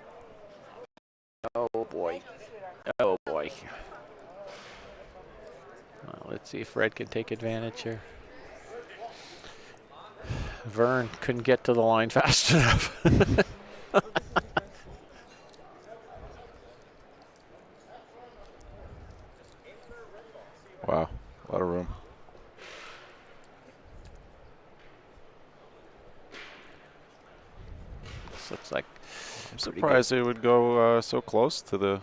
Oh boy. Oh boy. Well, let's see if Red can take advantage here. Vern couldn't get to the line fast enough. Wow, a lot of room. This looks like I'm surprised they would go so close to the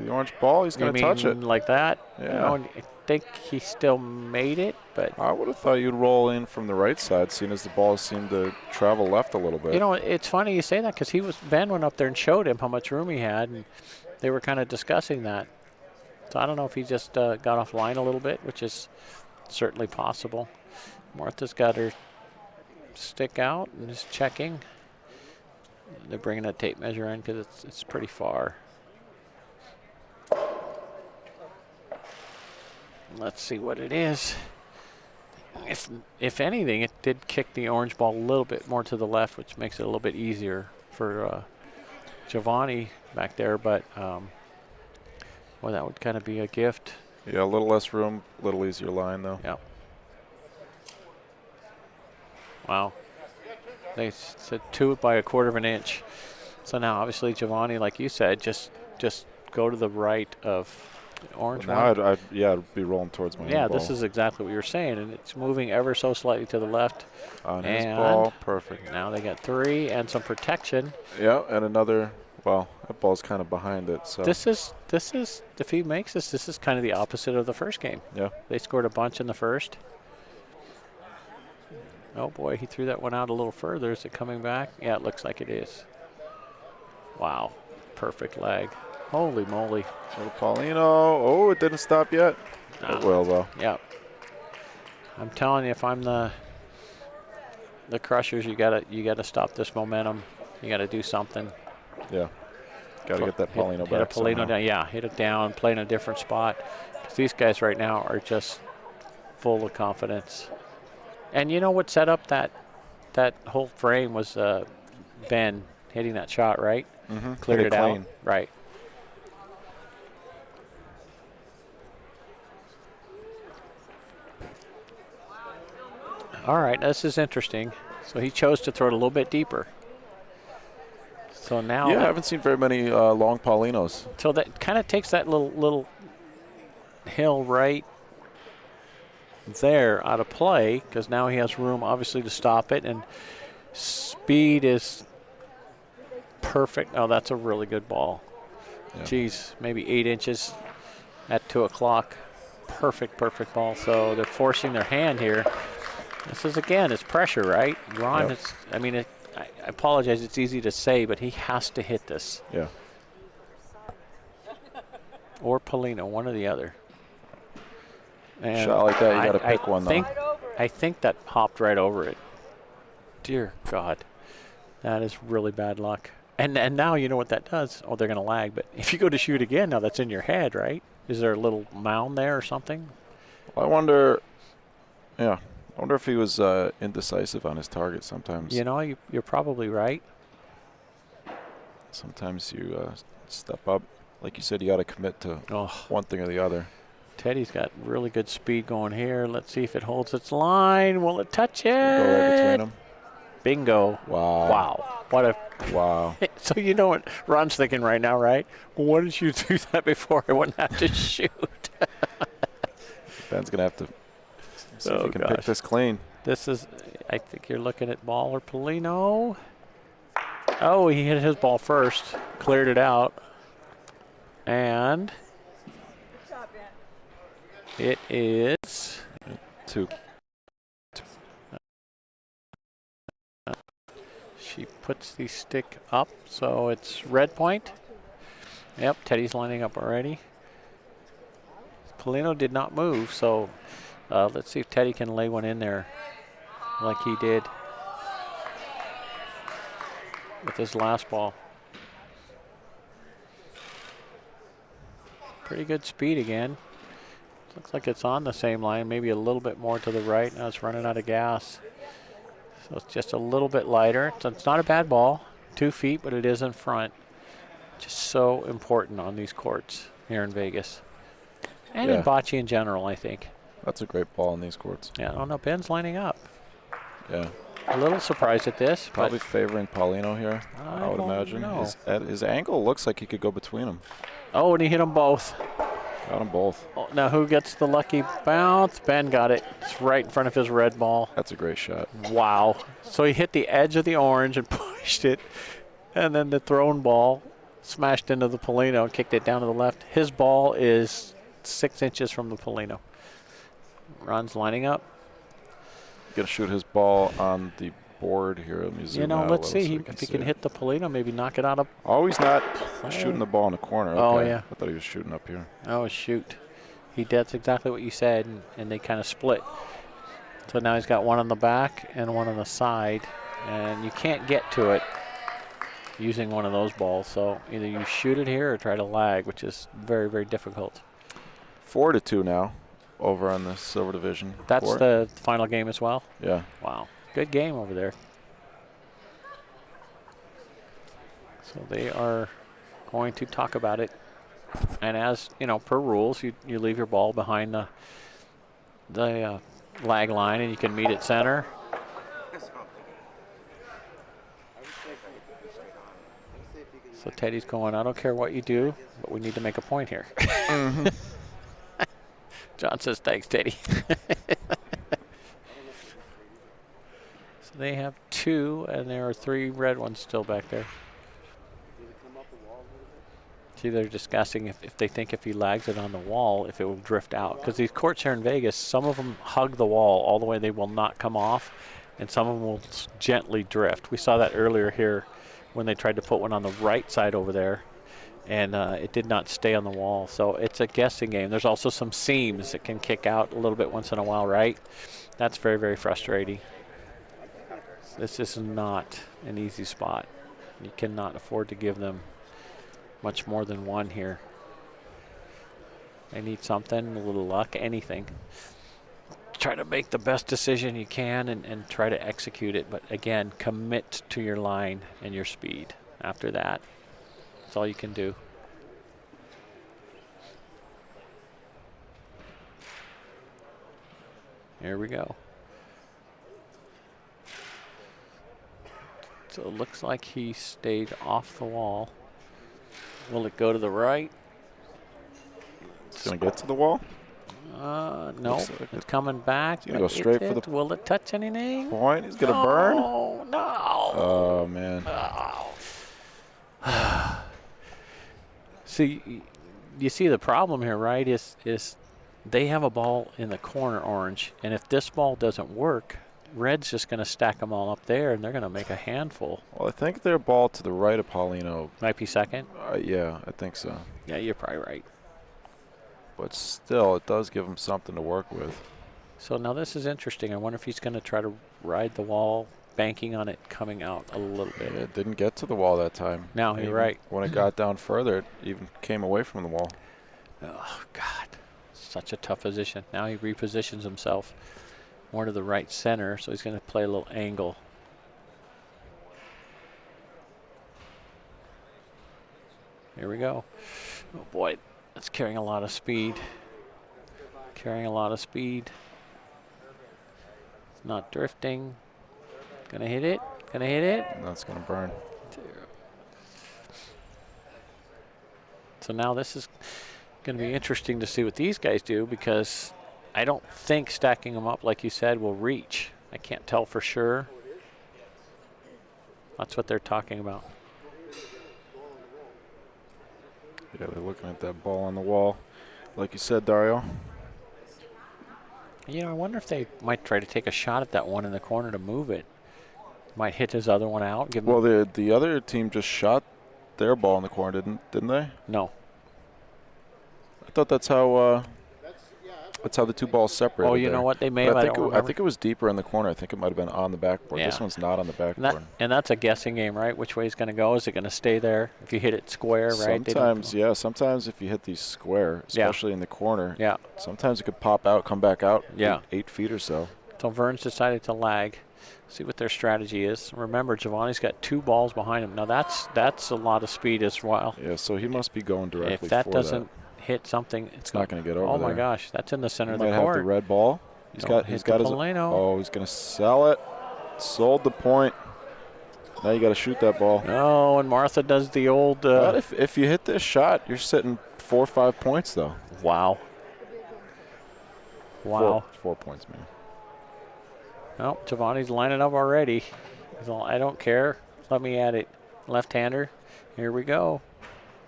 orange ball. He's going to touch it like that. Yeah. You know, I think he still made it, but I would have thought you'd roll in from the right side, seeing as the ball seemed to travel left a little bit. you know, it's funny you say that because Ben went up there and showed him how much room he had, and they were kind of discussing that. So I don't know if he just got offline a little bit, which is certainly possible. Martha's got her stick out and is checking. They're bringing a tape measure in because it's pretty far. Let's see what it is. If anything, it did kick the orange ball a little bit more to the left, which makes it a little bit easier for Giovanni back there. But well, that would kind of be a gift. Yeah, a little less room, a little easier line though. Yeah. Wow. They said 2 by 1/4 of an inch. So now, obviously, Giovanni, like you said, just go to the right of the orange Now one. I'd be rolling towards my Yeah, own ball. this is exactly what you're saying, and it's moving ever so slightly to the left. On his And ball, perfect. Now they got 3 and some protection. Yeah, and another. Well, that ball's kind of behind it. So This is if he makes this is kind of the opposite of the first game. Yeah. They scored a bunch in the first. Oh boy, he threw that one out a little further. Is it coming back? Yeah, it looks like it is. Wow, perfect lag. Holy moly. Little Paulino. Oh, it didn't stop yet. No. It will though. Yep. I'm telling you, if I'm the Crushers, you gotta stop this momentum. You gotta do something. Yeah. Got to get that Paulino hit back. a Paulino somehow. down. Yeah, hit it down, play in a different spot. 'Cause these guys right now are just full of confidence. And you know what set up that whole frame was Ben hitting that shot, right? Mhm. Cleared Hit it it out. clean. Right. All right, this is interesting. So he chose to throw it a little bit deeper. So now, Yeah, I haven't seen very many long Paulinos. so that kind of takes that little hill right there out of play because now he has room, obviously, to stop it, and speed is perfect. Oh, that's a really good ball. Yeah. Geez, maybe 8 inches at 2 o'clock. Perfect ball. So they're forcing their hand here. This is, again, it's pressure, right? Ron, Yep. I mean, I apologize, it's easy to say, but he has to hit this. Yeah. Or Polino, one or the other. And Shot like that, you got to pick one, though. I think that hopped right over it. Dear God. That is really bad luck. And now you know what that does. Oh, they're going to lag. But if you go to shoot again, now that's in your head, right? Is there a little mound there or something? I wonder, yeah. I wonder if he was indecisive on his target sometimes. You know, you're probably right. Sometimes you step up. Like you said, you got to commit to one thing or the other. Teddy's got really good speed going here. Let's see if it holds its line. Will it touch it? Go right between them. Bingo. Wow. Wow. What a. Wow. So you know what Ron's thinking right now, right? Well, why didn't you do that before? I wouldn't have to shoot. Ben's going to have to see if he can pick this clean. This is, I think you're looking at ball or Polino. Oh, he hit his ball first. Cleared it out. And it is 2. She puts the stick up, so it's red point. Yep, Teddy's lining up already. Polino did not move, so let's see if Teddy can lay one in there like he did with his last ball. Pretty good speed again. Looks like it's on the same line, maybe a little bit more to the right. Now it's running out of gas. So it's just a little bit lighter. So it's not a bad ball, 2 feet, but it is in front. Just so important on these courts here in Vegas. And in bocce in general, I think. That's a great ball in these courts. Yeah, I don't know. Ben's lining up. Yeah. A little surprised at this. Probably favoring Paulino here, I would imagine. know. His angle looks like he could go between them. Oh, and he hit them both. Got them both. Oh, now who gets the lucky bounce? Ben got it. It's right in front of his red ball. That's a great shot. Wow. So he hit the edge of the orange and pushed it. And then the thrown ball smashed into the Polino and kicked it down to the left. His ball is 6 inches from the Polino. Ron's lining up. Going to shoot his ball on the board here. Let me zoom You know, out let's a little see so if he can hit the Polino, maybe knock it out of. Oh, he's not play. shooting the ball in the corner. Okay. Oh, yeah. I thought he was shooting up here. Oh, shoot. That's exactly what you said, and they kind of split. So now he's got one on the back and one on the side, and you can't get to it using one of those balls. So either you shoot it here or try to lag, which is very, very difficult. 4-2 now over on the silver division. That's the final game as well? Yeah. Wow. Good game over there. So they are going to talk about it. And as, you know, per rules, you leave your ball behind the lag line, and you can meet at center. So Teddy's going, I don't care what you do, but we need to make a point here. John says, thanks, Teddy. So they have 2, and there are 3 red ones still back there. See, they're discussing if they think if he lags it on the wall, if it will drift out. Because these courts here in Vegas, some of them hug the wall all the way. They will not come off, and some of them will gently drift. We saw that earlier here when they tried to put one on the right side over there, and it did not stay on the wall. So it's a guessing game. There's also some seams that can kick out a little bit once in a while, right? That's very, very frustrating. This is not an easy spot. You cannot afford to give them much more than one here. They need something, a little luck, anything. Try to make the best decision you can and try to execute it. But again, commit to your line and your speed. After that, that's all you can do. Here we go. So it looks like he stayed off the wall. Will it go to the right? It's going to get to the wall? No, like it's coming back. He's going to go straight for the Will it touch anything? point. He's going to burn. Oh, no. Oh, man. Oh. See, you see the problem here, right, is they have a ball in the corner orange, and if this ball doesn't work, Red's just going to stack them all up there, and they're going to make a handful. Well, I think their ball to the right of Paulino. Might be second? Yeah, I think so. Yeah, you're probably right. But still, it does give him something to work with. So now this is interesting. I wonder if he's going to try to ride the wall, banking on it coming out a little bit. Yeah, it didn't get to the wall that time. No, you're right. When it got down further, it even came away from the wall. Oh, God. Such a tough position. Now he repositions himself more to the right center, so he's going to play a little angle. Here we go. Oh, boy. That's carrying a lot of speed. Carrying a lot of speed. It's not drifting. Gonna hit it. Gonna hit it. That's going to burn. So now this is going to be interesting to see what these guys do, because I don't think stacking them up, like you said, will reach. I can't tell for sure. That's what they're talking about. Yeah, they're looking at that ball on the wall. Like you said, Dario. You know, I wonder if they might try to take a shot at that one in the corner to move it. Might hit his other one out. Give Well, the other team just shot their ball in the corner, didn't they? No. I thought that's how the two balls separated. Oh, you know what? They may have. I think it was deeper in the corner. I think it might have been on the backboard. Yeah. This one's not on the backboard. And that's a guessing game, right? Which way it's going to go? Is it going to stay there if you hit it square, right? Sometimes, yeah. Sometimes if you hit these square, especially in the corner, yeah. Sometimes it could pop out, come back out, yeah, 8 feet or so. So Vern's decided to lag. See what their strategy is. Remember, Giovanni's got 2 balls behind him. Now that's a lot of speed as well. Yeah, so he must be going directly. If that doesn't hit something, it's not going to get over. Oh there. my gosh, that's in the center of the court. Might have the red ball. He's got his. Oh, he's going to sell it. Sold the point. Now you got to shoot that ball. No, and Martha does the old. But if you hit this shot, you're sitting 4 or 5 points though. Wow. Wow. 4 points, man. No, Giovanni's lining up already. He's all, I don't care. Let me at it. Left-hander. Here we go.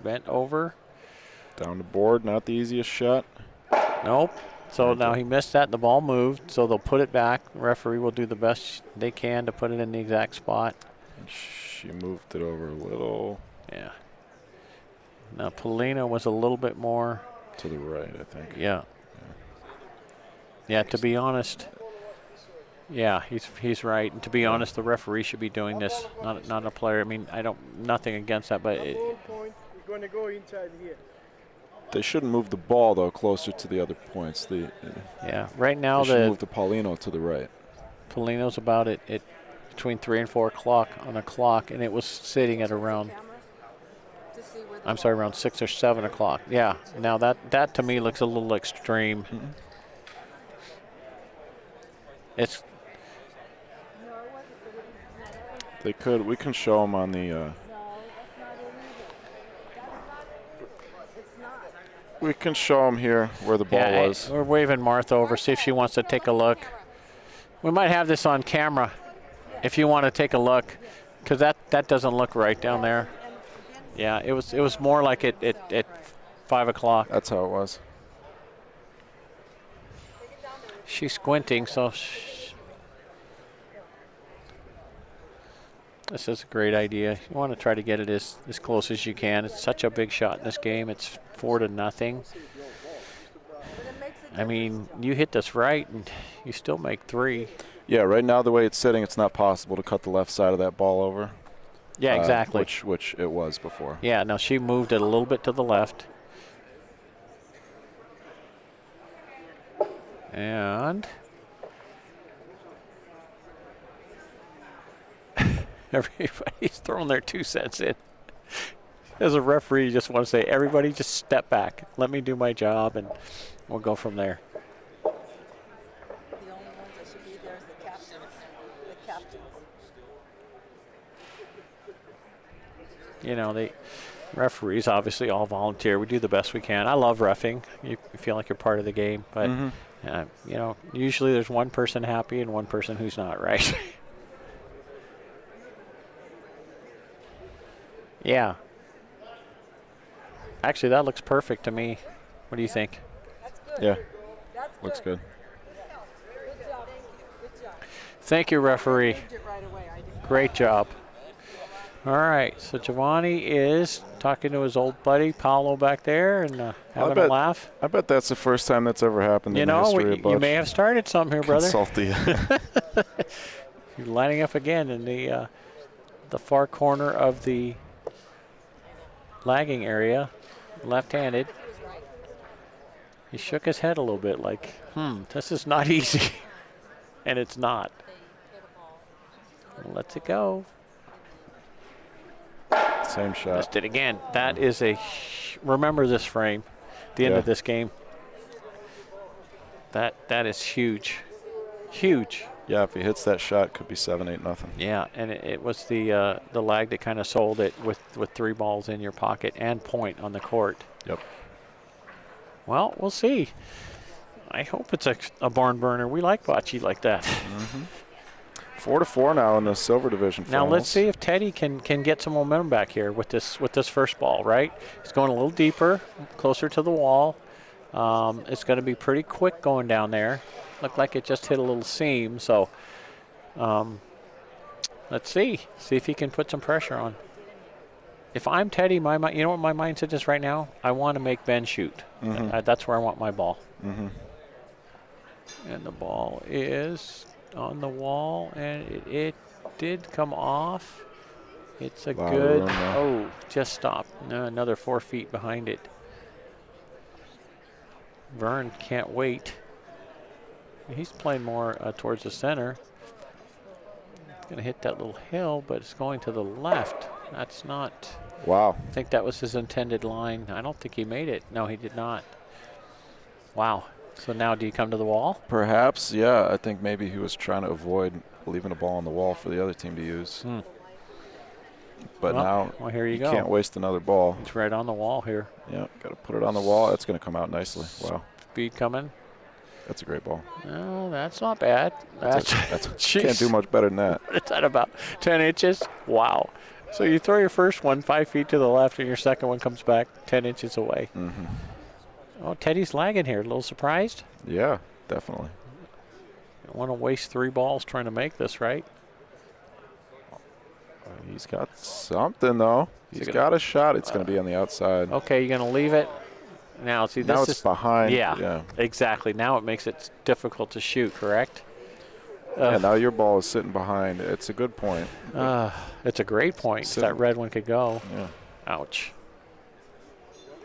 Bent over. Down the board. Not the easiest shot. Nope. So now he missed that. The ball moved. So they'll put it back. The referee will do the best they can to put it in the exact spot. She moved it over a little. Yeah. Now Polino was a little bit more to the right, I think. Yeah. Yeah, to be honest. Yeah, he's right. And to be honest, the referee should be doing this, not a player. I mean, nothing against that, but We're going to go inside here. They shouldn't move the ball though closer to the other points. Yeah, right now they should move the Paulino to the right. Paulino's about it between 3 and 4 o'clock on the clock, and it was sitting at around. I'm sorry, around 6 or 7 o'clock. Yeah. Now that to me looks a little extreme. Mm-hmm. It's. We can show them on the. We can show them here where the ball was. We're waving Martha over, see if she wants to take a look. We might have this on camera if you want to take a look, because that doesn't look right down there. Yeah, it was more like at 5 o'clock. That's how it was. She's squinting, so this is a great idea. You want to try to get it as close as you can. It's such a big shot in this game. It's 4-0. I mean, you hit this right, and you still make 3. Yeah, right now the way it's sitting, it's not possible to cut the left side of that ball over. Yeah, exactly. Which it was before. Yeah, now she moved it a little bit to the left. And everybody's throwing their 2 cents in. As a referee, you just want to say, everybody just step back. Let me do my job, and we'll go from there. The only ones that should be there is the captains. The captains. You know, the referees obviously all volunteer. We do the best we can. I love reffing. You feel like you're part of the game, but you know, usually there's one person happy and one person who's not, right? Yeah. Actually, that looks perfect to me. What do you think? Yeah, looks good. Thank you, referee. Great job. All right, so Giovanni is talking to his old buddy Paolo back there and having a laugh. I bet that's the first time that's ever happened in the history of Bocce. You may have started something here, brother. Salty. You're lining up again in the far corner of the lagging area, left-handed. He shook his head a little bit like, this is not easy. And it's not. Lets it go. Same shot. Missed it again. That is remember this frame, the end of this game. That is huge. Huge. Yeah, if he hits that shot, it could be 7-8 nothing. Yeah, and it was the lag that kind of sold it with 3 balls in your pocket and point on the court. Yep. Well, we'll see. I hope it's a barn burner. We like bocce like that. 4-4 now in the silver division finals. Now let's see if Teddy can get some momentum back here with this first ball. Right, he's going a little deeper, closer to the wall. It's going to be pretty quick going down there. Looked like it just hit a little seam. So let's see if he can put some pressure on. If I'm Teddy, you know what my mindset is right now? I want to make Ben shoot. That's where I want my ball. And the ball is on the wall, and it did come off. It's a good, just stopped. No, another 4 feet behind it. Vern can't wait. He's playing more towards the center. Going to hit that little hill, but it's going to the left. That's not. Wow. I think that was his intended line. I don't think he made it. No, he did not. Wow. So now do you come to the wall? Perhaps, yeah. I think maybe he was trying to avoid leaving a ball on the wall for the other team to use. But now here you go. Can't waste another ball. It's right on the wall here. Yeah, got to put it on the wall. That's going to come out nicely. Wow. Speed coming. That's a great ball. No, that's not bad. Can't do much better than that. It's at about 10 inches. Wow. So you throw your first one 5 feet to the left, and your second one comes back 10 inches away. Oh, Teddy's lagging here. A little surprised? Yeah, definitely. You don't want to waste 3 balls trying to make this, right? He's got something, though. He's got a shot. It's going to be on the outside. Okay, you're going to leave it. Now, see, now this it's behind. Yeah, exactly. Now it makes it difficult to shoot, correct? Yeah, now your ball is sitting behind. It's a good point. It's a great point. That red one could go. Yeah. Ouch.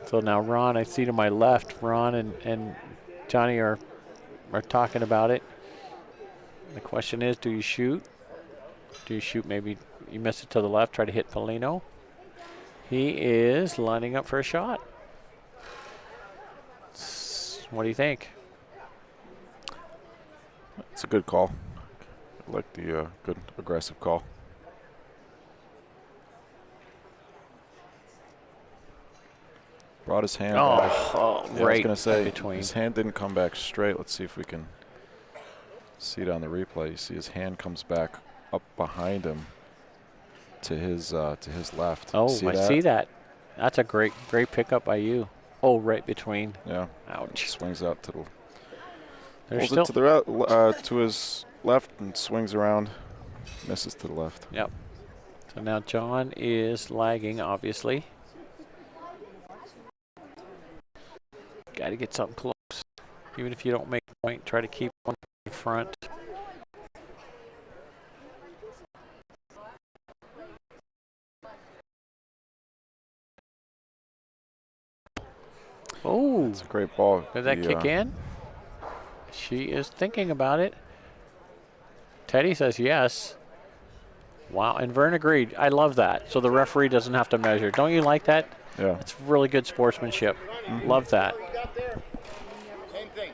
So now Ron, I see to my left, Ron and Johnny are talking about it. The question is, do you shoot? Do you shoot maybe you miss it to the left, try to hit Polino? He is lining up for a shot. What do you think? It's a good call. I like the good aggressive call. Brought his hand back. Right. I was going to say, between. His hand didn't come back straight. Let's see if we can see it on the replay. You see his hand comes back up behind him to his left. Oh, I see that. That's a great pickup by you. Oh, right between. Yeah. Ouch. Swings out to the. There's Pulls it to the to his left and swings around. Misses to the left. Yep. So now John is lagging, obviously. Got to get something close. Even if you don't make a point, try to keep one in front. Oh, it's a great ball. Did that kick in? She is thinking about it. Teddy says yes. Wow, and Vern agreed. I love that. So the referee doesn't have to measure. Don't you like that? Yeah. It's really good sportsmanship. Love that. Same thing.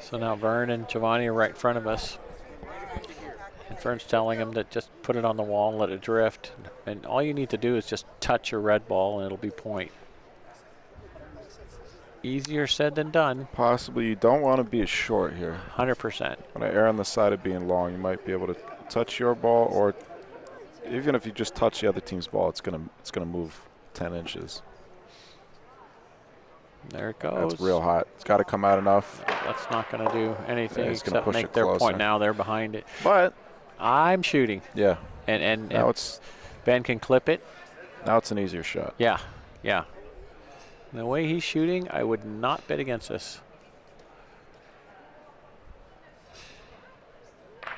So now Vern and Giovanni are right in front of us. And Vern's telling him to just put it on the wall and let it drift. And all you need to do is just touch your red ball and it'll be point. Easier said than done. Possibly you don't want to be as short here. 100%. When I err on the side of being long, you might be able to touch your ball, or even if you just touch the other team's ball, it's gonna move 10 inches. There it goes. That's real hot. It's got to come out enough. That's not going to do anything except push make it their closer. point now. They're behind it. But I'm shooting. Yeah. And now it's Ben can clip it. Now it's an easier shot. Yeah, yeah. The way he's shooting, I would not bet against this.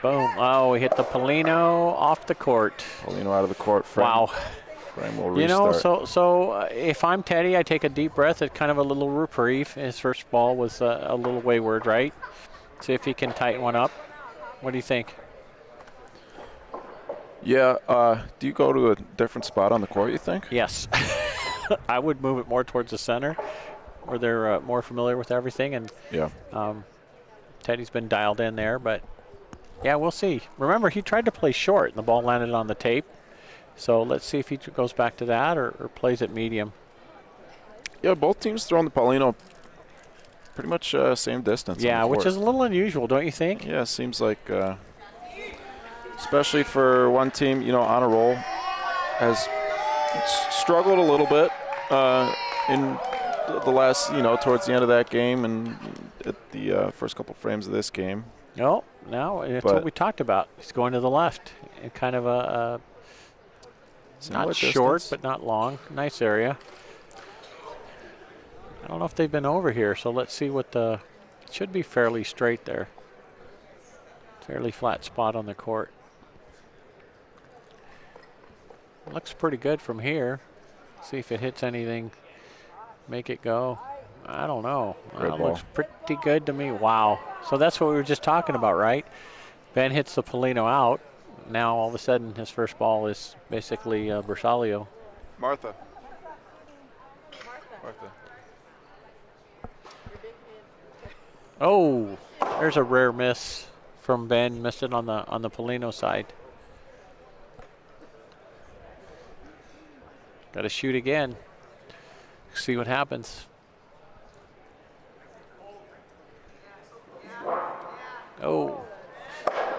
Boom. Oh, he hit the Polino off the court. Polino out of the court. Frame, wow. Frame will you restart. know, so if I'm Teddy, I take a deep breath. It's kind of a little reprieve. His first ball was a little wayward, right? See if he can tighten one up. What do you think? Yeah. Do you go to a different spot on the court, you think? Yes. I would move it more towards the center where they're more familiar with everything. And yeah. Teddy's been dialed in there, but yeah, we'll see. Remember, he tried to play short, and the ball landed on the tape. So let's see if he goes back to that or plays at medium. Yeah, both teams throwing the Paulino pretty much same distance. Yeah, on the which court. is a little unusual, don't you think? Yeah, seems like, especially for one team, you know, on a roll, has struggled a little bit in the last, you know, towards the end of that game and at the first couple frames of this game. No, now that's what we talked about. He's going to the left, and kind of a not short, distance. but not long. Nice area. I don't know if they've been over here, so let's see what the. It should be fairly straight there. Fairly flat spot on the court. Looks pretty good from here. See if it hits anything. Make it go. I don't know. Great Looks pretty good to me. Wow. So that's what we were just talking about, right? Ben hits the Polino out. Now all of a sudden his first ball is basically Bersaglio. Martha. Oh, there's a rare miss from Ben. Missed it on the Polino side. Got to shoot again. See what happens. Oh,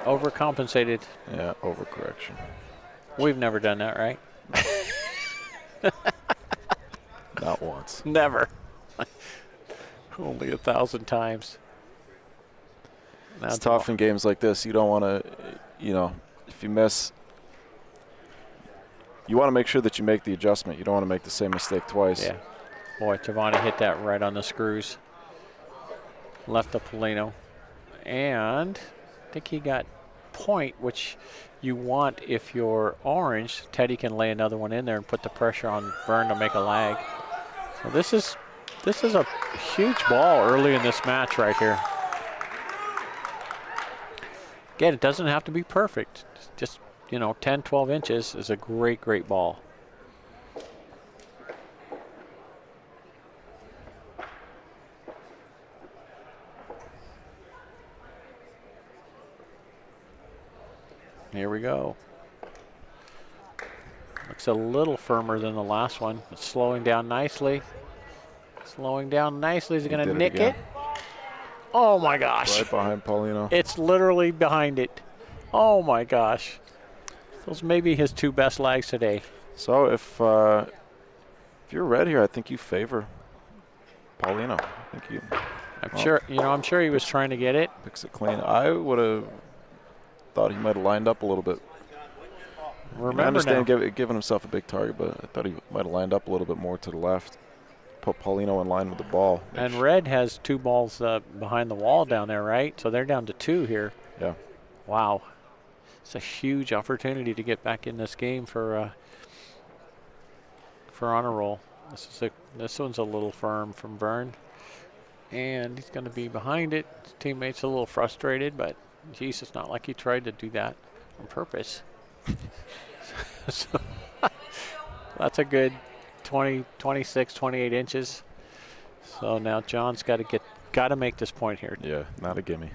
overcompensated. Yeah, overcorrection. We've never done that, right? Not once. Never. Only 1,000 times. It's tough in games like this. You don't want to, you know, if you miss, you want to make sure that you make the adjustment. You don't want to make the same mistake twice. Yeah. Boy, Giovanni hit that right on the screws. Left the Polino. And I think he got point, which you want if you're orange. Teddy can lay another one in there and put the pressure on Byrne to make a lag. So this is a huge ball early in this match right here. Again, it doesn't have to be perfect. Just, you know, 10, 12 inches is a great, great ball. Here we go. Looks a little firmer than the last one. It's slowing down nicely. Slowing down nicely. Is he going to nick it? Oh my gosh. Right behind Paulino. It's literally behind it. Oh my gosh. Those may be his two best lags today. So if you're red here, I think you favor Paulino. I think you. I'm sure he was trying to get it. Picks it clean. I would have thought he might have lined up a little bit. Remember, I understand giving himself a big target, but I thought he might have lined up a little bit more to the left. Put Paulino in line with the ball. And red has two balls behind the wall down there, right? So they're down to two here. Yeah. Wow. It's a huge opportunity to get back in this game for honor roll. This one's a little firm from Byrne. And he's going to be behind it. His teammate's a little frustrated, but geez, it's not like he tried to do that on purpose. So that's a good 20, 26, 28 inches. So now John's got to make this point here. Yeah, not a gimme.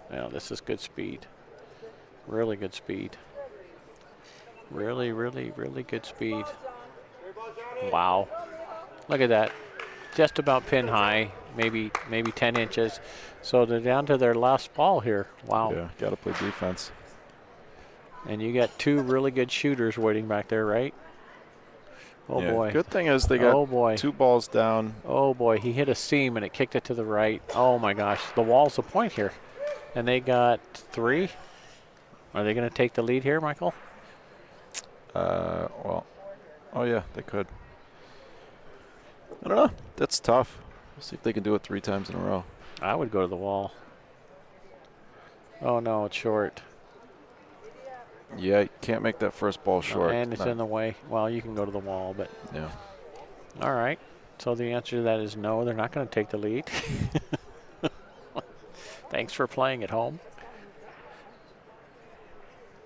Yeah, this is good speed. Really good speed. Really, really, really good speed. Wow. Look at that. Just about pin high, maybe 10 inches. So they're down to their last ball here. Wow. Yeah, got to play defense. And you got two really good shooters waiting back there, right? Oh, Yeah, boy. good thing is they got Oh, boy. 2 balls down. Oh, boy. He hit a seam, and it kicked it to the right. Oh, my gosh. The wall's the point here. And they got 3. Are they going to take the lead here, Michael? Well, oh, yeah, they could. I don't know. That's tough. We'll see if they can do it 3 times in a row. I would go to the wall. Oh, no, it's short. Yeah, you can't make that first ball short. And it's in the way. Well, you can go to the wall, but. Yeah. All right. So the answer to that is no, they're not going to take the lead. Thanks for playing at home.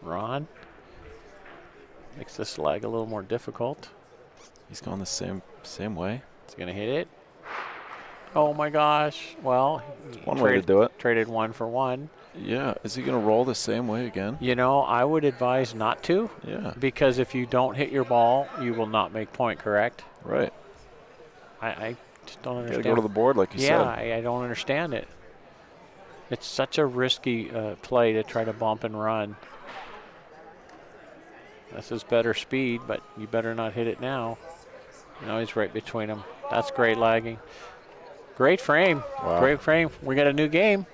Ron makes this leg a little more difficult. He's going the same way. He's going to hit it. Oh, my gosh. Well, One way to do it. Traded 1 for 1. Yeah. Is he going to roll the same way again? You know, I would advise not to. Yeah. Because if you don't hit your ball, you will not make point, correct? Right. I just don't Got understand. to go to the board like you said. Yeah, I don't understand it. It's such a risky play to try to bump and run. This is better speed, but you better not hit it now. No, he's right between them. That's great lagging. Great frame. Wow. Great frame. We got a new game.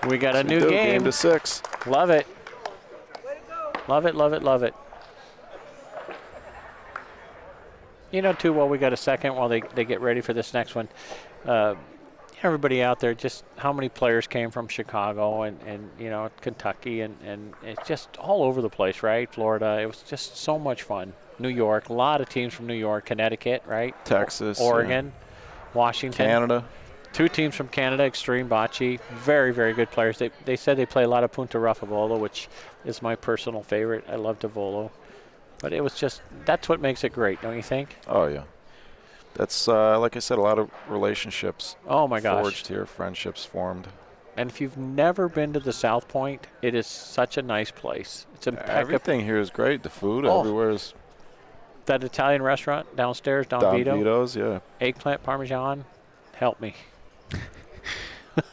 We got a new game. game. Game to 6. Love it. Love it, love it, love it. You know, too, while we got a second, while they get ready for this next one, everybody out there, just how many players came from Chicago and you know, Kentucky, and it's just all over the place, right? Florida. It was just so much fun. New York, a lot of teams from New York, Connecticut, right? Texas. Oregon, Washington. Canada. 2 teams from Canada, Extreme Bocce. Very, very good players. They said they play a lot of Punta Raffavolo, which is my personal favorite. I love Tavolo. But it was just, that's what makes it great, don't you think? Oh, yeah. That's, like I said, a lot of relationships Oh, my gosh. forged here, friendships formed. And if you've never been to the South Point, it is such a nice place. It's impeccable. Everything here is great. The food Oh. everywhere is. That Italian restaurant downstairs, Don Don Vito. Vito's, yeah. Eggplant Parmesan. Help me. That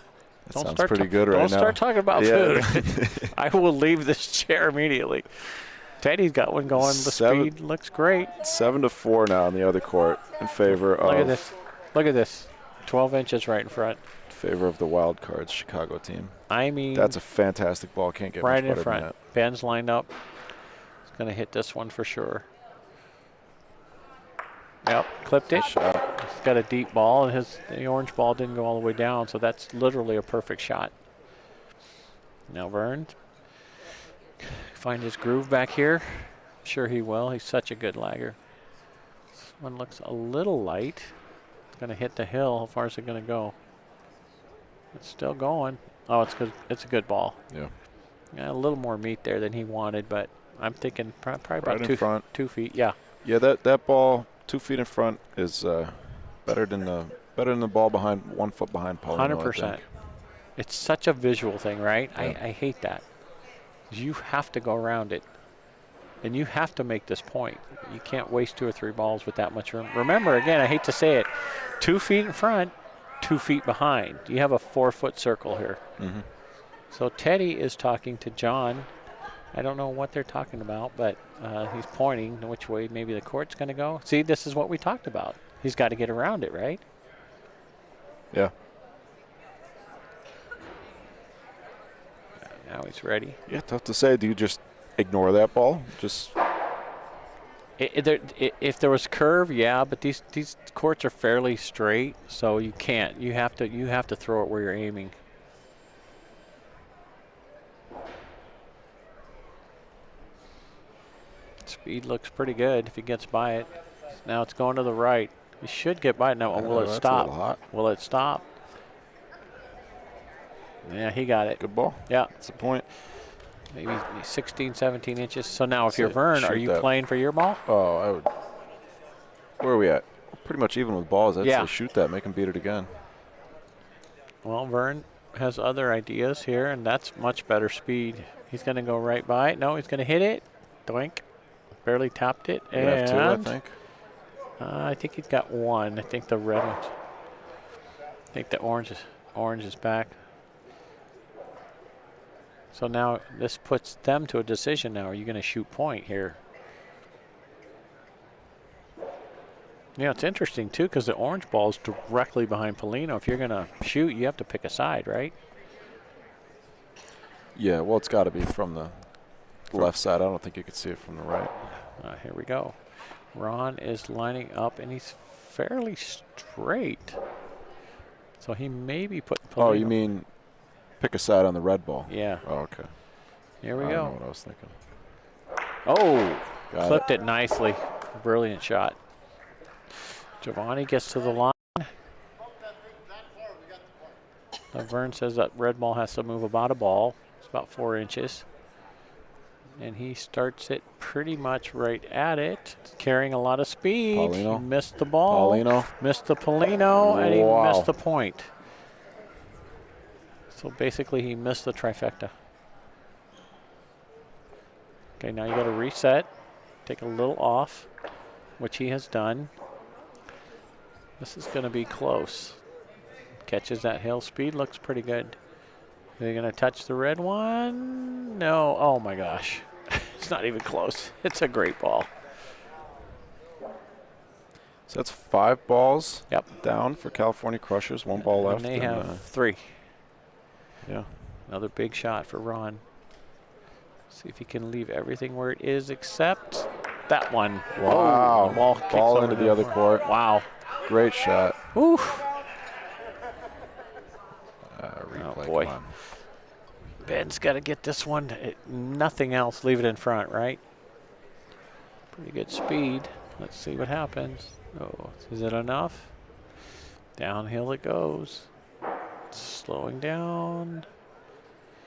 sounds pretty good right now. Don't start talking about Yeah. food. I will leave this chair immediately. Teddy's got one going. The speed looks great. 7-4 now on the other court in favor of. Look at this. Look at this. 12 inches right in front. Favor of the Wildcards Chicago team. I mean, that's a fantastic ball. Can't get right much in better front. than that. Ben's lined up. He's going to hit this one for sure. Yep, clipped it. Shot. He's got a deep ball, and the orange ball didn't go all the way down, so that's literally a perfect shot. Now Vern, find his groove back here. I'm sure he will. He's such a good lagger. This one looks a little light. It's going to hit the hill. How far is it going to go? It's still going. Oh, it's good. It's a good ball. Yeah. A little more meat there than he wanted, but I'm thinking probably about Right in front. 2 feet. Yeah. Yeah, that ball 2 feet in front is better than the ball behind 1 foot behind Paulino. 100%. It's such a visual thing, right? Yeah. I hate that. You have to go around it, and you have to make this point. You can't waste 2 or 3 balls with that much room. Remember, again, I hate to say it, 2 feet in front, 2 feet behind. You have a 4-foot circle here. Mm-hmm. So Teddy is talking to John. I don't know what they're talking about, but he's pointing which way maybe the court's going to go. See, this is what we talked about. He's got to get around it, right? Yeah. Now he's ready. Yeah, tough to say. Do you just ignore that ball? Just. If there was curve, yeah, but these courts are fairly straight, so you can't. You have to throw it where you're aiming. Speed looks pretty good if he gets by it. Now it's going to the right. He should get by it. Now, will it that's a stop? little hot. Will it stop? Yeah, he got it. Good ball. Yeah. That's the point. Maybe 16, 17 inches. So now if Say, you're Vern, are shoot you that. playing for your ball? Oh, I would. Where are we at? Pretty much even with balls. I'd Yeah. say shoot that, make him beat it again. Well, Vern has other ideas here, and that's much better speed. He's going to go right by it. No, he's going to hit it. Doink. Barely tapped it. You have 2, I think. I think he's got 1. I think the red one. I think the orange is back. So now this puts them to a decision now. Are you going to shoot point here? Yeah, it's interesting, too, because the orange ball is directly behind Polino. If you're going to shoot, you have to pick a side, right? Yeah, well, it's got to be from the left side. I don't think you could see it from the right. Here we go. Ron is lining up, and he's fairly straight. So he may be putting Polino. Oh, you mean pick a side on the red ball? Yeah. Oh, okay. Here we I go. don't know what I was thinking. Oh, Got clipped it nicely. Brilliant shot. Giovanni gets to the line. Vern says that red ball has to move about a ball. It's about 4 inches. And he starts it pretty much right at it, carrying a lot of speed. Paulino. He missed the ball. Paulino. Missed the Polino, and he Wow. missed the point. So basically he missed the trifecta. Okay, now you got to reset. Take a little off, which he has done. This is going to be close. Catches that hill speed, looks pretty good. They're going to touch the red one. No, oh my gosh. It's not even close. It's a great ball. So that's 5 balls Yep. down for California Crushers. 1 ball left. And they have 3. Yeah. Another big shot for Ron. See if he can leave everything where it is except that one. Wow. Oh, the ball kicks Ball over into the other court. Wow. Great shot. Oof. Replay, Oh, boy. come on. Ben's got to get this one. Nothing else. Leave it in front, right? Pretty good speed. Let's see what happens. Oh, is it enough? Downhill it goes. Slowing down.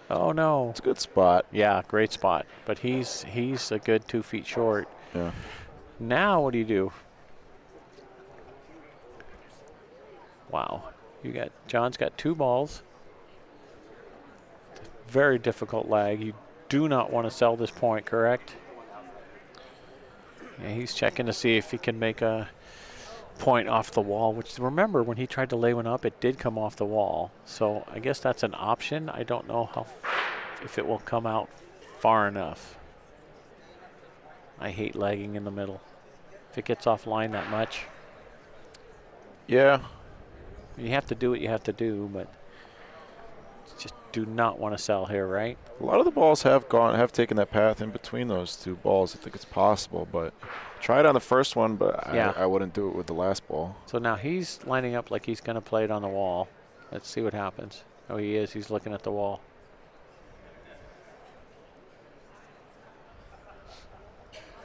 Oh no. It's a good spot. Yeah, great spot. But he's a good 2 feet short. Yeah. Now what do you do? Wow. John's got 2 balls. Very difficult lag. You do not want to sell this point, correct? Yeah, he's checking to see if he can make a point off the wall, which remember when he tried to lay one up, it did come off the wall. So I guess that's an option. I don't know if it will come out far enough. I hate lagging in the middle. If it gets offline that much. Yeah. You have to do what you have to do, but just do not want to sell here, right? A lot of the balls have taken that path in between those 2 balls. I think it's possible, but try it on the first one, but Yeah. I wouldn't do it with the last ball. So now he's lining up like he's going to play it on the wall. Let's see what happens. Oh, he is. He's looking at the wall.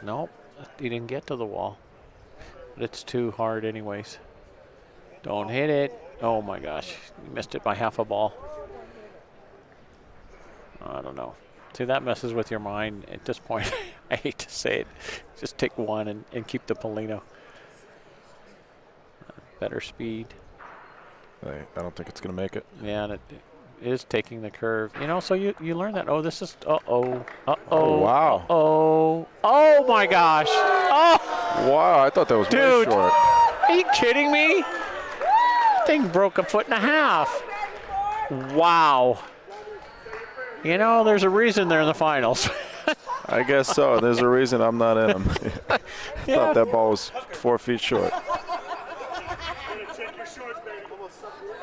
Nope, he didn't get to the wall. But it's too hard anyways. Don't hit it. Oh my gosh, you missed it by half a ball. I don't know. See, that messes with your mind at this point. I hate to say it. Just take one and keep the Polino. Better speed. I don't think it's going to make it. Yeah, and it is taking the curve. You know, so you learn that. Oh, this is, uh-oh. Oh, wow. Uh-oh. Oh, my gosh. Oh, Wow, I thought that was way dude. short. Are you kidding me? Thing broke 1.5 feet. Wow. You know, there's a reason they're in the finals. I guess so. There's a reason I'm not in them. I Yeah. thought that ball was 4 feet short.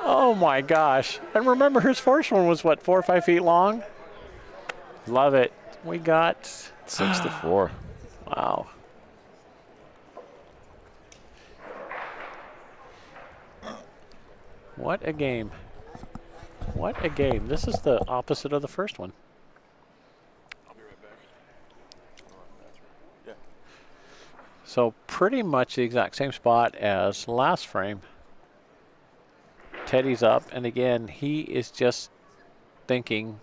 Oh my gosh. And remember his first one was what, 4 or 5 feet long? Love it. We got 6-4. Wow. What a game. What a game. This is the opposite of the first one. I'll be right back. Yeah. So pretty much the exact same spot as last frame. Teddy's up, and again, he is just thinking,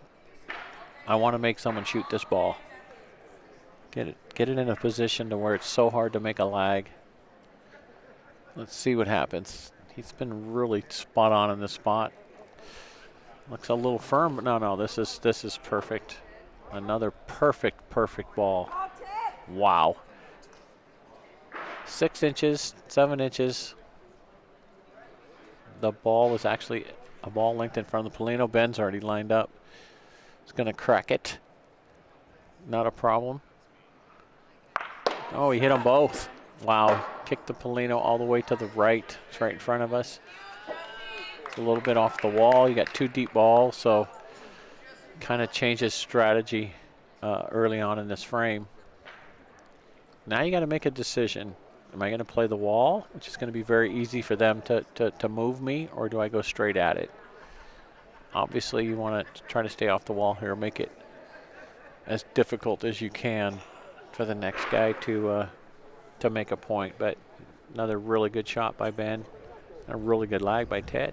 I want to make someone shoot this ball. Get it in a position to where it's so hard to make a lag. Let's see what happens. He's been really spot on in this spot. Looks a little firm, but no, this is perfect. Another perfect ball. Wow. 6 inches, 7 inches. The ball was actually a ball length in front of the Polino. Ben's already lined up. He's going to crack it. Not a problem. Oh, he hit them both. Wow, kicked the Polino all the way to the right. It's right in front of us. It's a little bit off the wall. You got 2 deep balls, so kind of changes strategy early on in this frame. Now you got to make a decision. Am I going to play the wall, which is going to be very easy for them to move me, or do I go straight at it? Obviously, you want to try to stay off the wall here, make it as difficult as you can for the next guy to make a point. But another really good shot by Ben, and a really good lag by Ted.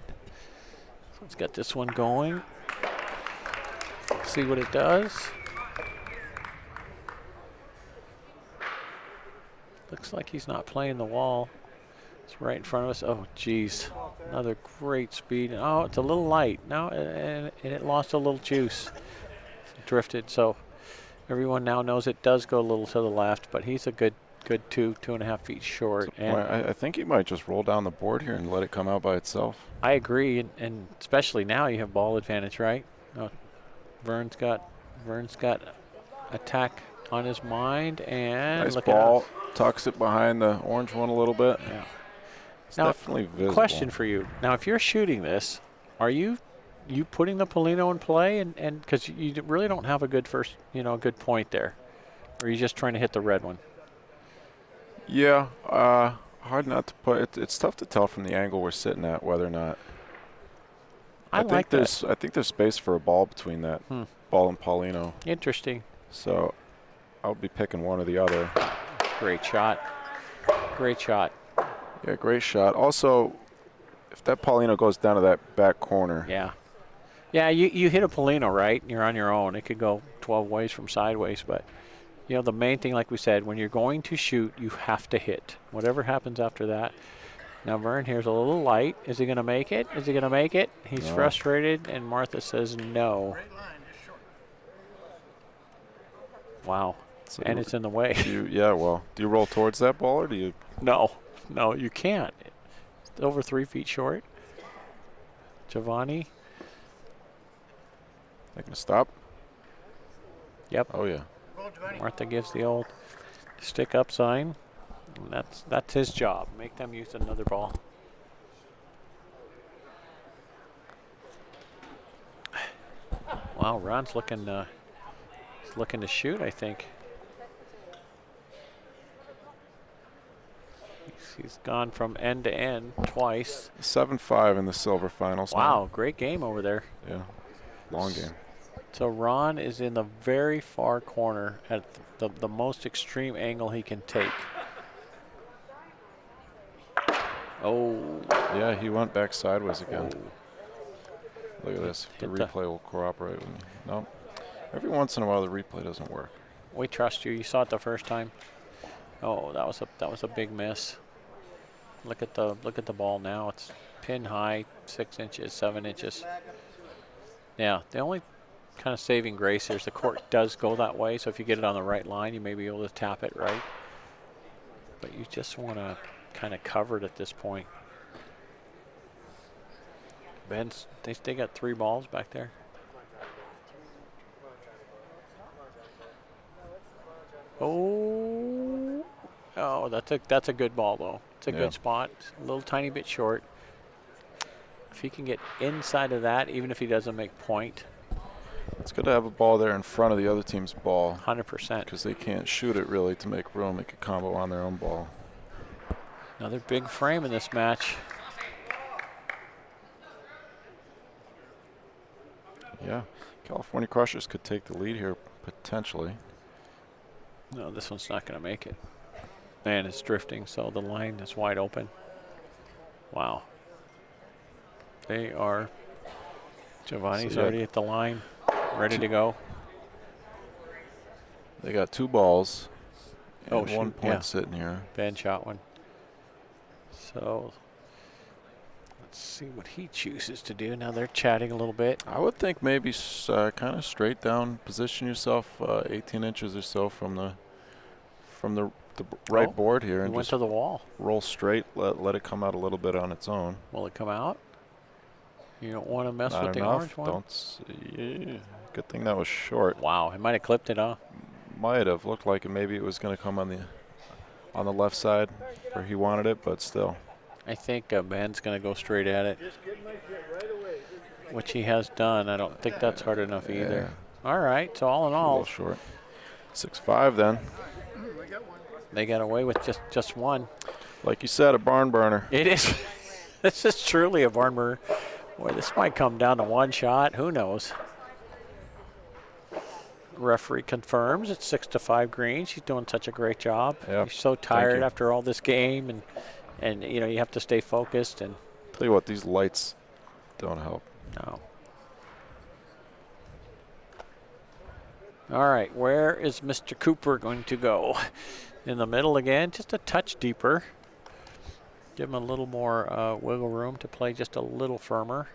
So let's get this one going. See what it does. Looks like he's not playing the wall. It's right in front of us. Oh, geez. Another great speed. Oh, it's a little light. No, and it lost a little juice. It drifted, so everyone now knows it does go a little to the left, but he's a good 2.5 feet short. And I think he might just roll down the board here and let it come out by itself. I agree, and especially now you have ball advantage, right? Vern's got attack on his mind, and Nice look ball. at us. Tucks it behind the orange one a little bit. Yeah. It's Now, definitely visible. question for you. Now, if you're shooting this, are you putting the Polino in play, and because you really don't have a good first, a good point there, or are you just trying to hit the red one? Yeah, hard not to put. It's tough to tell from the angle we're sitting at whether or not. I think there's space for a ball between that ball and Paulino. Interesting. So I'll be picking one or the other. Great shot. Great shot. Yeah, great shot. Also, if that Paulino goes down to that back corner. Yeah. Yeah, you hit a Polino, right? You're on your own. It could go 12 ways from sideways, but the main thing, like we said, when you're going to shoot, you have to hit. Whatever happens after that. Now Vern here's a little light. Is he going to make it? Is he going to make it? He's frustrated, and Martha says no. Wow. So and it's in the way. Do you roll towards that ball, or do you? No, you can't. It's over 3 feet short. Giovanni. They gonna stop? Yep. Oh yeah. Martha gives the old stick up sign. And that's his job. Make them use another ball. Wow, Ron's looking to shoot, I think. He's gone from end to end twice. 7-5 in the silver finals. Wow, great game over there. Yeah, long game. So Ron is in the very far corner at the most extreme angle he can take. Oh. Yeah, he went back sideways again. Oh. Look at this. The replay will cooperate with me. No. Every once in a while, the replay doesn't work. We trust you. You saw it the first time. Oh, that was a big miss. Look at the ball now. It's pin high, 6 inches, 7 inches. Yeah, the only kind of saving grace here is the court does go that way. So if you get it on the right line, you may be able to tap it right. But you just want to kind of cover it at this point. Ben's, they got 3 balls back there. Oh, that's a good ball though. It's a good spot. A little tiny bit short. If he can get inside of that, even if he doesn't make point. It's good to have a ball there in front of the other team's ball. 100%. Because they can't shoot it really to make room, make a combo on their own ball. Another big frame in this match. Yeah, California Crushers could take the lead here potentially. No, this one's not going to make it. Man, it's drifting, so the line is wide open. Wow. They are. Giovanni's already at the line, ready to go. They got 2 balls and 1 point yeah. sitting here. Ben shot one. So let's see what he chooses to do. Now they're chatting a little bit. I would think maybe kind of straight down, position yourself 18 inches or so from the right board here, and went just to the wall. Roll straight. Let it come out a little bit on its own. Will it come out? You don't want to mess Not with the enough. orange one. Don't see. Good thing that was short. Wow, it might have clipped it, huh? Might have looked like maybe it was going to come on the left side where he wanted it, but still. I think Ben's going to go straight at it, which he has done. I don't think that's hard enough either. All right, so all in A all, little short. 6-5 then. they got away with just one. Like you said, a barn burner. It is. This is truly a barn burner. Boy, this might come down to one shot. Who knows? Referee confirms it's 6-5 green. She's doing such a great job. Yep. She's so tired after all this game, and you know you have to stay focused. And Tell you what, these lights don't help. no. All right, where is Mr. Cooper going to go? In the middle again, just a touch deeper. Give him a little more wiggle room to play just a little firmer.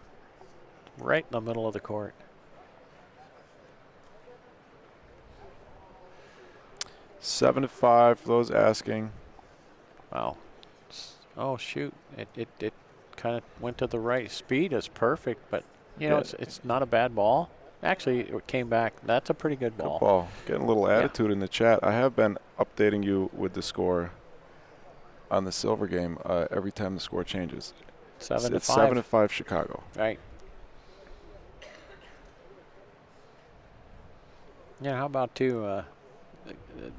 Right in the middle of the court. 7-5 for those asking. Wow. Oh, shoot. It kind of went to the right. Speed is perfect, but, you know, it's not a bad ball. Actually, it came back. That's a pretty good ball. Good ball. Getting a little attitude in the chat. I have been updating you with the score on the silver game every time the score changes. 7-5. It's 7-5 Chicago. Right. Yeah, how about, too,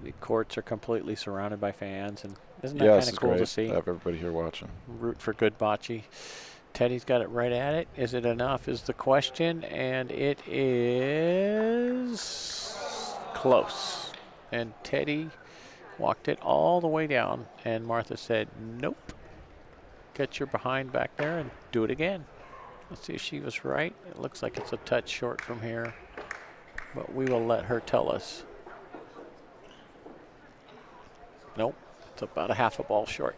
the courts are completely surrounded by fans, and isn't that kind of cool to see? I have everybody here watching. Root for good bocce. Teddy's got it right at it. Is it enough is the question, and it is close. And Teddy walked it all the way down, and Martha said, nope. Get your behind back there and do it again. Let's see if she was right. It looks like it's a touch short from here, but we will let her tell us. Nope, it's about a half a ball short.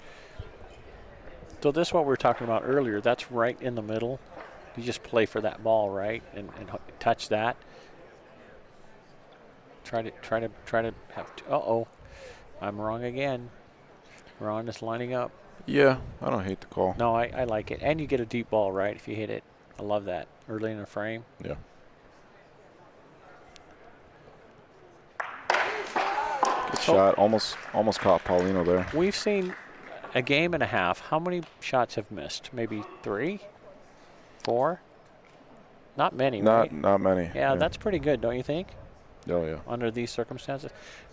So this is what we were talking about earlier. That's right in the middle. You just play for that ball, right, and touch that. Try to have. Uh-oh, I'm wrong again. Ron is lining up. Yeah, I don't hate the call. No, I like it, and you get a deep ball, right, if you hit it. I love that early in the frame. Yeah. Good shot. Almost caught Paulino there. We've seen a game and a half. How many shots have missed? Maybe 3, 4? Not many, right? Not many. Yeah, that's pretty good, don't you think? Oh, yeah. Under these circumstances.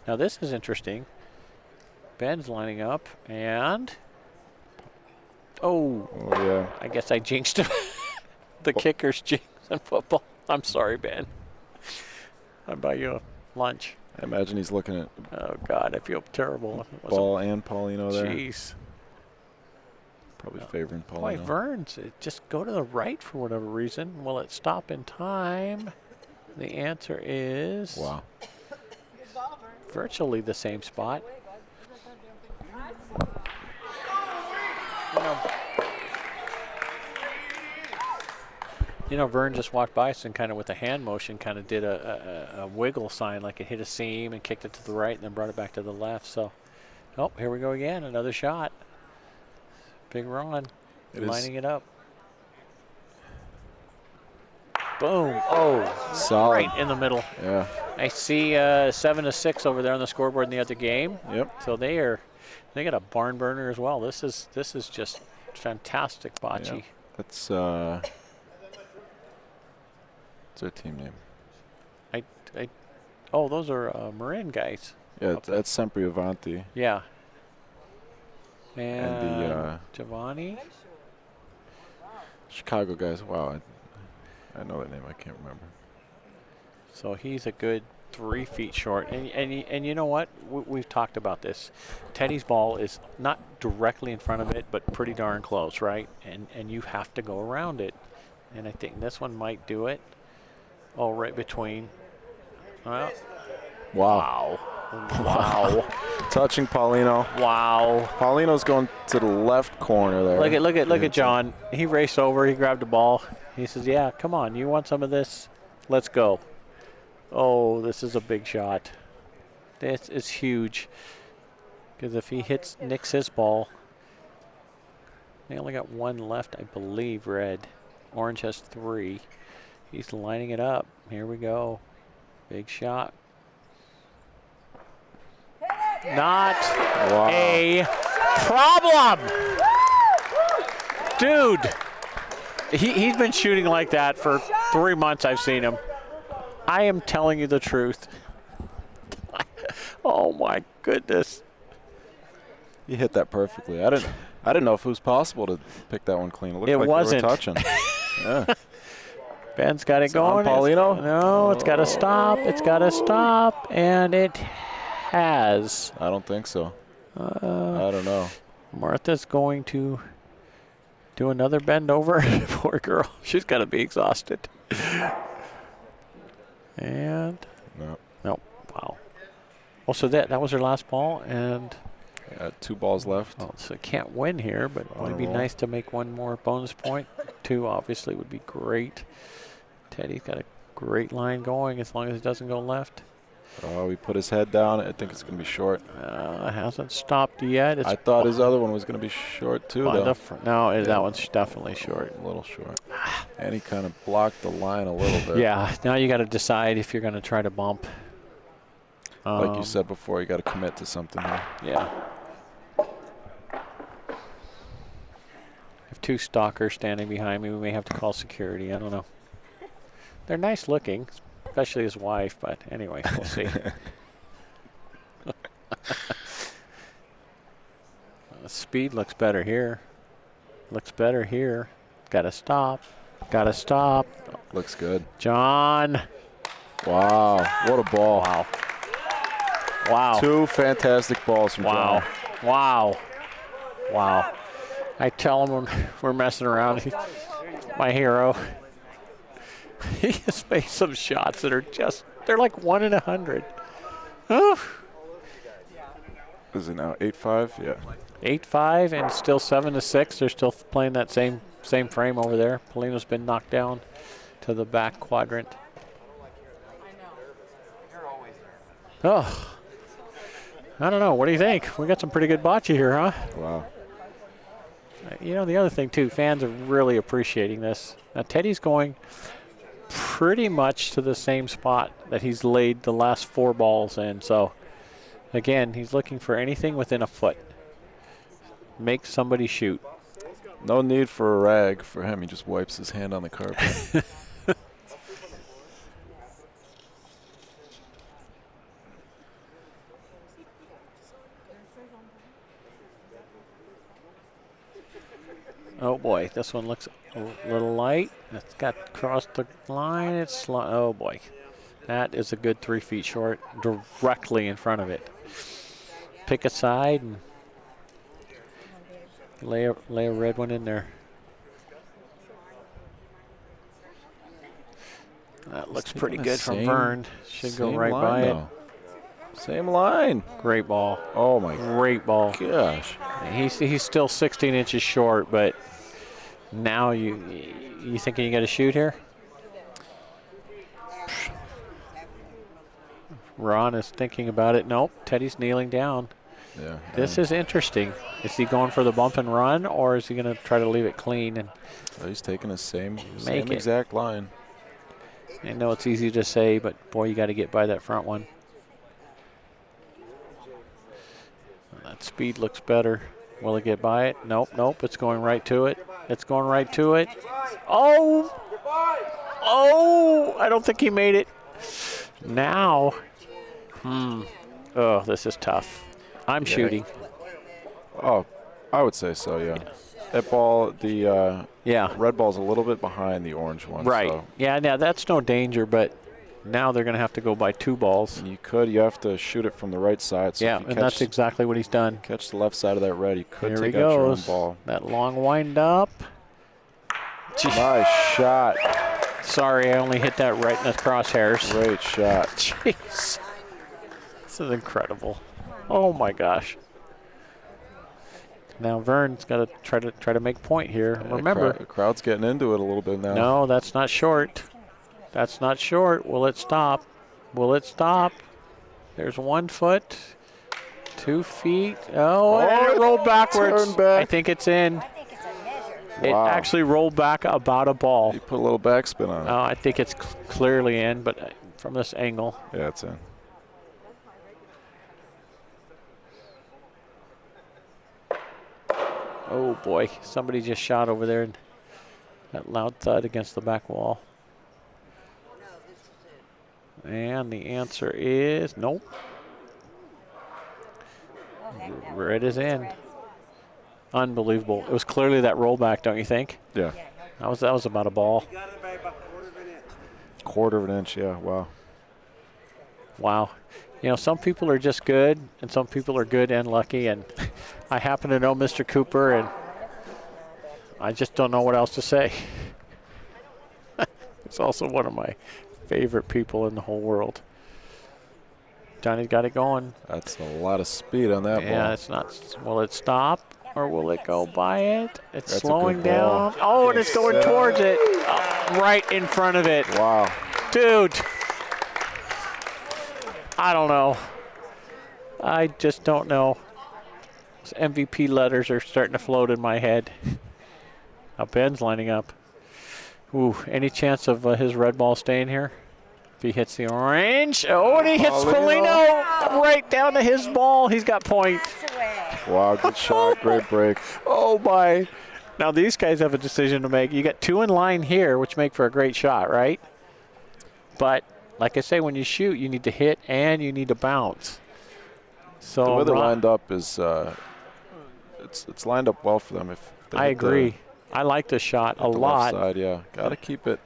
Now, this is interesting. Ben's lining up, and... Oh, yeah. I guess I jinxed him. The kicker's jinx in football. I'm sorry, Ben. I'll buy you a lunch. I imagine he's looking at Oh, God, I feel terrible. Ball and Paulino there. Jeez. Probably favoring Paulino. Boy, Verns, just go to the right for whatever reason. Will it stop in time? The answer is virtually the same spot. You know, Vern just walked by us and kind of with a hand motion kind of did a wiggle sign, like it hit a seam and kicked it to the right and then brought it back to the left. So, oh, here we go again, another shot. Big Ron lining it up. Boom. Oh, solid. Right in the middle. Yeah. I see 7-6 over there on the scoreboard in the other game. Yep. So they got a barn burner as well. This is just fantastic bocce. Yeah. That's what's their team name? Oh, those are Marin guys. Yeah, that's Sempre Avanti. Yeah. And the Giovanni. Chicago guys. Wow, I know that name. I can't remember. So he's a good 3 feet short. And you know what? We've talked about this. Teddy's ball is not directly in front of it, but pretty darn close, right? And you have to go around it. And I think this one might do it. Oh, right between. Well, wow. Wow. Touching Paulino. Wow. Paulino's going to the left corner there. Look at John. He raced over. He grabbed the ball. He says, "Yeah, come on. You want some of this? Let's go." Oh, this is a big shot. This is huge. Because if he nicks his ball, they only got 1 left, I believe, red. Orange has 3. He's lining it up. Here we go. Big shot. not a problem. Dude, he's been shooting like that for 3 months. I've seen him. I am telling you the truth. Oh my goodness. He hit that perfectly. I didn't know if it was possible to pick that one clean. It looked like wasn't. They were touching. Yeah. Ben's got it going. Paulino? No, it's got to stop. It's got to stop, and it has. I don't think so. I don't know. Martha's going to do another bend over. Poor girl. She's got to be exhausted. And no. Wow. Well, so that was her last ball, and 2 balls left. Oh, so can't win here, but it would be nice to make one more bonus point. 2 obviously would be great. Teddy's got a great line going as long as it doesn't go left. Oh, he put his head down. I think it's going to be short. It hasn't stopped yet. I thought his other one was going to be short too, though. No, that one's definitely short. A little short. And he kind of blocked the line a little bit. Yeah, now you got to decide if you're going to try to bump. Like you said before, you got to commit to something here. Yeah. If 2 stalkers standing behind me, we may have to call security. I don't know. They're nice looking, especially his wife, but anyway, we'll see. Speed looks better here. Looks better here. Got to stop. Got to stop. Looks good. John. Wow, what a ball. Wow. Wow. 2 fantastic balls from John. Wow. Wow. I tell him when we're messing around. He's my hero. He has made some shots that are they're like 1 in 100. Oof. Is it now 8-5? Yeah. 8-5 and still 7-6. They're still playing that same frame over there. Polino's been knocked down to the back quadrant. Oh. I don't know. What do you think? We got some pretty good bocce here, huh? Wow. You know, the other thing, too, fans are really appreciating this. Now, Teddy's going pretty much to the same spot that he's laid the last 4 balls in. So, again, he's looking for anything within a foot. Make somebody shoot. No need for a rag for him. He just wipes his hand on the carpet. Oh boy, this one looks a little light. It's got crossed the line. Oh boy, that is a good 3 feet short, directly in front of it. Pick a side and lay a red one in there. That looks pretty good from Vern. Should go right by it. Same line. Great ball. Oh my. Great ball. Gosh. He's still 16 inches short, but now you thinking you got to shoot here? Ron is thinking about it. Nope. Teddy's kneeling down. Yeah. This is interesting. Is he going for the bump and run, or is he going to try to leave it clean and he's taking the same it. exact line. I know it's easy to say, but boy, you got to get by that front one. That speed looks better. Will it get by it? Nope. It's going right to it. It's going right to it. Oh! I don't think he made it. Now. Oh, this is tough. I'm shooting. Oh, I would say so, yeah. That ball, the red ball's a little bit behind the orange one. Right. So. Yeah, now that's no danger, but now they're going to have to go by 2 balls. You have to shoot it from the right side. So and that's exactly what he's done. Catch the left side of that red, you could Here take he out your own goes. ball. That long wind up. Nice shot. Sorry, I only hit that right in the crosshairs. Great shot. Jeez. This is incredible. Oh my gosh. Now Vern's got to try to make point here. Yeah, Remember, the crowd's getting into it a little bit now. No, that's not short. That's not short. Will it stop? Will it stop? There's 1 foot, 2 feet. And it rolled backwards. Turned back. I think it's in. It Wow. actually rolled back about a ball. You put a little backspin on it. I think it's clearly in, but from this angle. Yeah, it's in. Oh boy, somebody just shot over there and that loud thud against the back wall. And the answer is nope. Red is in. Unbelievable. It was clearly that rollback, don't you think? Yeah. That was about a ball. Quarter of an inch, yeah, wow. Wow. You know, some people are just good, and some people are good and lucky, and I happen to know Mr. Cooper, and I just don't know what else to say. He's also one of my favorite people in the whole world. Johnny's got it going. That's a lot of speed on that ball. Yeah, it's not. Will it stop or will it go by it? It's That's slowing a good ball. down. Oh, and it's going towards it. Right in front of it. Wow. Dude. I don't know. I just don't know. Those MVP letters are starting to float in my head. Now Ben's lining up. Ooh, any chance of his red ball staying here? If he hits the orange. Oh, and he hits Polino right down to his ball. He's got point. Wow, good shot, great break. Oh, my. Now, these guys have a decision to make. You got two in line here, which make for a great shot, right? But, like I say, when you shoot, you need to hit and you need to bounce. So the way they're lined up is it's lined up well for them. If they I hit agree. I like the shot a the lot. Left side, yeah. Got to keep it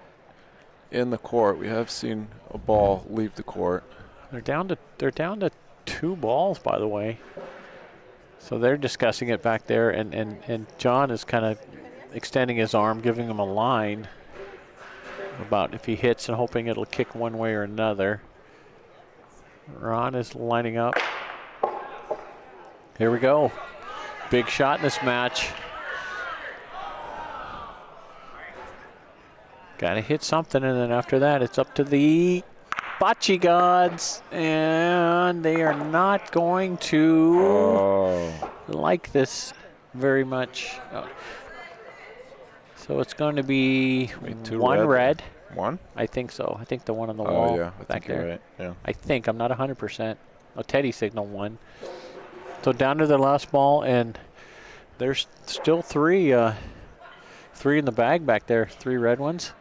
in the court. We have seen a ball leave the court. They're down to 2 balls, by the way. So they're discussing it back there, and John is kind of extending his arm, giving him a line about if he hits and hoping it'll kick one way or another. Ron is lining up. Here we go. Big shot in this match. Got to hit something, and then after that, it's up to the Bocce gods, and they are not going to like this very much. So it's going to be 2 1 red. One? I think so. I think the one on the wall yeah, I back think you're there. right. Yeah. I think. I'm not 100%. Oh, Teddy signaled 1. So down to the last ball, and there's still 3 in the bag back there. 3 red ones.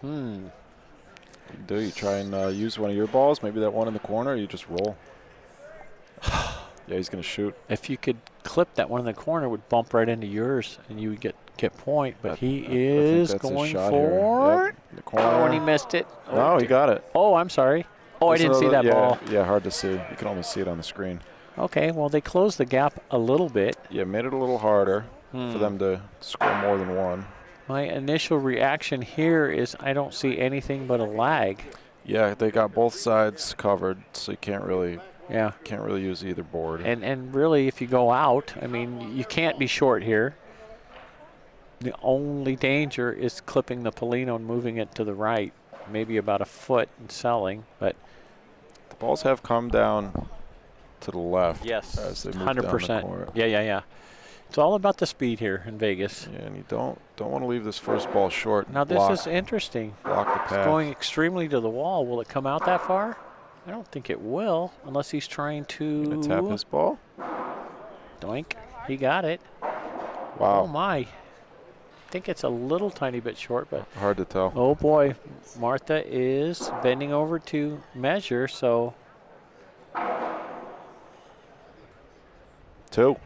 Do you try and use one of your balls? Maybe that one in the corner, or you just roll? Yeah, he's going to shoot. If you could clip that one in the corner, it would bump right into yours, and you would get point. But he is going for Yep, the corner. Oh, and he missed it. No, he got it. Oh, I'm sorry. Oh, I didn't see that ball. Yeah, hard to see. You can only see it on the screen. Okay, well, they closed the gap a little bit. Yeah, made it a little harder for them to score more than 1. My initial reaction here is I don't see anything but a lag. Yeah, they got both sides covered, so you can't really use either board. And really, if you go out, I mean, you can't be short here. The only danger is clipping the Polino and moving it to the right, maybe about a foot and selling. But the balls have come down to the left. Yes, as they move 100%. down the court. Yeah. It's all about the speed here in Vegas. Yeah, and you don't want to leave this first ball short. Now this is interesting. Block the path. It's going extremely to the wall. Will it come out that far? I don't think it will, unless he's trying to Gonna tap his ball. Doink. He got it. Wow. Oh my. I think it's a little tiny bit short, but hard to tell. Oh boy, Martha is bending over to measure, so 2.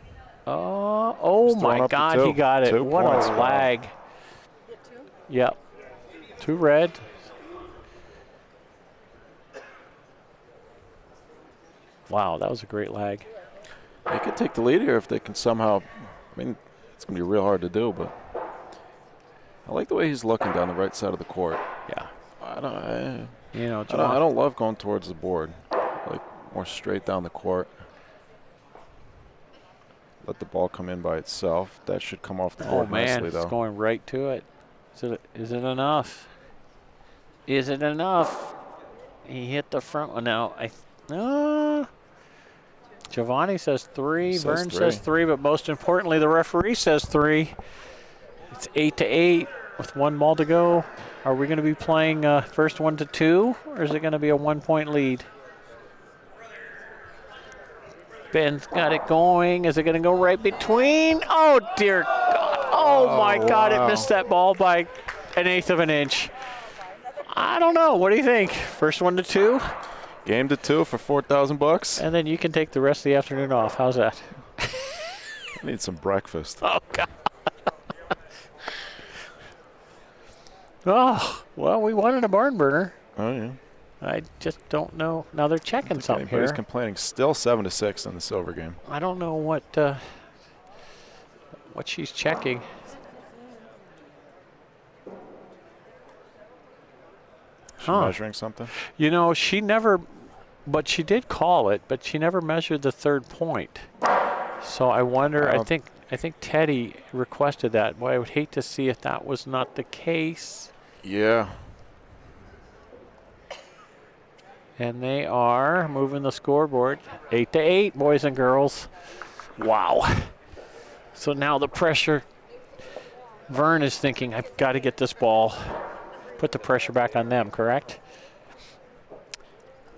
Oh my God, he got it. 2 What points. a lag. Yep. 2 red. Wow, that was a great lag. They could take the lead here if they can somehow. I mean, it's going to be real hard to do, but I like the way he's looking down the right side of the court. Yeah. I don't love going towards the board. I like more straight down the court. Let the ball come in by itself. That should come off the board nicely, though. It's going right to it. Is it enough? Is it enough? He hit the front one. Now, Giovanni says 3. Vern says 3, but most importantly, the referee says 3. It's 8-8 with 1 ball to go. Are we going to be playing first 1 to 2, or is it going to be a 1-point lead? Ben's got it going. Is it going to go right between? Oh, dear God. Oh, my God. It missed that ball by 1/8 of an inch. I don't know. What do you think? First one to 2? Game to 2 for $4,000. And then you can take the rest of the afternoon off. How's that? I need some breakfast. Oh, God. Oh, well, we wanted a barn burner. Oh, yeah. I just don't know. Now they're checking something here. Anybody's complaining. Still 7-6 in the silver game. I don't know what she's checking. She measuring something? You know, she never, but she did call it, but she never measured the 3rd point. So I wonder. I think Teddy requested that. Boy, I would hate to see if that was not the case. Yeah. And they are moving the scoreboard 8-8, boys and girls. Wow. So now the pressure. Vern is thinking, I've got to get this ball. Put the pressure back on them, correct?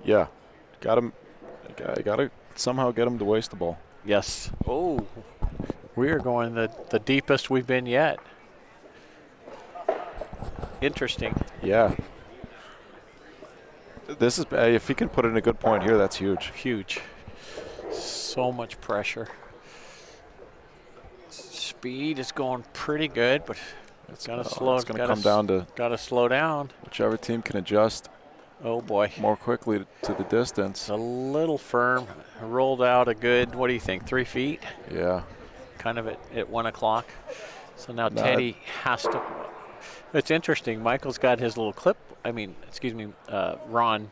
Yeah. Got to somehow get him to waste the ball. Yes. Oh. We are going the deepest we've been yet. Interesting. Yeah. This is if he can put in a good point here, that's huge. Huge. So much pressure. Speed is going pretty good, but it's got to slow. It's going to come down to got to slow down. Whichever team can adjust. Oh boy. More quickly to the distance. A little firm. Rolled out a good. What do you think? 3 feet. Yeah. Kind of at 1 o'clock. So now Teddy has to. It's interesting. Michael's got his little clip. Ron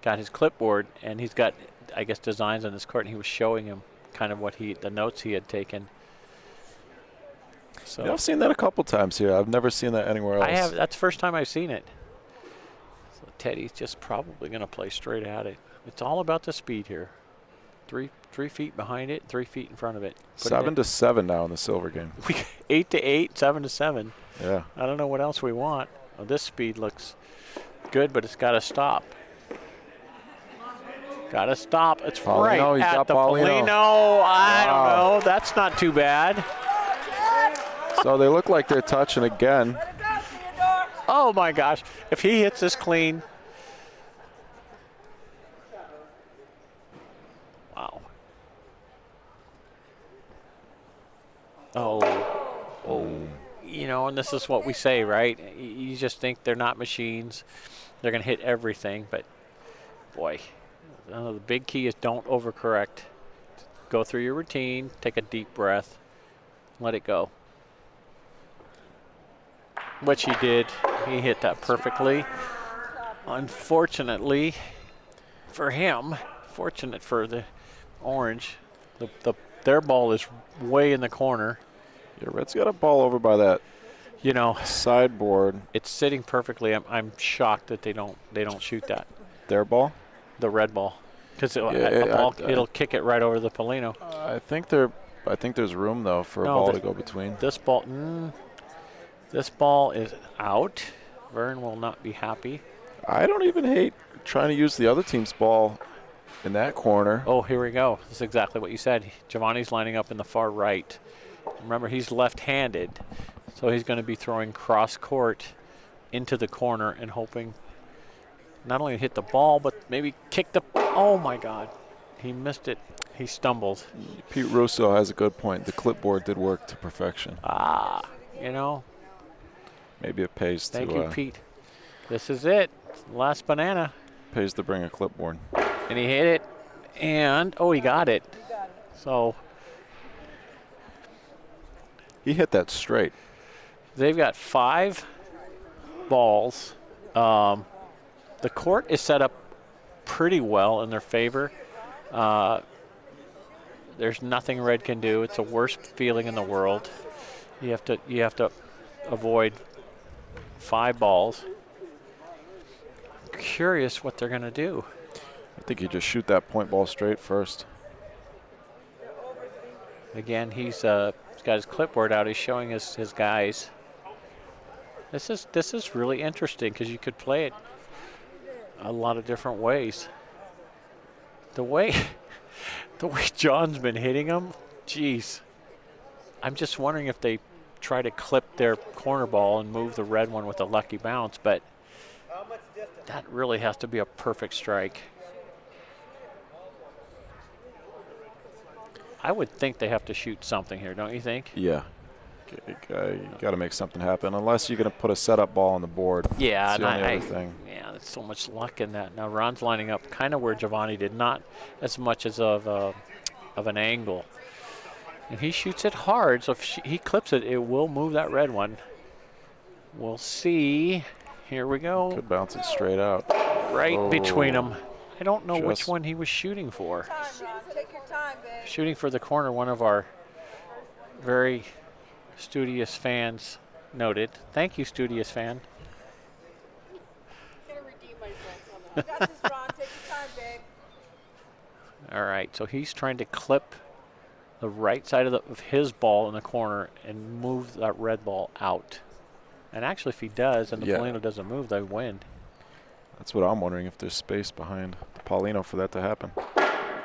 got his clipboard, and he's got, I guess, designs on his court, and he was showing him kind of the notes he had taken. So I've seen that a couple times here. I've never seen that anywhere else. I have. That's the first time I've seen it. So Teddy's just probably going to play straight at it. It's all about the speed here. 3 feet behind it, 3 feet in front of it. 7-7 now in the silver game. 8-8, 7-7. Yeah. I don't know what else we want. Well, this speed looks good, but it's got to stop. Got to stop. It's Paulino, right at the Paulino. I don't know. That's not too bad. So they look like they're touching again. Oh, my gosh. If he hits this clean. Wow. Oh. You know, and this is what we say, right? You just think they're not machines. They're going to hit everything, but boy, the big key is don't overcorrect. Go through your routine, take a deep breath, let it go. Which he did. He hit that perfectly. Unfortunately for him, fortunate for the orange, their ball is way in the corner. Yeah, Red's got a ball over by that, sideboard. It's sitting perfectly. I'm shocked that they don't shoot that. Their ball? The red ball, because it'll kick it right over the Paulino. I think there's room though for a ball to go between. This ball is out. Vern will not be happy. I don't even hate trying to use the other team's ball in that corner. Oh, here we go. This is exactly what you said. Giovanni's lining up in the far right. Remember, he's left-handed, so he's going to be throwing cross court into the corner and hoping not only to hit the ball, but maybe kick the. Oh my God, he missed it. He stumbled. Pete Russo has a good point. The clipboard did work to perfection. Maybe it pays Thank you, Pete. This is it. Last banana. Pays to bring a clipboard. And he hit it, and he got it. So he hit that straight. They've got 5 balls. The court is set up pretty well in their favor. There's nothing Red can do. It's the worst feeling in the world. You have to avoid 5 balls. Curious what they're going to do. I think you just shoot that point ball straight first. Again, he's got his clipboard out. He's showing his guys. This is really interesting because you could play it a lot of different ways. The way The way John's been hitting them, geez. I'm just wondering if they try to clip their corner ball and move the red one with a lucky bounce, but that really has to be a perfect strike. I would think they have to shoot something here, don't you think? Yeah. You got to make something happen, unless you're going to put a setup ball on the board. Yeah, That's the only other thing. Yeah, there's so much luck in that. Now Ron's lining up kind of where Giovanni did, not as much as of an angle. And he shoots it hard, so if he clips it, it will move that red one. We'll see. Here we go. Could bounce it straight out. Right between them. I don't know which Just- one he was shooting for. Take your time, babe. Shooting for the corner, one of our very studious fans noted. Thank you, studious fan. I'm gonna redeem myself somehow. Got this, Ron. Take your time, babe. All right, so he's trying to clip the right side of his ball in the corner and move that red ball out. And actually, if he does and the Yeah. Polino doesn't move, they win. That's what I'm wondering, if there's space behind the Paulino for that to happen.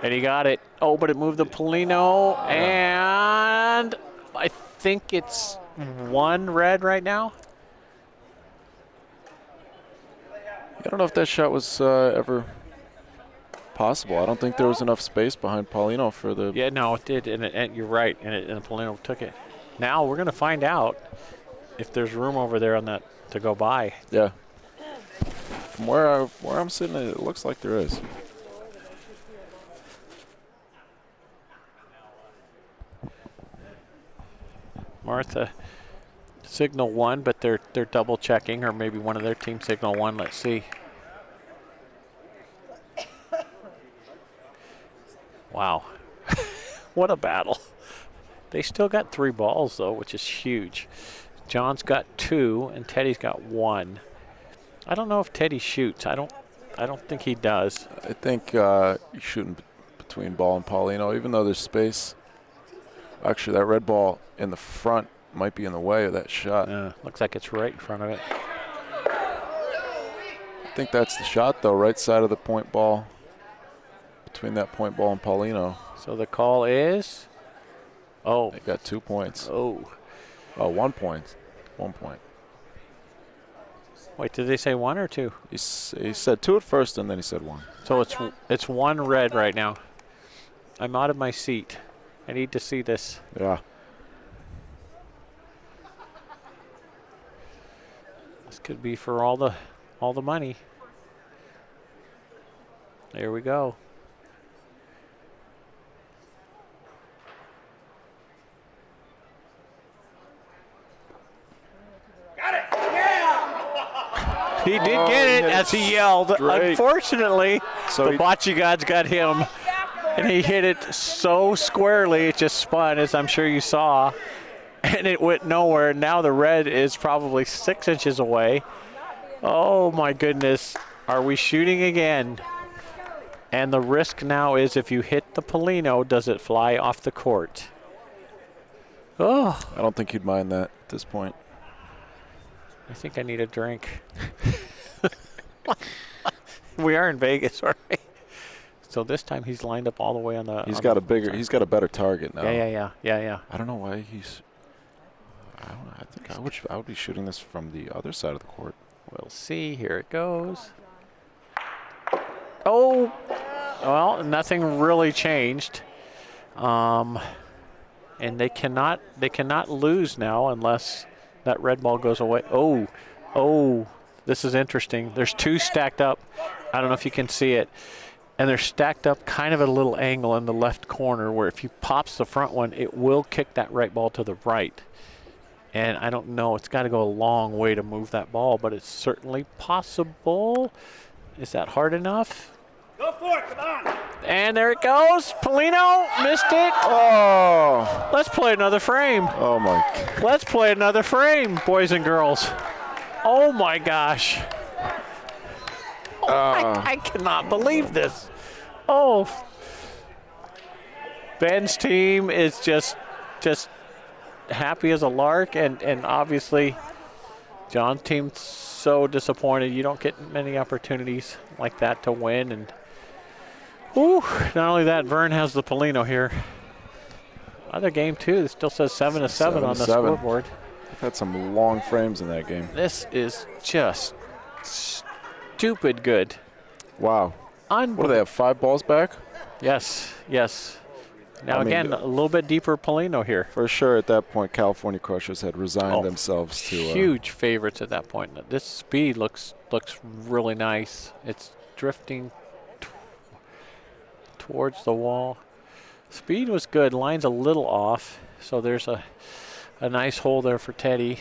And he got it. Oh, but it moved the Polino, and I think it's one red right now. I don't know if that shot was ever possible. I don't think there was enough space behind Paulino for the. Yeah, no, it did, and you're right, and the Polino took it. Now we're going to find out if there's room over there on that to go by. Yeah. From where I'm sitting, it looks like there is. Martha signal one, but they're double checking, or maybe one of their team signal one. Let's see. Wow. What a battle. They still got 3 balls, though, which is huge. John's got 2, and Teddy's got 1. I don't know if Teddy shoots. I don't think he does. I think you're shooting between ball and Paulino, even though there's space. Actually, that red ball in the front might be in the way of that shot. Looks like it's right in front of it. I think that's the shot, though, right side of the point ball, between that point ball and Paulino. So the call is? Oh. They got 2 points. Oh. Oh, 1 point. 1 point. Wait, did they say 1 or 2? He said 2 at first, and then he said 1. So it's 1 red right now. I'm out of my seat. I need to see this. Yeah. This could be for all the money. There we go. He did get it as he yelled. Straight. Unfortunately, So the bocce gods got him, and he hit it so squarely it just spun, as I'm sure you saw, and it went nowhere. Now the red is probably 6 inches away. Oh my goodness, are we shooting again? And the risk now is, if you hit the Polino, does it fly off the court? Oh, I don't think he'd mind that at this point. I think I need a drink. We are in Vegas, right? So this time he's lined up all the way on the. He's got a bigger. He's got a better target now. Yeah. I don't know why he's. I don't know. I think I would be shooting this from the other side of the court. We'll see. Here it goes. Oh, well, nothing really changed. And they cannot lose now unless that red ball goes away. Oh, this is interesting. There's 2 stacked up. I don't know if you can see it. And they're stacked up kind of at a little angle in the left corner, where if he pops the front one, it will kick that right ball to the right. And I don't know. It's got to go a long way to move that ball, but it's certainly possible. Is that hard enough? Go for it, come on. And there it goes. Polino missed it. Oh. Let's play another frame. Oh, my God. Let's play another frame, boys and girls. Oh, my gosh. I cannot believe this. Oh. Ben's team is just happy as a lark, and obviously John's team's so disappointed. You don't get many opportunities like that to win, and Whew, not only that, Vern has the Polino here. Other game too, it still says 7-7 on the 7-7. scoreboard. They've had some long frames in that game. This is just stupid good. Wow. What do they have, 5 balls back? Yes, yes. Now I mean, again, a little bit deeper Polino here. For sure, at that point, California Crushers had resigned themselves to huge favorites at that point. This speed looks really nice. It's drifting towards the wall. Speed was good. Line's a little off, so there's a nice hole there for Teddy.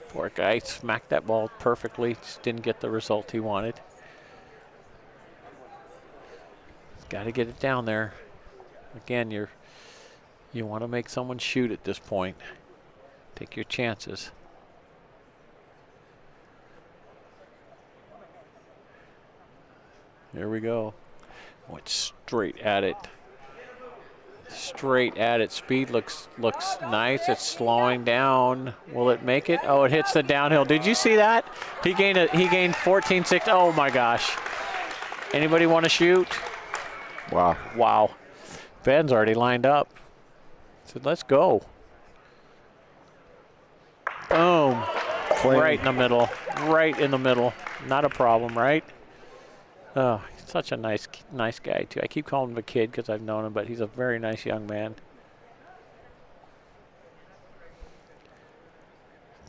Poor guy smacked that ball perfectly. Just didn't get the result he wanted. Got to get it down there. Again, you want to make someone shoot at this point. Take your chances. Here we go. Went straight at it. Straight at it. Speed looks nice. It's slowing down. Will it make it? Oh, it hits the downhill. Did you see that? He gained 14-6. Oh my gosh. Anybody want to shoot? Wow. Wow. Ben's already lined up. Said, let's go. Boom. Clean. Right in the middle. Right in the middle. Not a problem, right? Oh, he's such a nice guy, too. I keep calling him a kid because I've known him, but he's a very nice young man.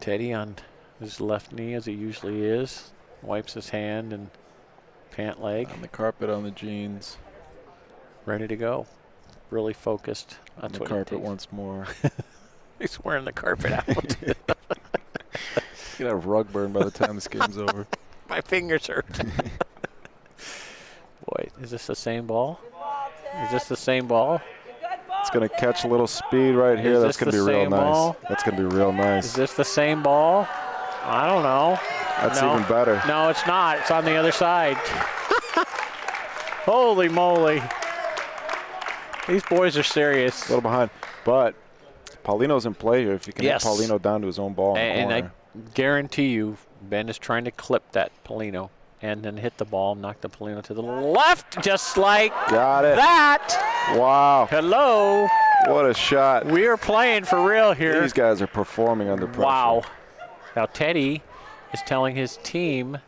Teddy on his left knee, as he usually is. Wipes his hand and pant leg. On the carpet, on the jeans. Ready to go. Really focused. On the carpet once more. He's wearing the carpet out. You're gonna have rug burn by the time this game's over. My fingers hurt. Boy, is this the same ball? Is this the same ball? It's gonna catch a little speed right here. That's gonna be real nice. That's gonna be real nice. Is this the same ball? I don't know. That's No. even better. No, it's not. It's on the other side. Holy moly. These boys are serious. A little behind, but Paulino's in play here. If you can Yes. get Paulino down to his own ball in the And corner. I guarantee you, Ben is trying to clip that Polino and then hit the ball, knock the Polino to the left, just like Got it. that. Wow. Hello. What a shot. We are playing for real here. These guys are performing under pressure. Wow. Now Teddy is telling his team,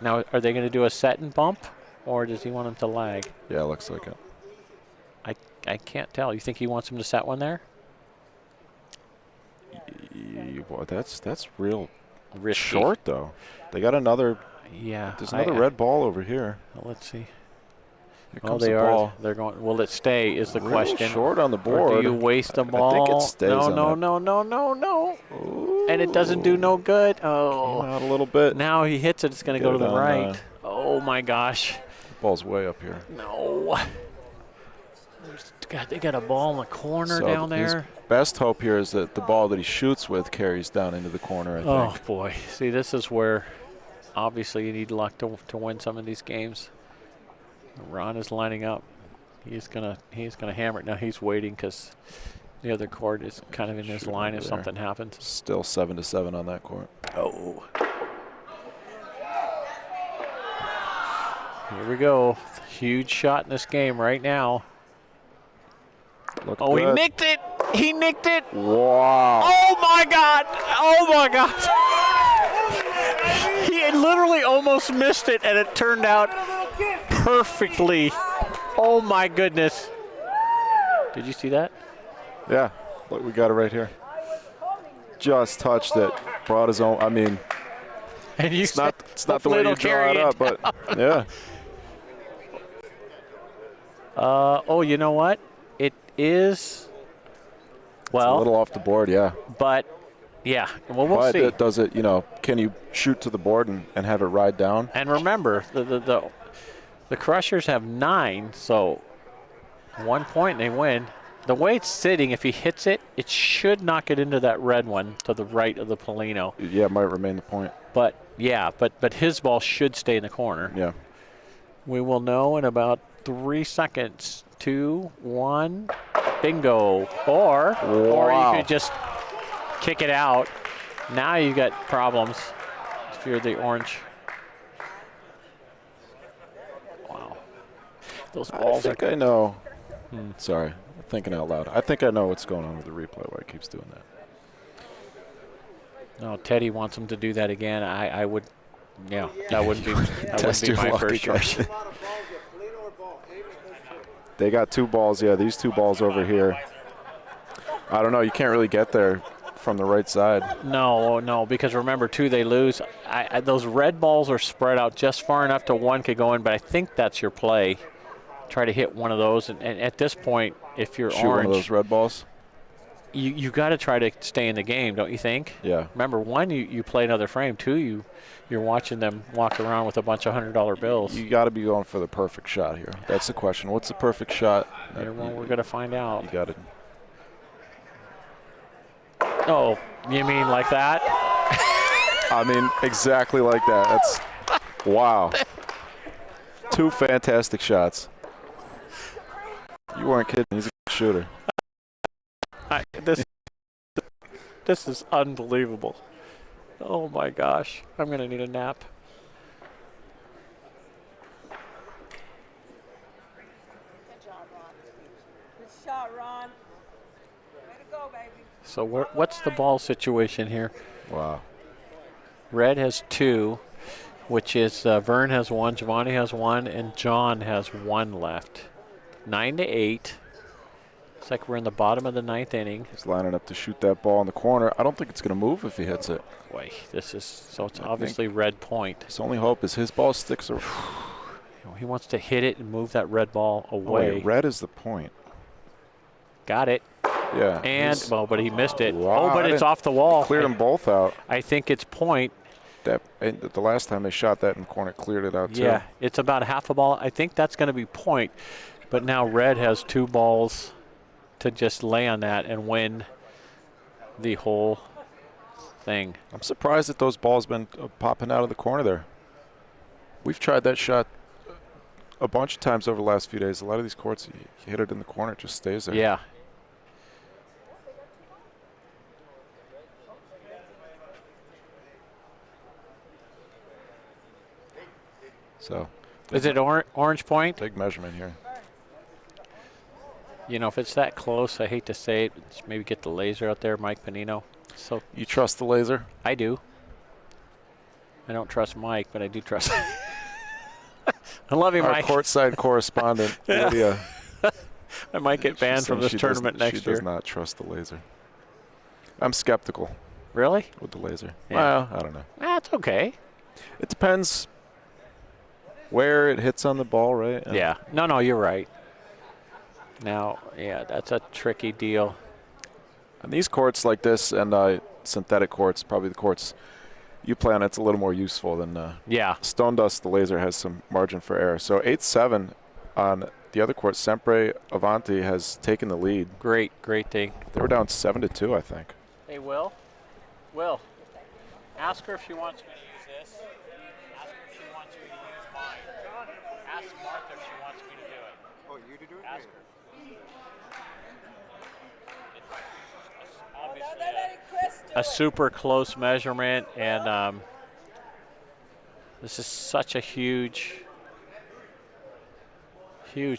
now are they going to do a set and bump, or does he want them to lag? Yeah, looks like it. I can't tell. You think he wants him to set one there? Boy, that's real Risky. short, though. They got another. Yeah. There's another red ball over here. Well, let's see. Here Oh, comes they the are. ball. They're going. Will it stay? Is the Real question. short on the Or board. do you waste the ball? I think it stays no, on no, that. no, no, no, no. And it doesn't do no good. Oh. Came out a little bit. Now he hits it. It's going to go to the Good on, right. Oh my gosh. The ball's way up here. No. God, they got a ball in the corner So down his there. best hope here is that the ball that he shoots with carries down into the corner, I Oh think. boy. See, this is where obviously you need luck to win some of these games. Ron is lining up. He's gonna hammer it. Now he's waiting because the other court is kind of in his line if there. something happens. Still 7-7 on that court. Oh. Here we go. Huge shot in this game right now. Look Oh, good. he nicked it. He nicked it. Wow. Oh my God. Oh my God. He had literally almost missed it, and it turned out perfectly. Oh my goodness. Did you see that? Yeah. Look, we got it right here. Just touched it. Brought his own. I mean, and you it's not the way you draw it up, but yeah. Oh, you know what? It is. Well, It's a little off the board, yeah. but yeah. Well, we'll But see. it does it, can you shoot to the board and have it ride down? And remember, the Crushers have 9, so 1 point and they win. The way it's sitting, if he hits it, it should knock it into that red one to the right of the Polino. Yeah, it might remain the point. But yeah, but his ball should stay in the corner. Yeah. We will know in about 3 seconds. 2, 1, bingo. Or Wow. you could just kick it out. Now you got problems if you're the orange. Wow. Those I balls think are. I know. Hmm. Sorry, I'm thinking out loud. I think I know what's going on with the replay why it keeps doing that. No, Teddy wants him to do that again. I would. Yeah, that wouldn't be. That wouldn't be your my luck first again. choice. They got 2 balls. Yeah, these 2 balls over here. I don't know. You can't really get there from the right side. No, because remember, too, they lose. Those red balls are spread out just far enough to one could go in, but I think that's your play. Try to hit one of those, and at this point, if you're Shoot orange, one of those red balls. you got to try to stay in the game, don't you think? Yeah. Remember, one, you play another frame. Two, you're watching them walk around with a bunch of $100 bills. You got to be going for the perfect shot here. That's the question. What's the perfect shot? Well, we're going to find out. You got it. Oh, you mean like that? I mean, exactly like that. That's wow. 2 fantastic shots. You weren't kidding. He's a good shooter. This is unbelievable. Oh my gosh, I'm gonna need a nap. Good job, Ron. Good shot, Ron. Way to go, baby. So what's the ball situation here? Wow. Red has 2, which is Vern has 1, Giovanni has 1, and John has 1 left. 9-8. It's like we're in the bottom of the 9th inning. He's lining up to shoot that ball in the corner. I don't think it's going to move if he hits it. Boy, this is so. It's obviously red point. His only hope is his ball sticks. He wants to hit it and move that red ball away. Oh, wait, red is the point. Got it. Yeah. And but he missed it. Wow, Oh, but it's off the wall. Cleared them both out. I think it's point. And the last time they shot that in the corner, cleared it out too. Yeah, it's about half a ball. I think that's going to be point. But now red has 2 balls to just lay on that and win the whole thing. I'm surprised that those balls been popping out of the corner there. We've tried that shot a bunch of times over the last few days. A lot of these courts, you hit it in the corner, it just stays there. Yeah. So. Is it orange point? Big measurement here. You know, if it's that close, I hate to say it, just maybe get the laser out there, Mike Panino. So you trust the laser? I do. I don't trust Mike, but I do trust. I love you, Our Mike. courtside correspondent, Lydia. I might get banned from this tournament next year. She does not trust the laser. I'm skeptical. Really? With the laser. Yeah. Well, I don't know. That's okay. It depends where it hits on the ball, right? Yeah. No, you're right. Now, yeah, that's a tricky deal. And these courts like this and synthetic courts, probably the courts you play on, it's a little more useful than Stone Dust. The laser has some margin for error. So 8-7 on the other court. Sempre Avanti has taken the lead. Great thing. They were down 7-2, I think. Hey, Will, ask her if she wants me to use this. Ask her if she wants me to use mine. Ask Martha if she wants me to do it. Oh, you to do it? Ask her. A super close measurement, and this is such a huge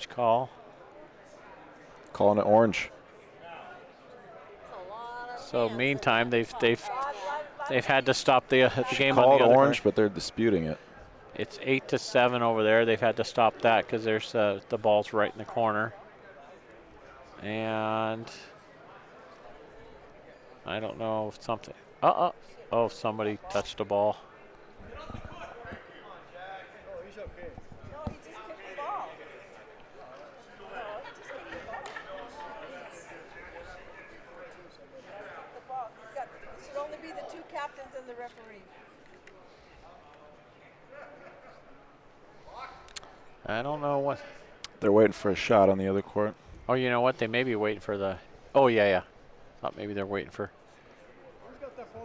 call. Calling it orange. So meantime, they've had to stop the game. Called on the orange, but they're disputing it. It's 8-7 over there. They've had to stop that because there's the ball's right in the corner, and I don't know if something. Oh, somebody touched the ball. It should only be the 2 captains and the referee. I don't know what. They're waiting for a shot on the other court. Oh, you know what? They may be waiting for the. Oh, yeah. Thought maybe they're waiting for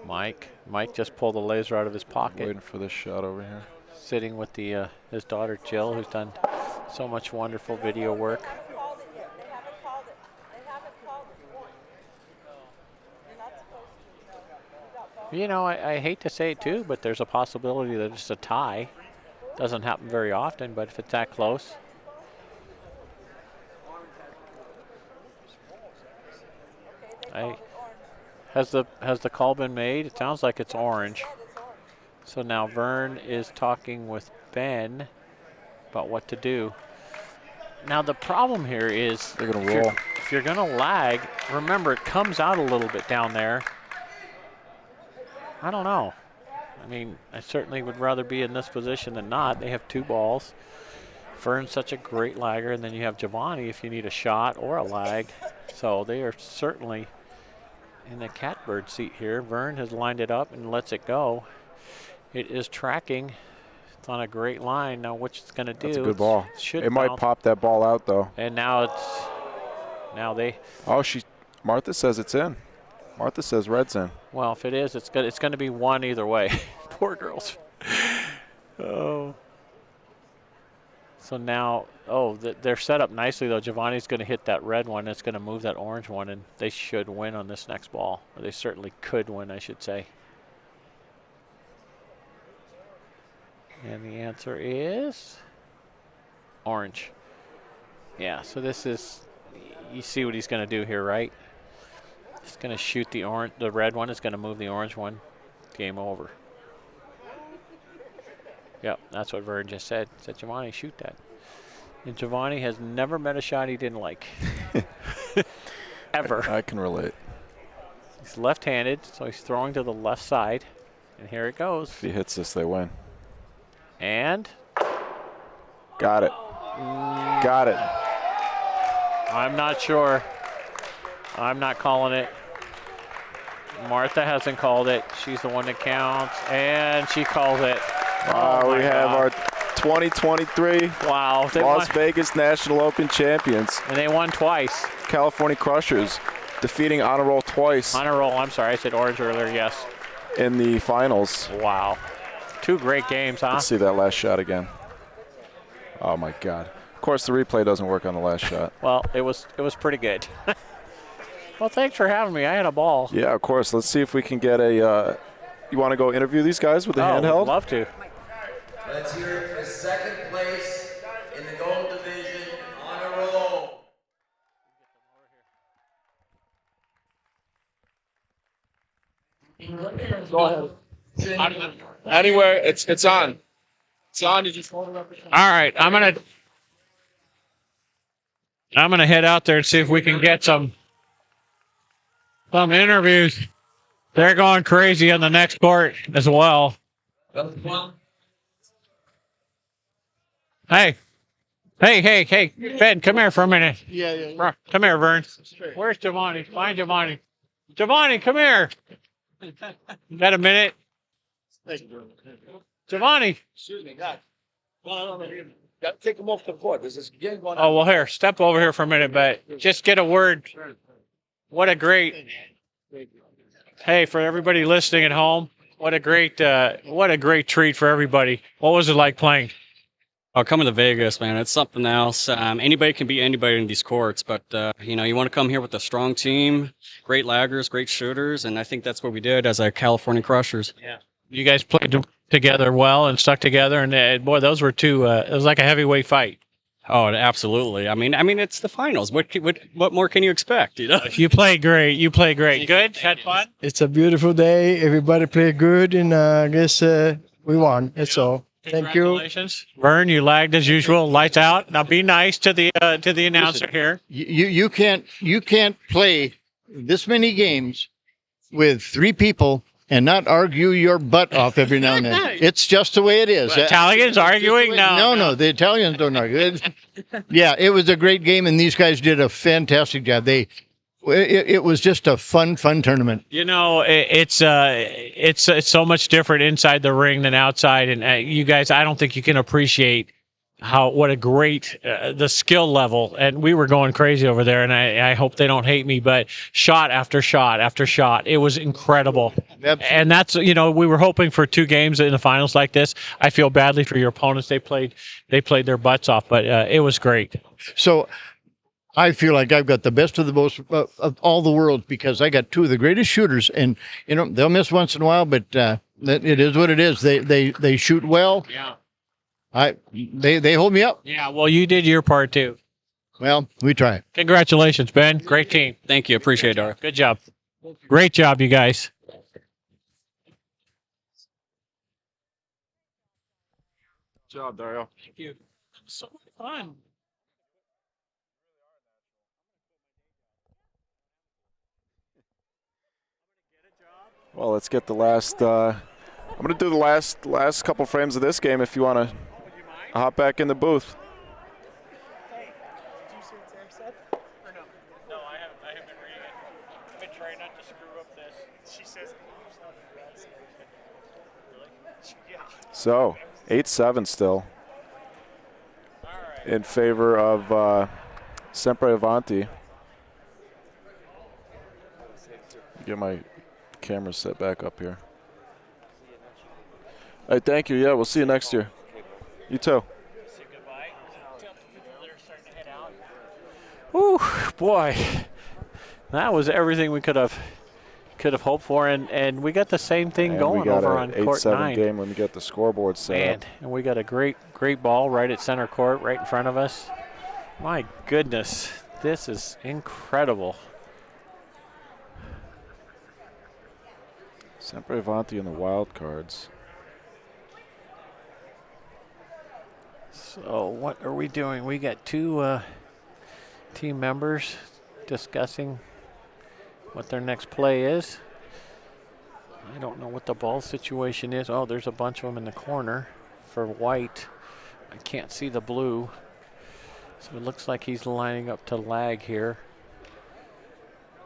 Mike. Mike just pulled the laser out of his pocket. Waiting for this shot over here. Sitting with the his daughter Jill, who's done so much wonderful video work. They haven't called it yet. They haven't called it. You're not supposed to. You know, I hate to say it too, but there's a possibility that it's a tie. Doesn't happen very often, but if it's that close. Has the call been made? It sounds like it's orange. So now Vern is talking with Ben about what to do. Now the problem here is they're gonna roll. If you're gonna lag, remember it comes out a little bit down there. I don't know. I mean, I certainly would rather be in this position than not. They have 2 balls. Vern's such a great lagger, and then you have Giovanni if you need a shot or a lag. So they are certainly in the catbird seat here. Vern has lined it up and lets it go. It is tracking. It's on a great line. Now what it's going to do. That's a good ball. Should it might bounce. pop that ball out, though. And now they. Oh, Martha says it's in. Martha says red's in. Well, if it is, it's going to be 1 either way. Poor girls. Oh. So now, they're set up nicely, though. Giovanni's going to hit that red one. It's going to move that orange one, and they should win on this next ball. Or they certainly could win, I should say. And the answer is orange. Yeah, so this is, you see what he's going to do here, right? He's going to shoot the red one. Is going to move the orange one. Game over. Yep, that's what Vern just said. Said, Giovanni, shoot that. And Giovanni has never met a shot he didn't like. Ever. I can relate. He's left-handed, so he's throwing to the left side. And here it goes. If he hits this, they win. And? Got it. Got it. I'm not sure. I'm not calling it. Martha hasn't called it. She's the one that counts, and she calls it. We have our 2023 Las Vegas National Open champions. And they won twice. California Crushers defeating Honor Roll twice. Honor Roll, I'm sorry, I said orange earlier, yes. In the finals. Wow. 2 great games, huh? Let's see that last shot again. Oh, my God. Of course, the replay doesn't work on the last shot. Well, it was pretty good. Well, thanks for having me. I had a ball. Yeah, of course. Let's see if we can get a you want to go interview these guys with the handheld? I'd love to. Let's hear it for 2nd place in the gold division, Honor Roll. Go ahead. Anywhere, it's on. It's on. You just hold it up. All right, I'm gonna head out there and see if we can get some interviews. They're going crazy on the next court as well. Hey, Ben, come here for a minute. Yeah. Come here, Vern. Where's Giovanni? Find Giovanni. Giovanni, come here. You got a minute? Giovanni. Excuse me, God. No. Got to take him off the court. There's this game going on. Oh, well, here, step over here for a minute, but just get a word. What a great, hey, for everybody listening at home, what a great treat for everybody. What was it like playing? Oh, coming to Vegas, man, it's something else. Anybody can beat anybody in these courts, but you want to come here with a strong team, great laggers, great shooters, and I think that's what we did as a California Crushers. Yeah, you guys played together well and stuck together, and boy, those were two. It was like a heavyweight fight. Oh, absolutely. I mean, it's the finals. What more can you expect? You played great. Good. Had fun. It's a beautiful day. Everybody played good, and I guess we won. That's all. Thank you. Congratulations. Vern, you lagged as usual. Lights out. Now be nice to the announcer here. You can't play this many games with 3 people and not argue your butt off every now and then. It's just the way it is. Italians arguing? No, the Italians don't argue. Yeah, it was a great game, and these guys did a fantastic job. It was just a fun tournament. It's so much different inside the ring than outside, and you guys, I don't think you can appreciate what a great the skill level. And we were going crazy over there, and I hope they don't hate me, but shot after shot after shot, it was incredible. Absolutely. And that's we were hoping for 2 games in the finals like this. I feel badly for your opponents. They played their butts off, but it was great. So I feel like I've got the best of the most of all the worlds because I got 2 of the greatest shooters, and they'll miss once in a while, but it is what it is. They shoot well. Yeah. They hold me up. Yeah. Well, you did your part too. Well, we try. Congratulations, Ben. Great team. Thank you. Appreciate it, Dario. Good job. Great job, you guys. Good job, Dario. Thank you. So fun. Well, let's get the last. I'm gonna do the last couple frames of this game. If you want to hop back in the booth. No, I haven't been reading it. I've been trying not to screw up this. She says So 8-7 still in favor of Sempre Avanti. Get my camera set back up here. Hey, thank you. Yeah, we'll see you next year. You too. Ooh, boy, that was everything we could have hoped for, and we got the same thing And going we got over an on court 8-7 9. game when we get the scoreboard set up. And we got a great ball right at center court, right in front of us. My goodness, this is incredible. Sempre Avanti in the Wildcards. So what are we doing? We got two team members discussing what their next play is. I don't know what the ball situation is. Oh, there's a bunch of them in the corner for white. I can't see the blue. So it looks like he's lining up to lag here.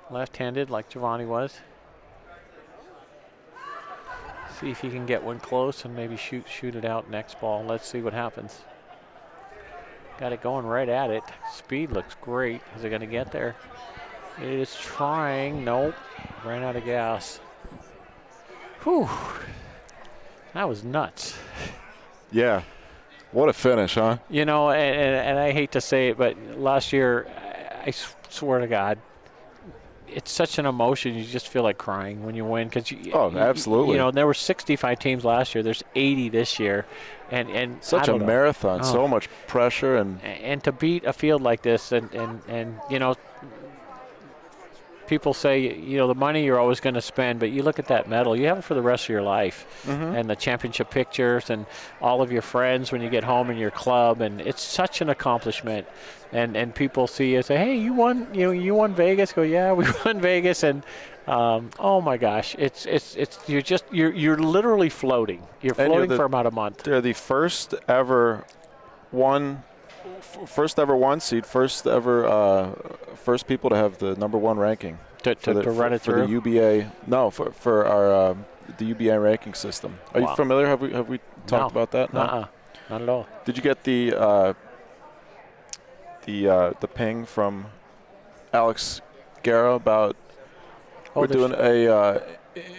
Left-handed like Giovanni was. See if he can get one close and maybe shoot it out next ball. Let's see what happens. Got it going right at it. Speed looks great. Is it going to get there? It is trying. Nope. Ran out of gas. Whew. That was nuts. Yeah. What a finish, huh? You know, and I hate to say it, but last year, I swear to God, it's such an emotion. You just feel like crying when you win. Absolutely. You know, there were 65 teams last year. There's 80 this year. And such a marathon, so much pressure. And to beat a field like this and you know, people say, you know, the money you're always going to spend, but you look at that medal, you have it for the rest of your life. And the championship pictures and all of your friends when you get home in your club, and it's such an accomplishment. And people see you say, hey, you won Vegas. Go, yeah, we won Vegas. And oh my gosh, you're literally floating. You're floating for about a month. They're the first ever one seed, first people to have the #1 ranking to run it through the UBA. No, for our the UBA ranking system. Are you familiar? Have we talked about that? No, not at all. Did you get the ping from Alex Guerra about we're doing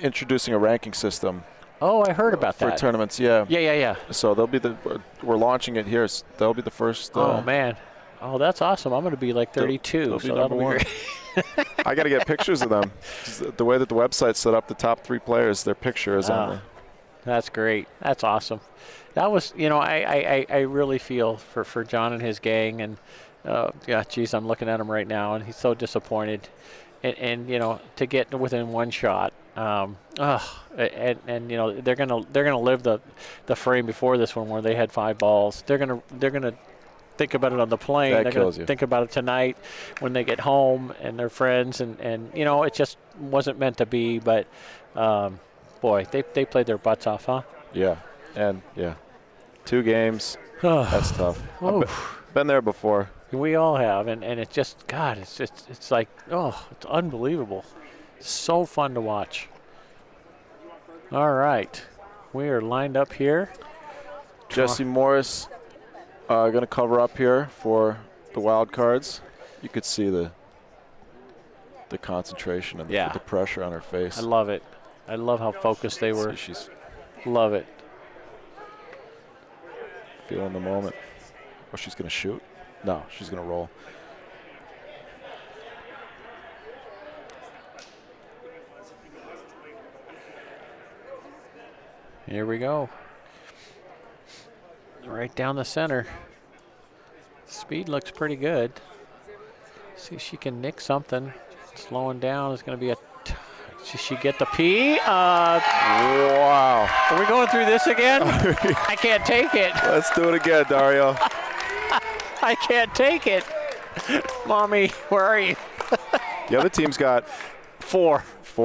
introducing a ranking system? Oh, I heard about that. For tournaments, yeah. Yeah. So we're launching it here. So they'll be the first. Oh man, oh that's awesome. I'm going to be like 32, so that'll be great. I got to get pictures of them. The way that the website's set up, the top 3 players, their picture is on there. That's great. That's awesome. That was, you know, I really feel for John and his gang, and yeah, geez, I'm looking at him right now, and he's so disappointed, and you know, to get within one shot. And you know, they're gonna live the frame before this one where they had 5 balls. They're gonna think about it on the plane. That they're kills gonna you. think about it tonight when they get home and their friends, and you know, it just wasn't meant to be. But boy, they played their butts off, huh? Yeah, and yeah, 2 games. That's tough. I've been there before. We all have, and it's just, God, it's like, oh, it's unbelievable. So fun to watch. All right, we are lined up here. Jesse Morris going to cover up here for the Wildcards. You could see the concentration and the pressure on her face. I love it. I love how focused they were. Love it. Feeling the moment. Oh, she's going to shoot? No, she's going to roll. Here we go. Right down the center. Speed looks pretty good. See if she can nick something. Slowing down is going to be a. Should she get the P? Wow. Are we going through this again? I can't take it. Let's do it again, Dario. I can't take it. Mommy, where are you? The other team's got 4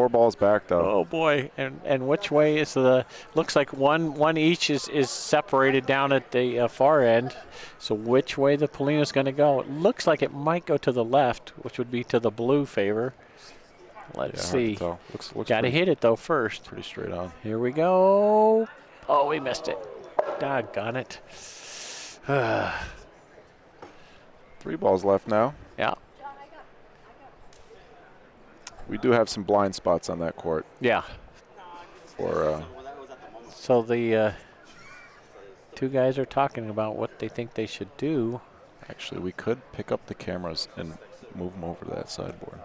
balls back, though. Oh boy! And which way is the? Looks like one each is separated down at the far end. So which way the Polina's going to go? It looks like it might go to the left, which would be to the blue favor. Let's see. Looks Got to hit it though first. Pretty straight on. Here we go. Oh, we missed it. Doggone it. 3 balls left now. Yeah. We do have some blind spots on that court. Yeah. So the 2 guys are talking about what they think they should do. Actually, we could pick up the cameras and move them over to that sideboard.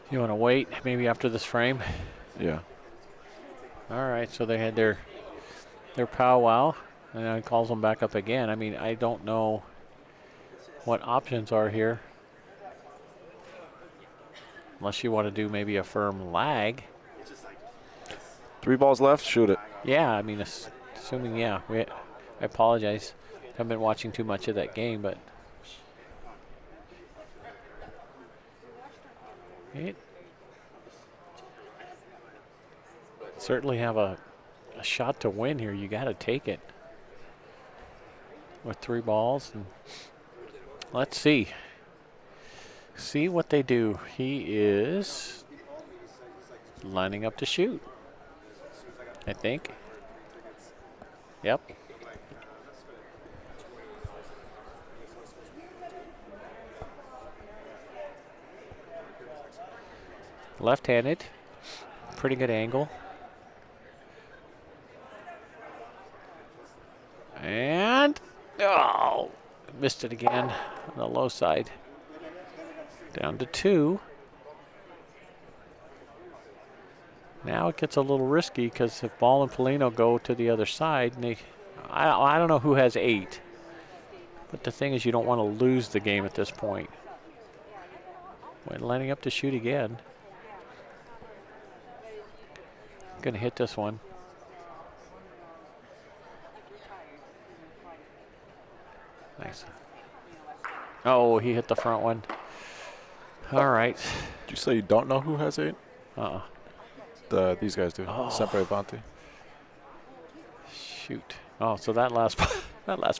You want to wait maybe after this frame? Yeah. All right, so they had their powwow, and then it calls them back up again. I mean, I don't know what options are here. Unless you want to do maybe a firm lag. 3 balls left, shoot it. Yeah, I mean, assuming, yeah. I apologize. Haven't been watching too much of that game, but. Certainly have a shot to win here. You got to take it with 3 balls. And let's see. See what they do. He is lining up to shoot, I think. Yep. Left-handed. Pretty good angle. And, oh, missed it again on the low side. Down to 2. Now it gets a little risky because if Ball and Polino go to the other side, and I don't know who has 8. But the thing is, you don't want to lose the game at this point. When lining up to shoot again. Gonna hit this one. Nice. Oh, he hit the front one. All right. Did you say you don't know who has 8? These guys do. Oh. Sempre, Avanti. Shoot. Oh, so that last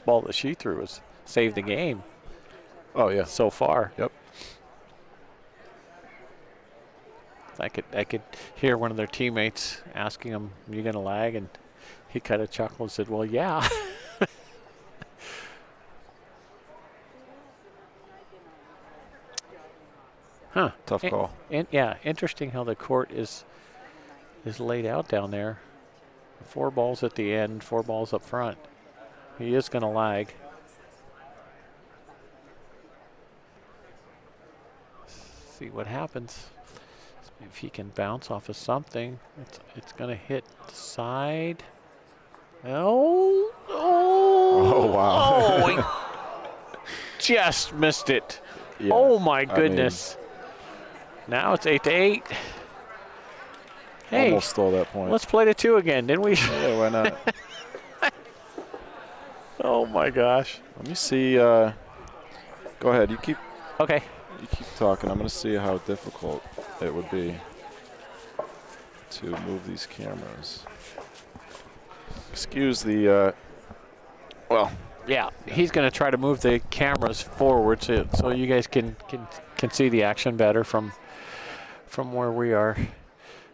ball that she threw was saved the game. Oh yeah. So far. Yep. I could hear one of their teammates asking him, "You gonna lag?" And he kind of chuckled and said, "Well, yeah." Huh. Tough call. And yeah, interesting how the court is laid out down there. 4 balls at the end, 4 balls up front. He is going to lag. See what happens. If he can bounce off of something, it's going to hit the side. Oh! Oh, wow. Oh, he just missed it. Yeah, oh, my goodness. Now it's 8-8. Hey, almost stole that point. Let's play to 2 again, didn't we? Yeah, why not? Oh my gosh. Let me see. Go ahead. You keep. Okay. You keep talking. I'm going to see how difficult it would be to move these cameras. Excuse the. Well. Yeah, he's going to try to move the cameras forward so you guys can see the action better from where we are.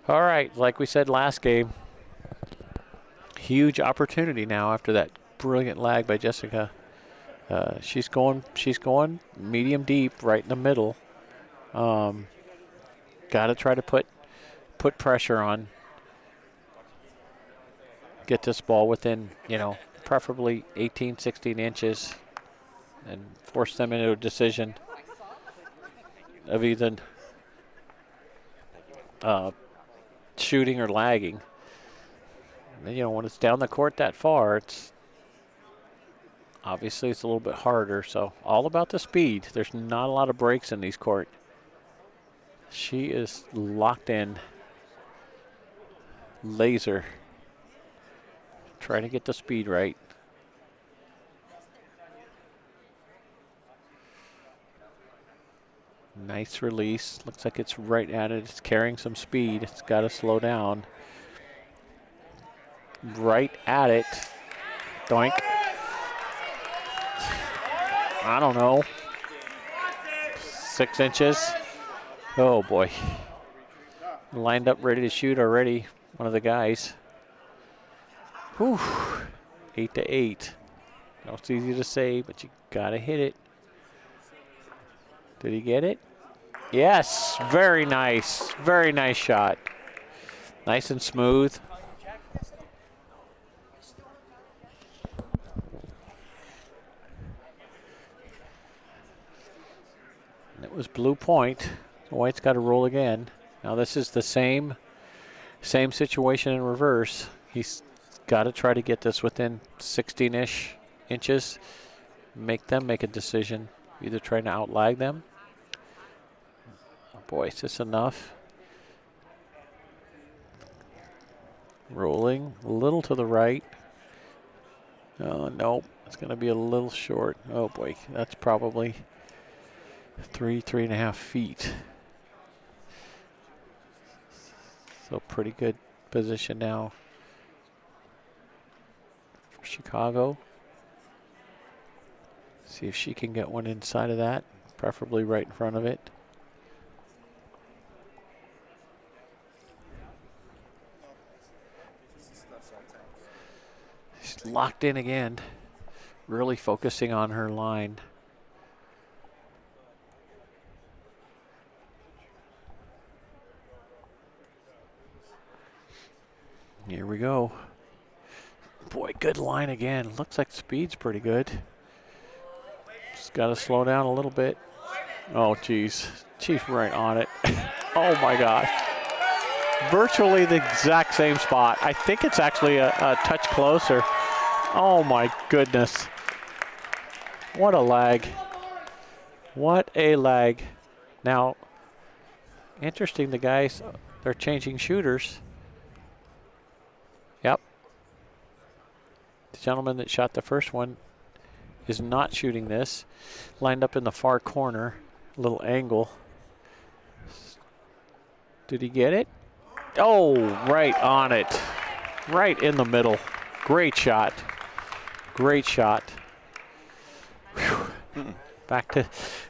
All right, like we said last game, huge opportunity now after that brilliant lag by Jessica. She's going medium deep right in the middle. Got to try to put pressure on. Get this ball within, preferably 18, 16 inches and force them into a decision of either shooting or lagging. And, when it's down the court that far, it's Obviously, it's a little bit harder, so all about the speed. There's not a lot of breaks in these court. She is locked in. Laser. Try to get the speed right. Nice release. Looks like it's right at it. It's carrying some speed. It's got to slow down. Right at it. Doink. I don't know. 6 inches. Oh boy. Lined up ready to shoot already. One of the guys. Whew. 8-8. No, it's easy to say, but you gotta hit it. Did he get it? Yes, very nice. Very nice shot. Nice and smooth. And it was blue point. So White's got to roll again. Now this is the same situation in reverse. He's got to try to get this within 16-ish inches. Make them make a decision. Either trying to outlag them. Oh boy, is this enough? Rolling a little to the right. Oh, nope. It's going to be a little short. Oh boy, that's probably 3.5 feet. So pretty good position now for Chicago. See if she can get one inside of that, preferably right in front of it. She's locked in again, really focusing on her line. Here we go. Boy, good line again. Looks like speed's pretty good. Just got to slow down a little bit. Oh, geez. She's right on it. Oh, my gosh. Virtually the exact same spot. I think it's actually a touch closer. Oh, my goodness. What a lag. What a lag. Now, interesting, the guys, they're changing shooters. Yep. The gentleman that shot the first one is not shooting this. Lined up in the far corner, little angle. Did he get it? Oh, right on it. Right in the middle. Great shot. Great shot. Whew. Back to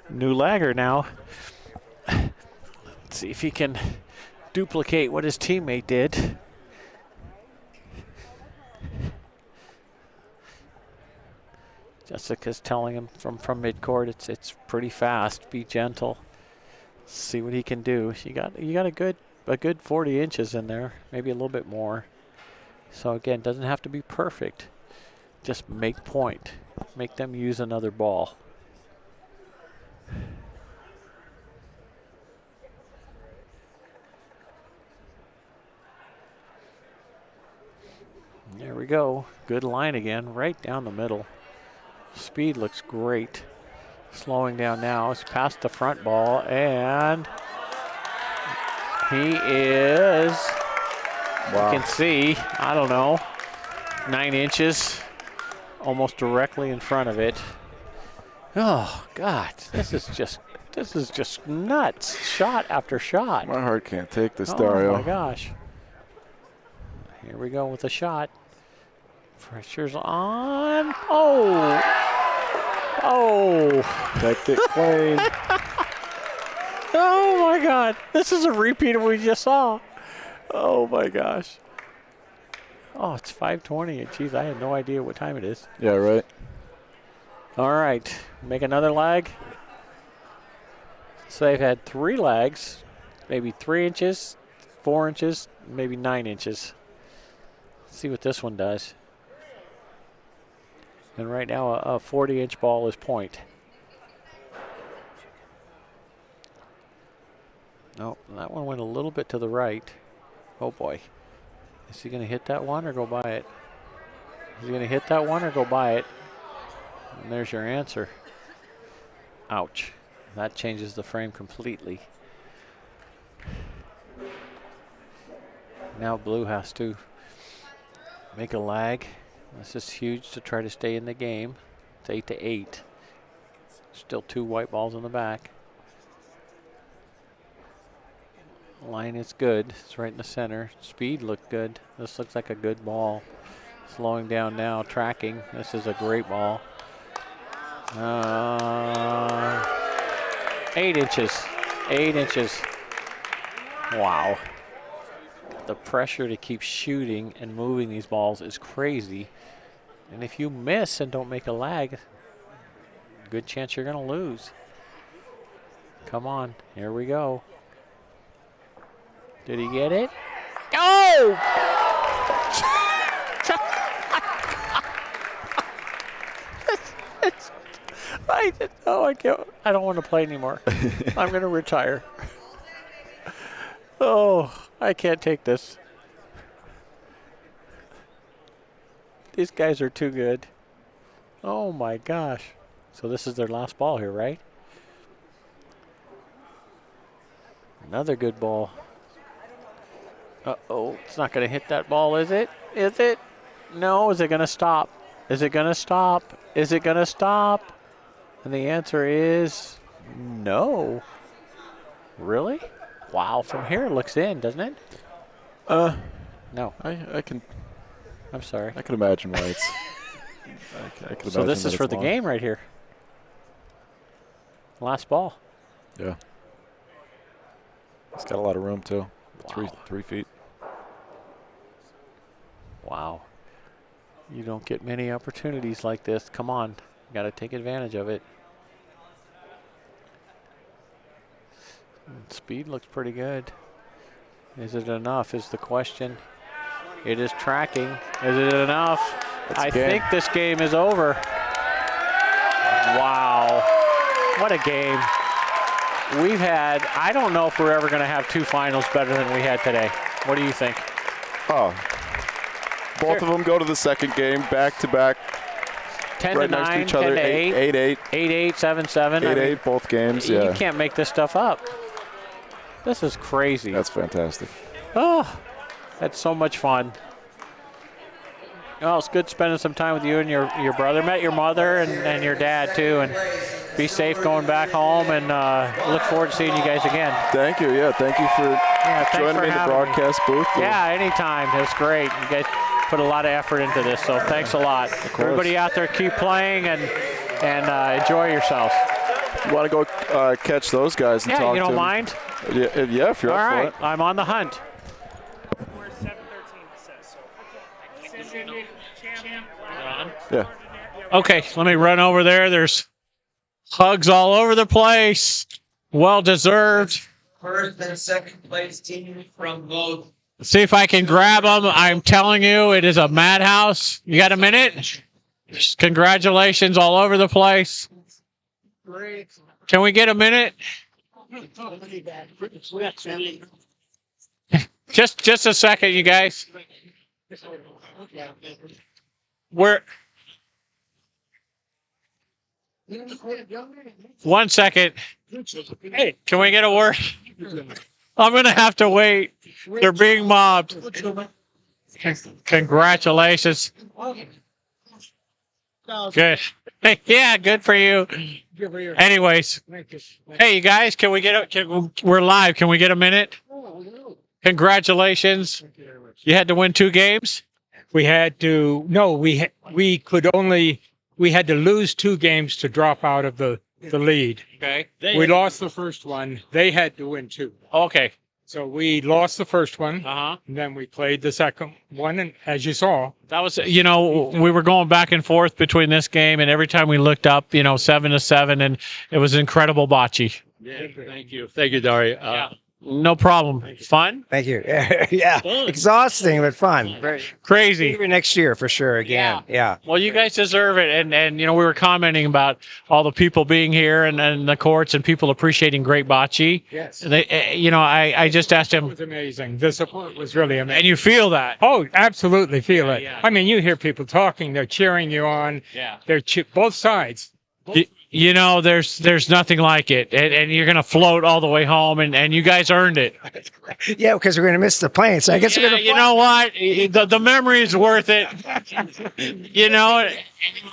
new lagger now. Let's see if he can duplicate what his teammate did. Jessica's telling him from midcourt, it's pretty fast. Be gentle. See what he can do. You got a good 40 inches in there, maybe a little bit more. So again, doesn't have to be perfect. Just make point. Make them use another ball. There we go. Good line again, right down the middle. Speed looks great. Slowing down now. It's past the front ball, and he is, wow. You can see, I don't know, 9 inches, almost directly in front of it. Oh, God, this is just nuts. Shot after shot. My heart can't take this, Dario. Oh, my gosh. Here we go with a shot. Pressure's on. Oh! Oh! Kept it clean. Oh my God! This is a repeat of what we just saw. Oh my gosh! Oh, it's 5:20. Geez, I had no idea what time it is. Yeah, right. All right, make another lag. So they've had 3 lags, maybe 3 inches, 4 inches, maybe 9 inches. Let's see what this one does. And right now, a 40-inch ball is point. Nope, that one went a little bit to the right. Oh boy. Is he going to hit that one or go by it? Is he going to hit that one or go by it? And there's your answer. Ouch. That changes the frame completely. Now blue has to make a lag. This is huge to try to stay in the game. It's 8-8. Still 2 white balls in the back. Line is good. It's right in the center. Speed looked good. This looks like a good ball. Slowing down now, tracking. This is a great ball. 8 inches. 8 inches. Wow. The pressure to keep shooting and moving these balls is crazy. And if you miss and don't make a lag, good chance you're going to lose. Come on, here we go. Did he get it? Oh! I can't. I don't want to play anymore. I'm going to retire. Oh, I can't take this. These guys are too good. Oh my gosh. So this is their last ball here, right? Another good ball. Uh-oh, it's not going to hit that ball, is it? Is it? No, is it going to stop? Is it going to stop? Is it going to stop? And the answer is no. Really? Wow, from here it looks in, doesn't it? No. I can. I'm sorry. I can imagine why it's. I can so imagine this that is for it's the long. game right here. Last ball. Yeah. It's got a lot of room too. Wow. 3 feet. Wow. You don't get many opportunities like this. Come on. You got to take advantage of it. Speed looks pretty good. Is it enough is the question. It is tracking. Is it enough? I think this game is over. Wow. What a game. We've had, I don't know if we're ever going to have 2 finals better than we had today. What do you think? Oh. Both of them go to the second game back to back. 10 right to 9, next to each 10 other. to 8. 8-8. 8-8, 7-7. 8-8, both games, yeah. You can't make this stuff up. This is crazy. That's fantastic. Oh, that's so much fun. Oh, it's good spending some time with you and your brother. Met your mother and your dad, too. And be safe going back home, and look forward to seeing you guys again. Thank you. Yeah, thank you for joining me in the broadcast booth. Yeah, anytime. It's great. You guys put a lot of effort into this, so thanks a lot. Everybody out there, keep playing and enjoy yourselves. If you want to go catch those guys and talk to them. Yeah, you don't mind? Yeah, if you're All up for right, it. I'm on the hunt. We're 7:13, it says, so. Yeah. Okay, let me run over there. There's hugs all over the place. Well deserved. First and second place team from both. See if I can grab them. I'm telling you, it is a madhouse. You got a minute? Congratulations all over the place. Can we get a minute? Just a second, you guys. One second. Hey, can we get a word? I'm going to have to wait. They're being mobbed. Congratulations. Good. Hey, yeah, good for you. Anyways, hey, you guys, can we get we're live. Can we get a minute? Congratulations. You had to win 2 games? We had to, no, we had to lose 2 games to drop out of the lead. Okay. We lost the first one. They had to win 2. Okay. So we lost the first one, and then we played the second one, and as you saw, that was, we were going back and forth between this game, and every time we looked up, 7-7, and it was incredible bocce. Yeah, thank you, Daria. No problem. Fun? Thank you. Yeah, exhausting but fun. Crazy. Maybe next year for sure. Again, yeah. Well, you guys deserve it, and we were commenting about all the people being here and the courts and people appreciating great bocce. Yes. They, I just asked him. It was amazing. The support was really amazing. And you feel that? Oh, absolutely feel it. I mean, you hear people talking. They're cheering you on. Yeah. They're both sides. There's nothing like it, and you're gonna float all the way home, and you guys earned it. Yeah, because we're going to miss the plane. So I guess we're going to. You know what? The memory is worth it.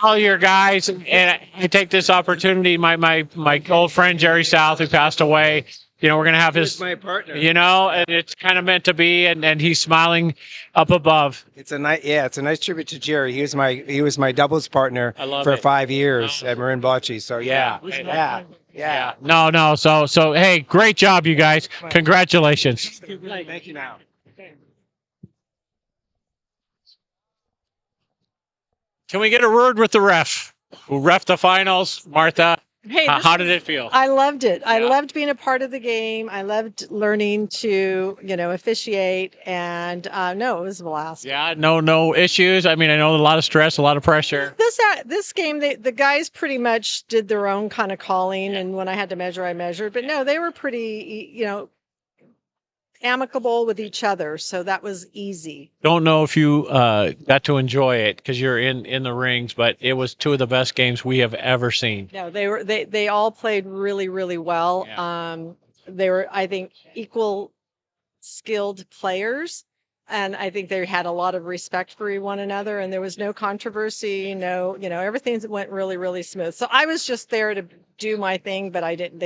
All your guys, and I take this opportunity. My old friend Jerry South, who passed away. We're gonna have his. My partner. And it's kind of meant to be, and he's smiling up above. It's a nice tribute to Jerry. He was my doubles partner for 5 years at Marin Bocce. So yeah. No. So hey, great job, you guys. Congratulations. Thank you now. Can we get a word with the ref? Who ref the finals, Martha? Hey, how did it feel? I loved it. I loved being a part of the game. I loved learning to, officiate, and no, it was a blast. Yeah, no issues. I mean, I know a lot of stress, a lot of pressure. This game, the guys pretty much did their own kind of calling, and when I had to measure, I measured. But no, they were pretty, amicable with each other, so that was easy. Don't know if you got to enjoy it because you're in the rings, but it was two of the best games we have ever seen. No, they all played really, really well. Yeah. They were, I think, equal skilled players, and I think they had a lot of respect for one another, and there was no controversy. No, everything went really, really smooth. So I was just there to do my thing, but I didn't.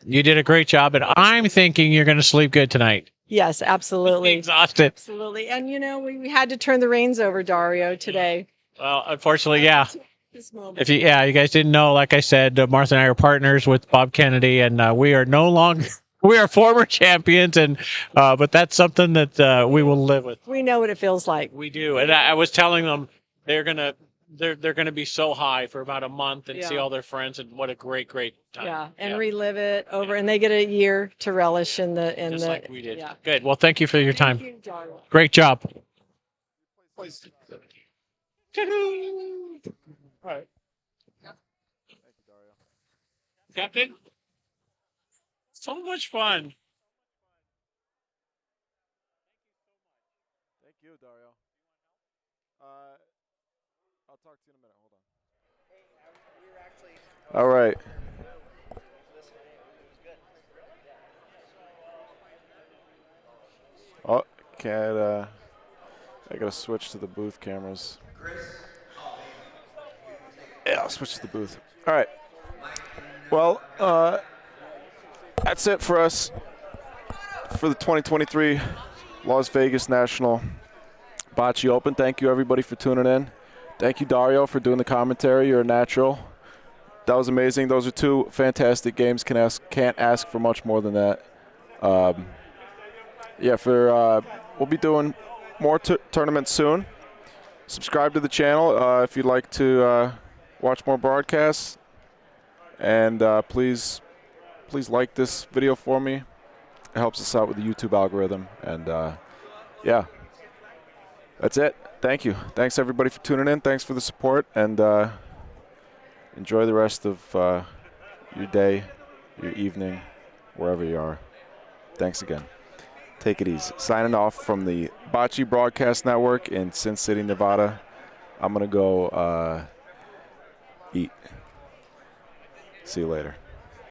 You did a great job, and I'm thinking you're going to sleep good tonight. Yes, absolutely. Exhausted. Absolutely. And, we had to turn the reins over, Dario, today. Well, unfortunately, yeah. This moment. If you guys didn't know, like I said, Martha and I are partners with Bob Kennedy, and we are no longer, we are former champions, and but that's something that we will live with. We know what it feels like. We do. And I was telling them they're gonna be so high for about a month and see all their friends, and what a great time. Yeah, and relive it over, and they get a year to relish in the Just like we did. Yeah. Good. Well, thank you for your time. Thank you, Dario. Great job. All right. Captain, so much fun. Thank you, Dario. I'll talk to you in a minute. Hold on. All right. Oh, I gotta switch to the booth cameras. Yeah, I'll switch to the booth. All right. Well, that's it for us for the 2023 Las Vegas National Bocce Open. Thank you, everybody, for tuning in. Thank you, Dario, for doing the commentary. You're a natural. That was amazing. Those are two fantastic games. Can't ask for much more than that. We'll be doing more tournaments soon. Subscribe to the channel if you'd like to watch more broadcasts. And please like this video for me. It helps us out with the YouTube algorithm. And that's it. Thank you. Thanks, everybody, for tuning in. Thanks for the support. And enjoy the rest of your day, your evening, wherever you are. Thanks again. Take it easy. Signing off from the Bocce Broadcast Network in Sin City, Nevada. I'm going to go eat. See you later.